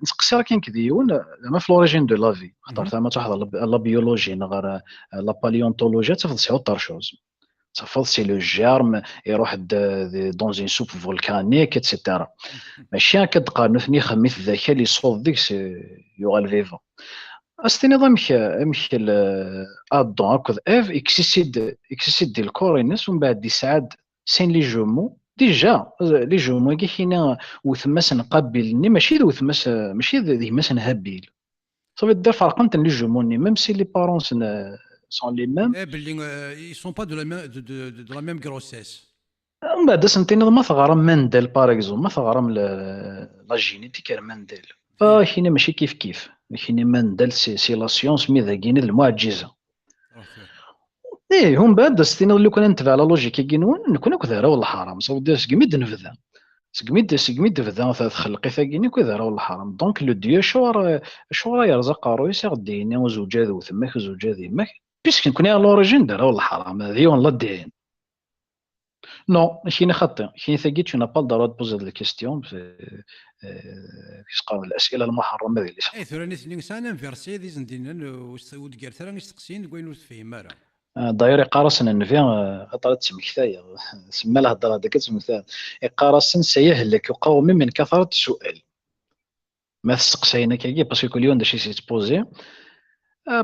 نسقسي راه كاين كديون زعما في لوريجين دو لافي خاطر زعما تحضر لا بيولوجي غير لا باليونتولوجي تفضل سي اوتر شوز تفضل سي لو جيرم يروح دون زين سوب فولكانيك اتسيتيرا ماشي كتقارنو ثني خميت ذاك اللي صوت ديك يوغال فيفا استني ضمك ادون هكذا اف اكسيسيد ديال الكورينس ومن بعد يسعد سين لي جومو ديجا لي جومو كي حنا وثماس نقابلني ماشي وثماس ماشي ذي مثلا هابيل صافي دير فرق انت لي جومو ميم سي لي بارون سون لي ميم
بلي سون با دو لا ميم غروسيس
ومن بعد سنتين ما ثغرم مندل باغ اكزومبل ما ثغرم لا جينيتيك مندل فهنا ماشي كيف ماشي مندل سي لا سيونس مي ذاكين المعجزه هم بعد ستين لو كان نتبع على لوجيك كينون نكون كذا ولا حرام صوب سكميد نفذا سكميد فذا تخلقي ثاكيني كذا ولا حرام دونك لو ديو شو يرزق رويس غديني وزوجاد وثماك زوجاد يماك بيسك نكون على لوريجين دار ولا حرام هذه والله دين نو ماشي خطي شي ثاكي تو نابال دارات بوزي دي كيستيون كيسقاو الاسئله المحرمه ديال
اي ثوراني ثنين سنه فيرسي دي زندينا ودكار ثرا يستقسين كوين فهم راه
داير يقارسن النفي خطرت سمكتايا سما له الهضره هذاك سمكتايا يقارسن سيهلك قومي من كثره السؤال ما تسقسينا كي باسكو كل يوم داشي سيتبوزي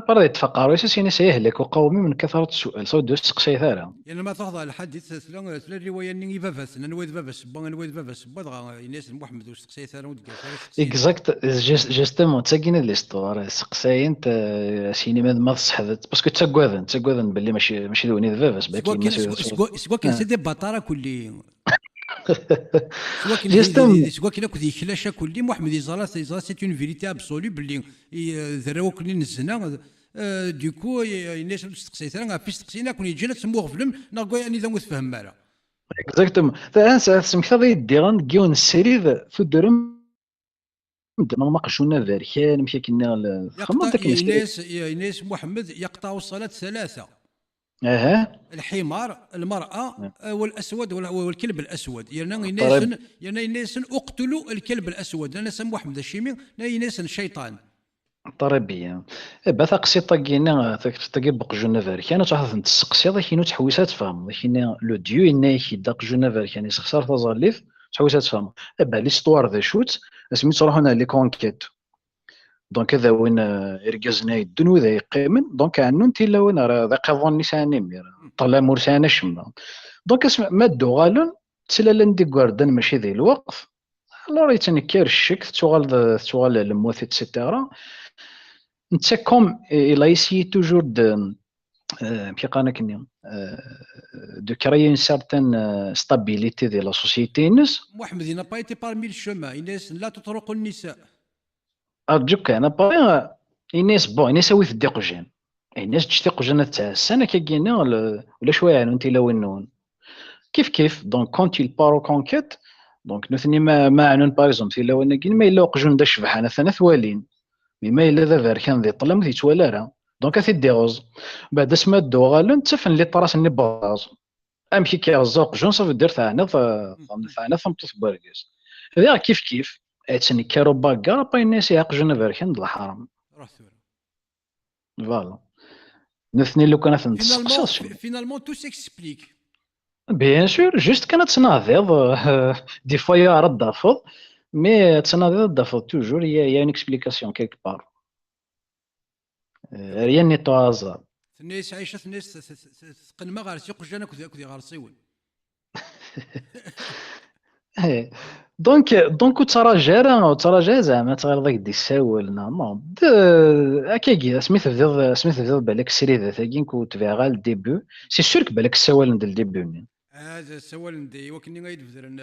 برا يتفقروا سيني سيهلك قومي من كثره السؤال صوت دوز تسقسي ثاره
يعني ما تاخذ الحديث ثلاث روايه ني فافاس نويد فافاس نويد فافاس بغا الناس محمد وسقسي ثاره ودكار
اكزاكت جوستومون تساكين ليستوار سقسي انت سينما ما تصحدت باسكو تسقوذن باللي ماشي ونيد فافاس باكي
سوا كان سيدي بطاره كلي سوا كي ناكل يخلاش كلي محمد يزرا سي اون فيريتي ابسولو باللي ذراو كلي نزنا دوكو الناس تسقسي ثاني فاش تسقسينا كون يجينا تسموه فيلم نلقاو يعني لا متفهم مالا
اكزاكتومون فانسى سمكتا يدي غنكيون السرير في الدرم ما ناقشونا ذاركان مشي كنا
خمم داك الناس محمد يقطعوا الصلاه ثلاثه الحمار المرأة والأسود والكلب الأسود يعني الناس اقتلوا الكلب الأسود أنا سم محمد الشيمي ناس الشيطان
طربيه با قصيطه كينا تاكي بق جونيفر كان تحط تسقسي ذاك كينو تحويسات فهم كاين لو ديو اني داق جونيفر كان يسخسر تظليف تحويسات فهم با ليستوار ذا شوت اسمي تروح هنا لي كونكيت دونك هذا وين يركزنا يدن وذا يقيمن دونك عنو انت لا وين راه ذا قضون نساني مير طلع مرسانا شما دونك اسمع ما دو غالون تسلا ندي كواردن ماشي ذي الوقف الله ريتني كير الشك تغال الموت اتسيتيرا انت كوم il a essayé toujours de كي قالنا كني de créer une certaine stabilité de la société الناس
محمد n'a pas été parmi le chemin الناس لا تطرق النساء
ارجوك انا باغي الناس الناس وي في الديقجان الناس تشتيق جنة تاع السنه كينا ولا شويه انت لا وين كيف دونك كونت il part au conquête دونك نثني ما عنون باغ اكزومبل الا وين كاين ما الا وقجون دا شبح انا ثلاث والين مما الا ذا كان ذي طلم ذي توالا راه دونك اثي ديغوز بعد اسما دو غالون تفن لي طراس ني باز امشي كي رزاق جون صافي دير تاعنا تاعنا فهمت في باركيز هذا كيف اتسني كارو باكا با الناس يعقجون فيركان د الحرام فوالا نثني لو كانت نتسقساش
فينالمون تو سيكسبليك
بيان سور جوست كانت تناضيض دي فوا يعرض دافض مي تناضيض دافض توجور هي اون اكسبليكاسيون كيك بار ريان ني تو هازار
الناس عايشه الناس تقن ما غير سيق جانا كذا غير صيون
دونك تراجع زعما تغير ذاك دي ساول نو هكاكي سميت بديض بالك السيري ذا ثاكين كو تبيع الديبيو سي سور بالك الساول ندير الديبيو
هذا السوال ندي وكني غير يدفرن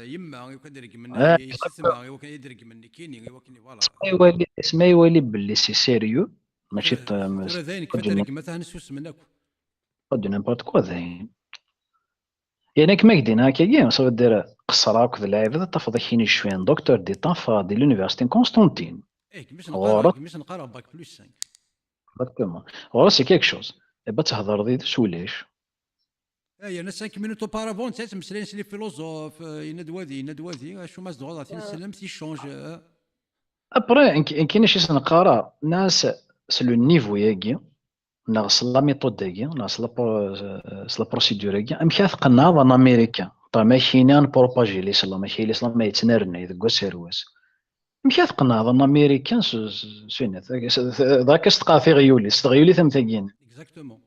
يما يقدر مني يسمع وكان يدرك مني كيني وكني
فوالا اسمع يولي باللي سي سيريو ماشي
ذاين كدرك مثلا نسوس منك
قد نيمبورت كوا ذاين يعني كما قدينا هكاكي صافي دير قصرا وكذا اللاعب تفضل كاين شويه دكتور دي طافا دي لونيفرسيتي كونستانتين
كيفاش نقرا باك بلس 5
اكزاكتومون غور سي كيك شوز با تهضر ذي سوليش
انا 5 مينوت اوبارافون تمسلين لي فيلوزوف يندوادي شو ما زغوض تنسلم سي شونج
ابري كاين شي نقرا ناس سلو نيفو ياكي ناقص لا ميثود داكي ناقص لا بروسيدور ياكي امشي ثقنا ضن امريكا طا ماشي نان بروباجي الاسلام ماشي الاسلام ما يتنرني ذاك سيرواس مشي ثقنا ضن امريكا سينا ذاك استقافي غيولي ثم ثاكين
اكزاكتومون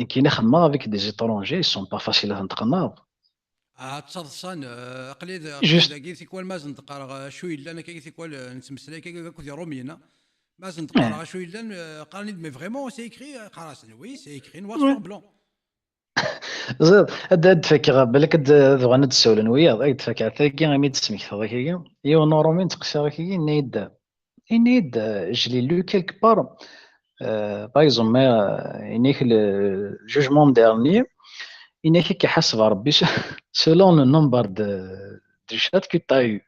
كاين خدمه افيك دي زيترونجي سون با فاسيل تنتقناض
تصدصان قليل كي سيكوال مازن تقرا شوي انا كي سيكوال نتمسلاي كي كوزي رومينا مازن تقرا شوي الا قالني مي فريمون سي اكري قراص وي سي اكري نوار سور بلون
زيد هاد تفكر بالك ذغنا تسولن ويا تفكر ثاكي غيمي تسميك هذاك هي نورمين تقصر كي نيد جلي لو كيلك بار باغ اكزومبل انيك الجوجمون ديرني انيك كي حسب ربي سولون لو نومبر دو شات كي طايو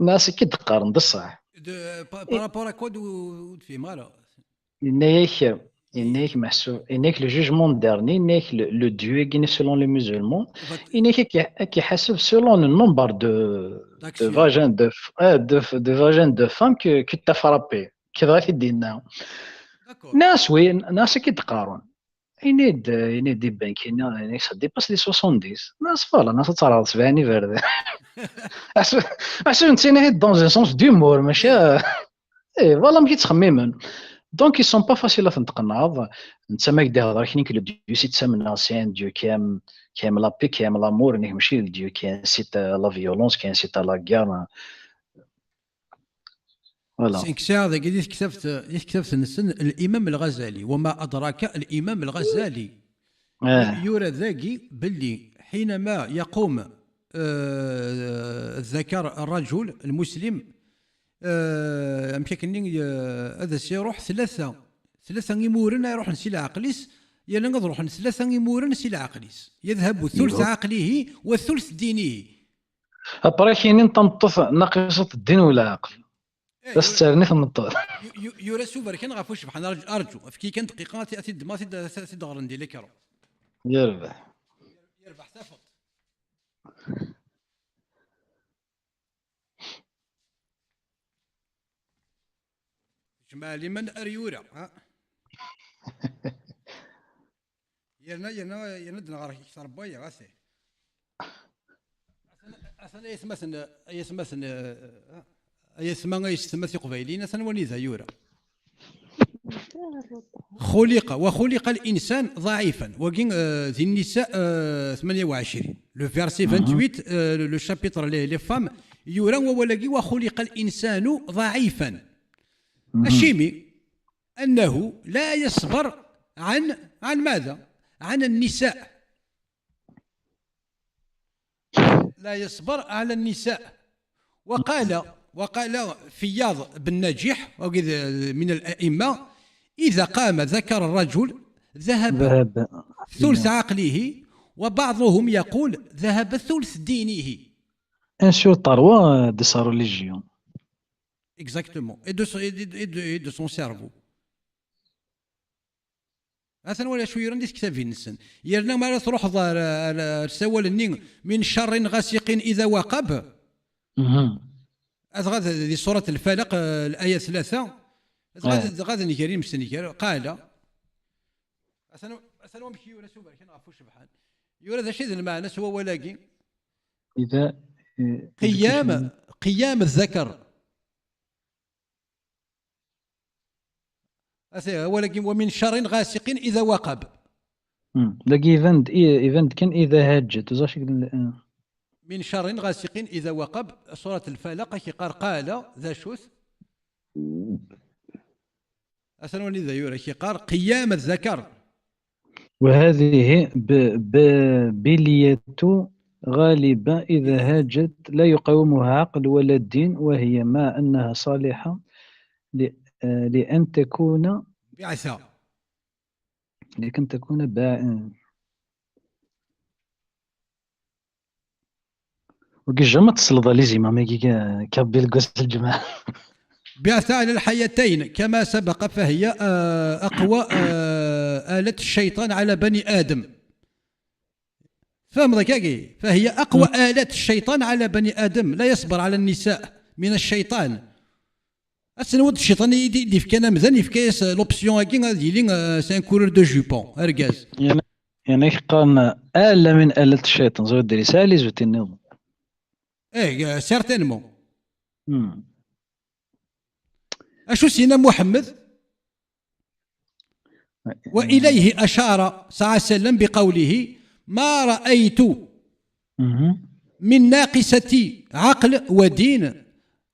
الناس كي تقارن بصح
بارابور كود في مالا
انيك محسوب انيك لو جوجمون ديرني انيك لو ديو كي سولون لي مسلمون انيك كي حسب سولون لو نومبر دو فاجين دو فاجين دو فام كي تا فرابي كي غادي دينا ناس كي تقارن ينيد يبان كاين ديباس لي 70 ناس فوالا ناس ترى 70 فرد عشان نتينا دون ان سونس ديمور ماشي اي فوالا ملي تخممن دونك يسون با فاسيل تنتقناض انت ما كدا هضر كاين لو ديو سيت سامنا سين ديو كام لا بي كام لامور نيك ماشي ديو كاين سيت لا فيولونس كاين سيت لا غير
فوالا 5 ساعة ذاك كتبت نسن الإمام الغزالي وما أدراك الإمام الغزالي يرى ذاكي باللي حينما يقوم الذكر الرجل المسلم أمكنني هذا سيروح ثلاثة يمورن يروح نسي العقليس يلا نروح ثلاثة يمورن نسي العقليس يذهب ثلث عقله والثلث دينه
أبرا كاينين تنطف ناقصة الدين ولا عقل تسترني ثم الطول
يورا سوبر كان غافوش بحال ارجو في كان دقيقه تاتي ما تدغر ندير لك
يربح
تفضل جمالي من اريورا ها يرنا دنغار كثر بويا غاسي اصلا يسمى قبيلين اصلا وني زايورا وخلق الانسان ضعيفا وكين ذي النساء 28 لو فيرسي 28 لو شابيتر لي فام يورا وولقي وخلق الانسان ضعيفا الشيمي انه لا يصبر عن ماذا؟ عن النساء، لا يصبر على النساء. وقال فياض بن نجيح من الأئمة: إذا قام ذكر الرجل ذهب ثلث عقله، وبعضهم يقول ذهب ثلث دينه.
Un sur trois de sa religion.
Exactement. Et de son cerveau. مثلا ولا شويه ندير كتابي نسن يرنا ما تروح السوال النين من شر غاسق اذا وقب. غاد هذه سوره الفلق الايه 3 غاد نكري مستني قال اصلا مشي ولا سوبر كي نعرفوا شبحان يورا ذا شيء المعنى هو ولاقي
اذا
قيام الذكر ولكن ومن شر غاسق اذا وقب.
داك ايفنت كان اذا هاجت
من شر غاسق اذا وقب. سوره الفلق كي قال ذا شوث اصلا اذا يورا كي قيام الذكر.
وهذه بلية غالبا اذا هاجت لا يقاومها عقل ولا الدين، وهي ما انها صالحه لأن تكون
بعثة،
لكن تكون وكي جمع تصل لازم ما كابي القص الجماعة
بعثة على الحيتين كما سبق، فهي أقوى آلة الشيطان على بني آدم. فهم ذاك؟ فهي أقوى آلة الشيطان على بني آدم، لا يصبر على النساء من الشيطان. السنوات الشيطان يدي في كلام مزال في كاس لوبسيون هاكي غادي لي سان كورور دو جوبون اركاز
يعني قارنا آلة من آلة الشيطان زود ديري سالي زوتي النظام
سيرتينمون. اشو سينا محمد واليه اشار صلى الله عليه وسلم بقوله: ما رايت من ناقصة عقل ودين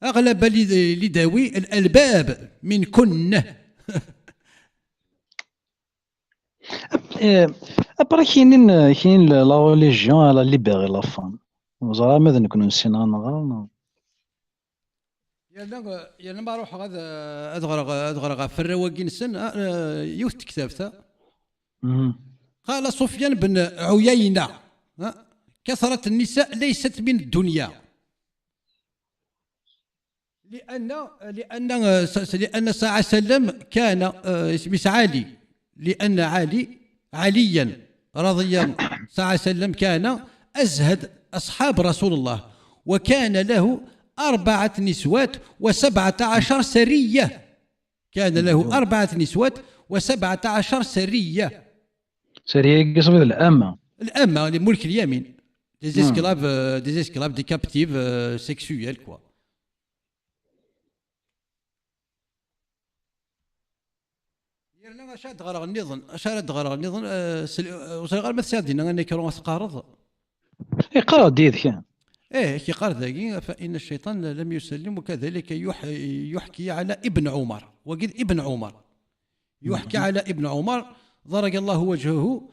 أغلب لذوي الألباب من كنه.
أبرا كاين لا ريليجيون على ليبيغي لا فام وزرا ماذا نكونو نسينا نغار
يلا ما نروح غدا أدغر في الرواقي نسن يوث كتابته. قال سفيان بن عيينة: كثرة النساء ليست من الدنيا، لأن صلى الله عليه وسلم كان اسمه علي، لأن عليا رضي الله صلى الله عليه وسلم كان أزهد أصحاب رسول الله، وكان له 4 نسوات و17 سرية. كان له 4 نسوات و17 سرية.
سرية قصد الأمة
لملك اليمين، des esclaves des captives sexuels quoi. أشاد غرق النظام وصل غير ما تساعدنا أنك روح تقارض
قارض ديد كان
كي قارض ذاكي. فإن الشيطان لم يسلم، وكذلك يحكي على ابن عمر، وقد ابن عمر يحكي على ابن عمر ضرق الله وجهه.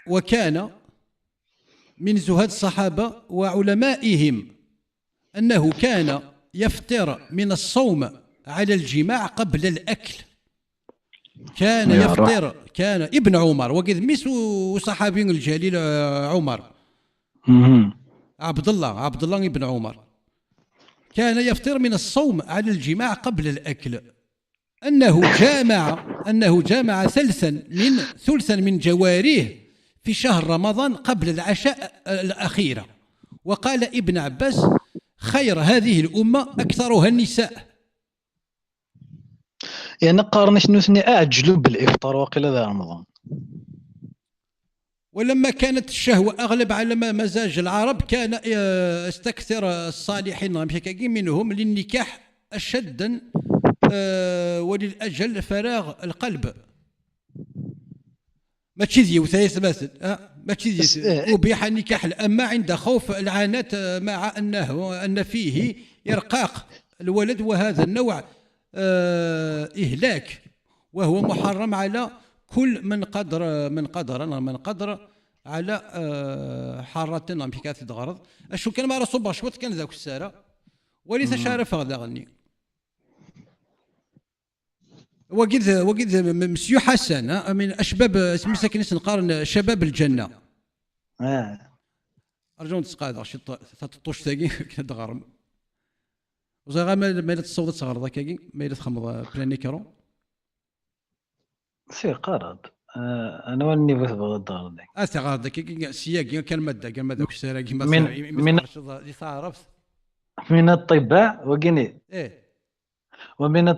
وكان من زهاد الصحابة وعلمائهم أنه كان يفطر من الصوم على الجماع قبل الأكل. كان يفطر، كان ابن عمر وقد مسو صحابي الجليل عمر عبد الله ابن عمر كان يفطر من الصوم على الجماع قبل الأكل. أنه جامع ثلثا من جواريه في شهر رمضان قبل العشاء الأخيرة. وقال ابن عباس: خير هذه الأمة أكثرها النساء.
يعني قارنش نثني أعجلوا بالإفطار وقيل ذا رمضان.
ولما كانت الشهوة أغلب على مزاج العرب كان استكثر الصالحين منهم للنكاح أشدا وللأجل فراغ القلب. ما تشيزي وثلاث مثل ما تشيزي أبيح النكاح الأما عند خوف العانات مع أن فيه إرقاق الولد، وهذا النوع إهلاك، وهو محرم على كل من قدر على حارة في كاث غرض. أشو كان ما رسول باشوت كان ذاك السارة وليس شارف هذا غني. وقد مسيو حسن من أشباب مساكن نقارن شباب الجنة. أرجو نتسقى شي تطوش ثاقي كنا غارم وزغا ما تصوت صغر ذاك ما تخمض بلانيكرو
سي قارد. انا وني بس بغدار داك
غار داك سياق كان ماده السراقي
من
عرفت
من الطباع وقني ومن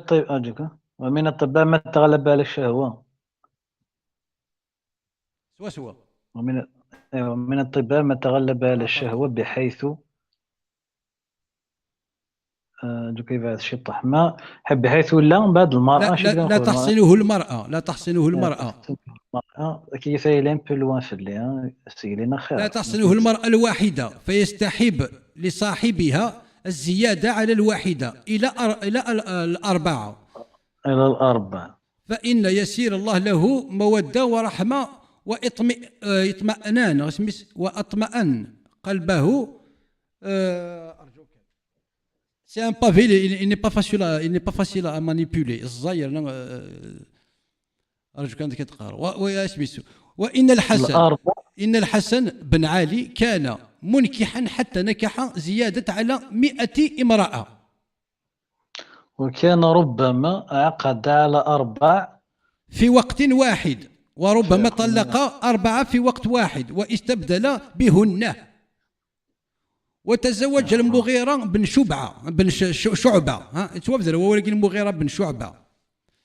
ومن الطباع ما تغلب على الشهوه
سوا
ومن الطباع ما تغلب على الشهوه بحيث كيف هذا الشيء طح ما حب بحيث لا من بعد المرأة
لا تحصنه المرأة لا تحصنه المرأة
كيف يلين بلوان في اللي سيلينا خير.
لا تحصنه المرأة الواحدة فيستحب لصاحبها الزيادة على الواحدة إلى الأربعة فإن يسير الله له مودة ورحمة واطمئنان وأطمئن قلبه. C'est un pavé, il n'est pas facile à manipuler. الزاير أرجوك أنك تقرأ. وإن الحسن بن علي كان منكحا حتى نكح زيادة على 100 امرأة.
وكان ربما عقد على 4
في وقت واحد، وربما طلق 4 في وقت واحد واستبدل بهن. وتزوج المغيرة بن شعبة توفذر هو ولكن المغيرة بن شعبة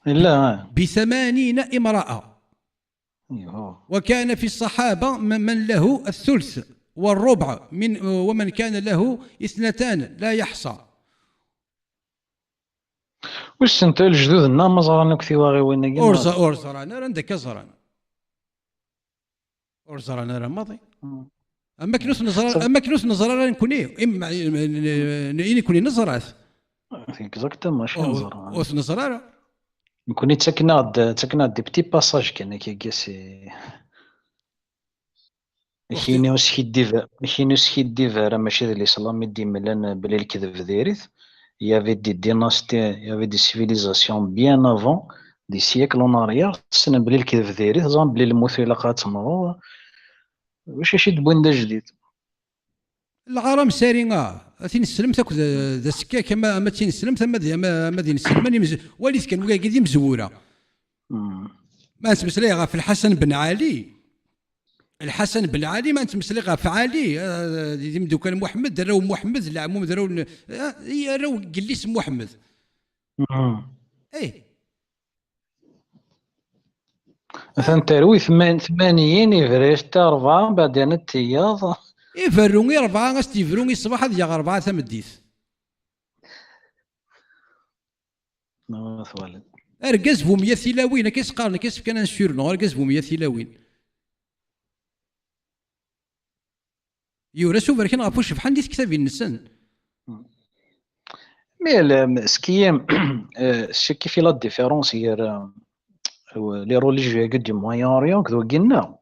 لا
ب80 امرأة. وكان في الصحابة من له الثلث والربع ومن كان له 2 لا يحصى.
واش انت الجدود ما زرانك في واغي وين
أورزرانا عندك زران أورزرانا راه ماضي. أما كنوس نزرار نكوني إما نكوني نزرات
اكزاكتومون ماشي نزرار
واش نزرار
نكوني تسكنا دي بتي باساج كان كيسي كاينو سكي ديفا ماشي ديال الاسلام يدي ملان بلي الكذب دايريت يافي دي ديناستي يافي دي سيفيليزاسيون بيان افون دي سيكل اون اريير تسنى بلي الكذب دايريت زعما بلي المثيلة تمرو واش شي دبوين جديد.
العرام سارين تين السلم تاكل ذا سكا كما ما تين السلم ثم ما دين السلم وليت كان قاعد مزوره. ما تمسلي غا في الحسن بن علي ما تمسلي في علي يمدو كان محمد راهو محمد لا عموم راهو قال لي اسم محمد.
مثلا تروي 80 يفريش تا 4 بعدين التياض
يفروني 4 استيفروني الصباح ديال 4 ثمديث ارقز بو 100 ثلاوين كيس قارن كيس كان نسيرنو ارقز بو 100 ثلاوين يورسو بركن غافوش بحال ديت كتابي النسان
مي سكيام شكي في لا ديفيرونس هي لي روليجيو قد موين اوريون كذا قلنا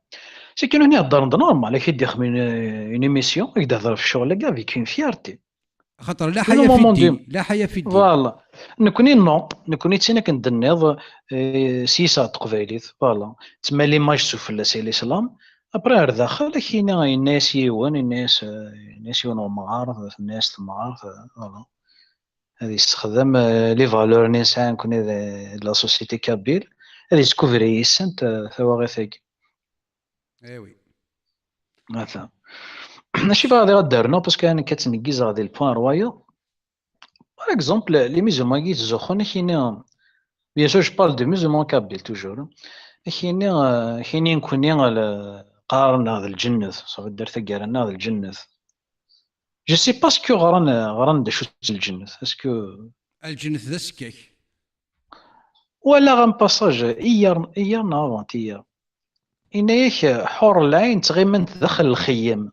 سي كانوا هنا الدار نورمال كي دير من اون ايميسيون يقدر في الشغل كاع فيك اون فيارتي
خاطر لا حياه في الدين لا حياه في الدين
فوالا نكوني تسينا كندنيض سيسا تقبايليت فوالا تما لي ماج تشوف الاسلام ابري داخل كاين الناس يوان الناس يوان معارض الناس معارض فوالا هذه يستخدم لي فالور نيسان كوني لا سوسيتي كابيل هذه يسكوفري يسنت ثواغيثك
ايوي
مثلا ماشي غادي غدارنا باسكو انا كتنكيز غادي البوان روايا باغ اكزومبل لي ميزومان كي تزوخون كاينين بيان سور جو بارل دو ميزومان كابيل توجور كاينين كوني قارن هذا الجنث صافي درت كارنا هذا الجنث جو سي باسكو غران دا شو الجنث اسكو
الجنث ذا سكاك
ولا غان باساج ايار نافونتيا إنايك حور العين تغيمنت داخل الخيام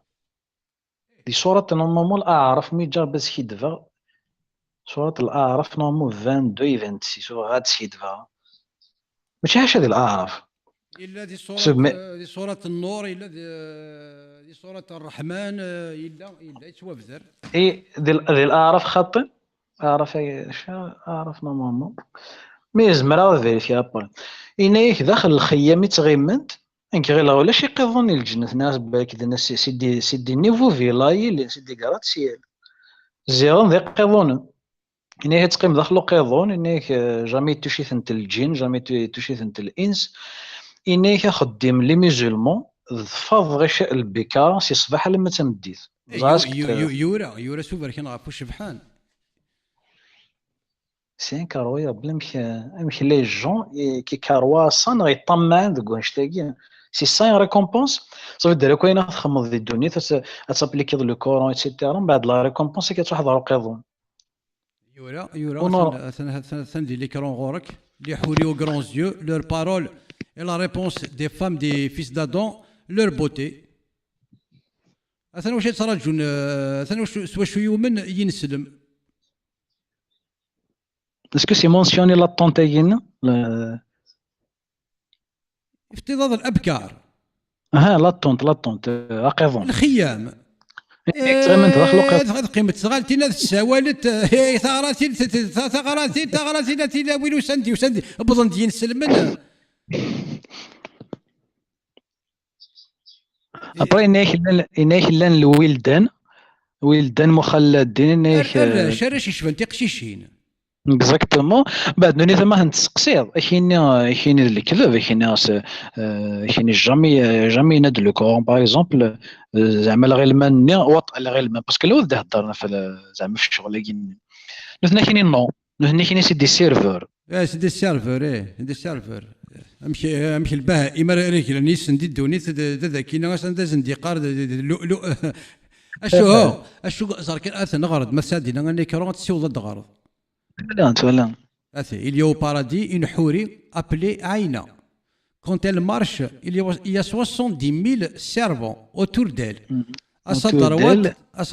دي صورة نورمالمون الأعراف مي جا باس كيدفا صورة الأعراف نورمالمون 22 26 غاد سيدفا ماشي حاجة ديال الأعراف
إلا دي صورة النور إلا دي صورة الرحمن إلا يتوافزر
إي ديال الأعراف خاطئ أعرف أعرف نورمالمون مي زمرا فيريفيا با إنايك داخل الخيام تغيمنت انك غير ولا شي قيظون الجنة ناس بالك الناس سيدي نيفو فيلاي اللي سيدي قرات سيال زيرون ذي قيظون انك تقيم داخلو قيظون انك جامي توشي ثنت الجن جامي توشي ثنت الانس انك خدم لي ميزولمون فاض غشاء البكا سي صباح لما تمديت
يورا سوبر كي نعرفو شبحان
سي انكرويابل مش لي جون كي كاروا صان غيطمعن دوك واش سي ساين ريكومبونس صافي دير كاينه تخمض دي الدنيا تابليكي لو كورون ايتترا من بعد لا ريكومبونس كتروح ضرب قيظون
يورا ثندي لي كرون غورك لي حوريو غرون زيو لور بارول اي لا ريبونس دي فام دي فيس دادون لور بوتي اثنا واش يتراجون اثنا واش يومن ينسلم
اسكو سي مونسيوني لا طونتاين
افتضاض الابكار
لا طونت اقيظون
الخيام
تغيمنت داخلو قيظون
قيمه صغالتينا السوالت ثغراتي لا ويلو سندي بظن دي نسلمن
ابري انايك لان الولدان مخلدين انايك
شرش يشفن قشيشين
اكزاكتومون بعد نوني ثما نتسقسيض كاين الكذب كاين جامي ناد لو كورون باغ اكزومبل زعما الغلمان وطء الغلمان باسكو الولد هضرنا في زعما في الشغل كاين نحنا كاينين نو نحنا كاينين سي دي سيرفور
سي دي سيرفور دي سيرفور امشي البهائم ريك نيس ندي دوني ذا كاين دازن دي قار لؤلؤ اشو صار كان اثن غرض مسادنا اني كرون تسيو ضد غرض
Voilà.
Il y a au paradis une hourie appelée Aïna. Quand elle marche, il y a 70 000 servants autour d'elle, à sa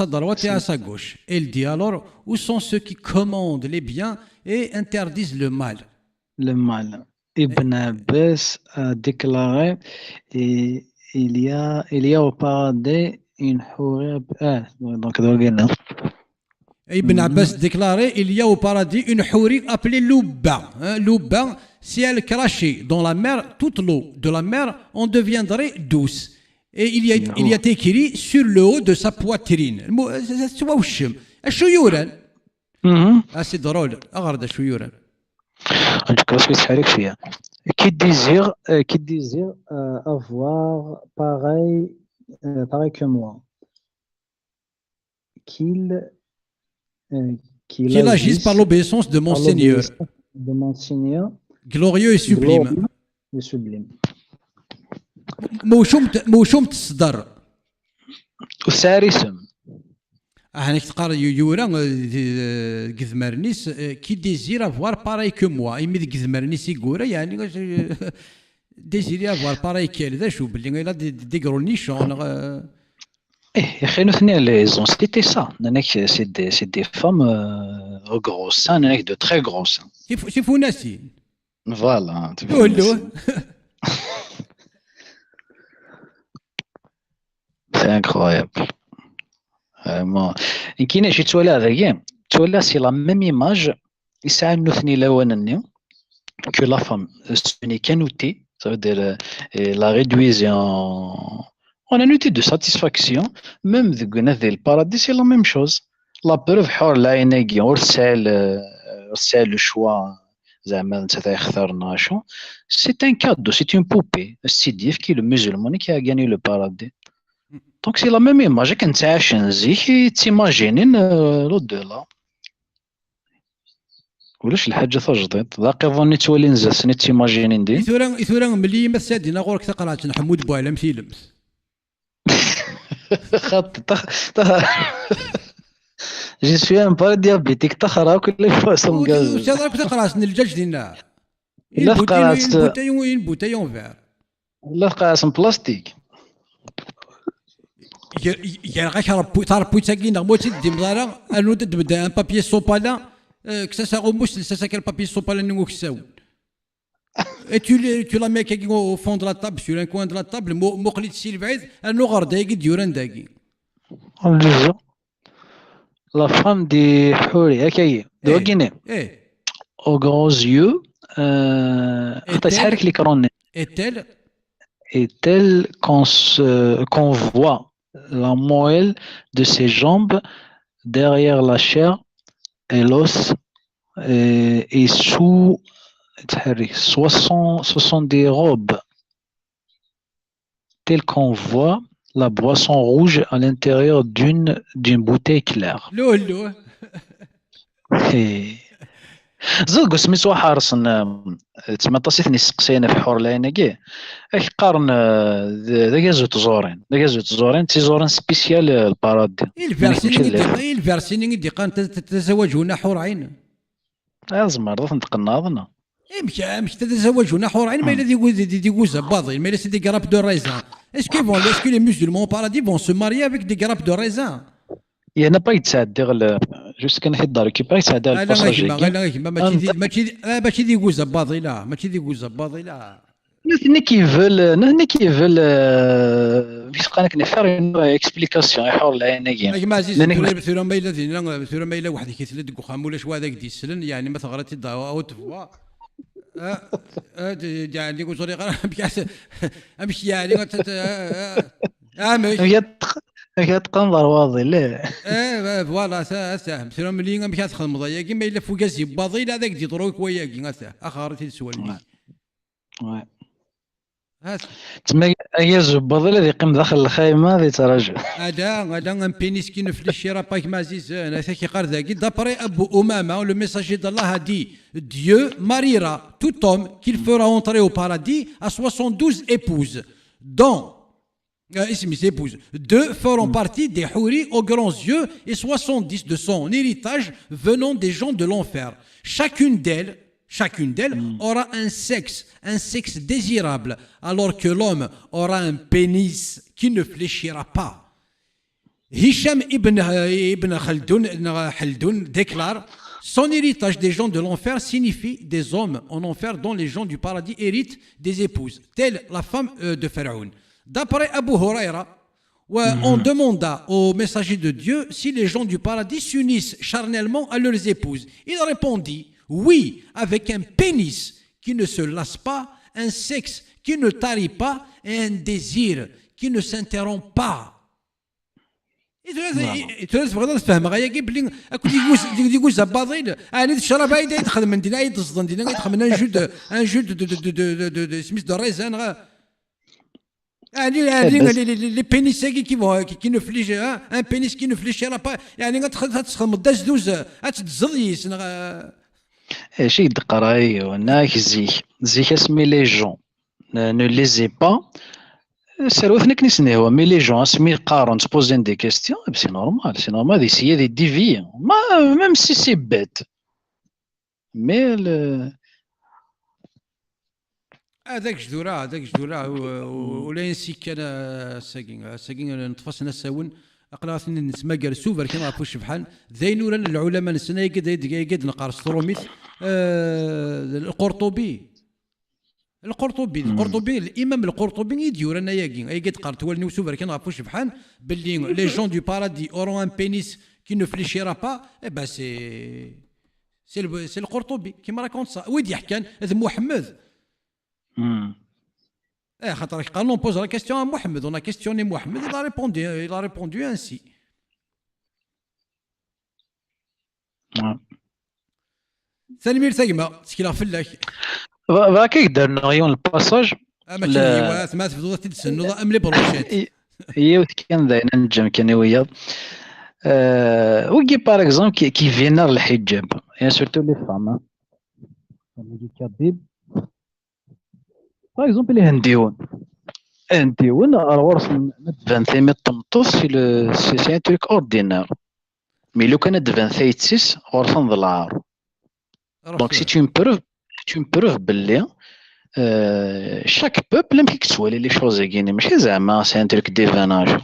droite et à sa gauche. Elle dit alors, où sont ceux qui commandent les biens et interdisent le mal?
Le mal. Ibn Abbas a déclaré, il y a au paradis une hourie... donc,
Ibn Abbas déclarait il y a au paradis une hourie appelée Louba. Louba, si elle crachait dans la mer, toute l'eau de la mer en deviendrait douce. Et il y a écrit sur le haut de sa poitrine. C'est drôle. Regarde,
qui désire avoir pareil que moi.
Qu'il agisse par l'obéissance de mon Seigneur. Glorieux et sublime. موشوم تصدر
وسارسم
هانيك تقرا يورا كذمرنيس كي ديزير افوار باراي كو موا ايمي كذمرنيس يقول يعني ديزير افوار باراي كيل ذا شو باللي لا ديغرو نيشون
يا اخي نثني لي زون سيتي سا نانك سي دي فام غروس نانك دو تري غروس
سي فوناسي
فوالا
قولوا
سي انكرويابل ما كاين شي تولى هذايا تولى سي لا ميم ايماج يسعى نثني لونني كو لا فام سوني كانوتي ça veut dire la réduisent en un outil de satisfaction même dans le paradis c'est la même chose لا بروف حور العينيكي ورسال لو شوا زعما انت تختار ناشو سي ان كادو سي اون بوبي السيديف كي لو ميزولمون كي غاني لو بارادي دونك سي لا ميم ايماج كنتعاش نزيك تيماجينين لو دولا ولاش الحاجه تجديد باقي ظني تولي نزل تيماجينين دي
ثورا ملي ما سادينا غورك تقرات محمود بوعلم فيلمز
خط جي سوي ان با ديابيتيك تخرا كل فاصون غاز
واش راك تقراس الجاج ديالنا
لا قراص
بوتايون فير
لا قراص بلاستيك
يا غاش ربو تاكينا موتي دي مزارا انو تبدا ان بابي سوبالا كسا غوموس لسا كان بابي سوبالا نو كساو et tu la mets au fond de la table sur un coin de la table مقلي تسيل بعيد انو غردا يقد يوران داكي
la femme de Houri هكايا دوكيني aux grands yeux تحرك لي كرون est-elle qu'on voit la moelle de ses jambes derrière la chair et l'os et sous ce sont des robes telles qu'on voit la boisson rouge à l'intérieur d'une bouteille claire.
لولو
زوج سميتو حارس تما طاسيتني سقسينا في حور العين كي اش قارن داكازو تزورين تيزورين سبيسيال البارادي
الفيرسيني دي قان تتزوجون حور عين
زمر نطق الناظنا
مش تتزوجون حور عين ما الذي يقول باضي ما الذي دي غراب دو ريزان اسكو لي musulmans paradis vont se marier avec des grappes de raisin
يا انا باغي تساعد جوست كان حيد دارك باغي تساعد الباساجي
ماشي دي غوزا باضي لا ماشي دي غوزا باضي لا
ني كيفل فيش قانك نفر اكسبليكاسيون يحور العين
ما عزيز ثورا ما الا واحد كيتلد وخام ولا شوا هذاك ديسلن يعني ما تغرتي ضاو او تفوا يعني قلت لي امشي يعني
هي تقنظر واضي لا
فوالا ساهم سير ملي مشات تخدم ضيا كيما الا فوكاس باضي لا هذاك دي دروك ويا كي اخرتي السوالف
تما هي الزباضي الذي يقيم داخل الخيمه هذه تراجع
هذا ان بينيس كي نفلش راباك مازيز انا كي قال ذاك دابري ابو امامه لو ميساجي d'Allah a dit Dieu mariera tout homme qu'il fera entrer au paradis à 72 épouses dont ses épouses. 2 feront partie des houris aux grands yeux et 70 de son héritage venant des gens de l'enfer. Chacune d'elles aura un sexe désirable, alors que l'homme aura un pénis qui ne fléchira pas. Hisham ibn Khaldoun déclare: son héritage des gens de l'enfer signifie des hommes en enfer dont les gens du paradis héritent des épouses, telle la femme de Pharaon. D'après Abu Huraira, on demanda au messager de Dieu si les gens du paradis s'unissent charnellement à leurs épouses. Il répondit: oui, avec un pénis qui ne se lasse pas, un sexe qui ne tarit pas et un désir qui ne s'interrompt pas. تفهم تفهم غايا كي بلي اكو يقول زباضين انا تشرب هايدا يدخل من دينا يتصدن دينا يدخل من ان جو سميث دو ريزان les pénis qui ne fléchissent un pénis qui ne fléchira pas يعني غتخدم داز دوز غتتزليس
شي دقراي وناك زيك اسمي لي جون ne lisez pas سروثنا كنيسني هو مي لي جون اسمي قارن تبوزين دي كيستيون سي نورمال d'essayer de dévier même si c'est bête mais
هذاك جدورة ولا ينسي كان ساكين نتفاصلنا ساون اقلاثني نسمى جالسو بركي ما عرفوش بحال ذينورا العلماء نسنا يقد نقار ستروميت القرطبي الامام القرطبي يديور انا يقد قرت ولني وسو بركي ما عرفوش بحال باللي لي جون دو بارادي اورون ان بينيس كي نو فليشيرا با اي با سي القرطبي كيما راكونت صا ويدي حكان هذا محمد Quand on pose la question à Mohamed, on a questionné Mohamed, il a répondu ainsi. سالمير تايما تسكيلا فلاك
باكي يقدر نغيون الباساج
ماشي هو ما تفضل تدسنو ام لي بروشيت
هي كان داينا نجم كان ويا وكي باغ اكزومبل كي فينر الحجاب يا سورتو لي فام اللي كاتب باغ اكزومبل هنديون الغرس تبان ثيمي طمطوس سي ان تريك اوردينار مي لو كان تبان ثيتسيس غرفان ذا العار دونك سي tu me prouves باللي شاك بوبل ملي كتولي لي شوز كاينين ماشي زعما سي ان تريك ديفاناج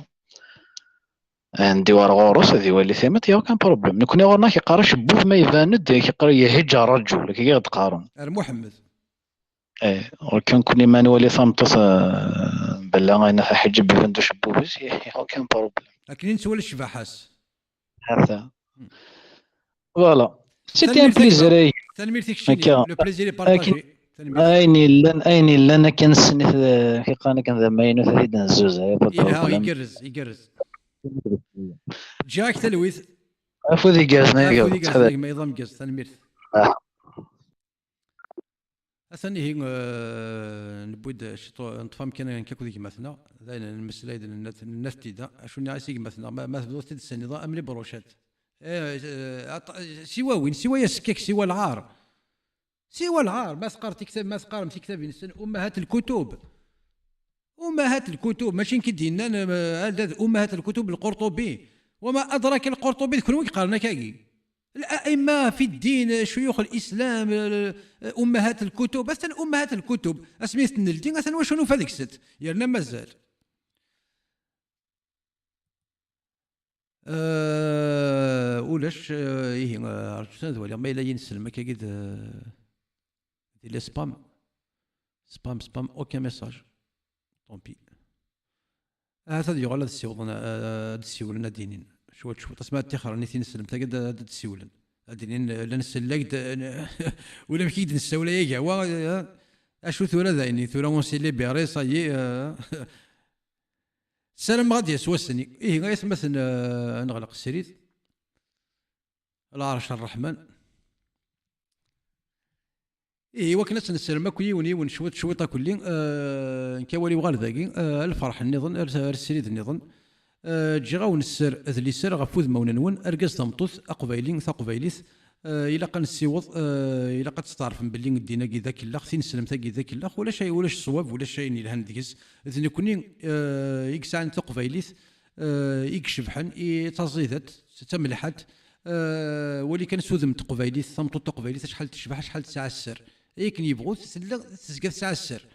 عندي ورا غورس هذه ولي ثيمت يا كان بروبليم نكون ورنا كيقرا شبوف ما يباند كيقرا يهج رجل كي تقارن
محمد
وكان كوني ما نولي ثمطس بلا انا حجب بند شبوف كان بروبليم
لكن نسول الشباحاس
هذا فوالا سيتي ان بليزير
تنمير تكشيني لو بليزير بارطاجي
ايني لنا كنسني كيقانا كان ذا ماينو ثلاثه نزوز
يقرز جاك تلويث
عفوا ذي قازنا
ما يضم قاز تنمير اثني هي نبود شطو نطفام كان كاكو ديك مثلا داين المساله الناس تيدا شنو عايسيك مثلا ما تبدو تدسني ضا ام لي بروشات سوا وين سوا يسكك سوا العار ما سقرت كتاب ما سقارم في كتاب ينسن امهات الكتب ماشي كدينا امهات الكتب القرطبي وما ادراك القرطبي ذكروا قالنا كاكي الائمه في الدين شيوخ الاسلام امهات الكتب اصلا امهات الكتب اسميت الدين اصلا وشنو فهذيك الست يرنا مازال ولاش ايه عرفتوا ولا ما الا ينسلم كاكيد دي سبام اوكي ميساج طومبي هذا يقول هذا السيولنا دينين شو تسمع تخر نيتي نسلم تاكد هذا السيولن دينين لا نسلك ولا مكيد نسولا يا وا اشو ثورا ذايني ثورا ونسيلي بيري صاي السلام غادي يسوسني ايه غير مثلا نغلق السرير العرش الرحمن ايه وكنت نسلم كوي ونشوط شوطه كلين كوالي وغال ذاكي الفرح النظن السريد النظن جي غاون السر ذلي سر غفوذ موننون ارقص تمطوث اقبايلين ثقبايليث الى قا نسيوض الى قا تستعرف باللي ندينا كي ذاك الله خصني نسلم تاكي ذاك الله ولا شيء ولا الصواب ولا شيء الهان ديكس اذن كوني يكسان ثقبايليث يكشفحن يتصيدت تملحت ولي كان سوذم تقبايليث ثمطو تقبايليث شحال تشبح شحال تسعة السر يكن يبغوا تسقى تسعة السر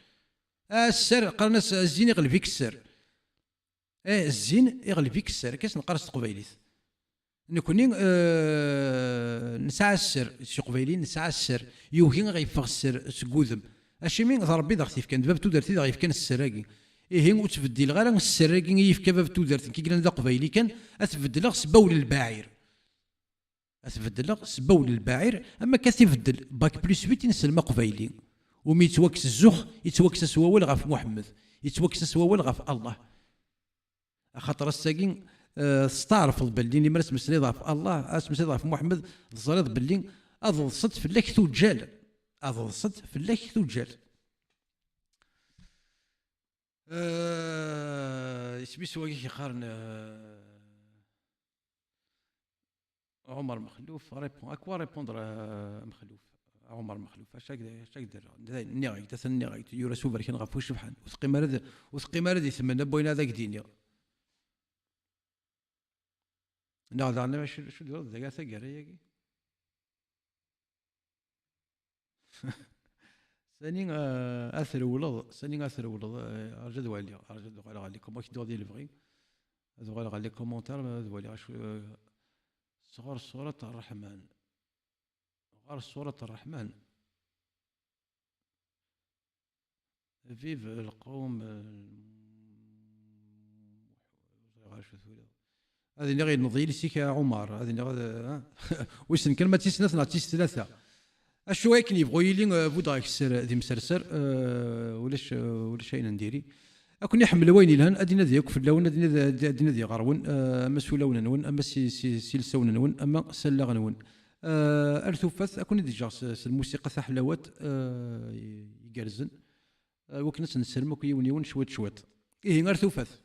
السر قرنا الزين يغلب فيك السر الزين يغلب فيك السر كاس نقرص تقبايليث نكوني نسعى السر شي قبايلين نسعى السر يوهي غيفغ السر سكوذم اشي من ربي داغتيف كان باب تودرتي داغيف كان السراكي ايه وتبدل غير السراكي يفك باب تودرتي كي كان ذا قبايلي كان اتبدل سبول البعير سبول البعير اما كتبدل باك بلس 8 نسلم قبايلي ومي يتوكس الزخ يتوكس سواول غف محمد يتوكس سواول غف الله خاطر الساكين استعرف باللي اللي مرس مسني ضعف الله اسمسي ضعف محمد الزريض باللي اضل صد في اللك توجال اسمي سواكي يقارن عمر مخلوف ريبون اكوا ريبوندر مخلوف عمر مخلوف اش دار نيغي تسني يورا سوفر كان غفو شبحان وثقي مرض يثمن بوين هذاك دينيا نعم انا شو دير ذاك ثقري ثاني اثر ولد ارجد والي عليكم واش دير الفغي هذو على كومونتير هذو اللي صغار سورة الرحمن فيف القوم هذه اللي غير نضيل سيك عمر هذه اللي ويسن كلمة تيس ثلاثة اشو هيك يبغوا يلي بوداك السر ذي مسرسر ولا شيء نديري اكون يحمل وين لهن ادينا ذيك في اللون ادينا ذي غرون اما سولون نون اما سلسون نون اما سلغ نون ارثوفاس اكون ديجا الموسيقى تاع حلاوات يقرزن وكنت نسلمك يون شويت شويت ايه ارثوفاس.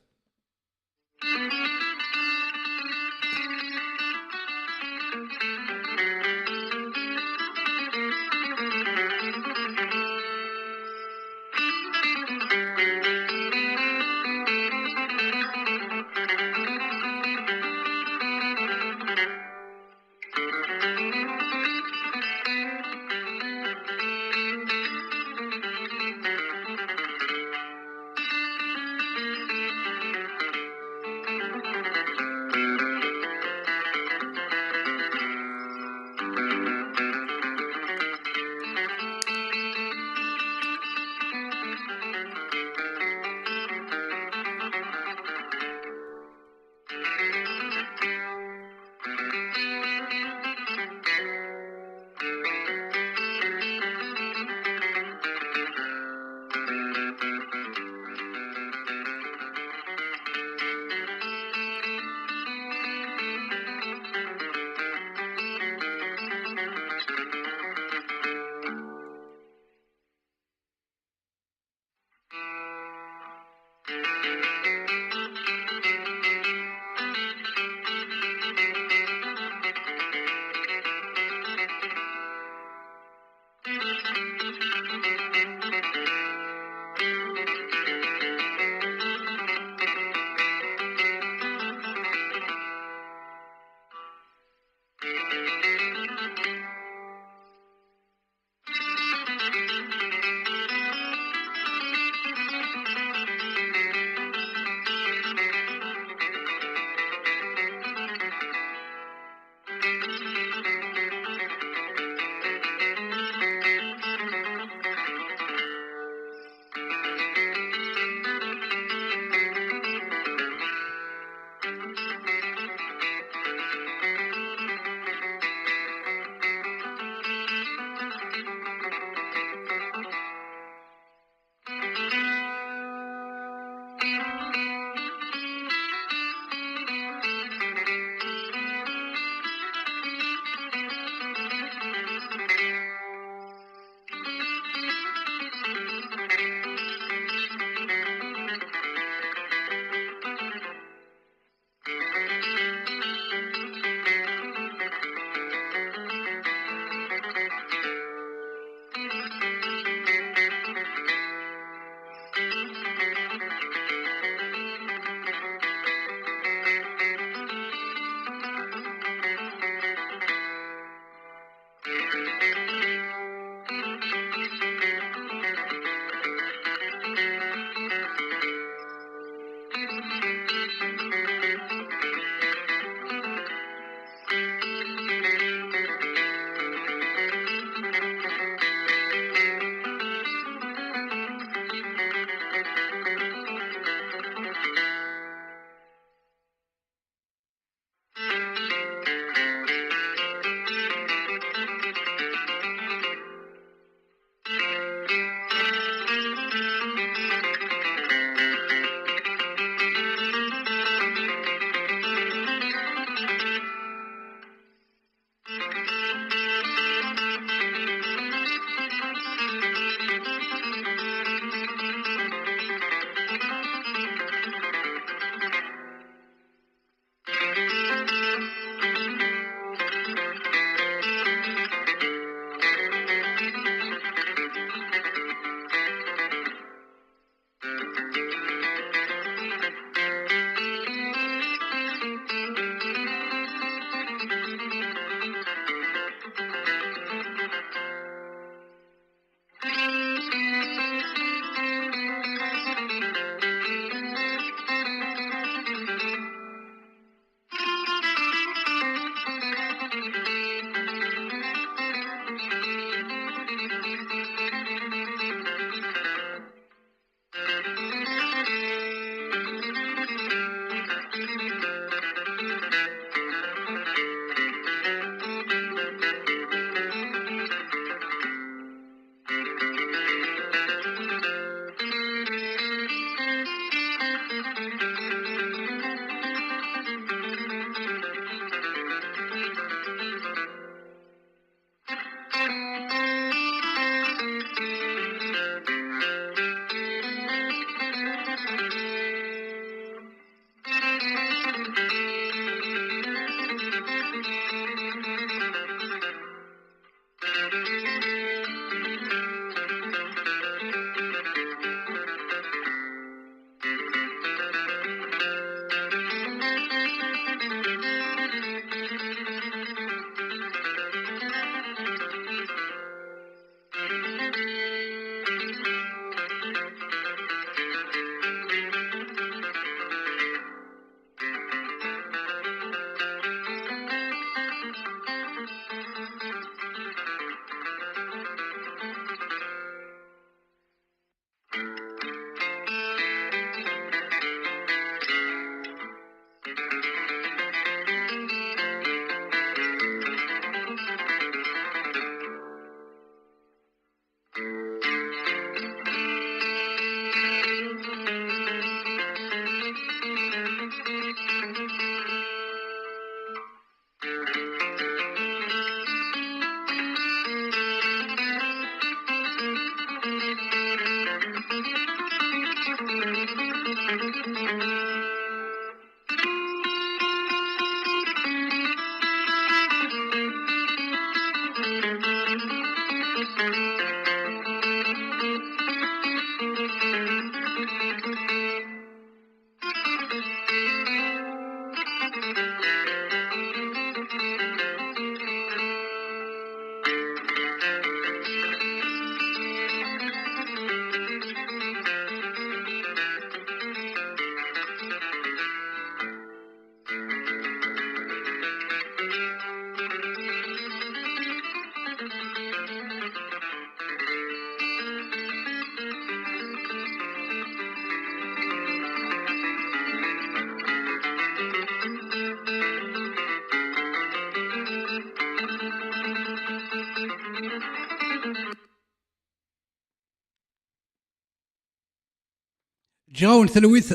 جاون ثلويث